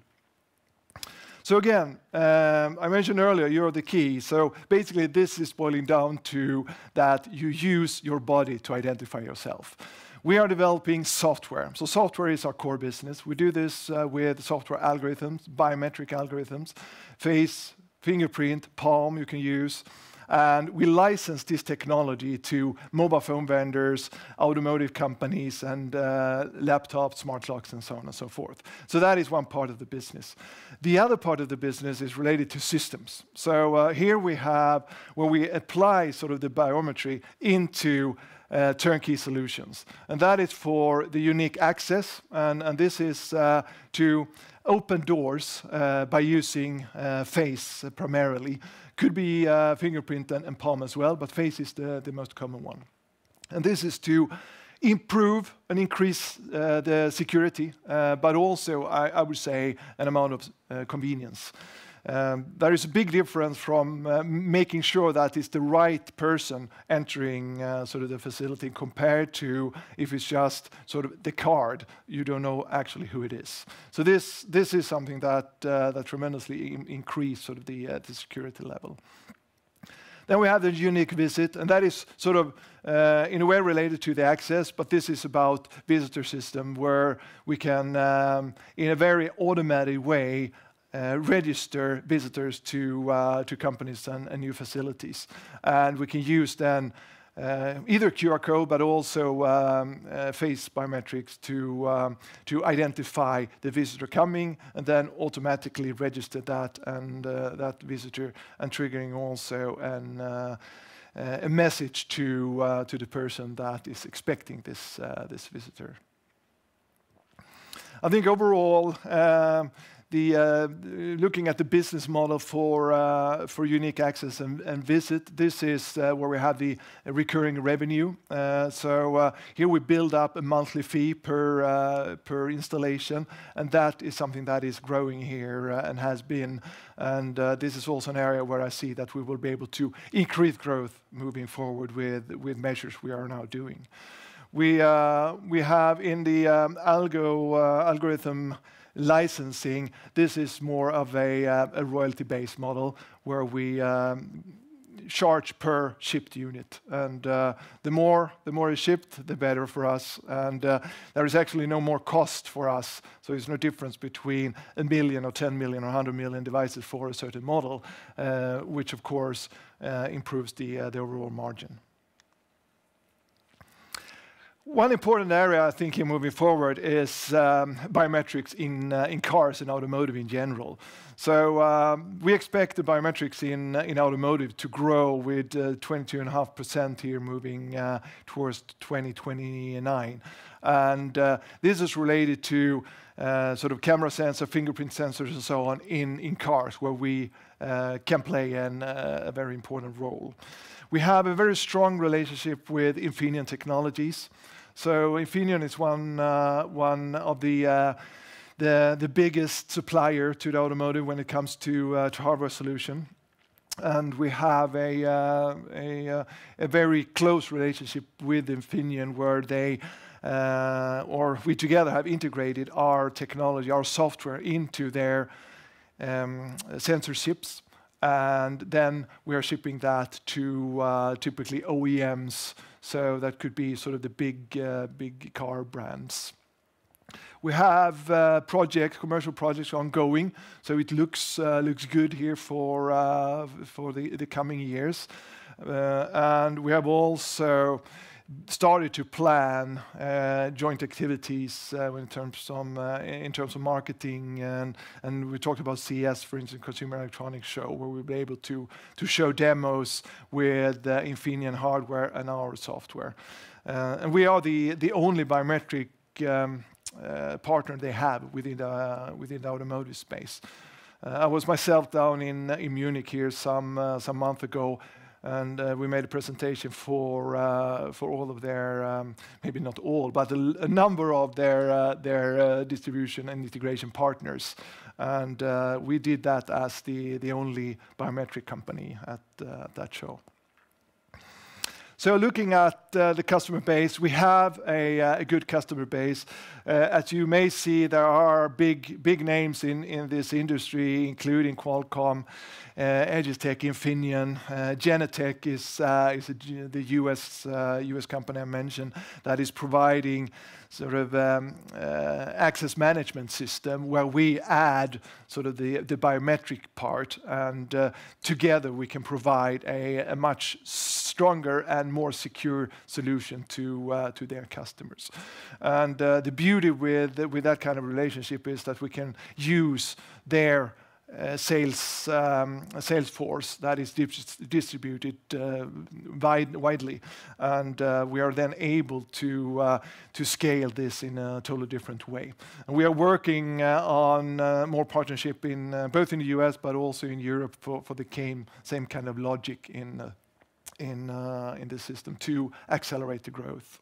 O: So again, I mentioned earlier, you're the key. So basically, this is boiling down to that you use your body to identify yourself. We are developing software. So software is our core business. We do this with software algorithms, biometric algorithms, face, fingerprint, palm you can use. And we license this technology to mobile phone vendors, automotive companies, and laptops, smart locks, and so on and so forth. So that is one part of the business. The other part of the business is related to systems. So here we have where we apply sort of the biometry into turnkey solutions. And that is for the unique access. And this is to open doors by using face primarily. Could be fingerprint and palm as well, but face is the most common one. And this is to improve and increase the security, but also, I would say, an amount of convenience. There is a big difference from making sure that it's the right person entering sort of the facility compared to if it's just sort of the card, you don't know actually who it is. So this is something that tremendously increased sort of the security level. Then we have the unique visit, and that is sort of in a way related to the access, but this is about visitor system where we can, in a very automated way, register visitors to companies and new facilities. And we can use then either QR code, but also face biometrics to identify the visitor coming, and then automatically register that and that visitor, and triggering also a message to the person that is expecting this visitor. I think overall, looking at the business model for unique access and visit, this is where we have the recurring revenue. So here we build up a monthly fee per installation, and that is something that is growing here and has been. And this is also an area where I see that we will be able to increase growth moving forward with measures we are now doing. We have in the algorithm licensing. This is more of a royalty-based model where we charge per shipped unit, and the more is shipped, the better for us. And there is actually no more cost for us, so there's no difference between 1 million or 10 million or 100 million devices for a certain model, which of course improves the overall margin. One important area, I think, here moving forward is biometrics in cars and automotive in general. So we expect the biometrics in automotive to grow with 22.5% here moving towards 2029. And this is related to sort of camera sensor, fingerprint sensors and so on in cars where we can play a very important role. We have a very strong relationship with Infineon Technologies. So Infineon is one of the biggest supplier to the automotive when it comes to hardware solution, and we have a very close relationship with Infineon where they or we together have integrated our technology, our software into their sensor chips, and then we are shipping that to typically OEMs. So that could be sort of the big car brands. We have commercial projects ongoing, so it looks good here for the coming years. And we have also started to plan joint activities in terms of marketing, and we talked about CES, for instance, Consumer Electronics Show, where we'll be able to show demos with Infineon hardware and our software. And we are the only biometric partner they have within the automotive space. I was myself down in Munich here some month ago, and we made a presentation for all of their, maybe not all, but a number of their distribution and integration partners. And we did that as the only biometric company at that show. So looking at the customer base, we have a good customer base. As you may see, there are big names in this industry, including Qualcomm, Egistech, Infineon. Genetec is the US company I mentioned that is providing sort of access management system where we add sort of the biometric part, and together we can provide a much stronger and more secure solution to their customers. And the beauty with that kind of relationship is that we can use their sales force that is distributed widely, and we are then able to scale this in a totally different way. And we are working on more partnership both in the US but also in Europe for the same kind of logic in the system to accelerate the growth.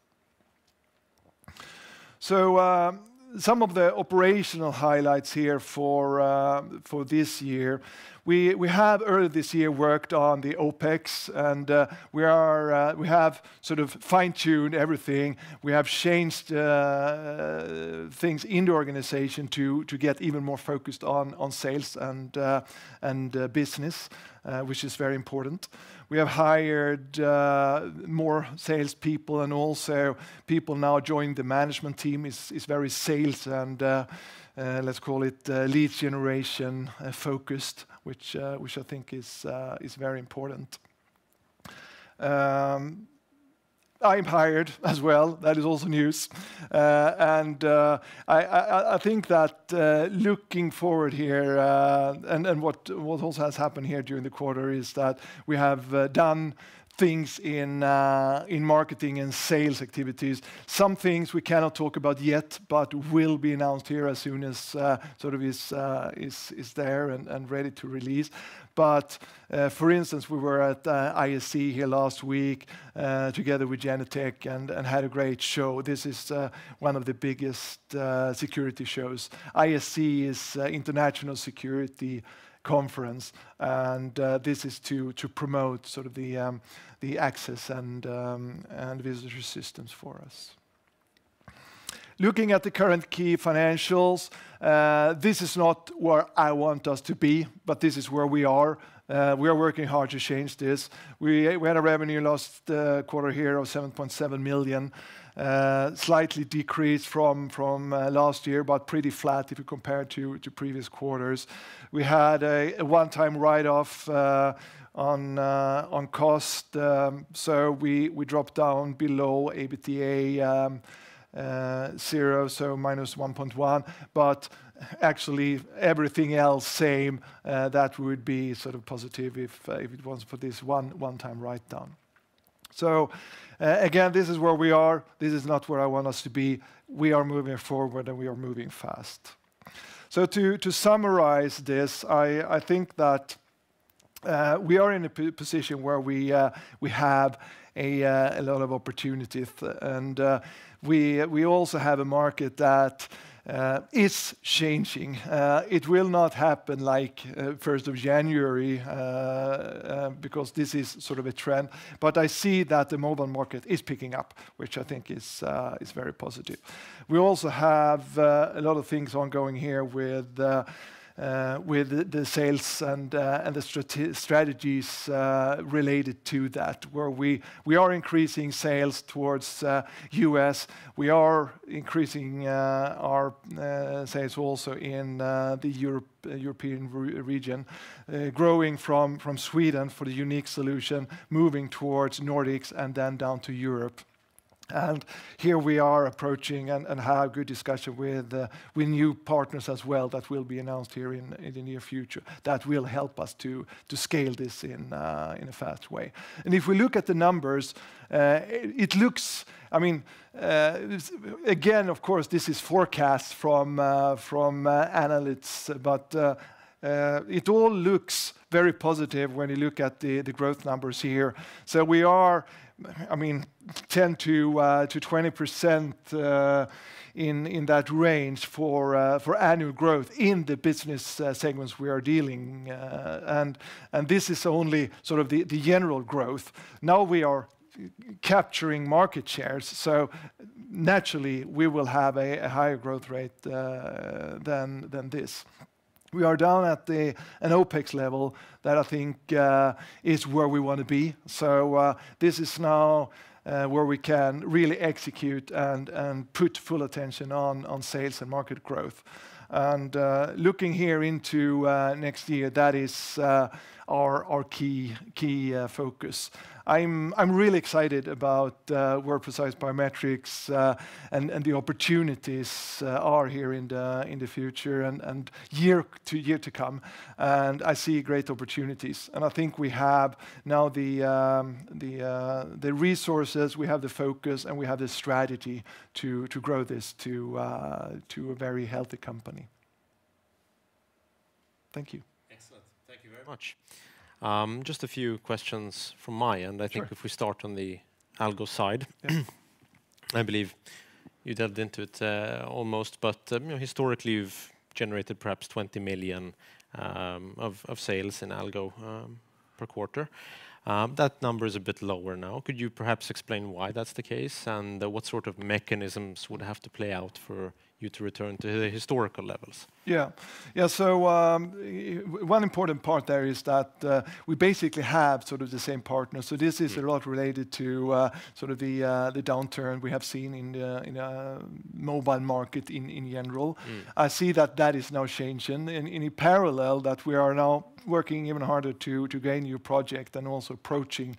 O: So some of the operational highlights here for this year. We have earlier this year worked on the OPEX, and we have sort of fine-tuned everything. We have changed things in the organization to get even more focused on sales and business, which is very important. We have hired more salespeople, and also people now joining the management team is very sales and let's call it lead generation focused, which I think is very important. I'm hired as well. That is also news. And I think that looking forward here, and what also has happened here during the quarter is that we have done things in marketing and sales activities. Some things we cannot talk about yet, but will be announced here as soon as sort of is there and ready to release. But for instance, we were at ISC here last week together with Genetec and had a great show. This is one of the biggest security shows. ISC is International Security Conference, and this is to promote sort of the access and visitor systems for us. looking at the current key financials, this is not where I want us to be, but this is where we are. We are working hard to change this. We had a revenue last quarter here of 7.7 million, slightly decreased from last year, but pretty flat if you compare to previous quarters. We had a one-time write-off on cost, so we dropped down below EBITDA 0, so minus 1.1, but actually everything else same, that would be sort of positive if it wasn't for this one-time write-down. So again, this is where we are. This is not where I want us to be. We are moving forward and we are moving fast. So to summarize this, I think that we are in a position where we have a lot of opportunities, and we also have a market that is changing. It will not happen like 1st of January because this is sort of a trend. But I see that the mobile market is picking up, which I think is very positive. We also have a lot of things ongoing here with the sales and the strategies related to that, where we are increasing sales towards US. We are increasing our sales also in the European region, growing from Sweden for the unique solution, moving towards Nordics and then down to Europe. And here we are approaching and have good discussion with new partners as well that will be announced here in the near future. That will help us to scale this in a fast way. And if we look at the numbers, it looks, I mean, again, of course, this is forecasts from analysts, but it all looks very positive when you look at the growth numbers here. So we are, I mean, 10 to 20% in that range for annual growth in the business segments we are dealing, and this is only sort of the general growth. Now we are capturing market shares, so naturally we will have a higher growth rate than this. We are down at an OPEX level that I think is where we want to be. So this is now where we can really execute and put full attention on sales and market growth. And looking here into next year, that is our key focus. I'm really excited about where Precise Biometrics and the opportunities are here in the future and year to come. And I see great opportunities. And I think we have now the resources, we have the focus, and we have the strategy to grow this to a very healthy company. Thank you.
J: Excellent. Thank you very much. Just a few questions from my end. I think if we start on the algo side, I believe you delved into it almost, but historically you've generated perhaps 20 million of sales in algo per quarter. That number is a bit lower now. Could you perhaps explain why that's the case and what sort of mechanisms would have to play out for you to return to the historical levels?
O: Yeah. So one important part there is that we basically have sort of the same partners. So this is a lot related to sort of the downturn we have seen in the mobile market in general. I see that is now changing. In parallel, that we are now working even harder to gain new project and also approaching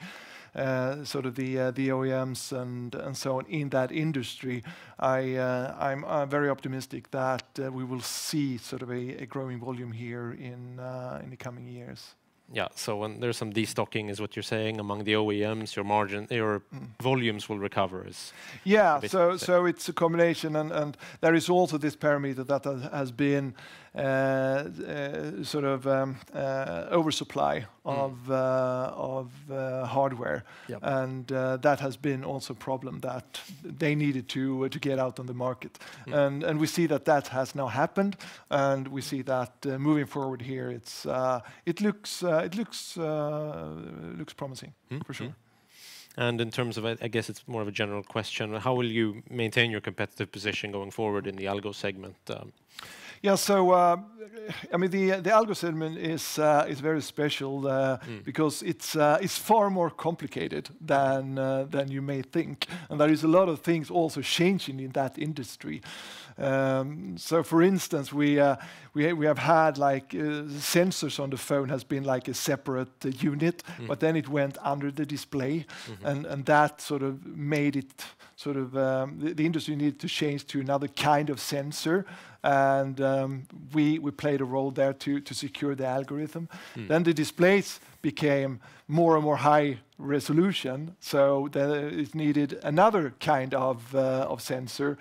O: sort of the OEMs and so on in that industry. I'm very optimistic that we will see sort of a growing volume here in the coming years.
J: Yeah, so when there's some destocking, is what you're saying, among the OEMs, your volumes will recover.
O: Yeah, so it's a combination, and there is also this parameter that has been sort of oversupply of hardware, and that has been also a problem that they needed to get out on the market, and we see that has now happened, and we see that moving forward here, it looks promising for sure.
J: And in terms of, I guess it's more of a general question, how will you maintain your competitive position going forward in the algo segment?
O: Yeah, so I mean the algo segment is very special because it's far more complicated than you may think, and there is a lot of things also changing in that industry. So, for instance, we have had like sensors on the phone has been like a separate unit, but then it went under the display, and that sort of made it sort of the industry needed to change to another kind of sensor, and we played a role there to secure the algorithm. Then the displays became more and more high resolution, so it needed another kind of sensor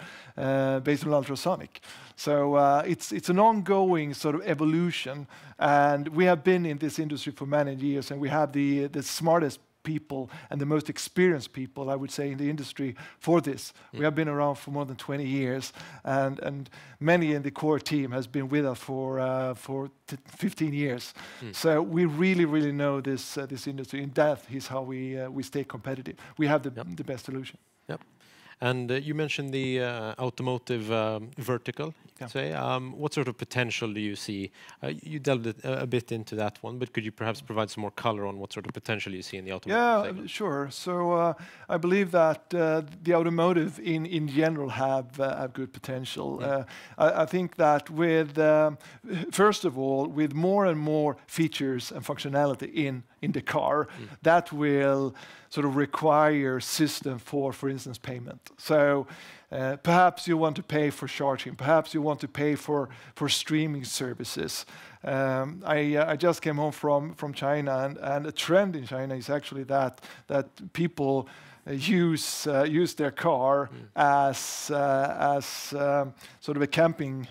O: based on ultrasonic. So it's an ongoing sort of evolution, and we have been in this industry for many years, and we have the smartest people and the most experienced people, I would say, in the industry for this. We have been around for more than 20 years, and many in the core team has been with us for 15 years. So we really know this industry in depth. Is how we stay competitive. We have the best solution.
J: Yep. And you mentioned the automotive vertical, you could say. What sort of potential do you see? You delved a bit into that one, but could you perhaps provide some more color on what sort of potential you see in the automotive segment?
O: Yeah, sure. So I believe that the automotive in general have good potential. I think that with first of all, with more and more features and functionality in the car, that will sort of require system for instance, payment. So perhaps you want to pay for charging, perhaps you want to pay for streaming services. I just came home from China, and a trend in China is actually that people use their car as sort of a camping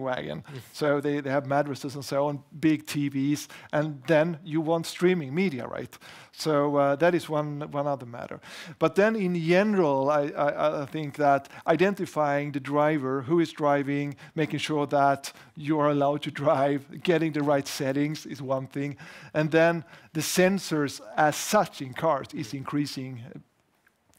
O: wagon. So they have mattresses and so on, big TVs, and then you want streaming media, right? So that is one other matter. But then in general, I think that identifying the driver, who is driving, making sure that you are allowed to drive, getting the right settings is one thing. And then the sensors as such in cars is increasing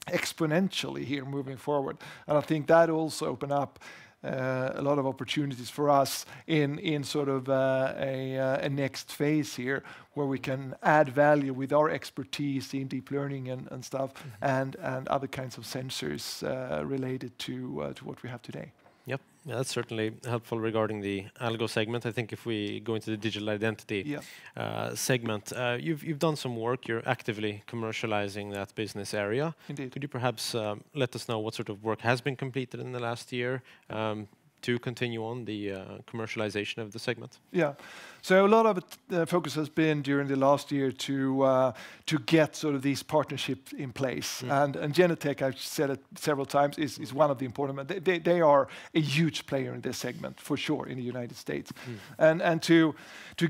O: exponentially here moving forward. And I think that also open up a lot of opportunities for us in sort of a next phase here, where we can add value with our expertise in deep learning and stuff, and other kinds of sensors related to what we have today.
J: Yep, yeah, that's certainly helpful regarding the algo segment. I think if we go into the digital identity segment, you've done some work. You're actively commercializing that business area.
O: Indeed.
J: Could you perhaps let us know what sort of work has been completed in the last year to continue on the commercialization of the segment?
O: Yeah, so a lot of focus has been during the last year to get sort of these partnerships in place. And Genetec, I've said it several times, is one of the important. They are a huge player in this segment for sure in the United States. And to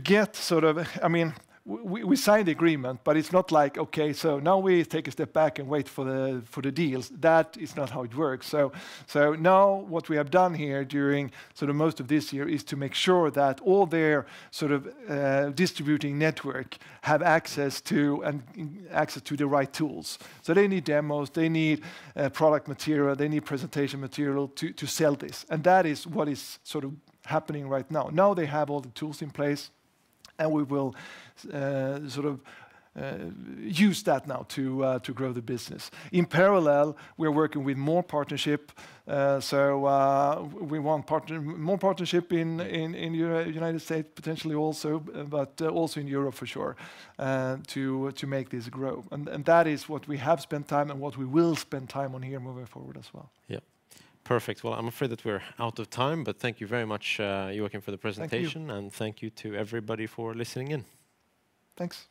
O: get sort of, I mean, we signed the agreement, but it's not like, okay, so now we take a step back and wait for the deals. That is not how it works. So now what we have done here during sort of most of this year is to make sure that all their sort of distributing network have access to the right tools. So they need demos, they need product material, they need presentation material to sell this. And that is what is sort of happening right now. Now they have all the tools in place, and we will sort of use that now to grow the business. In parallel, we're working with more partnership. So we want more partnership in the United States, potentially also, but also in Europe for sure, to make this grow. And that is what we have spent time and what we will spend time on here moving forward as well.
J: Yeah. Perfect. Well, I'm afraid that we're out of time, but thank you very much, Joachim, for the presentation, and thank you to everybody for listening in.
O: Thanks.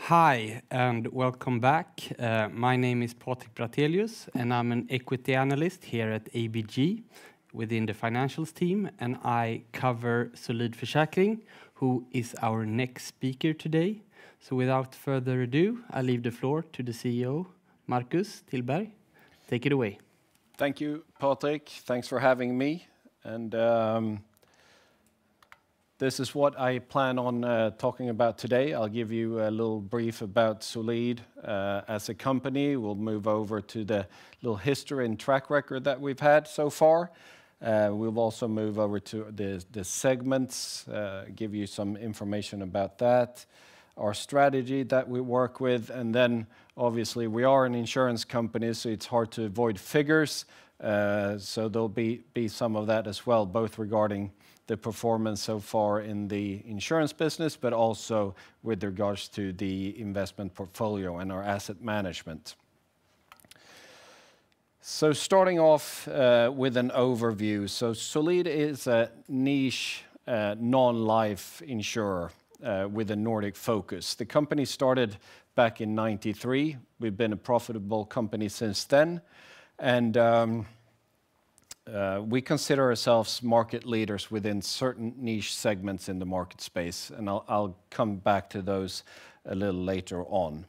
R: Hi, and welcome back. My name is Patrik Bratelius, and I'm an equity analyst here at ABG within the financials team, and I cover Solid Försäkring, who is our next speaker today. So without further ado, I leave the floor to the CEO, Marcus Tillberg. Take it away.
S: Thank you, Patrik. Thanks for having me. And this is what I plan on talking about today. I'll give you a little brief about Solid as a company. We'll move over to the little history and track record that we've had so far. We'll also move over to the segments, give you some information about that, our strategy that we work with, and then obviously we are an insurance company, so it's hard to avoid figures. So there'll be some of that as well, both regarding the performance so far in the insurance business, but also with regards to the investment portfolio and our asset management. So starting off with an overview. So Solid is a niche non-life insurer with a Nordic focus. The company started back in '93. We've been a profitable company since then. And we consider ourselves market leaders within certain niche segments in the market space, and I'll come back to those a little later on.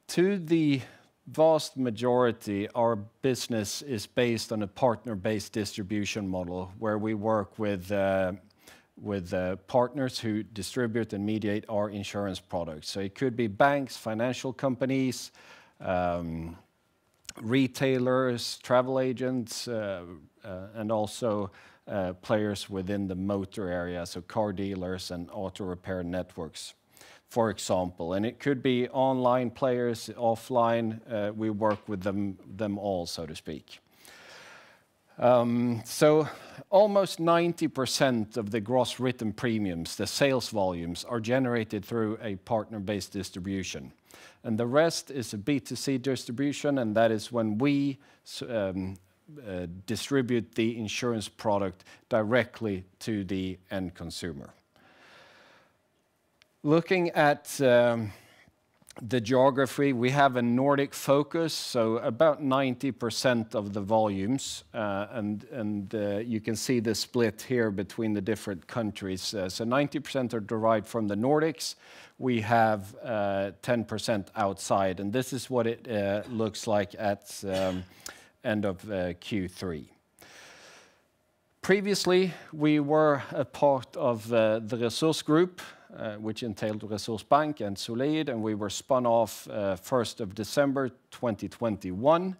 S: To the vast majority, our business is based on a partner-based distribution model where we work with partners who distribute and mediate our insurance products. So it could be banks, financial companies, retailers, travel agents, and also players within the motor area, so car dealers and auto repair networks, for example. And it could be online players, offline. We work with them all, so to speak. So almost 90% of the gross written premiums, the sales volumes, are generated through a partner-based distribution. And the rest is a B2C distribution, and that is when we distribute the insurance product directly to the end consumer. Looking at the geography, we have a Nordic focus, so about 90% of the volumes, and you can see the split here between the different countries. So 90% are derived from the Nordics. We have 10% outside, and this is what it looks like at end of Q3. Previously, we were a part of the Resurs Group, which entailed Resurs Bank and Solid, and we were spun off 1st of December 2021.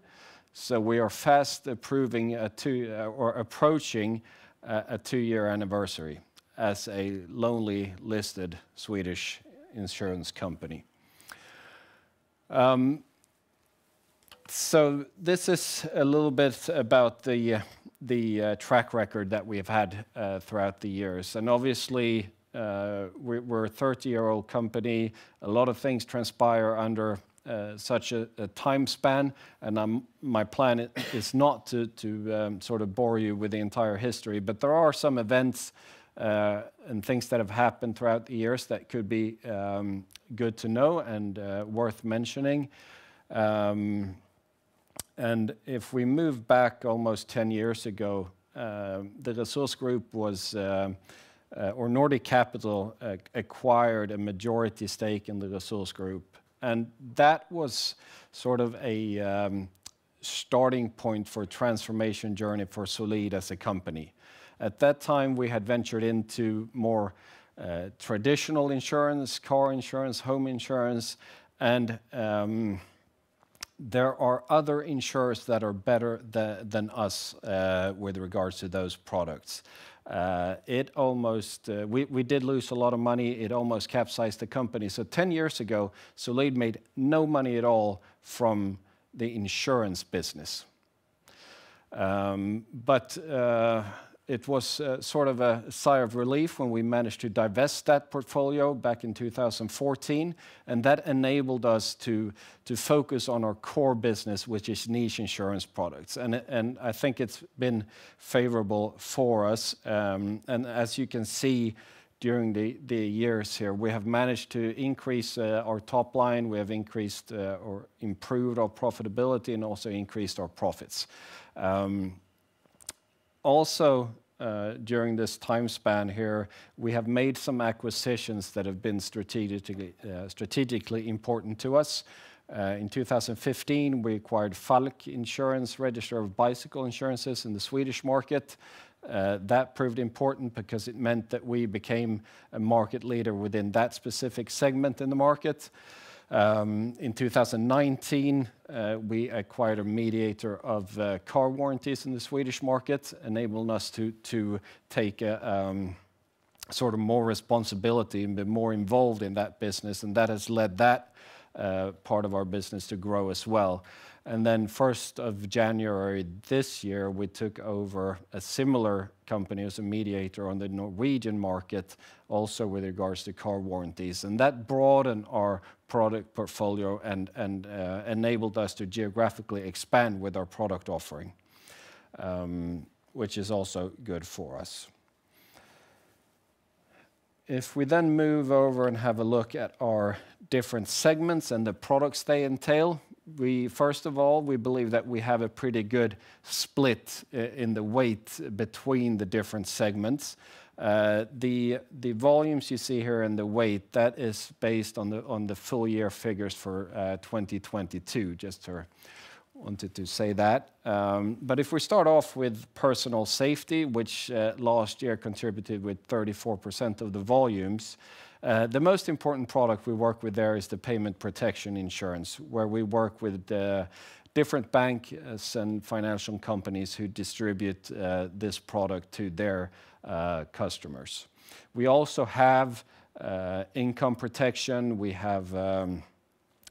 S: So we are fast approaching a 2-year anniversary as a lonely listed Swedish insurance company. So this is a little bit about the track record that we've had throughout the years. And obviously, we're a 30-year-old company. A lot of things transpire under such a time span, and my plan is not to sort of bore you with the entire history, but there are some events and things that have happened throughout the years that could be good to know and worth mentioning. And if we move back almost 10 years ago, the Resurs Group was, or Nordic Capital acquired a majority stake in the Resurs Group. And that was sort of a starting point for a transformation journey for Solid as a company. At that time, we had ventured into more traditional insurance, car insurance, home insurance, and there are other insurers that are better than us with regards to those products. We did lose a lot of money. It almost capsized the company. So 10 years ago, Solid made no money at all from the insurance business. But it was sort of a sigh of relief when we managed to divest that portfolio back in 2014, and that enabled us to focus on our core business, which is niche insurance products. And I think it's been favorable for us. And as you can see during the years here. We have managed to increase our top line, we have increased or improved our profitability, and also increased our profits. Also, during this time span here, we have made some acquisitions that have been strategically important to us. In 2015, we acquired Falk Insurance, register of bicycle insurances in the Swedish market. That proved important because it meant that we became a market leader within that specific segment in the market. In 2019, we acquired a mediator of car warranties in the Swedish market, enabling us to take sort of more responsibility and be more involved in that business, and that has led that part of our business to grow as well. And then 1st of January this year, we took over a similar company as a mediator on the Norwegian market, also with regards to car warranties. And that broadened our product portfolio and enabled us to geographically expand with our product offering, which is also good for us. If we then move over and have a look at our different segments and the products they entail, first of all, we believe that we have a pretty good split in the weight between the different segments. The volumes you see here in the weight, that is based on the full year figures for 2022, wanted to say that. But if we start off with personal safety, which last year contributed with 34% of the volumes, the most important product we work with there is the payment protection insurance, where we work with different banks and financial companies who distribute this product to their customers. We also have income protection,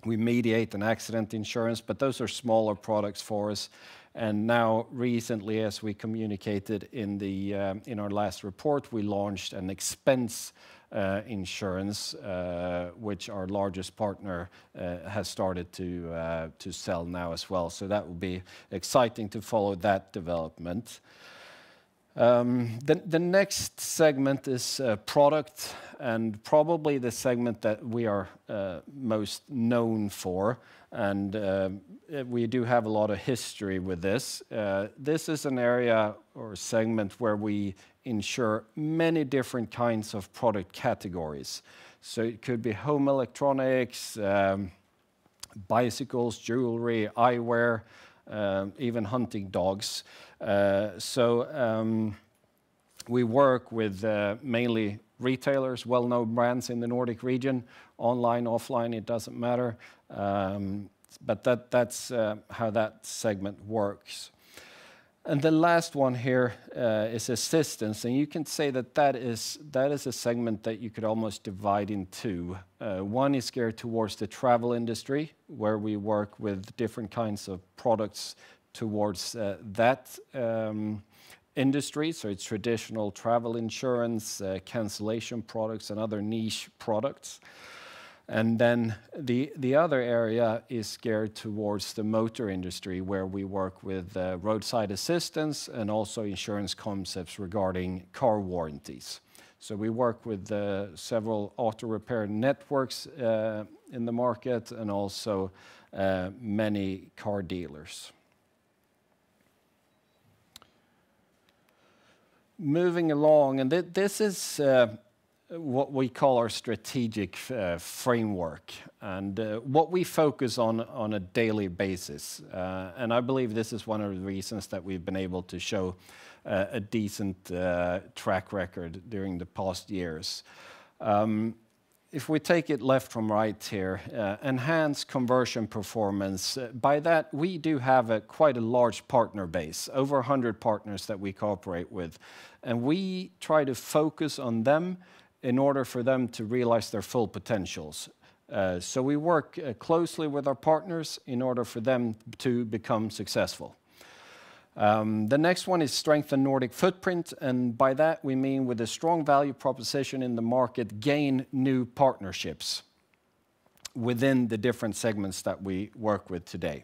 S: we mediate an accident insurance, but those are smaller products for us. And now recently, as we communicated in our last report, we launched an expense insurance, which our largest partner has started to sell now as well. So that will be exciting to follow that development. The next segment is product, and probably the segment that we are most known for, and we do have a lot of history with this. This is an area or segment where we insure many different kinds of product categories. So it could be home electronics, bicycles, jewelry, eyewear, even hunting dogs. We work with mainly retailers, well-known brands in the Nordic region, online, offline, it doesn't matter. But that's how that segment works. And the last one here is assistance, and you can say that is a segment that you could almost divide in two. One is geared towards the travel industry, where we work with different kinds of products towards that industry. So it's traditional travel insurance, cancellation products, and other niche products. And then the other area is geared towards the motor industry, where we work with roadside assistance and also insurance concepts regarding car warranties. So we work with several auto repair networks in the market, and also many car dealers. Moving along, and this is what we call our strategic framework, and what we focus on a daily basis. And I believe this is one of the reasons that we've been able to show a decent track record during the past years. If we take it left from right here, enhance conversion performance. By that, we do have quite a large partner base, over 100 partners that we cooperate with. And we try to focus on them in order for them to realize their full potentials. So we work closely with our partners in order for them to become successful. The next one is strengthen Nordic footprint, and by that we mean with a strong value proposition in the market, gain new partnerships within the different segments that we work with today.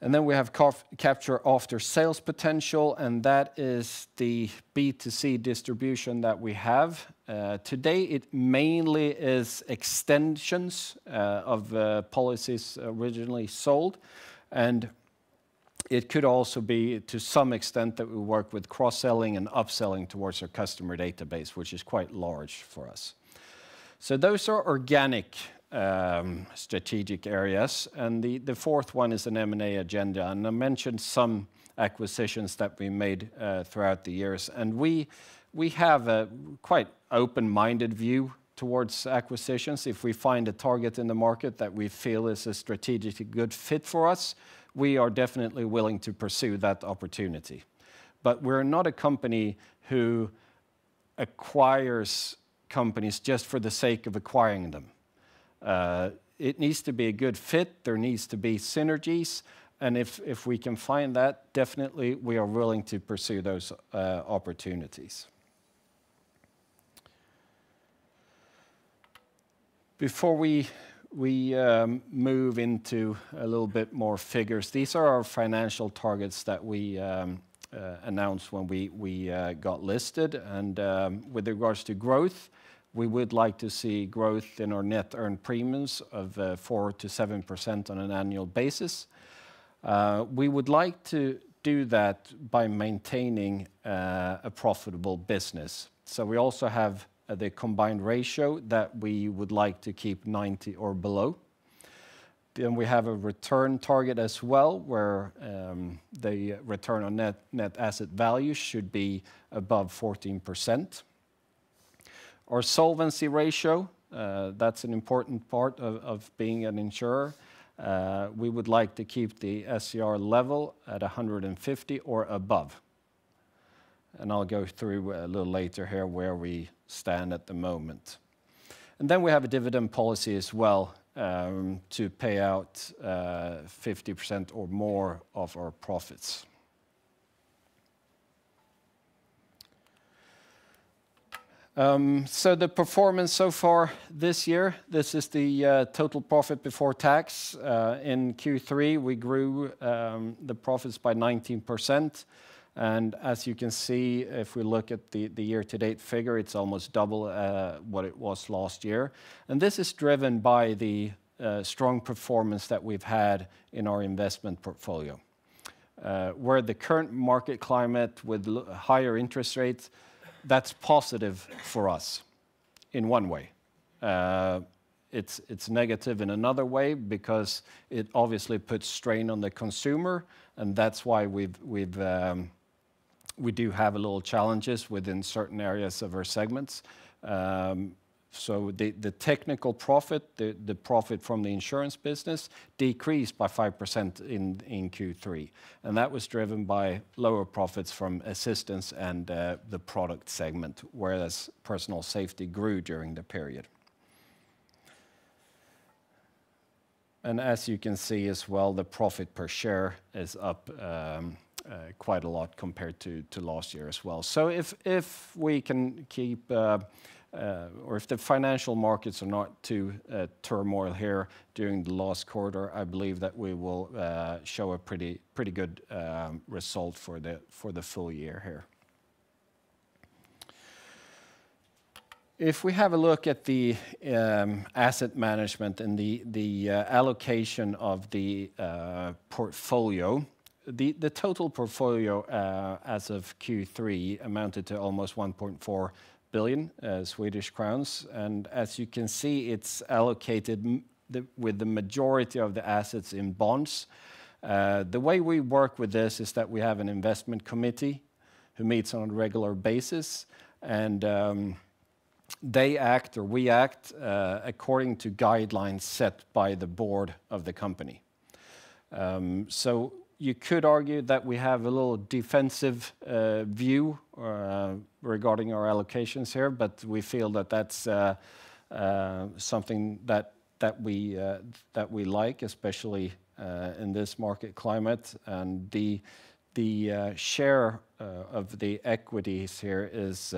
S: And then we have capture after sales potential, and that is the B2C distribution that we have. Today, it mainly is extensions of policies originally sold, and it could also be, to some extent, that we work with cross-selling and upselling towards our customer database, which is quite large for us. So those are organic strategic areas, and the fourth one is an M&A agenda. And I mentioned some acquisitions that we made throughout the years, and we have a quite open-minded view towards acquisitions. If we find a target in the market that we feel is a strategically good fit for us, we are definitely willing to pursue that opportunity. But we're not a company who acquires companies just for the sake of acquiring them. It needs to be a good fit, there needs to be synergies, and if we can find that, definitely we are willing to pursue those opportunities. Before we move into a little bit more figures, these are our financial targets that we announced when we got listed. And with regards to growth, we would like to see growth in our net earned premiums of 4 to 7% on an annual basis. We would like to do that by maintaining a profitable business. So we also have the combined ratio that we would like to keep 90 or below. Then we have a return target as well, where the return on net asset value should be above 14%. Our solvency ratio, that's an important part of being an insurer. We would like to keep the SCR level at 150 or above. And I'll go through a little later here where we stand at the moment. And then we have a dividend policy as well, to pay out 50% or more of our profits. So the performance so far this year, this is the total profit before tax. In Q3, we grew the profits by 19%. And as you can see, if we look at the year-to-date figure, it's almost double what it was last year. And this is driven by the strong performance that we've had in our investment portfolio. Where the current market climate with higher interest rates, that's positive for us in one way. It's negative in another way because it obviously puts strain on the consumer, and that's why we do have a little challenges within certain areas of our segments. So the technical profit, the profit from the insurance business decreased by 5% in Q3. And that was driven by lower profits from assistance and the product segment, whereas personal safety grew during the period. And as you can see as well, the profit per share is up quite a lot compared to last year as well. So if we can keep, or if the financial markets are not too turmoil here during the last quarter, I believe that we will show a pretty good result for the full year here. If we have a look at the asset management and the allocation of the portfolio, the total portfolio as of Q3 amounted to almost 1.4 billion Swedish crowns. And as you can see, it's allocated with the majority of the assets in bonds. The way we work with this is that we have an investment committee who meets on a regular basis, and they act, or we act, according to guidelines set by the board of the company. So you could argue that we have a little defensive view regarding our allocations here, but we feel that that's something that we like, especially in this market climate. And the share of the equities here is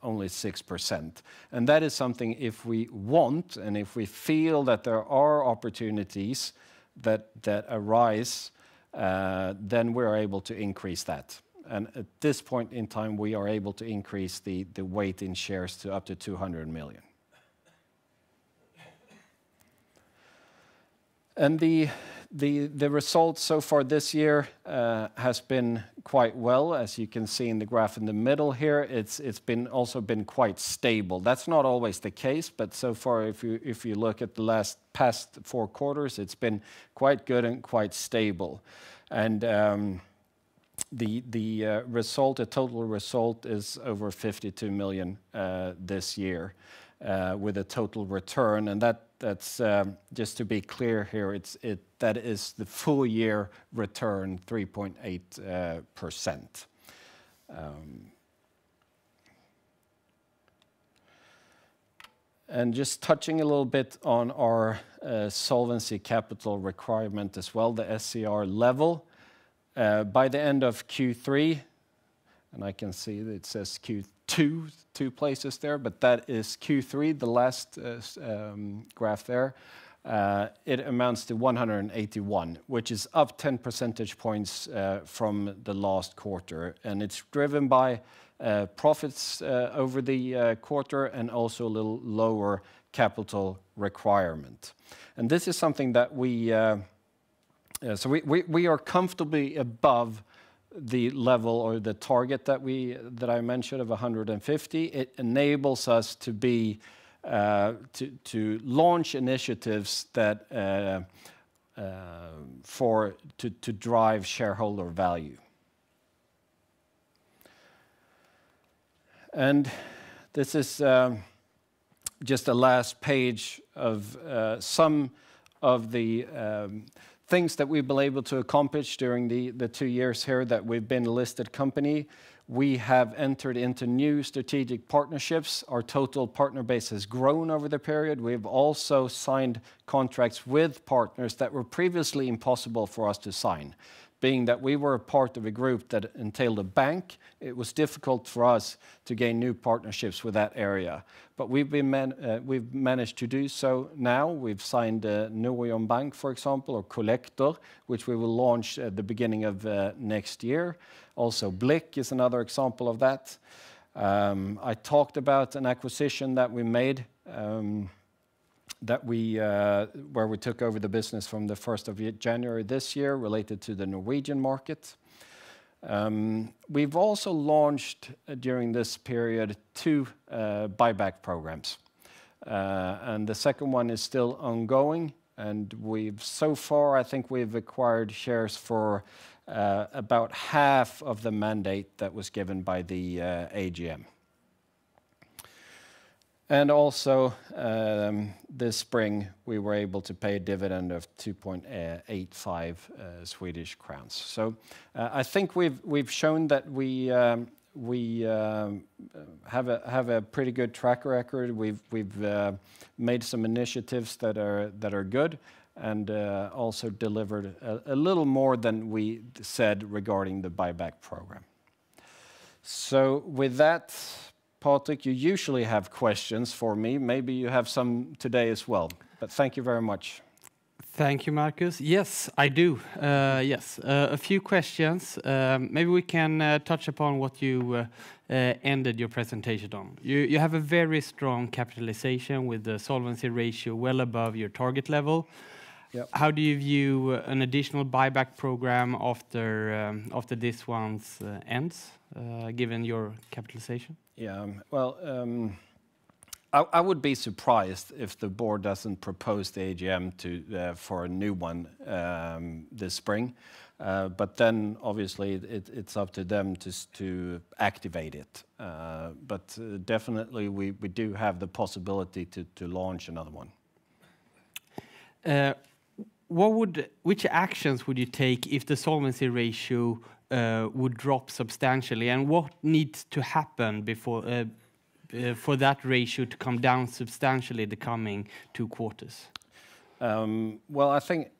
S: only 6%. And that is something, if we want and if we feel that there are opportunities that arise, then we're able to increase that. And at this point in time, we are able to increase the weight in shares to up to 200 million. And the results so far this year has been quite well. As you can see in the graph in the middle here, it's also been quite stable. That's not always the case, but so far, if you look at the past 4 quarters, it's been quite good and quite stable. And the result, the total result, is over 52 million this year, with a total return, and that's just to be clear here. That is the full year return, 3.8%. And just touching a little bit on our solvency capital requirement as well, the SCR level. By the end of Q3, and I can see that it says Q2, 2 places there, but that is Q3, the last graph there. It amounts to 181, which is up 10 percentage points from the last quarter. And it's driven by profits over the quarter and also a little lower capital requirement. And this is something that we are comfortably above the level or the target that I mentioned of 150. It enables us to launch initiatives that to drive shareholder value. And this is just the last page of some of the things that we've been able to accomplish during the 2 years here that we've been a listed company. We have entered into new strategic partnerships. Our total partner base has grown over the period. We've also signed contracts with partners that were previously impossible for us to sign. Being that we were a part of a group that entailed a bank, it was difficult for us to gain new partnerships with that area. But we've managed to do so now. We've signed Norion Bank, for example, or Collector, which we will launch at the beginning of next year. Also, Blick is another example of that. I talked about an acquisition that we made, where we took over the business from the 1st of January this year, related to the Norwegian market. We've also launched during this period 2 buyback programs. And the second one is still ongoing, and so far, I think we've acquired shares for about half of the mandate that was given by the AGM. And also, this spring, we were able to pay a dividend of 2.85 Swedish crowns. So I think we've shown that we have a pretty good track record. We've made some initiatives that are good, and also delivered a little more than we said regarding the buyback program. So with that, Patrik, you usually have questions for me. Maybe you have some today as well, but thank you very much.
R: Thank you, Marcus. Yes, I do. Yes, a few questions. Maybe we can touch upon what you ended your presentation on. You have a very strong capitalization with the solvency ratio well above your target level.
S: Yep.
R: How do you view an additional buyback program after this one ends, given your capitalization?
S: Yeah, well, I would be surprised if the board doesn't propose the AGM for a new one this spring. But then, obviously, it's up to them to activate it. But definitely, we do have the possibility to launch another one.
R: Which actions would you take if the solvency ratio would drop substantially, and what needs to happen before for that ratio to come down substantially the coming 2 quarters?
S: Well, I think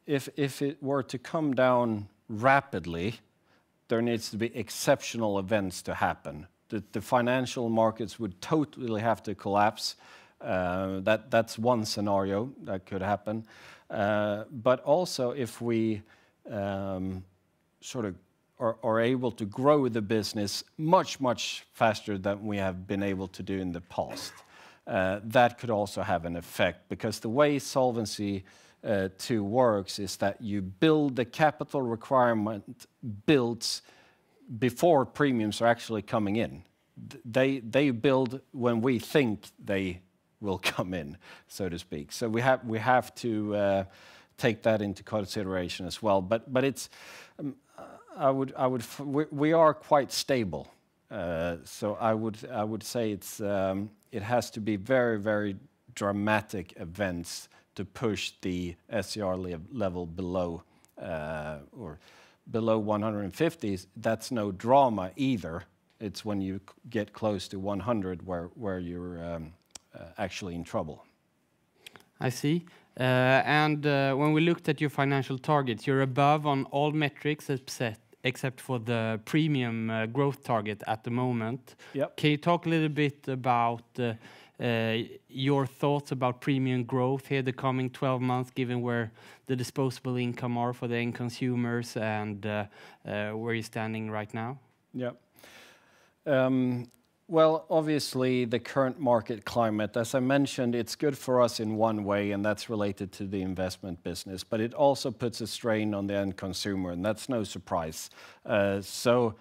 S: if it were to come down rapidly, there needs to be exceptional events to happen. The financial markets would totally have to collapse, That's one scenario that could happen. But also if we sort of are able to grow the business much faster than we have been able to do in the past, that could also have an effect, because the way Solvency II works is that you build the capital requirement builds before premiums are actually coming in. They build when we think they will come in, so to speak. So we have to take that into consideration as well. But it's we are quite stable. So I would say it has to be very dramatic events to push the SCR level below or below 150. That's no drama either. It's when you get close to 100 where you're actually in trouble.
R: I see. And when we looked at your financial targets, you're above on all metrics except for the premium growth target at the moment.
S: Yep.
R: Can you talk a little bit about your thoughts about premium growth here the coming 12 months, given where the disposable income are for the end consumers and where you're standing right now?
S: Yeah. Well, obviously, the current market climate, as I mentioned, it's good for us in one way, and that's related to the investment business, but it also puts a strain on the end consumer, and that's no surprise. So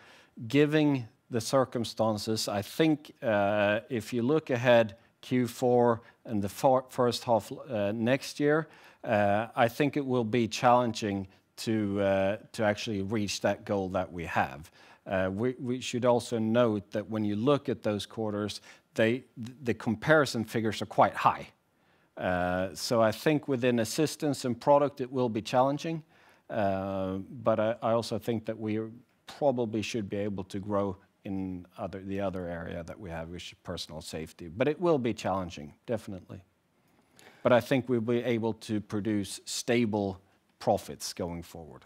S: given the circumstances, I think if you look ahead Q4 and the first half next year, I think it will be challenging to actually reach that goal that we have. We should also note that when you look at those quarters, the comparison figures are quite high. So I think within assistance and product, it will be challenging. But I also think that we probably should be able to grow in the other area that we have, which is personal safety. But it will be challenging, definitely. But I think we'll be able to produce stable profits going forward.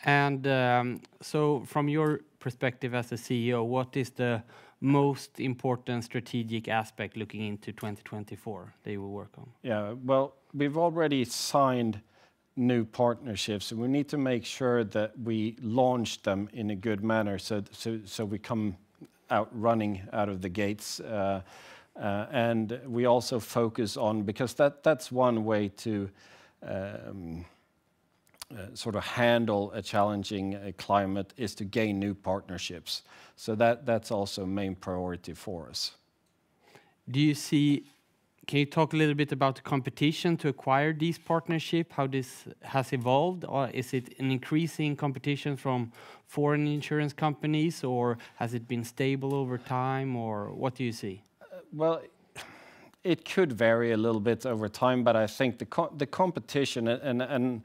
R: And so from your perspective as a CEO, what is the most important strategic aspect looking into 2024 that you will work on?
S: Yeah, well, we've already signed new partnerships, and we need to make sure that we launch them in a good manner so we come out running out of the gates. And we also focus on, because that's one way to sort of handle a challenging climate, is to gain new partnerships. So that's also a main priority for us.
R: Can you talk a little bit about the competition to acquire these partnerships, how this has evolved? Or is it an increasing competition from foreign insurance companies, or has it been stable over time, or what do you see?
S: Well, it could vary a little bit over time, but I think the competition, and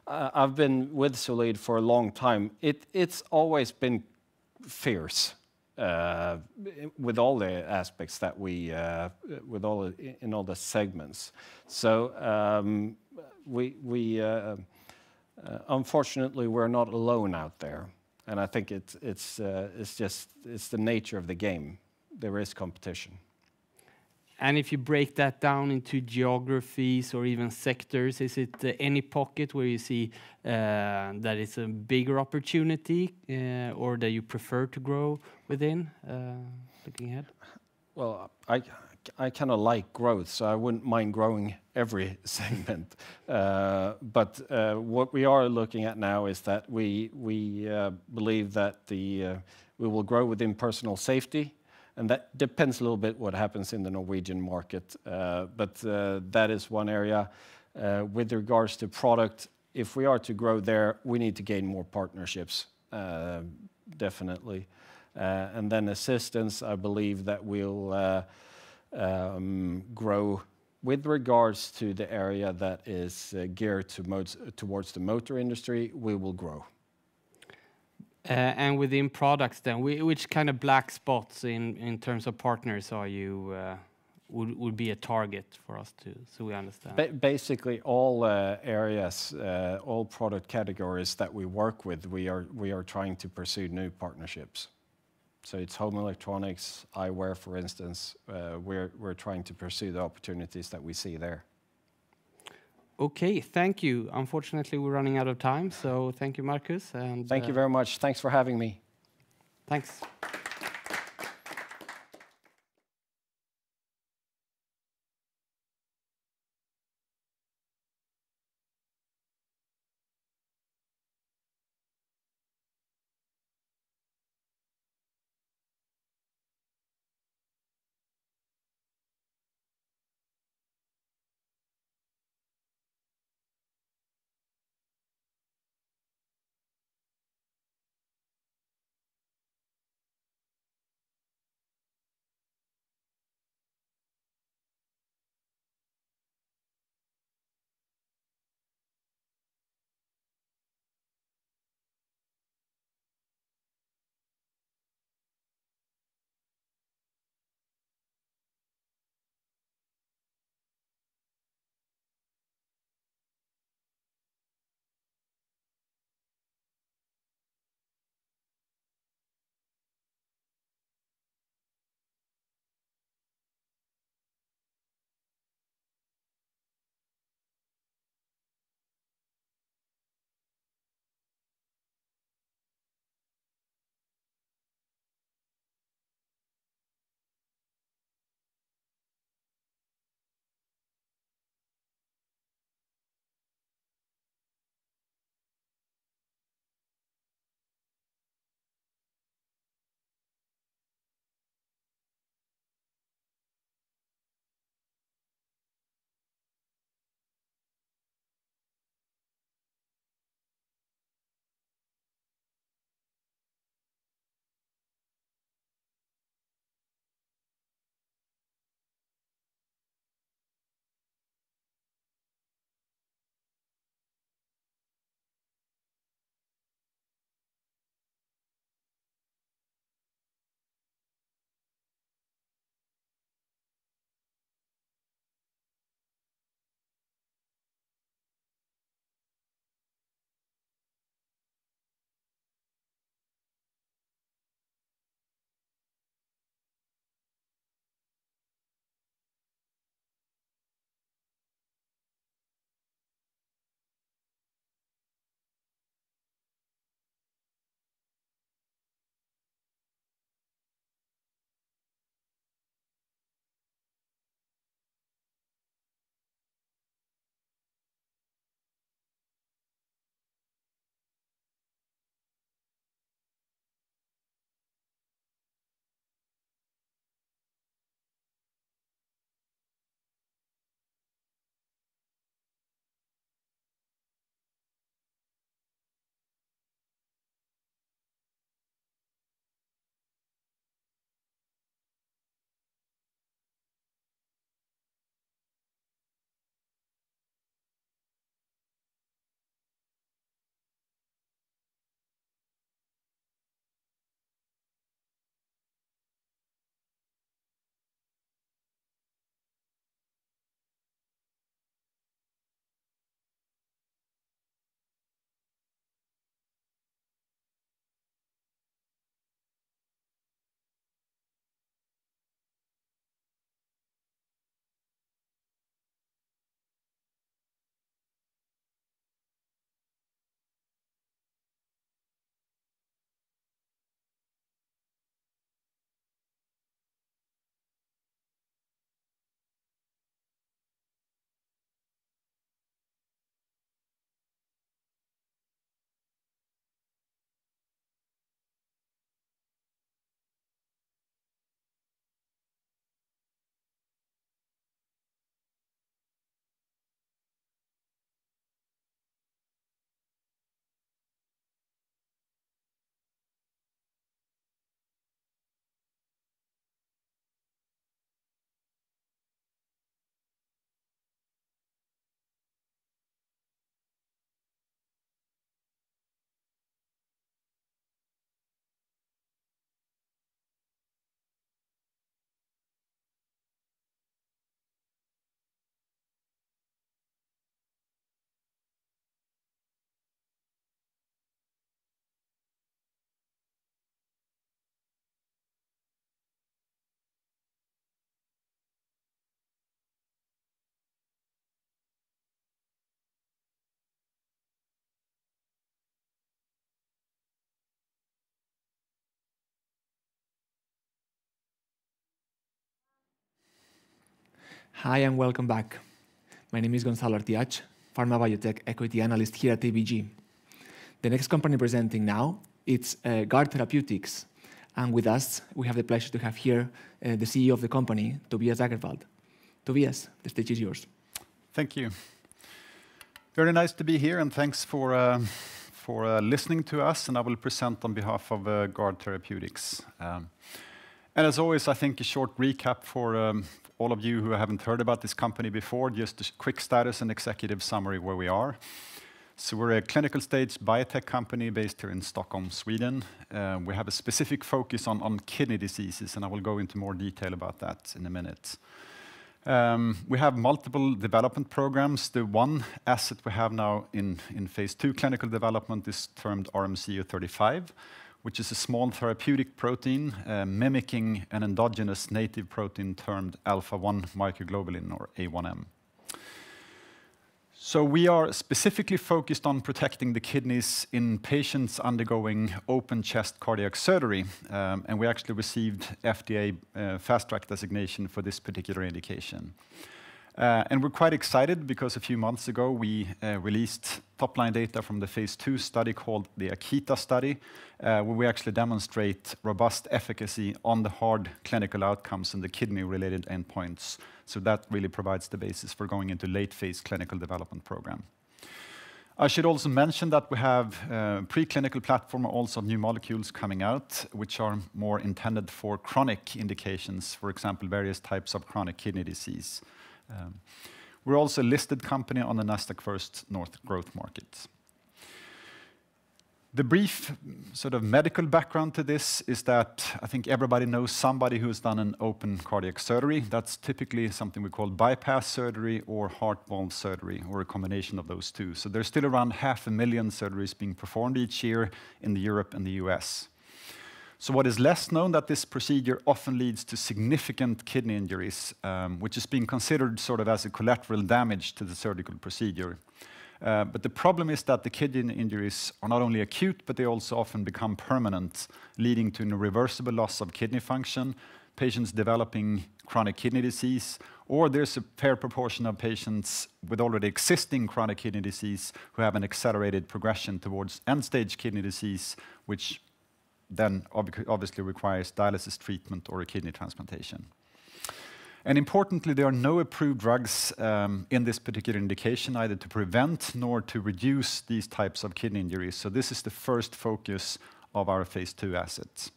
S: I've been with Solid for a long time, it's always been fierce. With all the aspects that we, in all the segments. So unfortunately, we're not alone out there, and I think it's the nature of the game. There is competition.
R: And if you break that down into geographies or even sectors, is it any pocket where you see that it's a bigger opportunity or that you prefer to grow within, looking ahead?
S: Well, I kind of like growth, so I wouldn't mind growing every segment. But what we are looking at now is that we believe that we will grow within personal safety. And that depends a little bit what happens in the Norwegian market. But that is one area. With regards to product, if we are to grow there, we need to gain more partnerships, definitely. And then assistance, I believe that we'll grow with regards to the area that is geared towards the motor industry, we will grow.
R: And within products then, which kind of black spots in terms of partners are you would be a target for us so we understand?
S: Basically all areas, all product categories that we work with, we are trying to pursue new partnerships. So it's home electronics, eyewear, for instance. We're trying to pursue the opportunities that we see there.
R: Okay, thank you. Unfortunately, we're running out of time, so thank you, Marcus. And
S: thank you very much. Thanks for having me.
R: Thanks.
T: Hi and welcome back. My name is Gonzalo Artiach, Pharma Biotech Equity Analyst here at ABG. The next company presenting now, it's Guard Therapeutics. And with us, we have the pleasure to have here the CEO of the company, Tobias Agervald. Tobias, the stage is yours.
U: Thank you. Very nice to be here, and thanks for listening to us. And I will present on behalf of Guard Therapeutics. And as always, I think a short recap for all of you who haven't heard about this company before, just a quick status and executive summary where we are. So we're a clinical stage biotech company based here in Stockholm, Sweden. We have a specific focus on kidney diseases, and I will go into more detail about that in a minute. We have multiple development programs. The one asset we have now in phase 2 clinical development is termed RMC-035, which is a small therapeutic protein mimicking an endogenous native protein termed alpha-1 microglobulin, or A1M. So we are specifically focused on protecting the kidneys in patients undergoing open chest cardiac surgery, and we actually received FDA Fast Track designation for this particular indication. And we're quite excited because a few months ago we released top-line data from the phase 2 study called the Akita study, where we actually demonstrate robust efficacy on the hard clinical outcomes and the kidney-related endpoints. So that really provides the basis for going into late-phase clinical development program. I should also mention that we have a preclinical platform, also new molecules coming out, which are more intended for chronic indications, for example, various types of chronic kidney disease. We're also a listed company on the Nasdaq First North Growth Market. The brief sort of medical background to this is that I think everybody knows somebody who's done an open cardiac surgery. That's typically something we call bypass surgery or heart valve surgery, or a combination of those two. So there's still around 500,000 surgeries being performed each year in Europe and the US. So what is less known, that this procedure often leads to significant kidney injuries, which is being considered sort of as a collateral damage to the surgical procedure. But the problem is that the kidney injuries are not only acute, but they also often become permanent, leading to an irreversible loss of kidney function, patients developing chronic kidney disease, or there's a fair proportion of patients with already existing chronic kidney disease who have an accelerated progression towards end-stage kidney disease, which then obviously requires dialysis treatment or a kidney transplantation. And importantly, there are no approved drugs in this particular indication, either to prevent nor to reduce these types of kidney injuries. So this is the first focus of our phase 2 assets.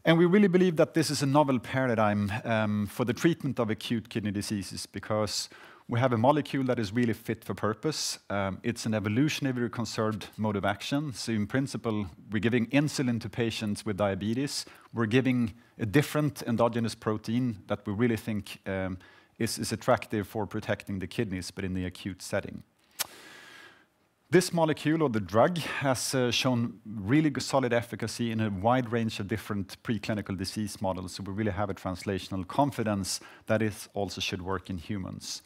U: And we really believe that this is a novel paradigm for the treatment of acute kidney diseases, because we have a molecule that is really fit for purpose. It's an evolutionarily conserved mode of action. So in principle, we're giving insulin to patients with diabetes. We're giving a different endogenous protein that we really think is attractive for protecting the kidneys, but in the acute setting. This molecule, or the drug, has shown really solid efficacy in a wide range of different preclinical disease models. So we really have a translational confidence that it also should work in humans.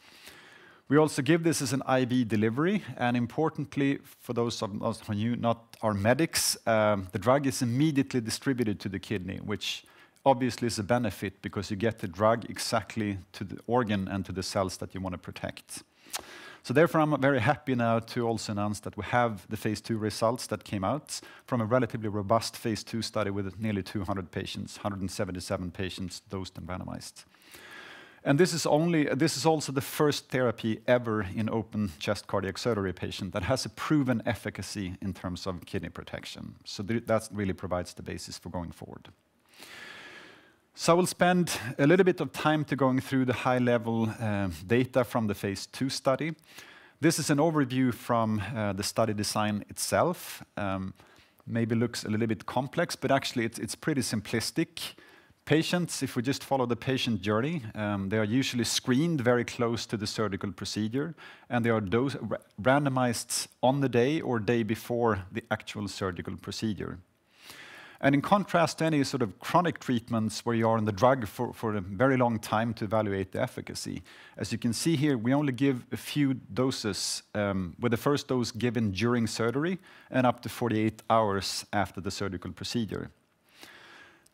U: We also give this as an IV delivery, and importantly, for those of you not our medics, the drug is immediately distributed to the kidney, which obviously is a benefit because you get the drug exactly to the organ and to the cells that you want to protect. So therefore, I'm very happy now to also announce that we have the phase 2 results that came out from a relatively robust phase 2 study with nearly 200 patients, 177 patients dosed and randomized. And this is also the first therapy ever in open chest cardiac surgery patient that has a proven efficacy in terms of kidney protection. So that really provides the basis for going forward. So I will spend a little bit of time to going through the high-level data from the phase 2 study. This is an overview from the study design itself. Maybe looks a little bit complex, but actually it's pretty simplistic. Patients, if we just follow the patient journey, they are usually screened very close to the surgical procedure, and they are randomized on the day or day before the actual surgical procedure. And in contrast to any sort of chronic treatments where you are on the drug for a very long time to evaluate the efficacy, as you can see here, we only give a few doses, with the first dose given during surgery and up to 48 hours after the surgical procedure.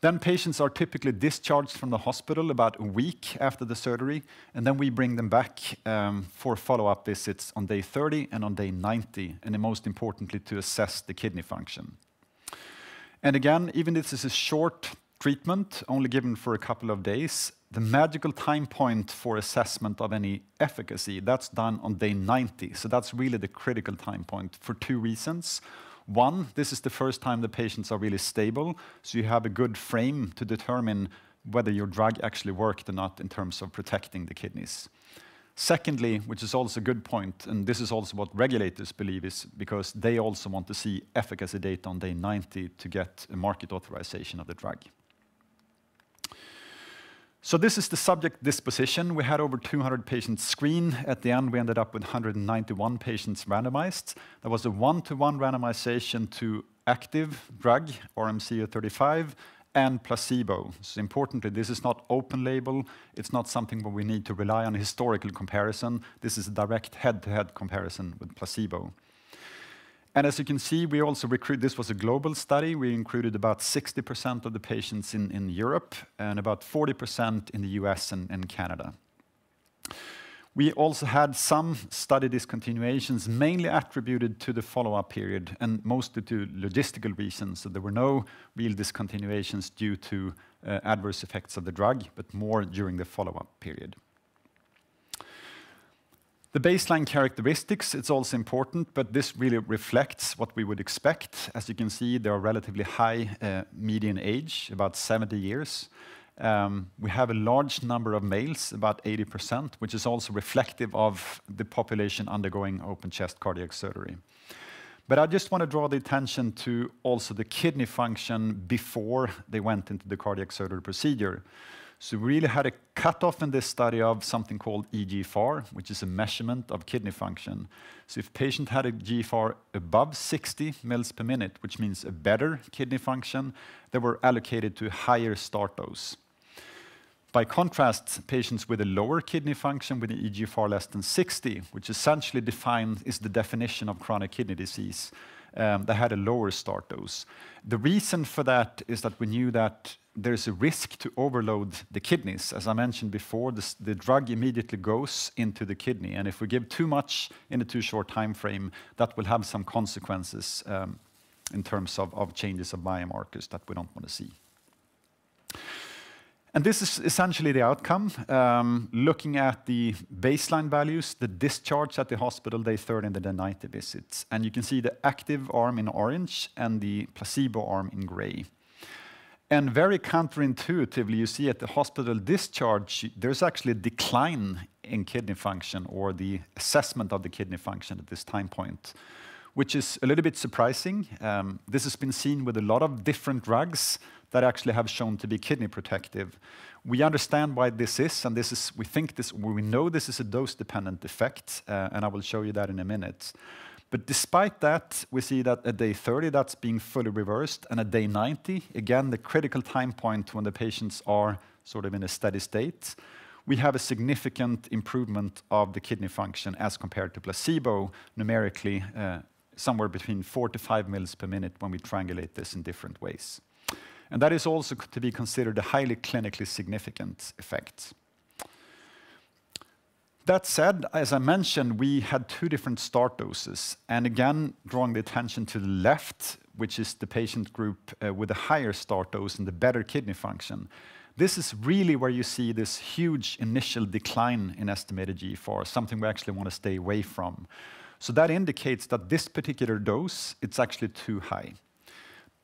U: Then patients are typically discharged from the hospital about a week after the surgery, and then we bring them back for follow-up visits on day 30 and on day 90, and then most importantly, to assess the kidney function. And again, even if this is a short treatment, only given for a couple of days, the magical time point for assessment of any efficacy, that's done on day 90. So that's really the critical time point for two reasons. One, this is the first time the patients are really stable, so you have a good frame to determine whether your drug actually worked or not in terms of protecting the kidneys. Secondly, which is also a good point, and this is also what regulators believe, is because they also want to see efficacy data on day 90 to get a market authorization of the drug. So this is the subject disposition. We had over 200 patients screened. At the end, we ended up with 191 patients randomized. There was a 1-to-1 randomization to active drug, RMC-035, and placebo. So importantly, this is not open label. It's not something where we need to rely on historical comparison. This is a direct head-to-head comparison with placebo. And as you can see, we also this was a global study. We included about 60% of the patients in Europe and about 40% in the US and Canada. We also had some study discontinuations, mainly attributed to the follow-up period and mostly to logistical reasons. So there were no real discontinuations due to adverse effects of the drug, but more during the follow-up period. The baseline characteristics, it's also important, but this really reflects what we would expect. As you can see, there are relatively high median age, about 70 years. We have a large number of males, about 80%, which is also reflective of the population undergoing open chest cardiac surgery. But I just want to draw the attention to also the kidney function before they went into the cardiac surgery procedure. So we really had a cutoff in this study of something called eGFR, which is a measurement of kidney function. So if patient had a GFR above 60 mils per minute, which means a better kidney function, they were allocated to a higher start dose. By contrast, patients with a lower kidney function with an eGFR less than 60, which essentially defined is the definition of chronic kidney disease, they had a lower start dose. The reason for that is that we knew that there's a risk to overload the kidneys. As I mentioned before, the drug immediately goes into the kidney, and if we give too much in a too short time frame, that will have some consequences in terms of changes of biomarkers that we don't want to see. And this is essentially the outcome. Looking at the baseline values, the discharge at the hospital, day 30 and the day 90 visits. And you can see the active arm in orange and the placebo arm in gray. And very counterintuitively, you see at the hospital discharge, there's actually a decline in kidney function or the assessment of the kidney function at this time point, which is a little bit surprising. This has been seen with a lot of different drugs that actually have shown to be kidney protective. We understand why this is, and we know this is a dose-dependent effect, and I will show you that in a minute. But despite that, we see that at day 30, that's being fully reversed, and at day 90, again, the critical time point when the patients are sort of in a steady state, we have a significant improvement of the kidney function as compared to placebo, numerically somewhere between 4 to 5 mils per minute when we triangulate this in different ways. And that is also to be considered a highly clinically significant effect. That said, as I mentioned, we had 2 different start doses. And again, drawing the attention to the left, which is the patient group with a higher start dose and the better kidney function. This is really where you see this huge initial decline in estimated GFR, something we actually want to stay away from. So that indicates that this particular dose, it's actually too high.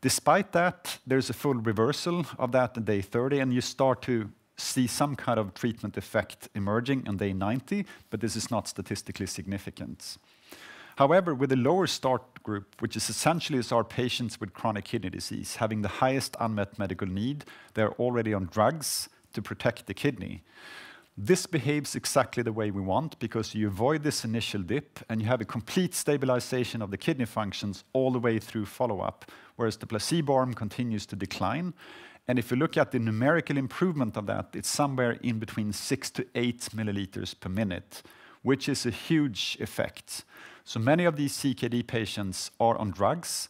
U: Despite that, there's a full reversal of that on day 30, and you start to see some kind of treatment effect emerging on day 90, but this is not statistically significant. However, with the lower start group, which is essentially our patients with chronic kidney disease, having the highest unmet medical need, they're already on drugs to protect the kidney. This behaves exactly the way we want because you avoid this initial dip and you have a complete stabilization of the kidney functions all the way through follow-up, whereas the placebo arm continues to decline. And if you look at the numerical improvement of that, it's somewhere in between 6 to 8 milliliters per minute, which is a huge effect. So many of these CKD patients are on drugs.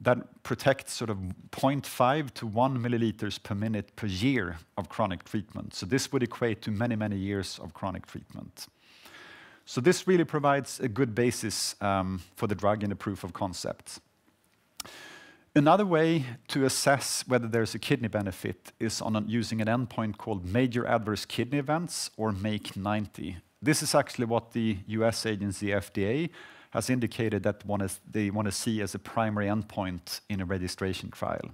U: that protects sort of 0.5 to 1 milliliters per minute per year of chronic treatment. So this would equate to many, many years of chronic treatment. So this really provides a good basis for the drug in the proof of concept. Another way to assess whether there's a kidney benefit is using an endpoint called major adverse kidney events, or MAKE-90. This is actually what the US agency FDA has indicated that they want to see as a primary endpoint in a registration trial.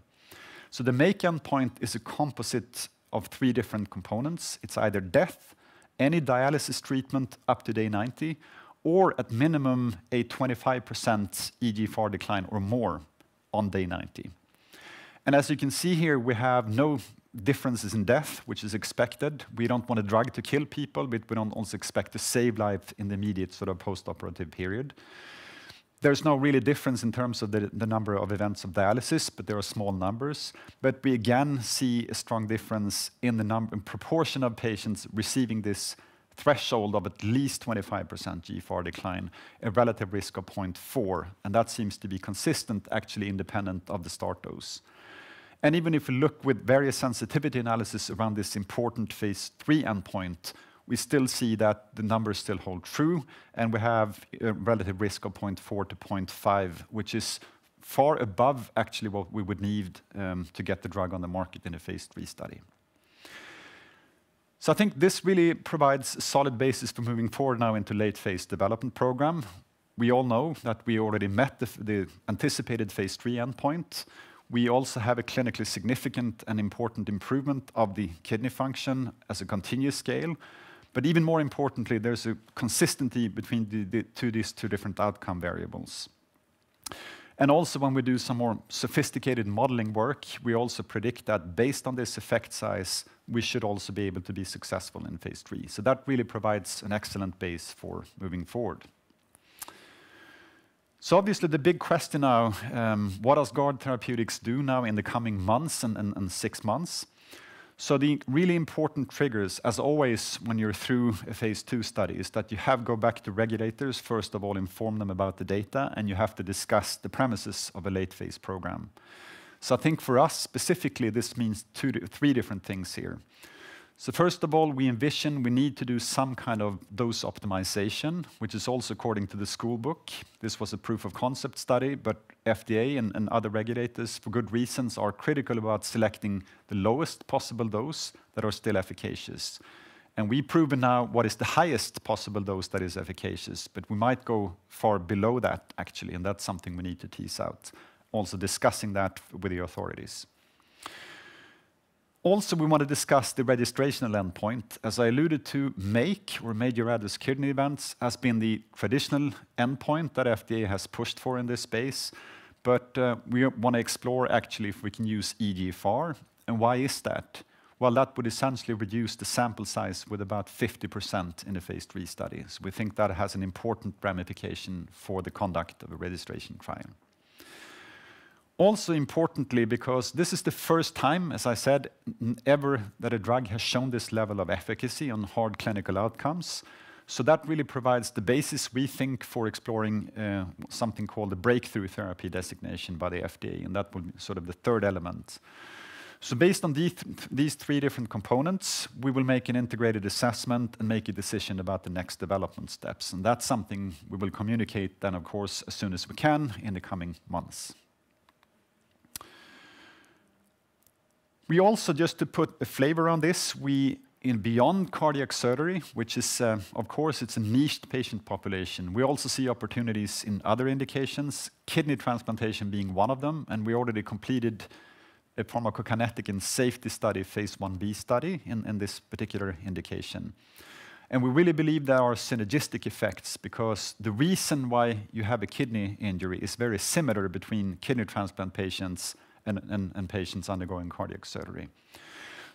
U: So the MAKE endpoint is a composite of 3 different components. It's either death, any dialysis treatment up to day 90, or at minimum a 25% eGFR decline or more on day 90. And as you can see here, we have no differences in death, which is expected. We don't want a drug to kill people, but we don't also expect to save life in the immediate sort of post-operative period. There's no really difference in terms of the number of events of dialysis, but there are small numbers. But we again see a strong difference in the proportion of patients receiving this threshold of at least 25% GFR decline, a relative risk of 0.4, and that seems to be consistent, actually independent of the start dose. And even if we look with various sensitivity analysis around this important phase 3 endpoint, we still see that the numbers still hold true, and we have a relative risk of 0.4 to 0.5, which is far above actually what we would need to get the drug on the market in a phase 3 study. So I think this really provides a solid basis for moving forward now into late phase development program. We all know that we already met the anticipated phase 3 endpoint. We also have a clinically significant and important improvement of the kidney function as a continuous scale. But even more importantly, there's a consistency between these two different outcome variables. And also when we do some more sophisticated modeling work, we also predict that based on this effect size, we should also be able to be successful in phase 3. So that really provides an excellent base for moving forward. So obviously the big question now, what does Guard Therapeutics do now in the coming months and 6 months? So the really important triggers, as always, when you're through a phase 2 study, is that you have to go back to regulators, first of all, inform them about the data, and you have to discuss the premises of a late phase program. So I think for us specifically, this means 3 different things here. So first of all, we envision we need to do some kind of dose optimization, which is also according to the school book. This was a proof of concept study, but FDA and other regulators, for good reasons, are critical about selecting the lowest possible dose that are still efficacious. And we've proven now what is the highest possible dose that is efficacious, but we might go far below that, actually, and that's something we need to tease out. Also discussing that with the authorities. Also, we want to discuss the registrational endpoint. As I alluded to, MAKE, or major adverse kidney events, has been the traditional endpoint that FDA has pushed for in this space. But we want to explore, actually, if we can use eGFR. And why is that? Well, that would essentially reduce the sample size with about 50% in a phase 3 study. So we think that has an important ramification for the conduct of a registration trial. Also importantly, because this is the first time, as I said, ever that a drug has shown this level of efficacy on hard clinical outcomes. So that really provides the basis, we think, for exploring something called the breakthrough therapy designation by the FDA, and that will be sort of the third element. So based on these 3 different components, we will make an integrated assessment and make a decision about the next development steps. And that's something we will communicate then, of course, as soon as we can in the coming months. We also, just to put a flavor on this, in beyond cardiac surgery, which is, of course, it's a niched patient population, we also see opportunities in other indications, kidney transplantation being one of them, and we already completed a pharmacokinetic and safety study, phase 1b study, in this particular indication. And we really believe there are synergistic effects, because the reason why you have a kidney injury is very similar between kidney transplant patients and patients undergoing cardiac surgery.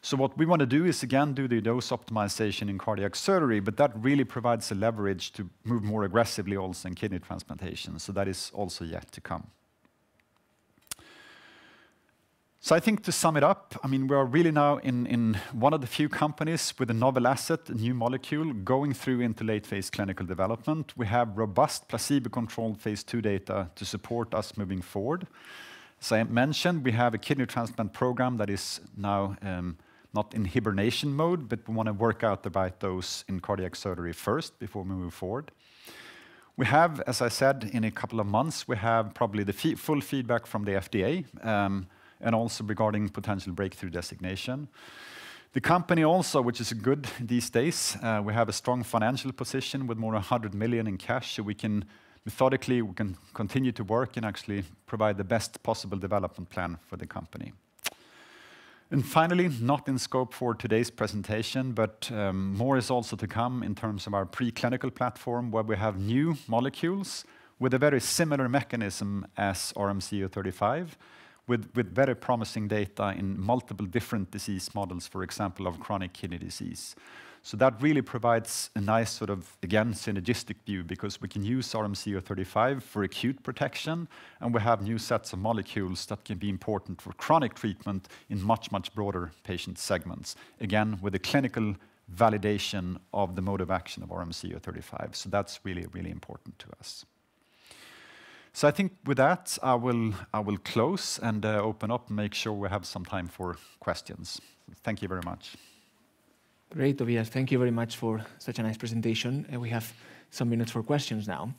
U: So what we want to do is, again, do the dose optimization in cardiac surgery, but that really provides a leverage to move more aggressively also in kidney transplantation. So that is also yet to come. So I think to sum it up, I mean, we are really now in one of the few companies with a novel asset, a new molecule, going through into late phase clinical development. We have robust placebo-controlled phase 2 data to support us moving forward. As I mentioned, we have a kidney transplant program that is now not in hibernation mode, but we want to work out the right dose in cardiac surgery first before we move forward. We have, as I said, in a couple of months, we have probably the full feedback from the FDA, and also regarding potential breakthrough designation. The company also, which is good these days, we have a strong financial position with more than 100 million in cash, so we can methodically continue to work and actually provide the best possible development plan for the company. And finally, not in scope for today's presentation, but more is also to come in terms of our preclinical platform, where we have new molecules with a very similar mechanism as RMC-035, with very promising data in multiple different disease models, for example, of chronic kidney disease. So that really provides a nice sort of, again, synergistic view, because we can use RMC-035 for acute protection, and we have new sets of molecules that can be important for chronic treatment in much, much broader patient segments. Again, with the clinical validation of the mode of action of RMC-035. So that's really, really important to us. So I think with that, I will close and open up and make sure we have some time for questions. Thank you very much.
T: Great, Tobias. Thank you very much for such a nice presentation. We have some minutes for questions now.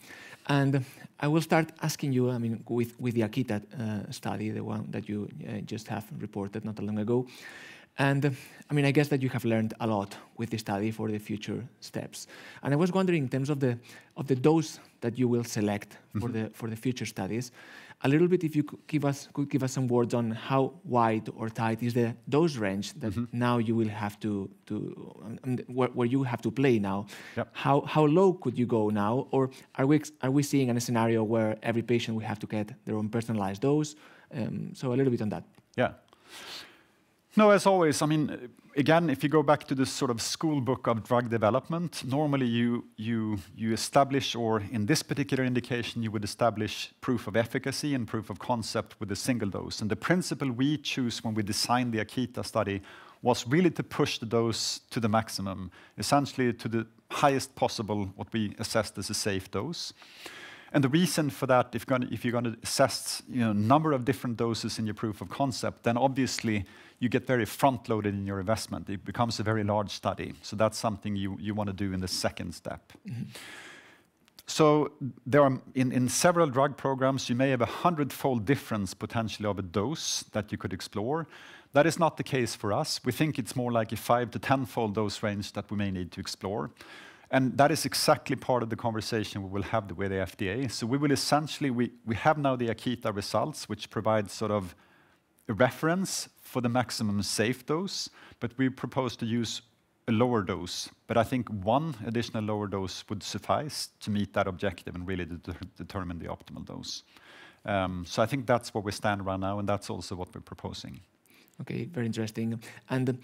T: And I will start asking you, I mean, with the Akita study, the one that you just have reported not long ago. And I mean, I guess that you have learned a lot with the study for the future steps. And I was wondering, in terms of the dose that you will select for the future studies, a little bit, if you could give us some words on how wide or tight is the dose range that now you will have to where you have to play now.
U: Yep.
T: How low could you go now, or are we seeing in a scenario where every patient will have to get their own personalized dose? So a little bit on that.
U: Yeah. No, as always, I mean, again, if you go back to this sort of school book of drug development, normally you establish, or in this particular indication, you would establish proof of efficacy and proof of concept with a single dose. And the principle we choose when we designed the Akita study was really to push the dose to the maximum, essentially to the highest possible, what we assessed as a safe dose. And the reason for that, if you're going to assess number of different doses in your proof of concept, then obviously you get very front-loaded in your investment. It becomes a very large study. So that's something you want to do in the second step. So there are, in several drug programs, you may have 100-fold difference potentially of a dose that you could explore. That is not the case for us. We think it's more like a 5 to 10-fold dose range that we may need to explore. And that is exactly part of the conversation we will have with the FDA. So we will essentially, we have now the Akita results, which provide sort of a reference for the maximum safe dose, but we propose to use a lower dose. But I think one additional lower dose would suffice to meet that objective and really determine the optimal dose. So I think that's where we stand right now, and that's also what we're proposing.
T: Okay, very interesting. And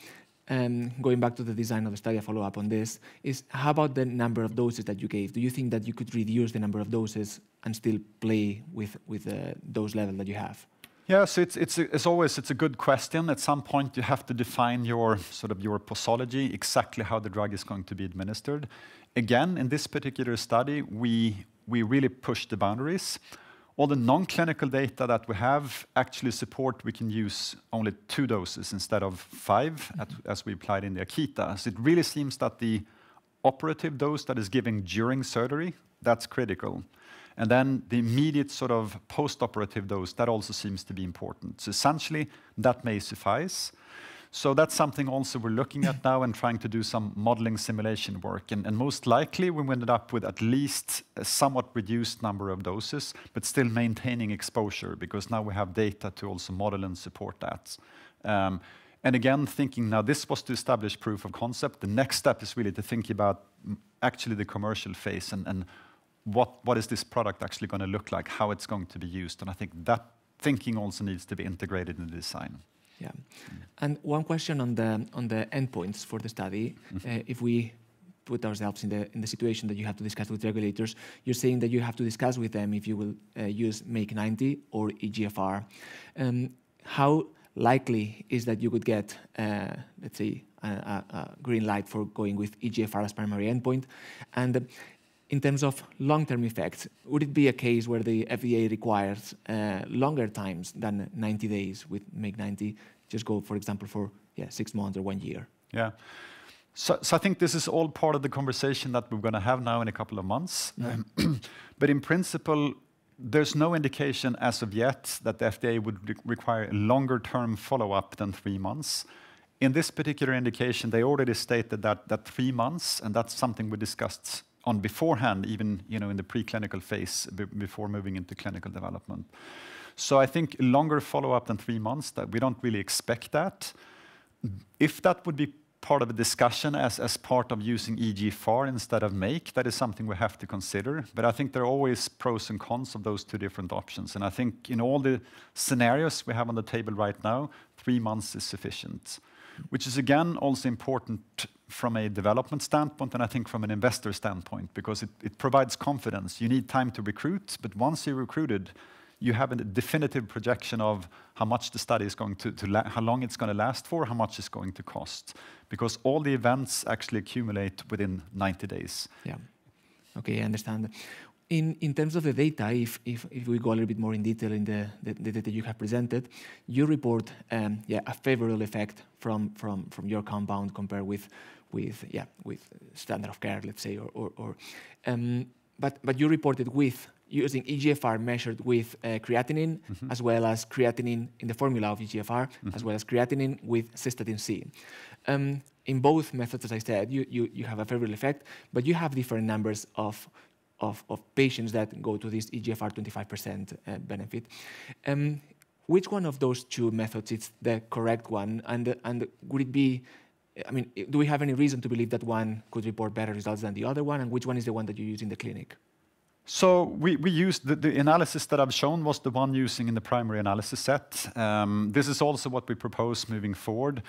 T: going back to the design of the study, a follow-up on this, is how about the number of doses that you gave? Do you think that you could reduce the number of doses and still play with the dose level that you have?
U: Yeah, so it's always a good question. At some point, you have to define your posology, exactly how the drug is going to be administered. Again, in this particular study, we really push the boundaries. All the non-clinical data that we have actually support we can use only 2 doses instead of 5, as we applied in the Akita. So it really seems that the operative dose that is given during surgery, that's critical. And then the immediate sort of post-operative dose, that also seems to be important. So essentially, that may suffice. So that's something also we're looking at now and trying to do some modeling simulation work. And most likely, we ended up with at least a somewhat reduced number of doses, but still maintaining exposure, because now we have data to also model and support that. And again, thinking now this was to establish proof of concept. The next step is really to think about actually the commercial phase and what is this product actually going to look like, how it's going to be used. And I think that thinking also needs to be integrated in the design.
T: Yeah. And one question on the endpoints for the study. If we put ourselves in the situation that you have to discuss with regulators, you're saying that you have to discuss with them if you will use MAKE-90 or eGFR. How likely is that you could get, let's say, a green light for going with eGFR as primary endpoint? And in terms of long-term effects, would it be a case where the FDA requires longer times than 90 days with Make90? Just go, for example, for 6 months or 1 year.
U: Yeah. So I think this is all part of the conversation that we're going to have now in a couple of months. But in principle, there's no indication as of yet that the FDA would require a longer-term follow-up than 3 months. In this particular indication, they already stated that 3 months, and that's something we discussed on beforehand, even in the preclinical phase before moving into clinical development. So I think longer follow-up than 3 months, that we don't really expect that. If that would be part of a discussion as part of using EGFR instead of Make, that is something we have to consider. But I think there are always pros and cons of those two different options. And I think in all the scenarios we have on the table right now, 3 months is sufficient, which is again also important from a development standpoint and I think from an investor standpoint, because it provides confidence. You need time to recruit, but once you're recruited, you have a definitive projection of how much the study is going to how long it's going to last for, how much it's going to cost, because all the events actually accumulate within 90 days.
T: Yeah. Okay, I understand. In terms of the data, if we go a little bit more in detail in the data you have presented, you report a favorable effect from your compound compared with standard of care, let's say, but you reported with using EGFR measured with creatinine, as well as creatinine in the formula of EGFR, as well as creatinine with cystatin C. In both methods, as I said, you have a favorable effect, but you have different numbers of patients that go to this EGFR 25% benefit. Which one of those two methods is the correct one? And would it be, I mean, do we have any reason to believe that one could report better results than the other one? And which one is the one that you use in the clinic?
U: So we used the analysis that I've shown was the one using in the primary analysis set. This is also what we propose moving forward.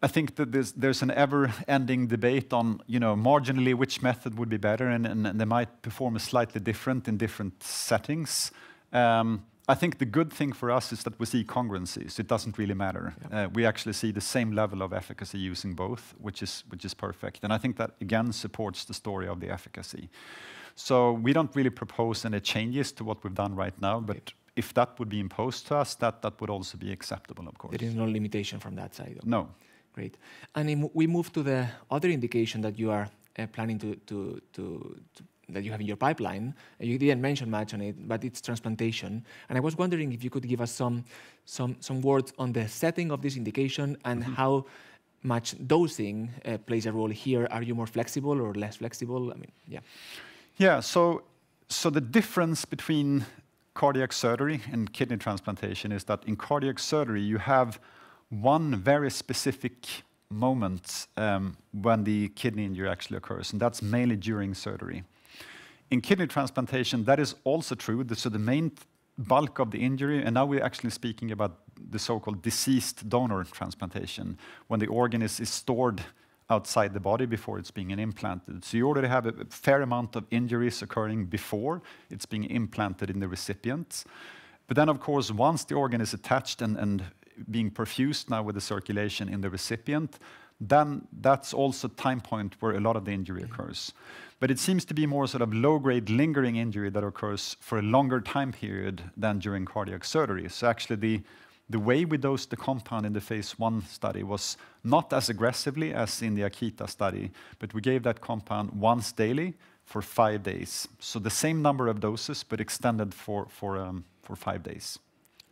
U: I think that there's an ever-ending debate on, marginally which method would be better, and they might perform slightly different in different settings. I think the good thing for us is that we see congruency, so it doesn't really matter. Yeah. We actually see the same level of efficacy using both, which is perfect. And I think that, again, supports the story of the efficacy. So we don't really propose any changes to what we've done right now, but if that would be imposed to us, that would also be acceptable, of course.
T: There is no limitation from that side?
U: No.
T: Great. And we move to the other indication that you are planning that you have in your pipeline. You didn't mention much on it, but it's transplantation. And I was wondering if you could give us some words on the setting of this indication and how much dosing plays a role here. Are you more flexible or less flexible? I mean, yeah.
U: Yeah, so the difference between cardiac surgery and kidney transplantation is that in cardiac surgery, you have one very specific moment when the kidney injury actually occurs, and that's mainly during surgery. In kidney transplantation, that is also true. So the main bulk of the injury, and now we're actually speaking about the so-called deceased donor transplantation, when the organ is stored outside the body before it's being implanted. So you already have a fair amount of injuries occurring before it's being implanted in the recipient. But then, of course, once the organ is attached and being perfused now with the circulation in the recipient, then that's also a time point where a lot of the injury occurs. But it seems to be more sort of low-grade lingering injury that occurs for a longer time period than during cardiac surgery. So actually the way we dosed the compound in the phase 1 study was not as aggressively as in the Akita study, but we gave that compound once daily for 5 days. So the same number of doses, but extended for 5 days.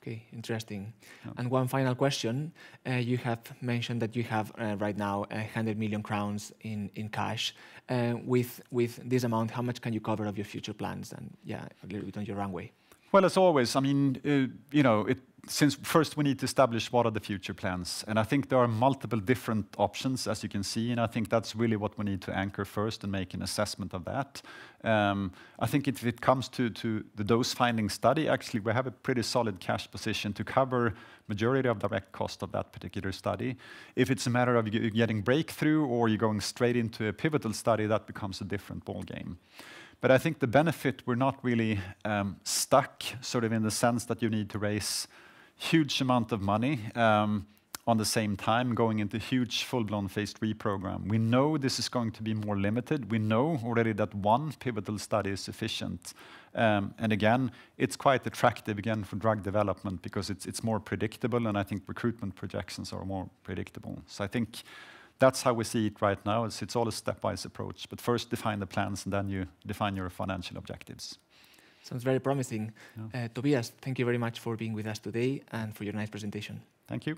T: Okay, interesting. Yeah. And one final question. You have mentioned that you have right now 100 million crowns in cash. With this amount, how much can you cover of your future plans and a little bit on your runway?
U: Well, as always, I mean, since first we need to establish what are the future plans. And I think there are multiple different options, as you can see, and I think that's really what we need to anchor first and make an assessment of that. I think if it comes to the dose-finding study, actually, we have a pretty solid cash position to cover majority of direct cost of that particular study. If it's a matter of getting breakthrough or you're going straight into a pivotal study, that becomes a different ballgame. But I think the benefit, we're not really stuck, sort of in the sense that you need to raise huge amount of money. on the same time going into huge full-blown phase 3 program. We know this is going to be more limited. We know already that one pivotal study is sufficient. And again, it's quite attractive again for drug development because it's more predictable, and I think recruitment projections are more predictable. So I think that's how we see it right now. It's all a stepwise approach. But first define the plans, and then you define your financial objectives.
T: Sounds very promising.
U: Yeah.
T: Tobias, thank you very much for being with us today and for your nice presentation.
U: Thank you.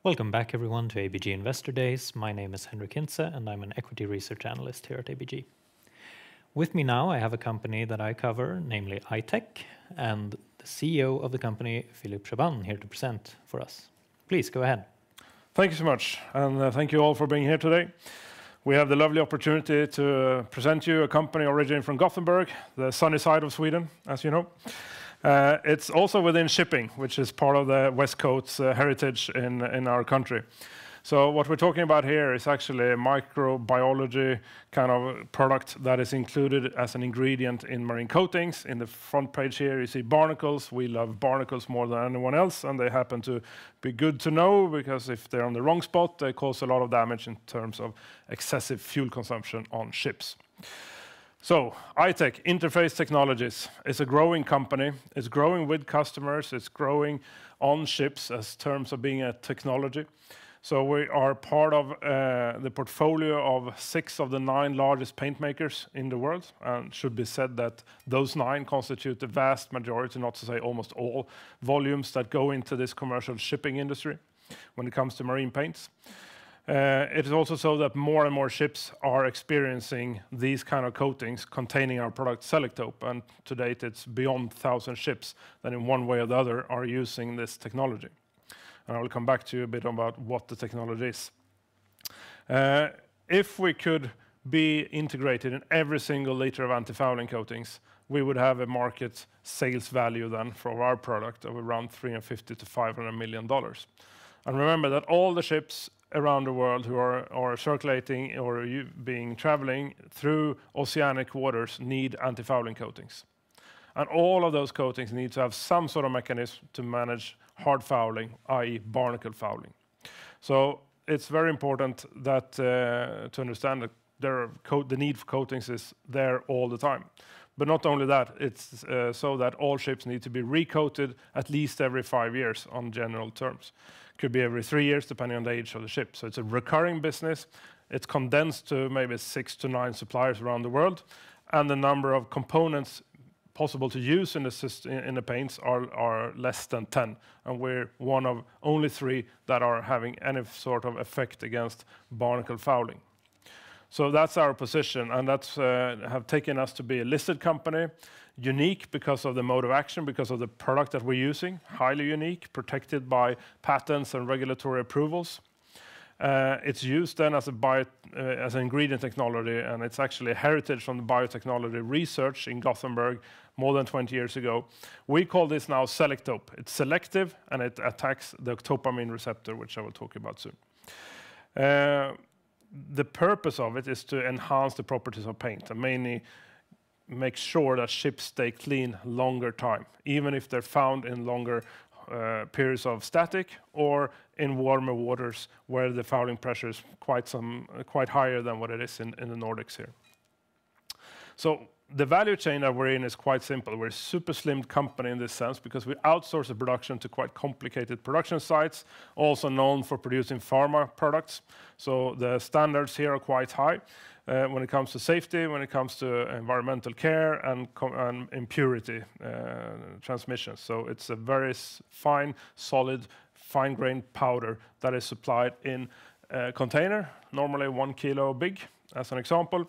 A: Welcome back, everyone, to ABG Investor Days. My name is Henrik Hintze, and I'm an equity research analyst here at ABG. With me now, I have a company that I cover, namely I-Tech, and the CEO of the company, Philippe Chaban, here to present for us. Please, go ahead.
V: Thank you so much, and thank you all for being here today. We have the lovely opportunity to present you a company originating from Gothenburg, the sunny side of Sweden, as you know. It's also within shipping, which is part of the West Coast's heritage in our country. So what we're talking about here is actually a microbiology kind of product that is included as an ingredient in marine coatings. In the front page here, you see barnacles. We love barnacles more than anyone else, and they happen to be good to know because if they're on the wrong spot, they cause a lot of damage in terms of excessive fuel consumption on ships. So, I-Tech, Interface Technologies, is a growing company. It's growing with customers. It's growing on ships as terms of being a technology. So we are part of the portfolio of 6 of the 9 largest paint makers in the world. And should be said that those 9 constitute the vast majority, not to say almost all, volumes that go into this commercial shipping industry when it comes to marine paints. It is also so that more and more ships are experiencing these kind of coatings containing our product Selektope, and to date it's beyond 1,000 ships that in one way or the other are using this technology. And I will come back to you a bit about what the technology is. If we could be integrated in every single liter of anti-fouling coatings, we would have a market sales value then for our product of around $350 to $500 million. And remember that all the ships around the world who are circulating or traveling through oceanic waters need anti-fouling coatings. And all of those coatings need to have some sort of mechanism to manage hard fouling, i.e. barnacle fouling. So it's very important that to understand that the need for coatings is there all the time. But not only that, it's so that all ships need to be recoated at least every 5 years on general terms. Could be every 3 years, depending on the age of the ship. So it's a recurring business. It's condensed to maybe 6 to 9 suppliers around the world. And the number of components possible to use in the paints are less than 10. And we're one of only 3 that are having any sort of effect against barnacle fouling. So that's our position, and that's have taken us to be a listed company, unique because of the mode of action, because of the product that we're using, highly unique, protected by patents and regulatory approvals. It's used then as an ingredient technology, and it's actually a heritage from the biotechnology research in Gothenburg more than 20 years ago. We call this now Selektope. It's selective, and it attacks the octopamine receptor, which I will talk about soon. The purpose of it is to enhance the properties of paint and mainly make sure that ships stay clean longer time, even if they're found in longer periods of static or in warmer waters where the fouling pressure is quite higher than what it is in the Nordics here. So the value chain that we're in is quite simple. We're a super slimmed company in this sense because we outsource the production to quite complicated production sites, also known for producing pharma products. So the standards here are quite high when it comes to safety, when it comes to environmental care and impurity transmission. So it's a very fine, solid, fine-grained powder that is supplied in a container, normally 1 kilo big, as an example.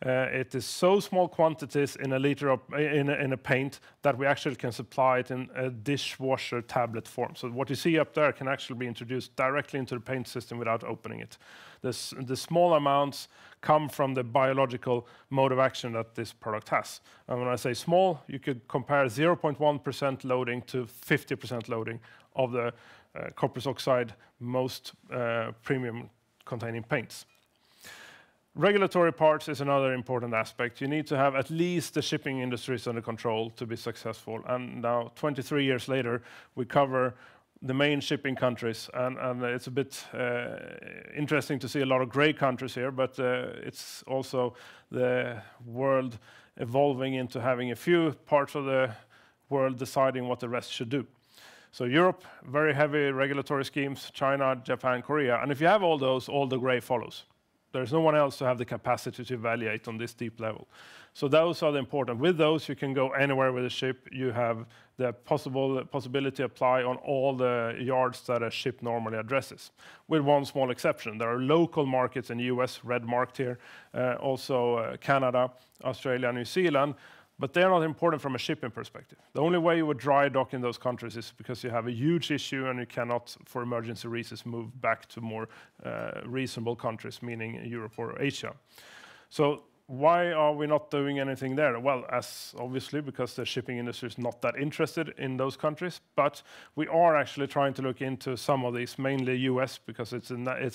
V: It is so small quantities in a liter of in a paint that we actually can supply it in a dishwasher tablet form. So what you see up there can actually be introduced directly into the paint system without opening it. The small amounts come from the biological mode of action that this product has. And when I say small, you could compare 0.1% loading to 50% loading of the copper oxide most premium containing paints. Regulatory parts is another important aspect. You need to have at least the shipping industries under control to be successful. And now, 23 years later, we cover the main shipping countries. And it's a bit interesting to see a lot of gray countries here, but it's also the world evolving into having a few parts of the world deciding what the rest should do. So Europe, very heavy regulatory schemes, China, Japan, Korea. And if you have all those, all the gray follows. There's no one else to have the capacity to evaluate on this deep level. So those are the important. With those, you can go anywhere with a ship. You have the possibility to apply on all the yards that a ship normally addresses, with one small exception. There are local markets in the US, red marked here, also Canada, Australia, New Zealand, but they're not important from a shipping perspective. The only way you would dry dock in those countries is because you have a huge issue and you cannot, for emergency reasons, move back to more reasonable countries, meaning Europe or Asia. So why are we not doing anything there? Well, as obviously because the shipping industry is not that interested in those countries, but we are actually trying to look into some of these, mainly US, because it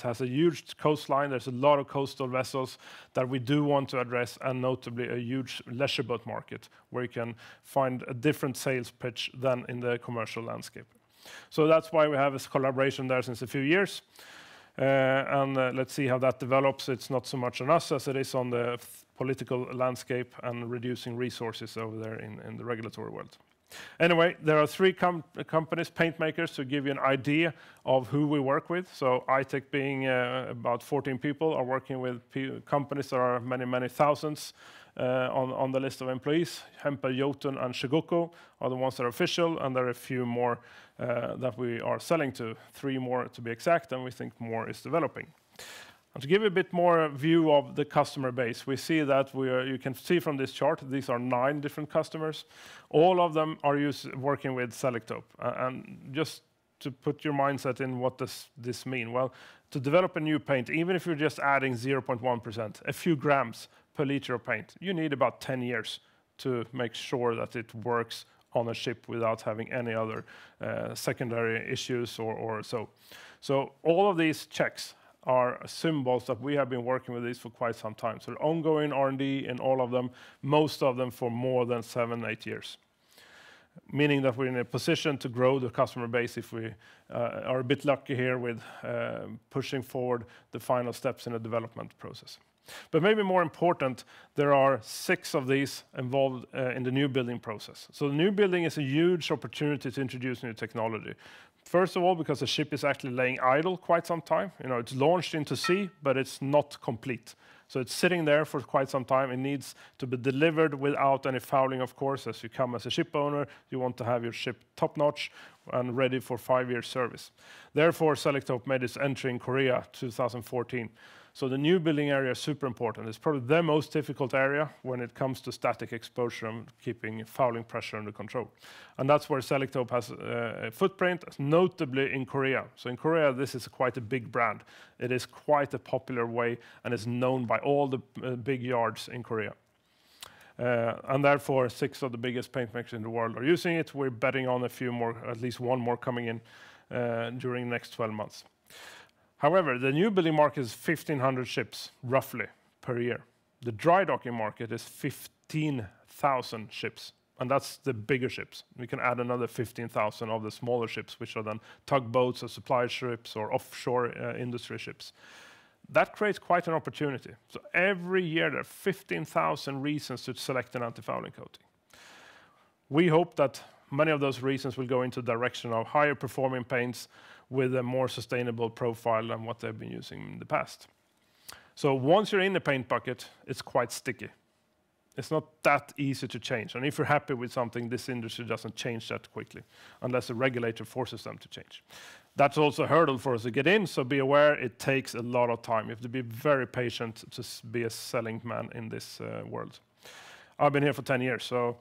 V: has a huge coastline. There's a lot of coastal vessels that we do want to address, and notably a huge leisure boat market where you can find a different sales pitch than in the commercial landscape. So that's why we have this collaboration there since a few years. Let's see how that develops. It's not so much on us as it is on the political landscape and reducing resources over there in the regulatory world. Anyway, there are three companies, paint makers, to give you an idea of who we work with. So iTech, being about 14 people, are working with companies that are many, many thousands on the list of employees. Hempel, Jotun, and Shigoko are the ones that are official, and there are a few more that we are selling to, 3 more to be exact, and we think more is developing. And to give you a bit more view of the customer base, we see that you can see from this chart, these are 9 different customers. All of them are working with Selektope. And just to put your mindset in, what does this mean? Well, to develop a new paint, even if you're just adding 0.1%, a few grams per liter of paint, you need about 10 years to make sure that it works on a ship without having any other secondary issues or so. So all of these checks are symbols that we have been working with these for quite some time. So ongoing R&D in all of them, most of them for more than 7-8 years. Meaning that we're in a position to grow the customer base if we are a bit lucky here with pushing forward the final steps in the development process. But maybe more important, there are 6 of these involved in the new building process. So the new building is a huge opportunity to introduce new technology. First of all, because the ship is actually laying idle quite some time. You know, it's launched into sea, but it's not complete. So it's sitting there for quite some time. It needs to be delivered without any fouling, of course. As you come as a ship owner, you want to have your ship top-notch and ready for 5-year service. Therefore, Selektope made its entry in Korea 2014. So the new building area is super important. It's probably the most difficult area when it comes to static exposure and keeping fouling pressure under control. And that's where Selektope has a footprint, notably in Korea. So in Korea, this is quite a big brand. It is quite a popular way and is known by all the big yards in Korea. And therefore, 6 of the biggest paint makers in the world are using it. We're betting on a few more, at least 1 more coming in during the next 12 months. However, the new building market is 1,500 ships, roughly, per year. The dry docking market is 15,000 ships, and that's the bigger ships. We can add another 15,000 of the smaller ships, which are then tugboats or supply ships or offshore industry ships. That creates quite an opportunity. So every year, there are 15,000 reasons to select an anti-fouling coating. We hope that many of those reasons will go into the direction of higher performing paints with a more sustainable profile than what they've been using in the past. So once you're in the paint bucket, it's quite sticky. It's not that easy to change. And if you're happy with something, this industry doesn't change that quickly, unless a regulator forces them to change. That's also a hurdle for us to get in, so be aware it takes a lot of time. You have to be very patient to be a selling man in this world. I've been here for 10 years, so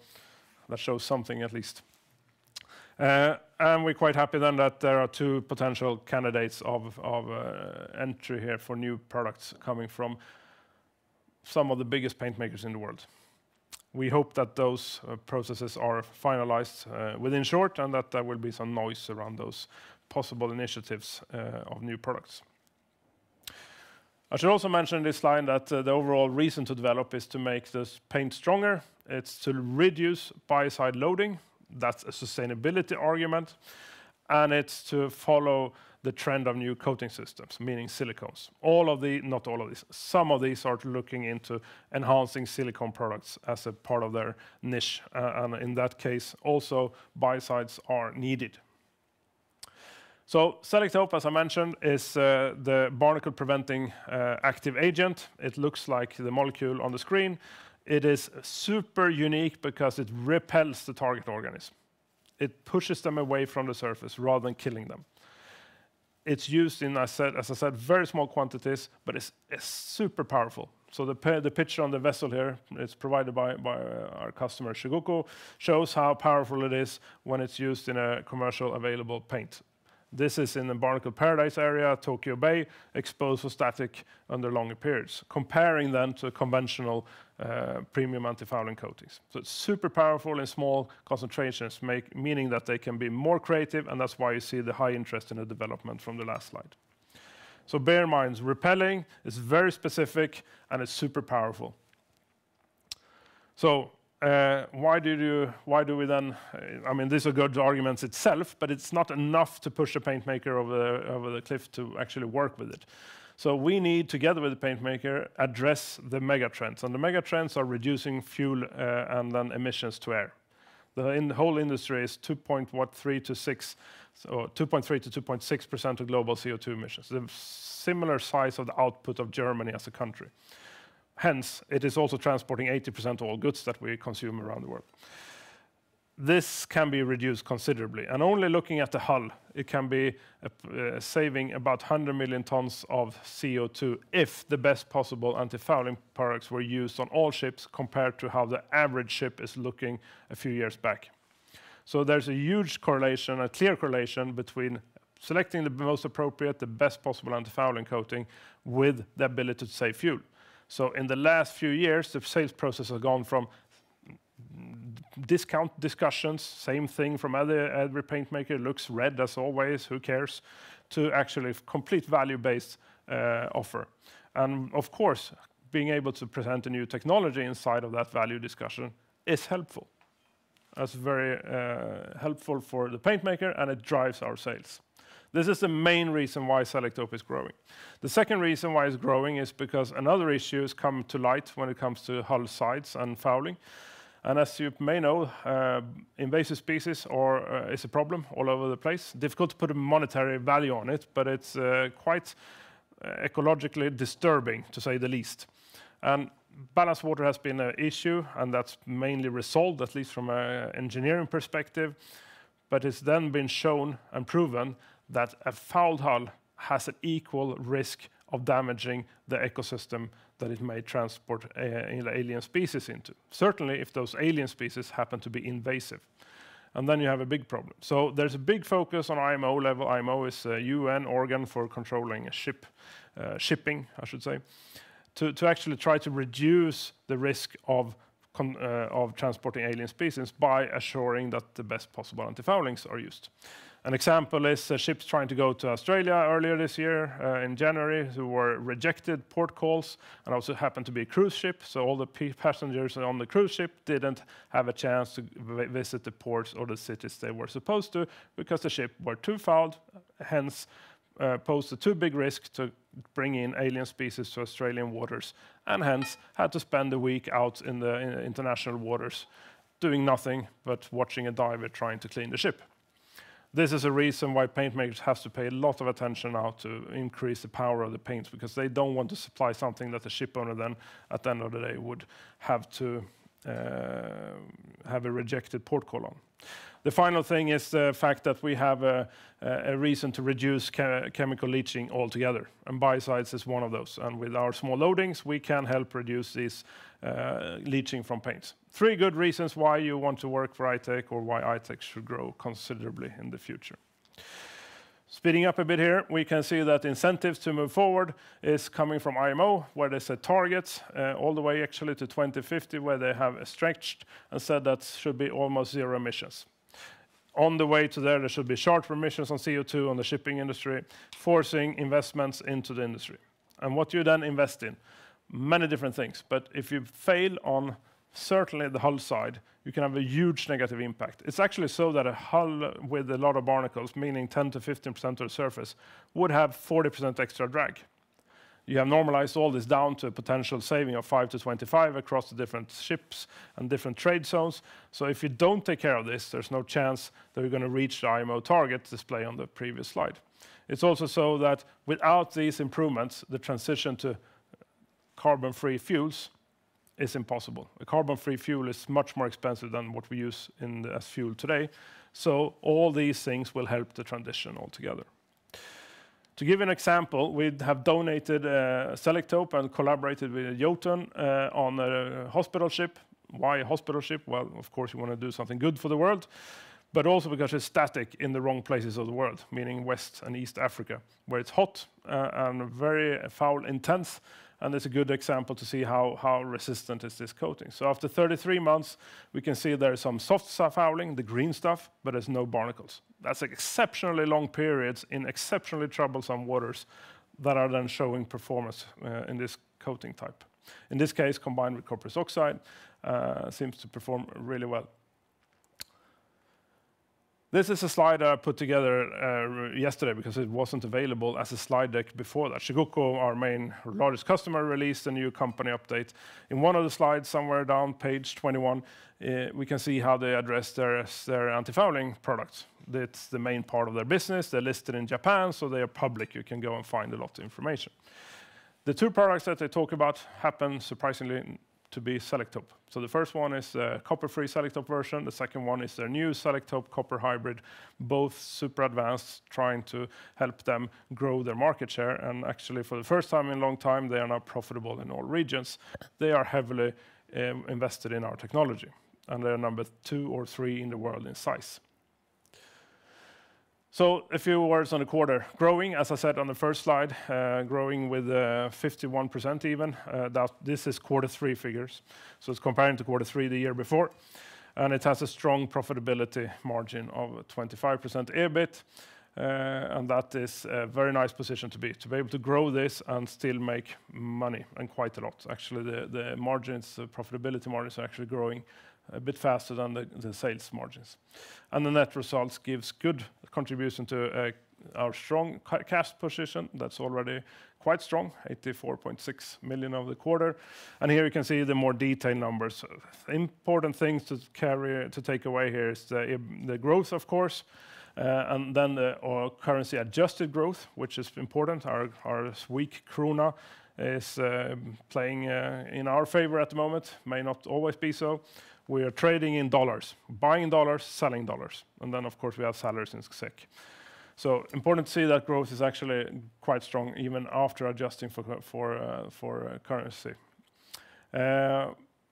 V: that shows something at least. And we're quite happy then that there are 2 potential candidates of entry here for new products coming from some of the biggest paint makers in the world. We hope that those processes are finalized within short, and that there will be some noise around those possible initiatives of new products. I should also mention in this slide that the overall reason to develop is to make this paint stronger. It's to reduce biocide loading. That's a sustainability argument, and it's to follow the trend of new coating systems, meaning silicones. Not all of these, some of these are looking into enhancing silicone products as a part of their niche, and in that case, also biocides are needed. So Selektope, as I mentioned, is the barnacle preventing active agent. It looks like the molecule on the screen. It is super unique because it repels the target organism. It pushes them away from the surface rather than killing them. It's used in, as I said, very small quantities, but it's super powerful. So the picture on the vessel here, it's provided by our customer Shikoku, shows how powerful it is when it's used in a commercial available paint. This is in the Barnacle Paradise area, Tokyo Bay, exposed for static under longer periods, comparing them to conventional premium anti-fouling coatings. So it's super powerful in small concentrations, meaning that they can be more creative, and that's why you see the high interest in the development from the last slide. So bear in mind, repelling is very specific, and it's super powerful. So why do we then, I mean, these are good arguments itself, but it's not enough to push a paint maker over the cliff to actually work with it. So we need, together with the paint maker, address the mega trends. And the mega trends are reducing fuel and then emissions to air. The whole industry is 2.3 to 2.6% of global CO2 emissions. The similar size of the output of Germany as a country. Hence, it is also transporting 80% of all goods that we consume around the world. This can be reduced considerably. And only looking at the hull, it can be saving about 100 million tons of CO2 if the best possible anti-fouling products were used on all ships compared to how the average ship is looking a few years back. So there's a huge correlation, a clear correlation between selecting the most appropriate, the best possible anti-fouling coating with the ability to save fuel. So in the last few years, the sales process has gone from discount discussions, same thing from every paint maker, looks red as always, who cares, to actually complete value-based offer. And of course, being able to present a new technology inside of that value discussion is helpful. That's very helpful for the paint maker, and it drives our sales. This is the main reason why Selektope is growing. The second reason why it's growing is because another issue has come to light when it comes to hull sides and fouling. And as you may know, invasive species is a problem all over the place. Difficult to put a monetary value on it, but it's quite ecologically disturbing, to say the least. And ballast water has been an issue, and that's mainly resolved, at least from an engineering perspective. But it's then been shown and proven that a fouled hull has an equal risk of damaging the ecosystem that it may transport alien species into. Certainly if those alien species happen to be invasive. And then you have a big problem. So there's a big focus on IMO level. IMO is a UN organ for controlling shipping, I should say, to actually try to reduce the risk of transporting alien species by assuring that the best possible anti-foulings are used. An example is ships trying to go to Australia earlier this year in January who were rejected port calls, and also happened to be a cruise ship, so all the passengers on the cruise ship didn't have a chance to visit the ports or the cities they were supposed to because the ship were too fouled, hence posed a too big risk to bring in alien species to Australian waters, and hence had to spend a week out in the international waters doing nothing but watching a diver trying to clean the ship. This is a reason why paint makers have to pay a lot of attention now to increase the power of the paints, because they don't want to supply something that the ship owner then, at the end of the day, would have to have a rejected port call on. The final thing is the fact that we have a reason to reduce chemical leaching altogether, and biocides is one of those. And with our small loadings, we can help reduce this leaching from paints. 3 good reasons why you want to work for I-Tech, or why I-Tech should grow considerably in the future. Speeding up a bit here, we can see that incentives to move forward is coming from IMO, where they set targets all the way actually to 2050, where they have stretched and said that should be almost zero emissions. On the way to there should be sharp emissions on CO2 on the shipping industry, forcing investments into the industry. And what you then invest in? Many different things, but if you fail on certainly the hull side, you can have a huge negative impact. It's actually so that a hull with a lot of barnacles, meaning 10 to 15% of the surface, would have 40% extra drag. You have normalized all this down to a potential saving of 5 to 25 across the different ships and different trade zones. So if you don't take care of this, there's no chance that you're going to reach the IMO target displayed on the previous slide. It's also so that without these improvements, the transition to carbon-free fuels is impossible. A carbon-free fuel is much more expensive than what we use as fuel today. So all these things will help the transition altogether. To give an example, we have donated Selektope and collaborated with Jotun on a hospital ship. Why a hospital ship? Well, of course, you want to do something good for the world, but also because it's static in the wrong places of the world, meaning West and East Africa, where it's hot and very foul intense. And it's a good example to see how resistant is this coating. So after 33 months, we can see there is some soft fouling, the green stuff, but there's no barnacles. That's exceptionally long periods in exceptionally troublesome waters that are then showing performance in this coating type. In this case, combined with copper oxide, seems to perform really well. This is a slide I put together yesterday because it wasn't available as a slide deck before that. Shikoku, our largest customer, released a new company update. In one of the slides, somewhere down page 21, we can see how they address their anti-fouling products. That's the main part of their business. They're listed in Japan, so they are public. You can go and find a lot of information. The two products that they talk about happen surprisingly to be Selektope. So the first one is the copper-free Selektope version. The second one is their new Selektope copper hybrid, both super advanced, trying to help them grow their market share. And actually, for the first time in a long time, they are now profitable in all regions. They are heavily invested in our technology, and they're number 2 or 3 in the world in size. So a few words on the quarter. Growing, as I said on the first slide, growing with 51% even. This is quarter 3 figures. So it's comparing to quarter 3 the year before. And it has a strong profitability margin of 25% EBIT. And that is a very nice position to be able to grow this and still make money, and quite a lot. Actually, the margins, the profitability margins are actually growing a bit faster than the sales margins. And the net results gives good contribution to our strong cash position. That's already quite strong, 84.6 million of the quarter. And here you can see the more detailed numbers. Important things to take away here is the growth, of course, and then the currency adjusted growth, which is important. Our weak krona is playing in our favor at the moment, may not always be so. We are trading in dollars, buying dollars, selling dollars. And then, of course, we have salaries in SEK. So important to see that growth is actually quite strong, even after adjusting for currency.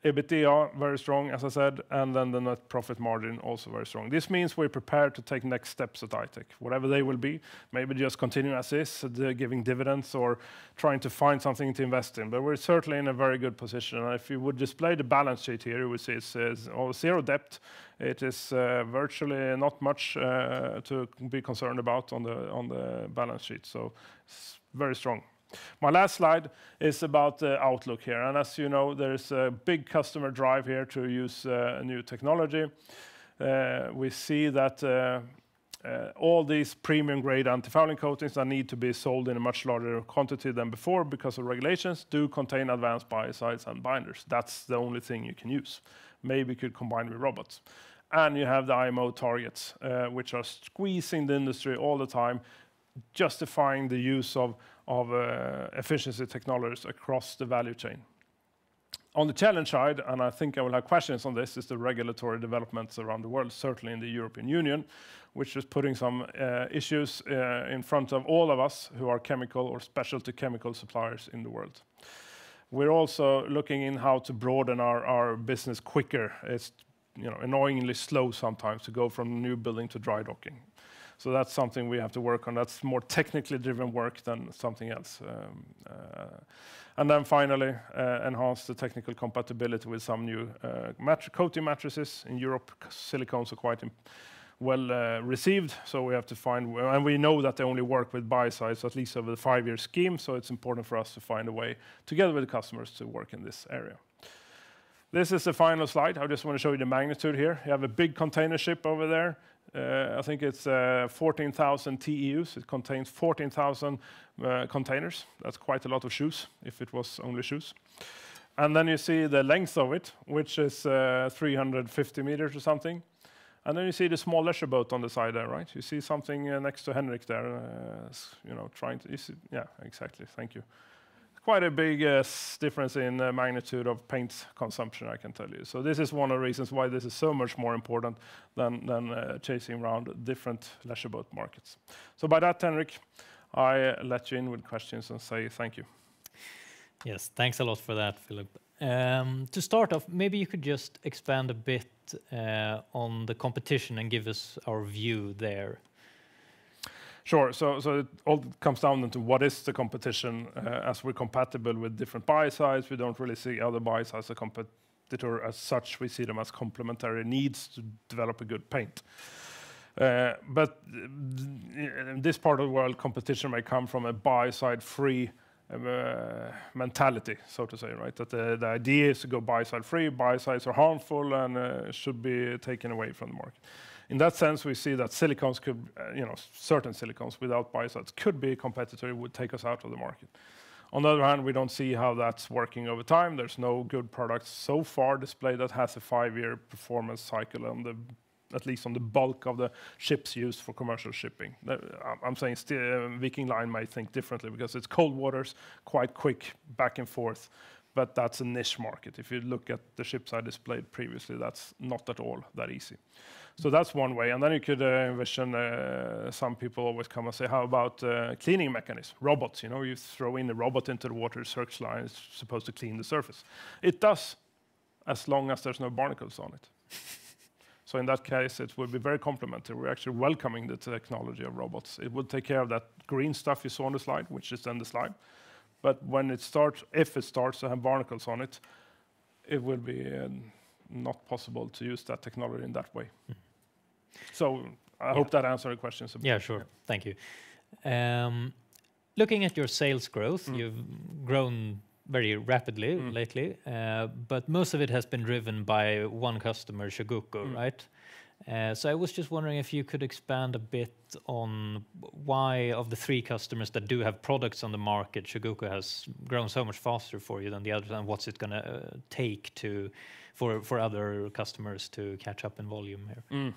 V: EBITDA, very strong, as I said, and then the net profit margin also very strong. This means we're prepared to take next steps at I-Tech, whatever they will be. Maybe just continue as is, giving dividends or trying to find something to invest in. But we're certainly in a very good position. And if you would display the balance sheet here, you would see it says zero debt. It is virtually not much to be concerned about on the balance sheet. So it's very strong. My last slide is about the outlook here. And as you know, there's a big customer drive here to use new technology. We see that all these premium grade anti-fouling coatings that need to be sold in a much larger quantity than before because of regulations do contain advanced biocides and binders. That's the only thing you can use. Maybe you could combine with robots. And you have the IMO targets, which are squeezing the industry all the time, justifying the use of efficiency technologies across the value chain. On the challenge side, and I think I will have questions on this, is the regulatory developments around the world, certainly in the European Union, which is putting some issues in front of all of us who are chemical or specialty chemical suppliers in the world. We're also looking in how to broaden our business quicker. It's annoyingly slow sometimes to go from new building to dry docking. So that's something we have to work on. That's more technically driven work than something else. And then finally, enhance the technical compatibility with some new coating matrices. In Europe, silicones are quite well received, so we have to find, and we know that they only work with biocides, at least over the 5-year scheme, so it's important for us to find a way, together with the customers, to work in this area. This is the final slide. I just want to show you the magnitude here. You have a big container ship over there. I think it's 14,000 TEUs. It contains 14,000 containers. That's quite a lot of shoes, if it was only shoes. And then you see the length of it, which is 350 meters or something. And then you see the small leisure boat on the side there, right? You see something next to Henrik there, you know, trying to, yeah, exactly, thank you. Quite a big difference in magnitude of paint consumption, I can tell you. So this is one of the reasons why this is so much more important than chasing around different leisure boat markets. So by that, Henrik, I let you in with questions and say thank you.
A: Yes, thanks a lot for that, Philip. To start off, maybe you could just expand a bit on the competition and give us our view there.
V: Sure. So it all comes down into what is the competition. As we're compatible with different buy sides, we don't really see other buy sides as a competitor as such. We see them as complementary needs to develop a good paint. But in this part of the world, competition may come from a buy side free mentality, so to say, right? That the idea is to go buy side free. Buy sides are harmful and should be taken away from the market. In that sense, we see that silicones could, you know, certain silicones without biocides could be a competitor, would take us out of the market. On the other hand, we don't see how that's working over time. There's no good products so far displayed that has a 5-year performance cycle on the, at least on the bulk of the ships used for commercial shipping. I'm saying Viking Line might think differently because it's cold waters, quite quick back and forth. But that's a niche market. If you look at the ships I displayed previously, that's not at all that easy. So that's one way. And then you could envision some people always come and say, how about cleaning mechanisms? Robots, you know, you throw in a robot into the water, search line is supposed to clean the surface. It does, as long as there's no barnacles on it. So in that case, it would be very complementary. We're actually welcoming the technology of robots. It would take care of that green stuff you saw on the slide, which is then the slide. But when it starts, if it starts to have barnacles on it, it will be not possible to use that technology in that way. Mm. So I hope that answered the questions.
A: Yeah, sure. Thank you. Looking at your sales growth, you've grown very rapidly lately, but most of it has been driven by one customer, Chugoku, right? So I was just wondering if you could expand a bit on why, of the 3 customers that do have products on the market, Chugoku has grown so much faster for you than the others, and what's it going to take for other customers to catch up in volume here?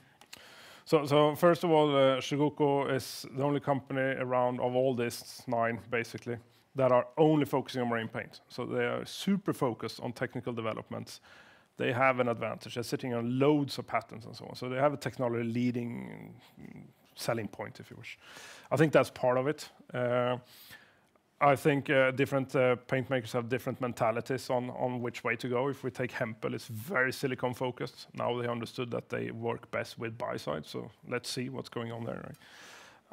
V: So first of all, Chugoku is the only company around of all these 9, basically, that are only focusing on marine paint. So they are super focused on technical developments. They have an advantage. They're sitting on loads of patents and so on. So they have a technology leading selling point, if you wish. I think that's part of it. I think different paint makers have different mentalities on which way to go. If we take Hempel, it's very silicone focused. Now they understood that they work best with biocides. So let's see what's going on there. Right?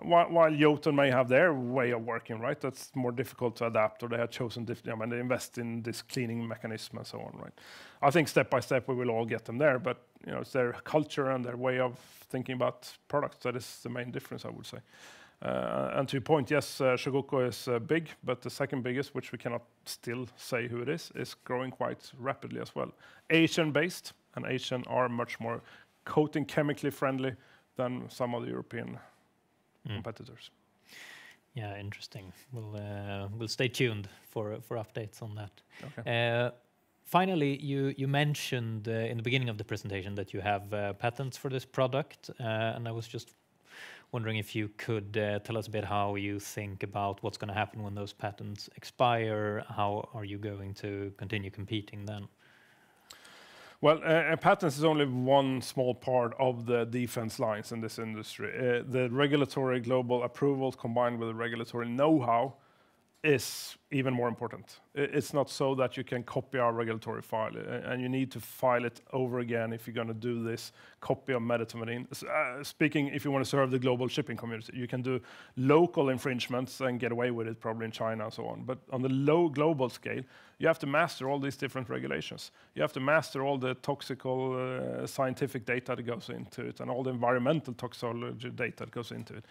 V: While Jotun may have their way of working, right? That's more difficult to adapt, or they have chosen different. I mean, they invest in this cleaning mechanism and so on, right? I think step by step we will all get them there, but you know, it's their culture and their way of thinking about products that is the main difference, I would say. And to your point, yes, Chugoku is big, but the second biggest, which we cannot still say who it is growing quite rapidly as well. Asian-based, and Asian are much more coating chemically friendly than some of the European competitors.
A: Yeah, interesting. We'll stay tuned for updates on that.
V: Okay.
A: Finally, you mentioned in the beginning of the presentation that you have patents for this product, and I was just wondering if you could tell us a bit how you think about what's going to happen when those patents expire. How are you going to continue competing then?
V: Well, patents is only one small part of the defense lines in this industry. The regulatory global approvals combined with the regulatory know-how is even more important. It's not so that you can copy our regulatory file, and you need to file it over again if you're going to do this copy of medetomidine. Speaking, if you want to serve the global shipping community, you can do local infringements and get away with it probably in China and so on. But on the low global scale, you have to master all these different regulations. You have to master all the toxical scientific data that goes into it and all the environmental toxicology data that goes into it.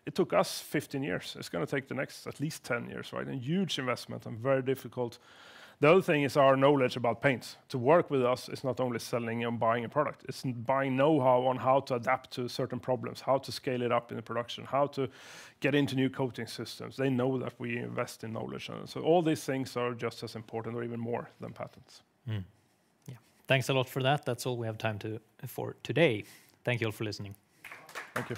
V: It took us 15 years. It's going to take the next at least 10 years, right? A huge investment and very difficult The other thing is our knowledge about paints. To work with us is not only selling and buying a product, it's buying know-how on how to adapt to certain problems, how to scale it up in the production, how to get into new coating systems. They know that we invest in knowledge. And so all these things are just as important or even more than patents.
A: Yeah. Thanks a lot for that. That's all we have time for today. Thank you all for listening.
V: Thank you.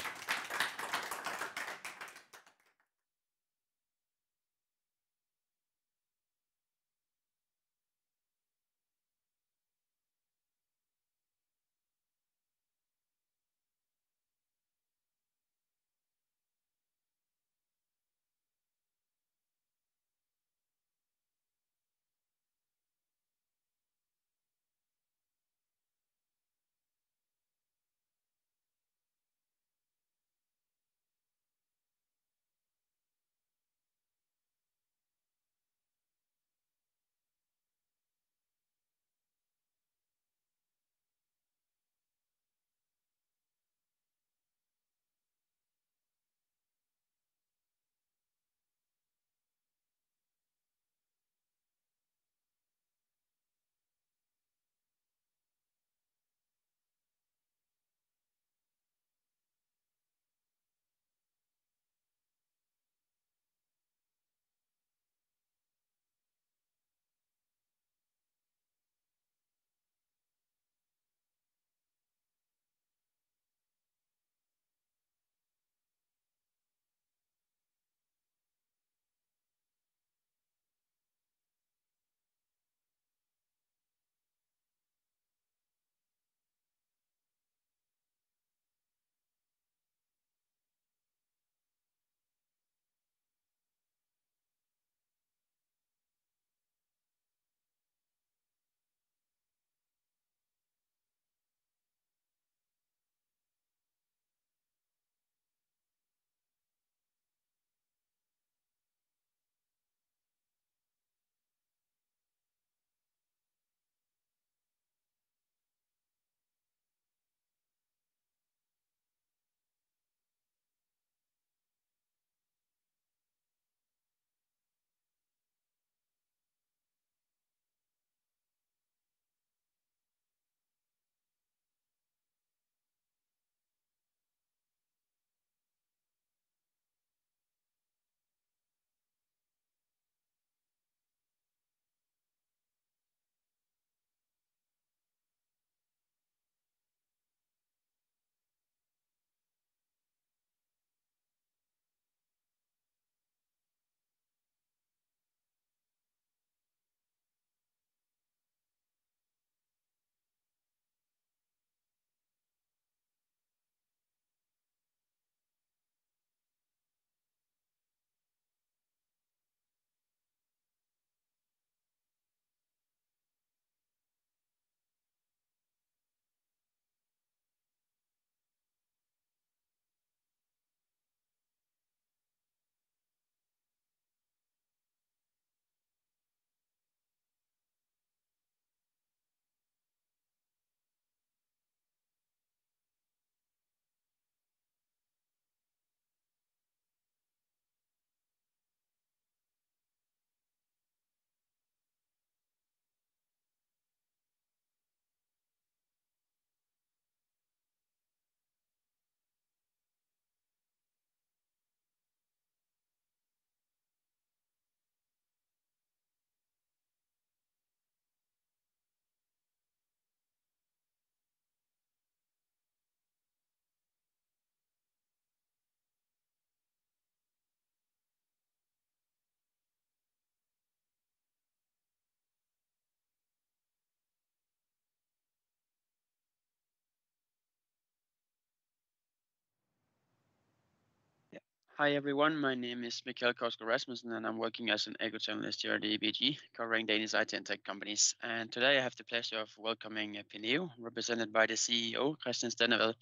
B: Hi everyone, my name is Mikael Korsgaard Rasmussen and I'm working as an equity analyst here at ABG, covering Danish IT and tech companies. And today I have the pleasure of welcoming Penneo, represented by the CEO, Christian Stennevad.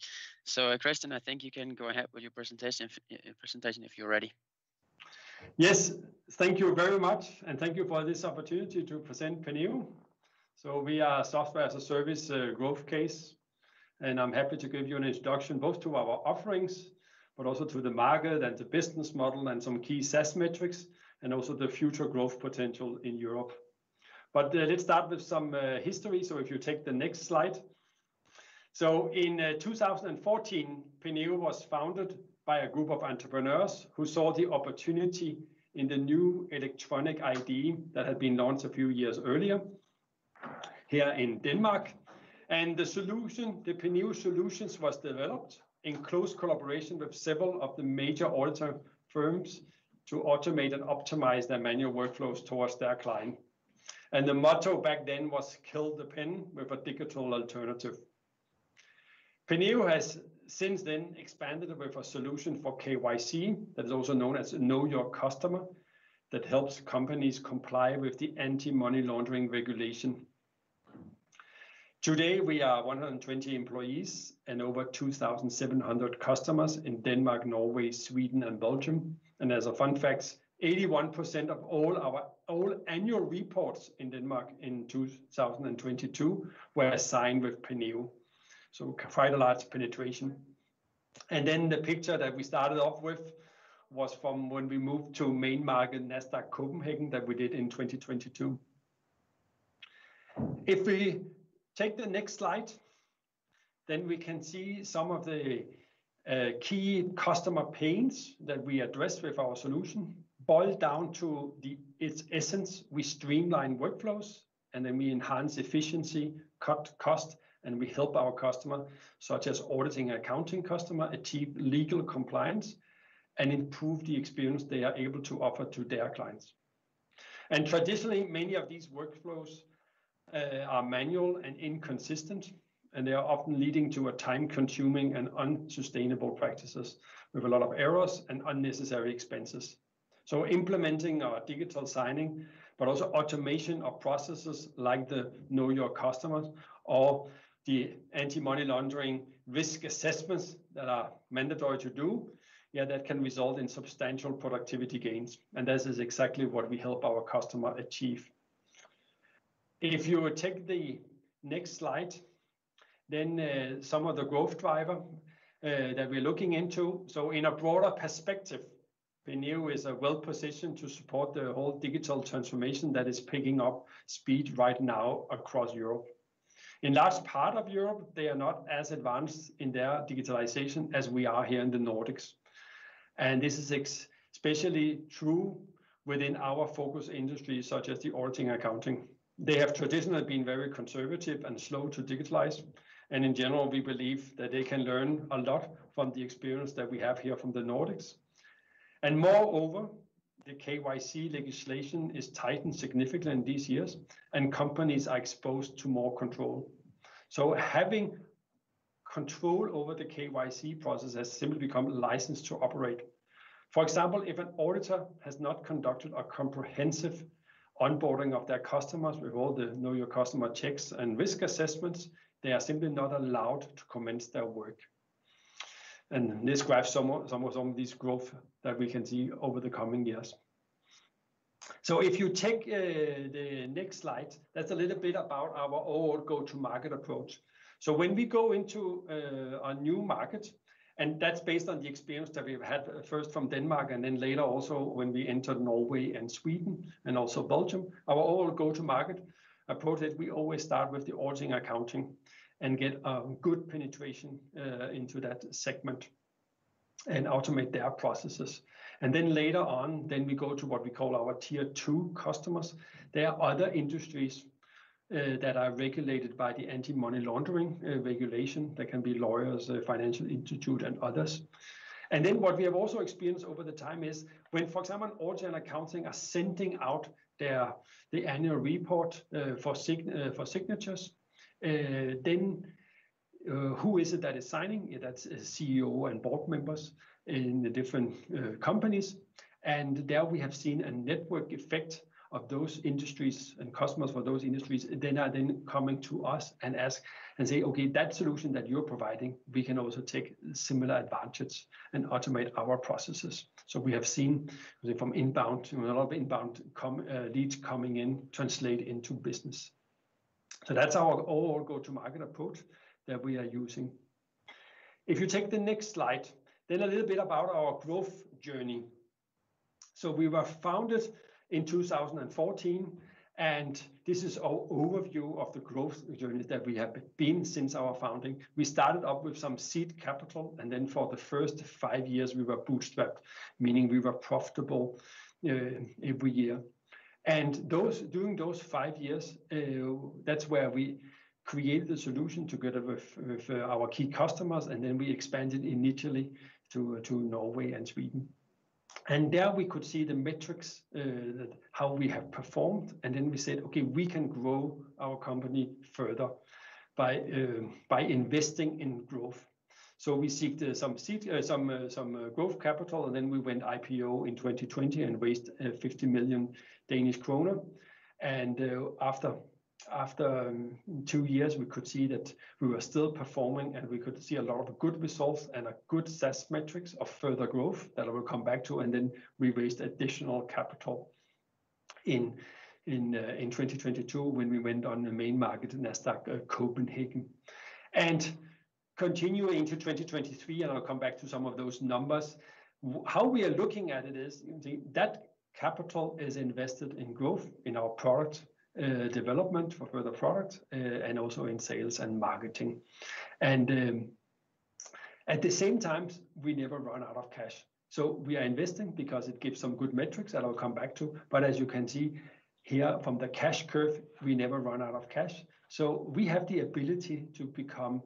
B: So Christian, I think you can go ahead with your presentation if you're ready.
C: Yes, thank you very much, and thank you for this opportunity to present Penneo. So we are a software as a service growth case, and I'm happy to give you an introduction both to our offerings, but also to the market and the business model and some key SaaS metrics, and also the future growth potential in Europe. But let's start with some history. So if you take the next slide. So in 2014, Penneo was founded by a group of entrepreneurs who saw the opportunity in the new electronic ID that had been launched a few years earlier here in Denmark. And the solution, the Penneo solutions, was developed in close collaboration with several of the major auditor firms to automate and optimize their manual workflows towards their client. And the motto back then was kill the pen with a digital alternative. Penneo has since then expanded with a solution for KYC that is also known as Know Your Customer that helps companies comply with the anti-money laundering regulation. Today, we are 120 employees and over 2,700 customers in Denmark, Norway, Sweden, and Belgium. And as a fun fact, 81% of all annual reports in Denmark in 2022 were assigned with Penneo. So quite a large penetration. And then the picture that we started off with was from when we moved to main market Nasdaq Copenhagen that we did in 2022. If we take the next slide, then we can see some of the key customer pains that we address with our solution. Boiled down to its essence, we streamline workflows and then we enhance efficiency, cut cost, and we help our customer, such as auditing and accounting customer, achieve legal compliance and improve the experience they are able to offer to their clients. And traditionally, many of these workflows are manual and inconsistent, and they are often leading to a time-consuming and unsustainable practices with a lot of errors and unnecessary expenses. So implementing our digital signing, but also automation of processes like the Know Your Customers or the anti-money laundering risk assessments that are mandatory to do, that can result in substantial productivity gains. And this is exactly what we help our customer achieve. If you take the next slide, then some of the growth driver that we're looking into. So in a broader perspective, Penneo is well positioned to support the whole digital transformation that is picking up speed right now across Europe. In large part of Europe, they are not as advanced in their digitalization as we are here in the Nordics. And this is especially true within our focus industries, such as the auditing and accounting. They have traditionally been very conservative and slow to digitalize. And in general, we believe that they can learn a lot from the experience that we have here from the Nordics. And moreover, the KYC legislation is tightened significantly in these years, and companies are exposed to more control. So having control over the KYC process has simply become licensed to operate. For example, if an auditor has not conducted a comprehensive onboarding of their customers with all the Know Your Customer checks and risk assessments, they are simply not allowed to commence their work. And this graphs some of these growth that we can see over the coming years. So if you take the next slide, that's a little bit about our overall go-to-market approach. So when we go into a new market, and that's based on the experience that we've had first from Denmark and then later also when we entered Norway and Sweden and also Belgium, our overall go-to-market approach is we always start with the auditing and accounting and get a good penetration into that segment and automate their processes. And then later on, then we go to what we call our tier 2 customers. There are other industries that are regulated by the anti-money laundering regulation. That can be lawyers, financial institute, and others. And then what we have also experienced over the time is when, for example, auditing and accounting are sending out the annual report for signatures, then who is it that is signing? That's CEO and board members in the different companies. And there we have seen a network effect of those industries and customers for those industries. Then are then coming to us and ask and say, okay, that solution that you're providing, we can also take similar advantage and automate our processes. So we have seen from inbound, a lot of inbound leads coming in, translate into business. So that's our overall go-to-market approach that we are using. If you take the next slide, then a little bit about our growth journey. So we were founded in 2014, And this is our overview of the growth journey that we have been since our founding. We started up with some seed capital, and then for the first 5 years we were bootstrapped, meaning we were profitable every year. And during those 5 years, that's where we created the solution together with our key customers, and then we expanded initially to Norway and Sweden. And there we could see the metrics, how we have performed. And then we said, okay, we can grow our company further by investing in growth. So we seeked some growth capital, and then we went IPO in 2020 and raised 50 million Danish kroner. And after 2 years, we could see that we were still performing, and we could see a lot of good results and a good SaaS metrics of further growth that I will come back to. And then we raised additional capital in 2022 when we went on the main market, Nasdaq Copenhagen. And continuing into 2023, and I'll come back to some of those numbers. How we are looking at it is that capital is invested in growth in our product development for further products, and also in sales and marketing. And at the same time, we never run out of cash. So we are investing because it gives some good metrics that I'll come back to. But as you can see here from the cash curve, we never run out of cash. So we have the ability to become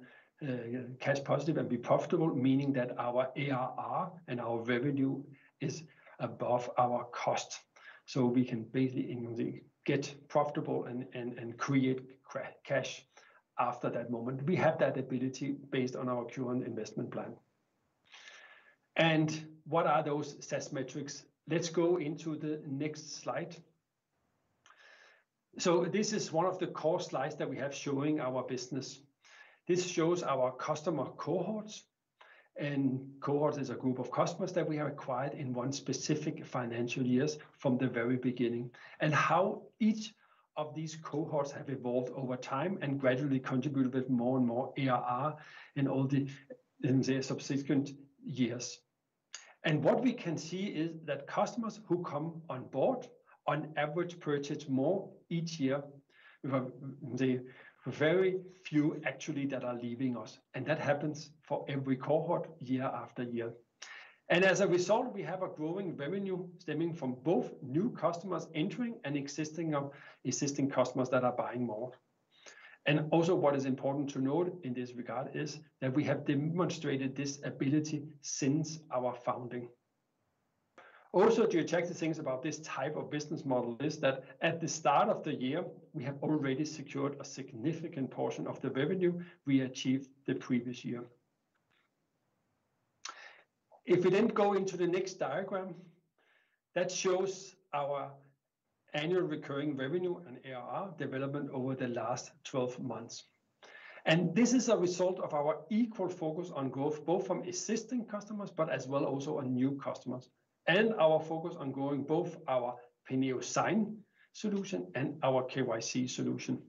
C: cash positive and be profitable, meaning that our ARR and our revenue is above our cost. So we can basically get profitable and create cash after that moment. We have that ability based on our current investment plan. And what are those SaaS metrics? Let's go into the next slide. So this is one of the core slides that we have showing our business. This shows our customer cohorts. And cohorts is a group of customers that we have acquired in one specific financial years from the very beginning, and how each of these cohorts have evolved over time and gradually contributed with more and more ARR in all the subsequent years. And what we can see is that customers who come on board on average purchase more each year. Very few actually that are leaving us, and that happens for every cohort year after year. And as a result, we have a growing revenue stemming from both new customers entering and existing customers that are buying more. And also what is important to note in this regard is that we have demonstrated this ability since our founding. Also, the attractive things about this type of business model is that at the start of the year, we have already secured a significant portion of the revenue we achieved the previous year. If we then go into the next diagram, that shows our annual recurring revenue and ARR development over the last 12 months. And this is a result of our equal focus on growth, both from existing customers, but as well also on new customers, and our focus on growing both our Penneo Sign solution and our KYC solution.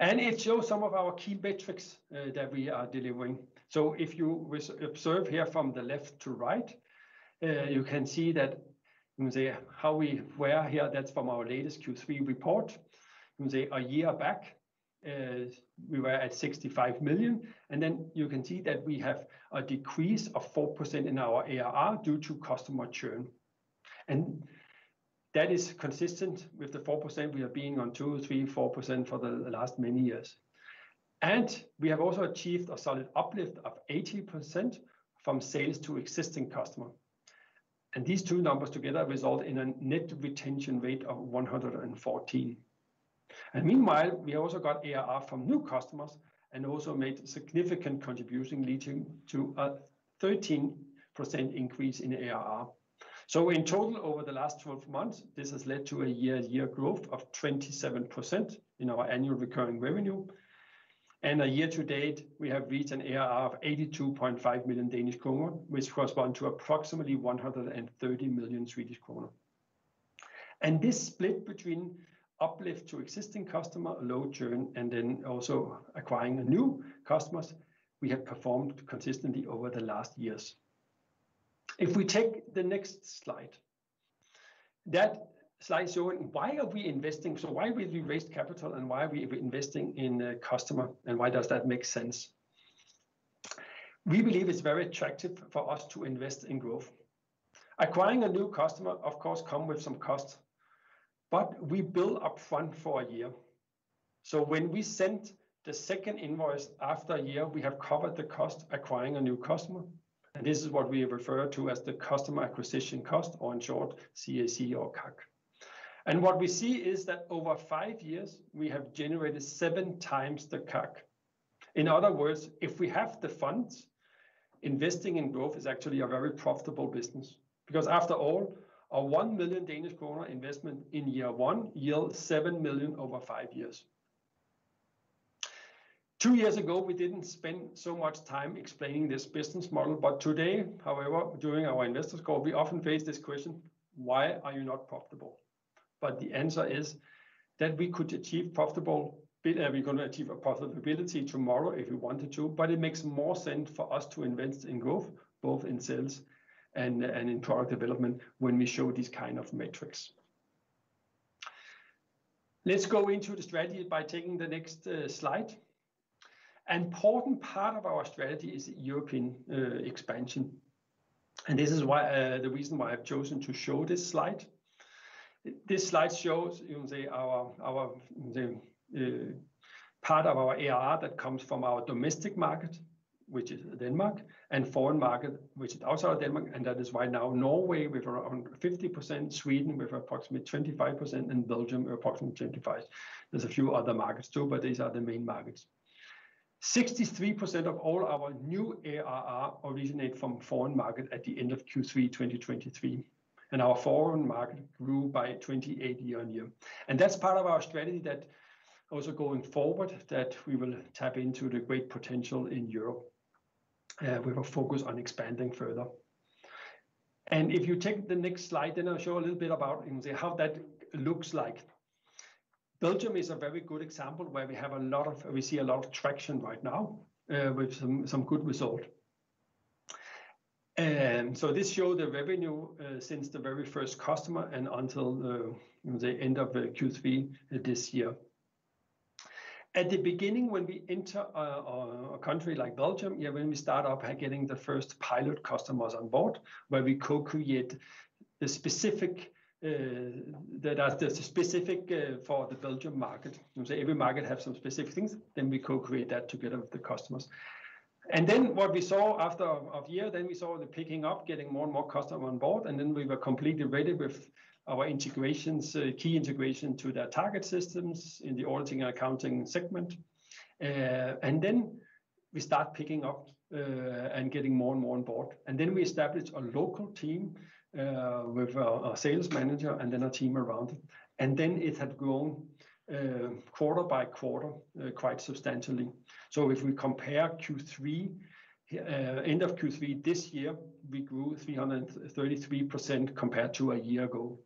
C: And it shows some of our key metrics that we are delivering. So if you observe here from the left to right, you can see that how we were here. That's from our latest Q3 report. A year back, we were at 65 million. And then you can see that we have a decrease of 4% in our ARR due to customer churn. And that is consistent with the 4% we have been on 2, 3, 4% for the last many years. And we have also achieved a solid uplift of 80% from sales to existing customer. And these two numbers together result in a net retention rate of 114. And meanwhile, we also got ARR from new customers and also made significant contribution, leading to a 13% increase in ARR. So in total, over the last 12 months, this has led to a year-to-year growth of 27% in our annual recurring revenue. And a year to date, we have reached an ARR of 82.5 million Danish kroner, which corresponds to approximately 130 million Swedish kroner. And this split between uplift to existing customer, low churn, and then also acquiring new customers, we have performed consistently over the last years. If we take the next slide, that slide showing why are we investing? So why will we raise capital and why are we investing in a customer and why does that make sense? We believe it's very attractive for us to invest in growth. Acquiring a new customer, of course, comes with some cost, but we bill upfront for a year. So when we send the second invoice after a year, we have covered the cost acquiring a new customer. And this is what we refer to as the customer acquisition cost, or in short, CAC or CAC. And what we see is that over 5 years, we have generated 7 times the CAC. In other words, if we have the funds, investing in growth is actually a very profitable business. Because after all, a 1 million Danish kroner investment in year 1 yields 7 million over 5 years. 2 years ago, we didn't spend so much time explaining this business model, but today, however, during our investors call, we often face this question, why are you not profitable? But the answer is that we could achieve we're going to achieve a profitability tomorrow if we wanted to, but it makes more sense for us to invest in growth, both in sales and in product development when we show these kind of metrics. Let's go into the strategy by taking the next slide. An important part of our strategy is European expansion. And this is why the reason why I've chosen to show this slide. This slide shows our part of our ARR that comes from our domestic market, which is Denmark, and foreign market, which is outside of Denmark, and that is right now Norway with around 50%, Sweden with approximately 25%, and Belgium with approximately 25%. There's a few other markets too, but these are the main markets. 63% of all our new ARR originate from foreign market at the end of Q3 2023. And our foreign market grew by 28 year-on-year. And that's part of our strategy that also going forward, that we will tap into the great potential in Europe. We will focus on expanding further. And if you take the next slide, then I'll show a little bit about how that looks like. Belgium is a very good example where we see a lot of traction right now with some good result. And so this shows the revenue since the very first customer and until the end of Q3 this year. At the beginning, when we enter a country like Belgium, when we start up getting the first pilot customers on board, where we co-create the specific for the Belgium market. So every market has some specific things, then we co-create that together with the customers. And then what we saw after a year, then we saw the picking up, getting more and more customers on board, and then we were completely ready with our integrations, key integration to their target systems in the auditing and accounting segment. And then we start picking up and getting more and more on board. And then we established a local team with a sales manager and then a team around it. And then it had grown quarter by quarter quite substantially. So if we compare Q3, end of Q3 this year, we grew 333% compared to a year ago.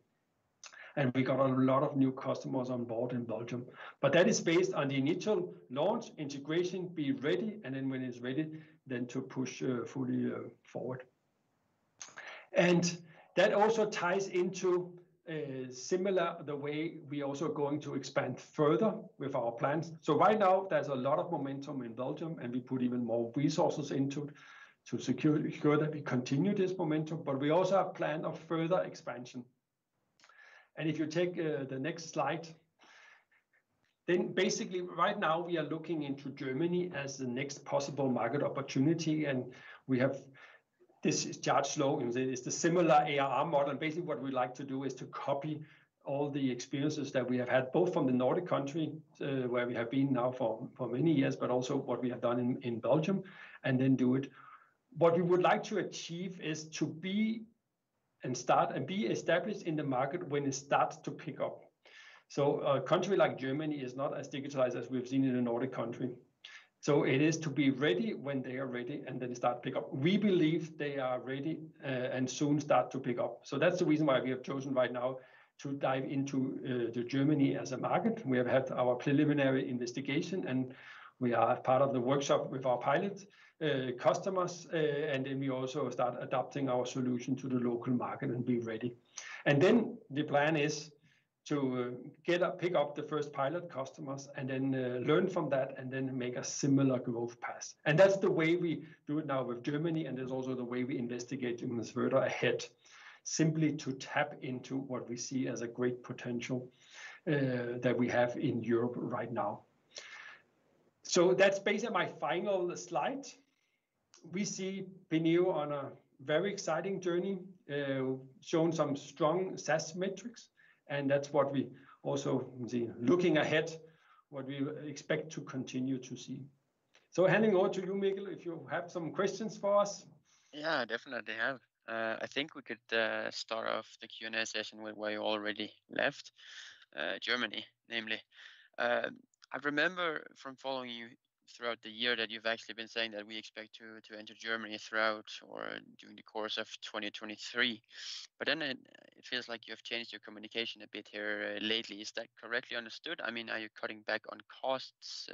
C: And we got a lot of new customers on board in Belgium. But that is based on the initial launch, integration, be ready, and then when it's ready, then to push fully forward. And that also ties into similar the way we also going to expand further with our plans. So right now, there's a lot of momentum in Belgium, and we put even more resources into it to secure that we continue this momentum, but we also have plan of further expansion. And if you take the next slide, then basically right now we are looking into Germany as the next possible market opportunity. And we have this chart slow, it's the similar ARR model. And basically what we like to do is to copy all the experiences that we have had, both from the Nordic country, where we have been now for many years, but also what we have done in Belgium, and then do it. What we would like to achieve is to be established in the market when it starts to pick up. So a country like Germany is not as digitalized as we've seen in the Nordic country. So it is to be ready when they are ready and then start pick up. We believe they are ready and soon start to pick up. So that's the reason why we have chosen right now to dive into Germany as a market. We have had our preliminary investigation and we are part of the workshop with our pilot customers, and then we also start adapting our solution to the local market and be ready. And then the plan is pick up the first pilot customers and then learn from that and then make a similar growth path. And that's the way we do it now with Germany, and there's also the way we investigate in this further ahead, simply to tap into what we see as a great potential that we have in Europe right now. So that's basically my final slide. We see Penneo on a very exciting journey, showing some strong SaaS metrics. And that's what we also see looking ahead, what we expect to continue to see. So handing over to you, Mikkel, if you have some questions for us.
B: Yeah, I definitely have. I think we could start off the Q&A session with where you already left, Germany, namely. I remember from following you throughout the year that you've actually been saying that we expect to enter Germany throughout or during the course of 2023. But then it feels like you have changed your communication a bit here lately. Is that correctly understood? I mean, are you cutting back on costs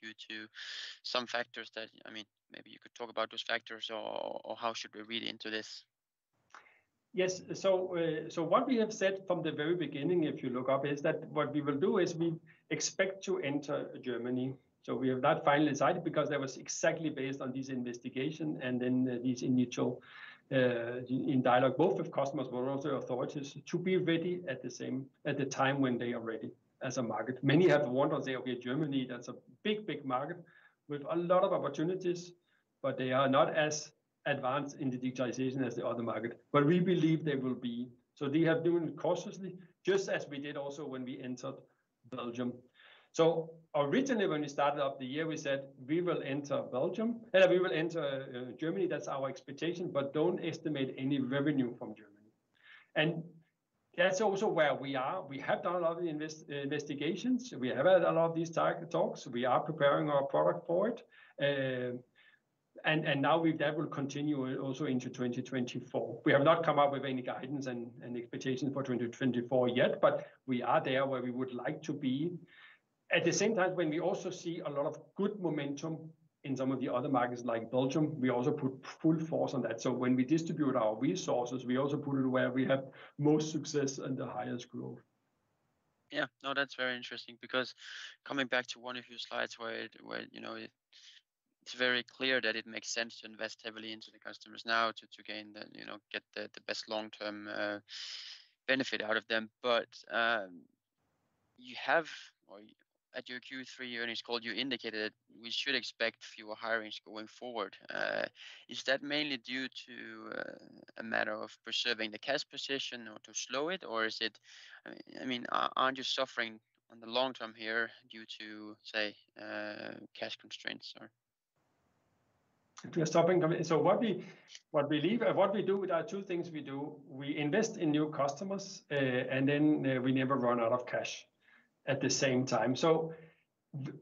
B: due to some factors that, I mean, maybe you could talk about those factors, or how should we read into this?
C: Yes, so what we have said from the very beginning, if you look up, is that what we will do is we expect to enter Germany. So we have not finally decided because that was exactly based on this investigation and then these initial in dialogue, both with customers but also authorities, to be ready at the time when they are ready as a market. Many have wondered, say, okay, Germany, that's a big market with a lot of opportunities, but they are not as advanced in the digitalization as the other market. But we believe they will be. So they have done it cautiously, just as we did also when we entered Belgium. So originally, when we started up the year, we said we will enter Germany. That's our expectation, but don't estimate any revenue from Germany. And that's also where we are. We have done a lot of the investigations. We have had a lot of these target talks. We are preparing our product for it. And now that will continue also into 2024. We have not come up with any guidance and expectations for 2024 yet, but we are there where we would like to be. At the same time, when we also see a lot of good momentum in some of the other markets like Belgium, we also put full force on that. So when we distribute our resources, we also put it where we have most success and the highest growth.
B: Yeah, no, that's very interesting, because coming back to one of your slides where you know, it's very clear that it makes sense to invest heavily into the customers now to gain the, you know, get the best long-term benefit out of them. But you have, or at your Q3 earnings call, you indicated that we should expect fewer hirings going forward. Is that mainly due to a matter of preserving the cash position or to slow it, or is it, I mean, aren't you suffering on the long term here due to, say, cash constraints? Or
C: so what we do, there are two things we do. We invest in new customers, and then we never run out of cash at the same time. So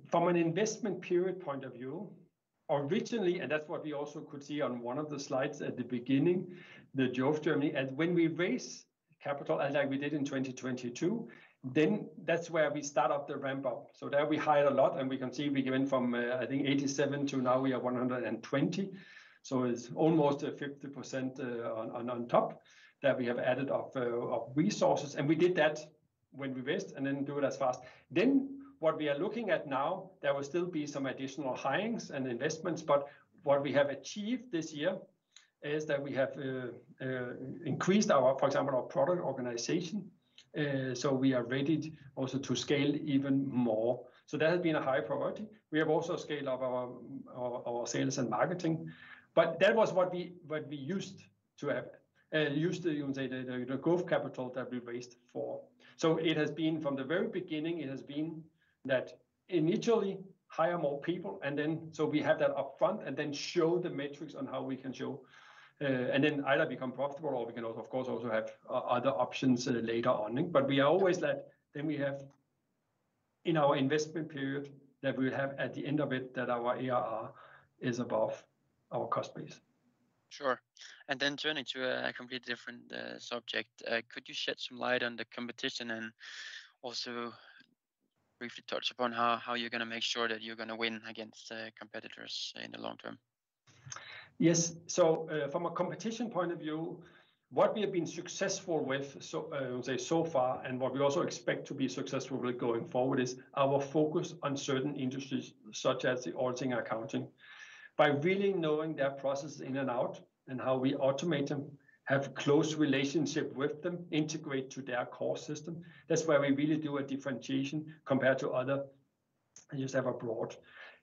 C: from an investment period point of view, originally, and that's what we also could see on one of the slides at the beginning, the Jove Germany, and when we raise capital, like we did in 2022, then that's where we start up the ramp up. So there we hired a lot, and we can see we went from, I think, 87 to now we are 120. So it's almost 50% on top that we have added of resources. And we did that when we raised and then do it as fast. Then what we are looking at now, there will still be some additional hirings and investments, but what we have achieved this year is that we have increased our, for example, our product organization. So we are ready also to scale even more. So that has been a high priority. We have also scaled up our sales and marketing, but that was what we used to have. You can say the growth capital that we raised for. So it has been from the very beginning, it has been that initially hire more people, and then so we have that upfront, and then show the metrics on how we can show, and then either become profitable, or we can also, of course, also have other options later on. But we are always that. Then we have in our investment period that we will have at the end of it that our ARR is above our cost base.
B: Sure. And then turning to a completely different subject, could you shed some light on the competition and also briefly touch upon how you're going to make sure that you're going to win against competitors in the long term?
C: Yes. So from a competition point of view, What we have been successful with so far, and what we also expect to be successful with going forward, is our focus on certain industries, such as the auditing and accounting. By really knowing their processes in and out and how we automate them, have close relationship with them, integrate to their core system. That's where we really do a differentiation compared to other just have abroad.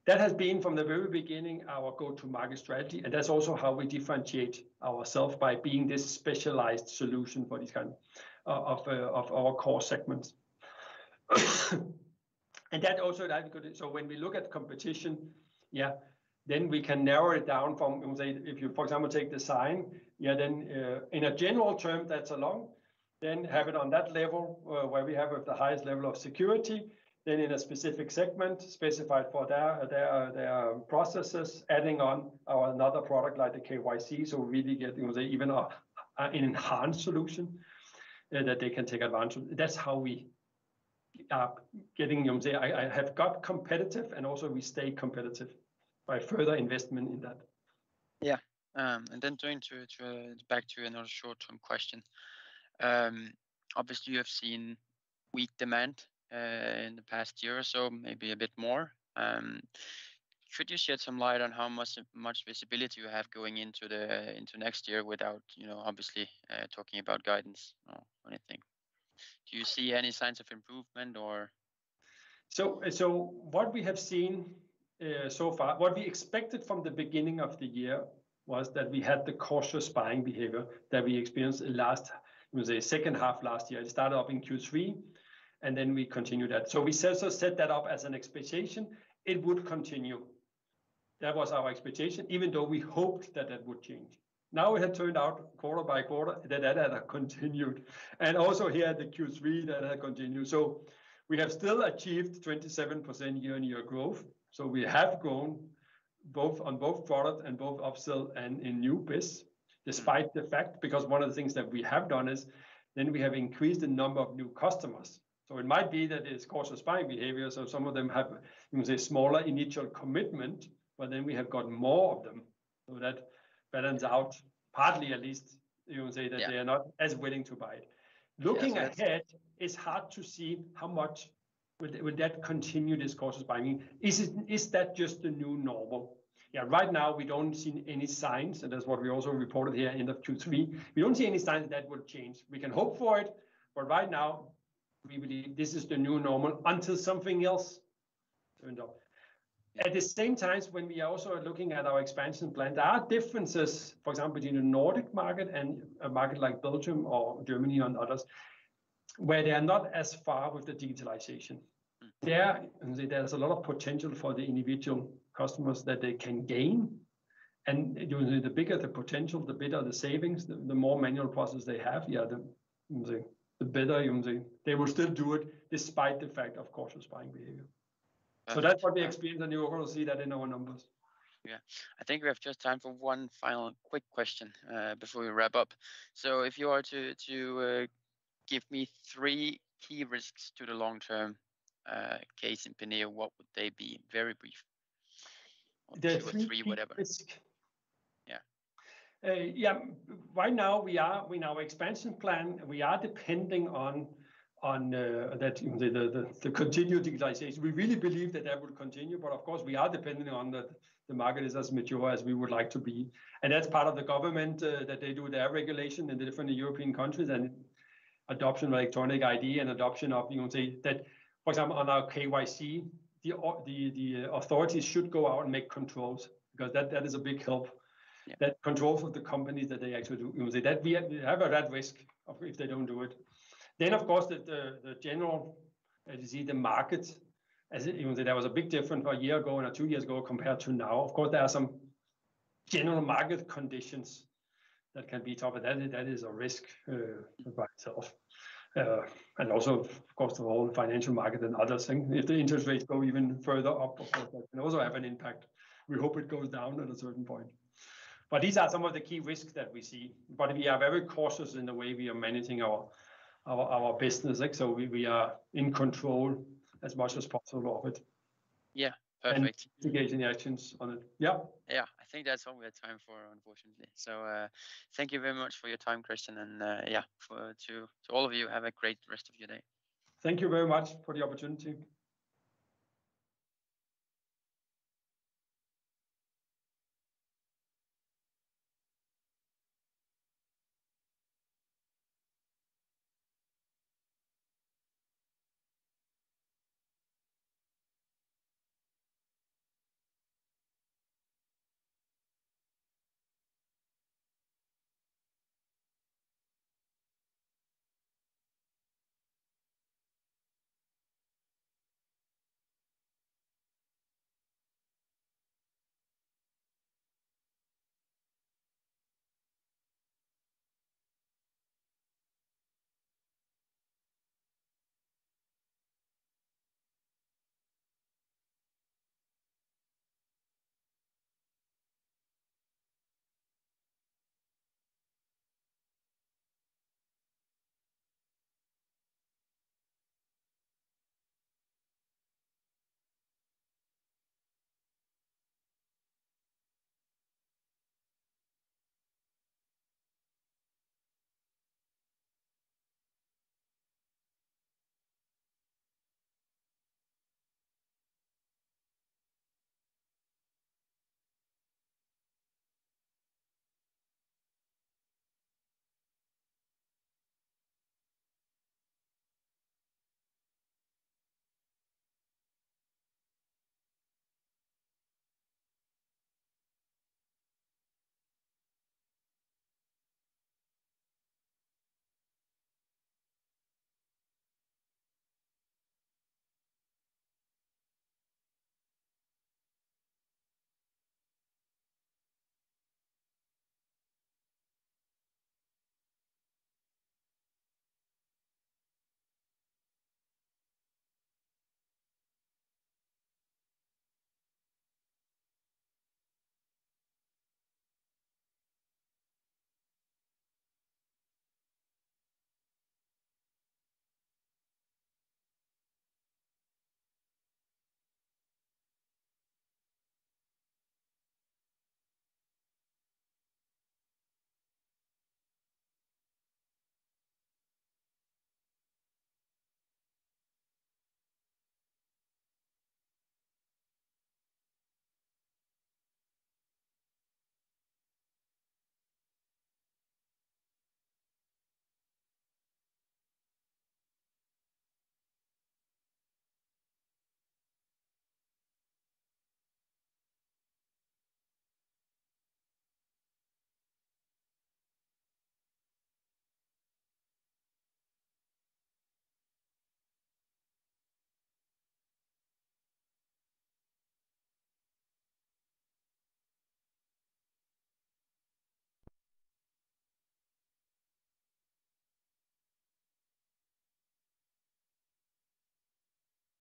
C: That has been from the very beginning our go-to-market strategy, and that's also how we differentiate ourselves, by being this specialized solution for these kind of our core segments. And that also that good. So when we look at competition, yeah, then we can narrow it down from, say, if you, for example, take design, yeah, then in a general term, that's along, then have it on that level where we have the highest level of security, then in a specific segment specified for their processes, adding on another product like the KYC, so we really get, say, even an enhanced solution that they can take advantage of. That's how we are getting, say, I have got competitive, and also we stay competitive by further investment in that.
B: Yeah, and then going to back to another short-term question. Obviously, you have seen weak demand in the past year or so, maybe a bit more. Should you shed some light on how much visibility you have going into next year, without obviously talking about guidance or anything? Do you see any signs of improvement or?
C: So what we have seen so far, what we expected from the beginning of the year, was that we had the cautious buying behavior that we experienced last, second half last year. It started up in Q3, and then we continued that. So we also set that up as an expectation. It would continue. That was our expectation, even though we hoped that that would change. Now it had turned out quarter by quarter that had continued. And also here at the Q3 that had continued. So we have still achieved 27% year-on-year growth. So we have grown on both product and both upsell and in new biz, despite the fact, because one of the things that we have done is then we have increased the number of new customers. So it might be that it's cautious buying behavior. So some of them have, say, smaller initial commitment, but then we have got more of them. So that balance out partly, at least, say that they are not as willing to buy it. Looking ahead, it's hard to see how much will that continue, this cautious buying. Is that just the new normal? Yeah, right now we don't see any signs, and that's what we also reported here end of Q3. We don't see any signs that will change. We can hope for it, but right now we believe this is the new normal until something else turned up. At the same time, when we are also looking at our expansion plan, there are differences, for example, between the Nordic market and a market like Belgium or Germany and others, where they are not as far with the digitalization. There's a lot of potential for the individual customers that they can gain. And the bigger the potential, the better the savings, the more manual process they have, the better they will still do it despite the fact of cautious buying behavior. So that's what we experience, and you will see that in our numbers.
B: Yeah, I think we have just time for one final quick question before we wrap up. So if you are to give me 3 key risks to the long-term case in Penneo, what would they be? Very brief.
C: The
B: 2 or 3, whatever.
C: Yeah, right now we are in our expansion plan. We are depending on that the continued digitalization. We really believe that will continue, but of course we are depending on that the market is as mature as we would like to be, and that's part of the government that they do their regulation in the different European countries, and adoption of electronic ID and adoption of that. For example, on our KYC, the authorities should go out and make controls, because that is a big help. Yeah. That controls of the companies that they actually do. That we have that risk of if they don't do it. Then, of course, the general, as you see, the market, as there was a big difference a year ago and 2 years ago compared to now. Of course, there are some general market conditions that can be tough, but that is a risk by itself. And also, of course, the whole financial market and other things. If the interest rates go even further up, of course, that can also have an impact. We hope it goes down at a certain point. But these are some of the key risks that we see. But we are very cautious in the way we are managing our business. So we are in control as much as possible of it.
B: Yeah, Perfect.
C: And mitigating actions on it. Yeah.
B: Yeah, I think that's all we have time for, unfortunately. So thank you very much for your time, Christian, and yeah, to all of you, have a great rest of your day.
C: Thank you very much for the opportunity.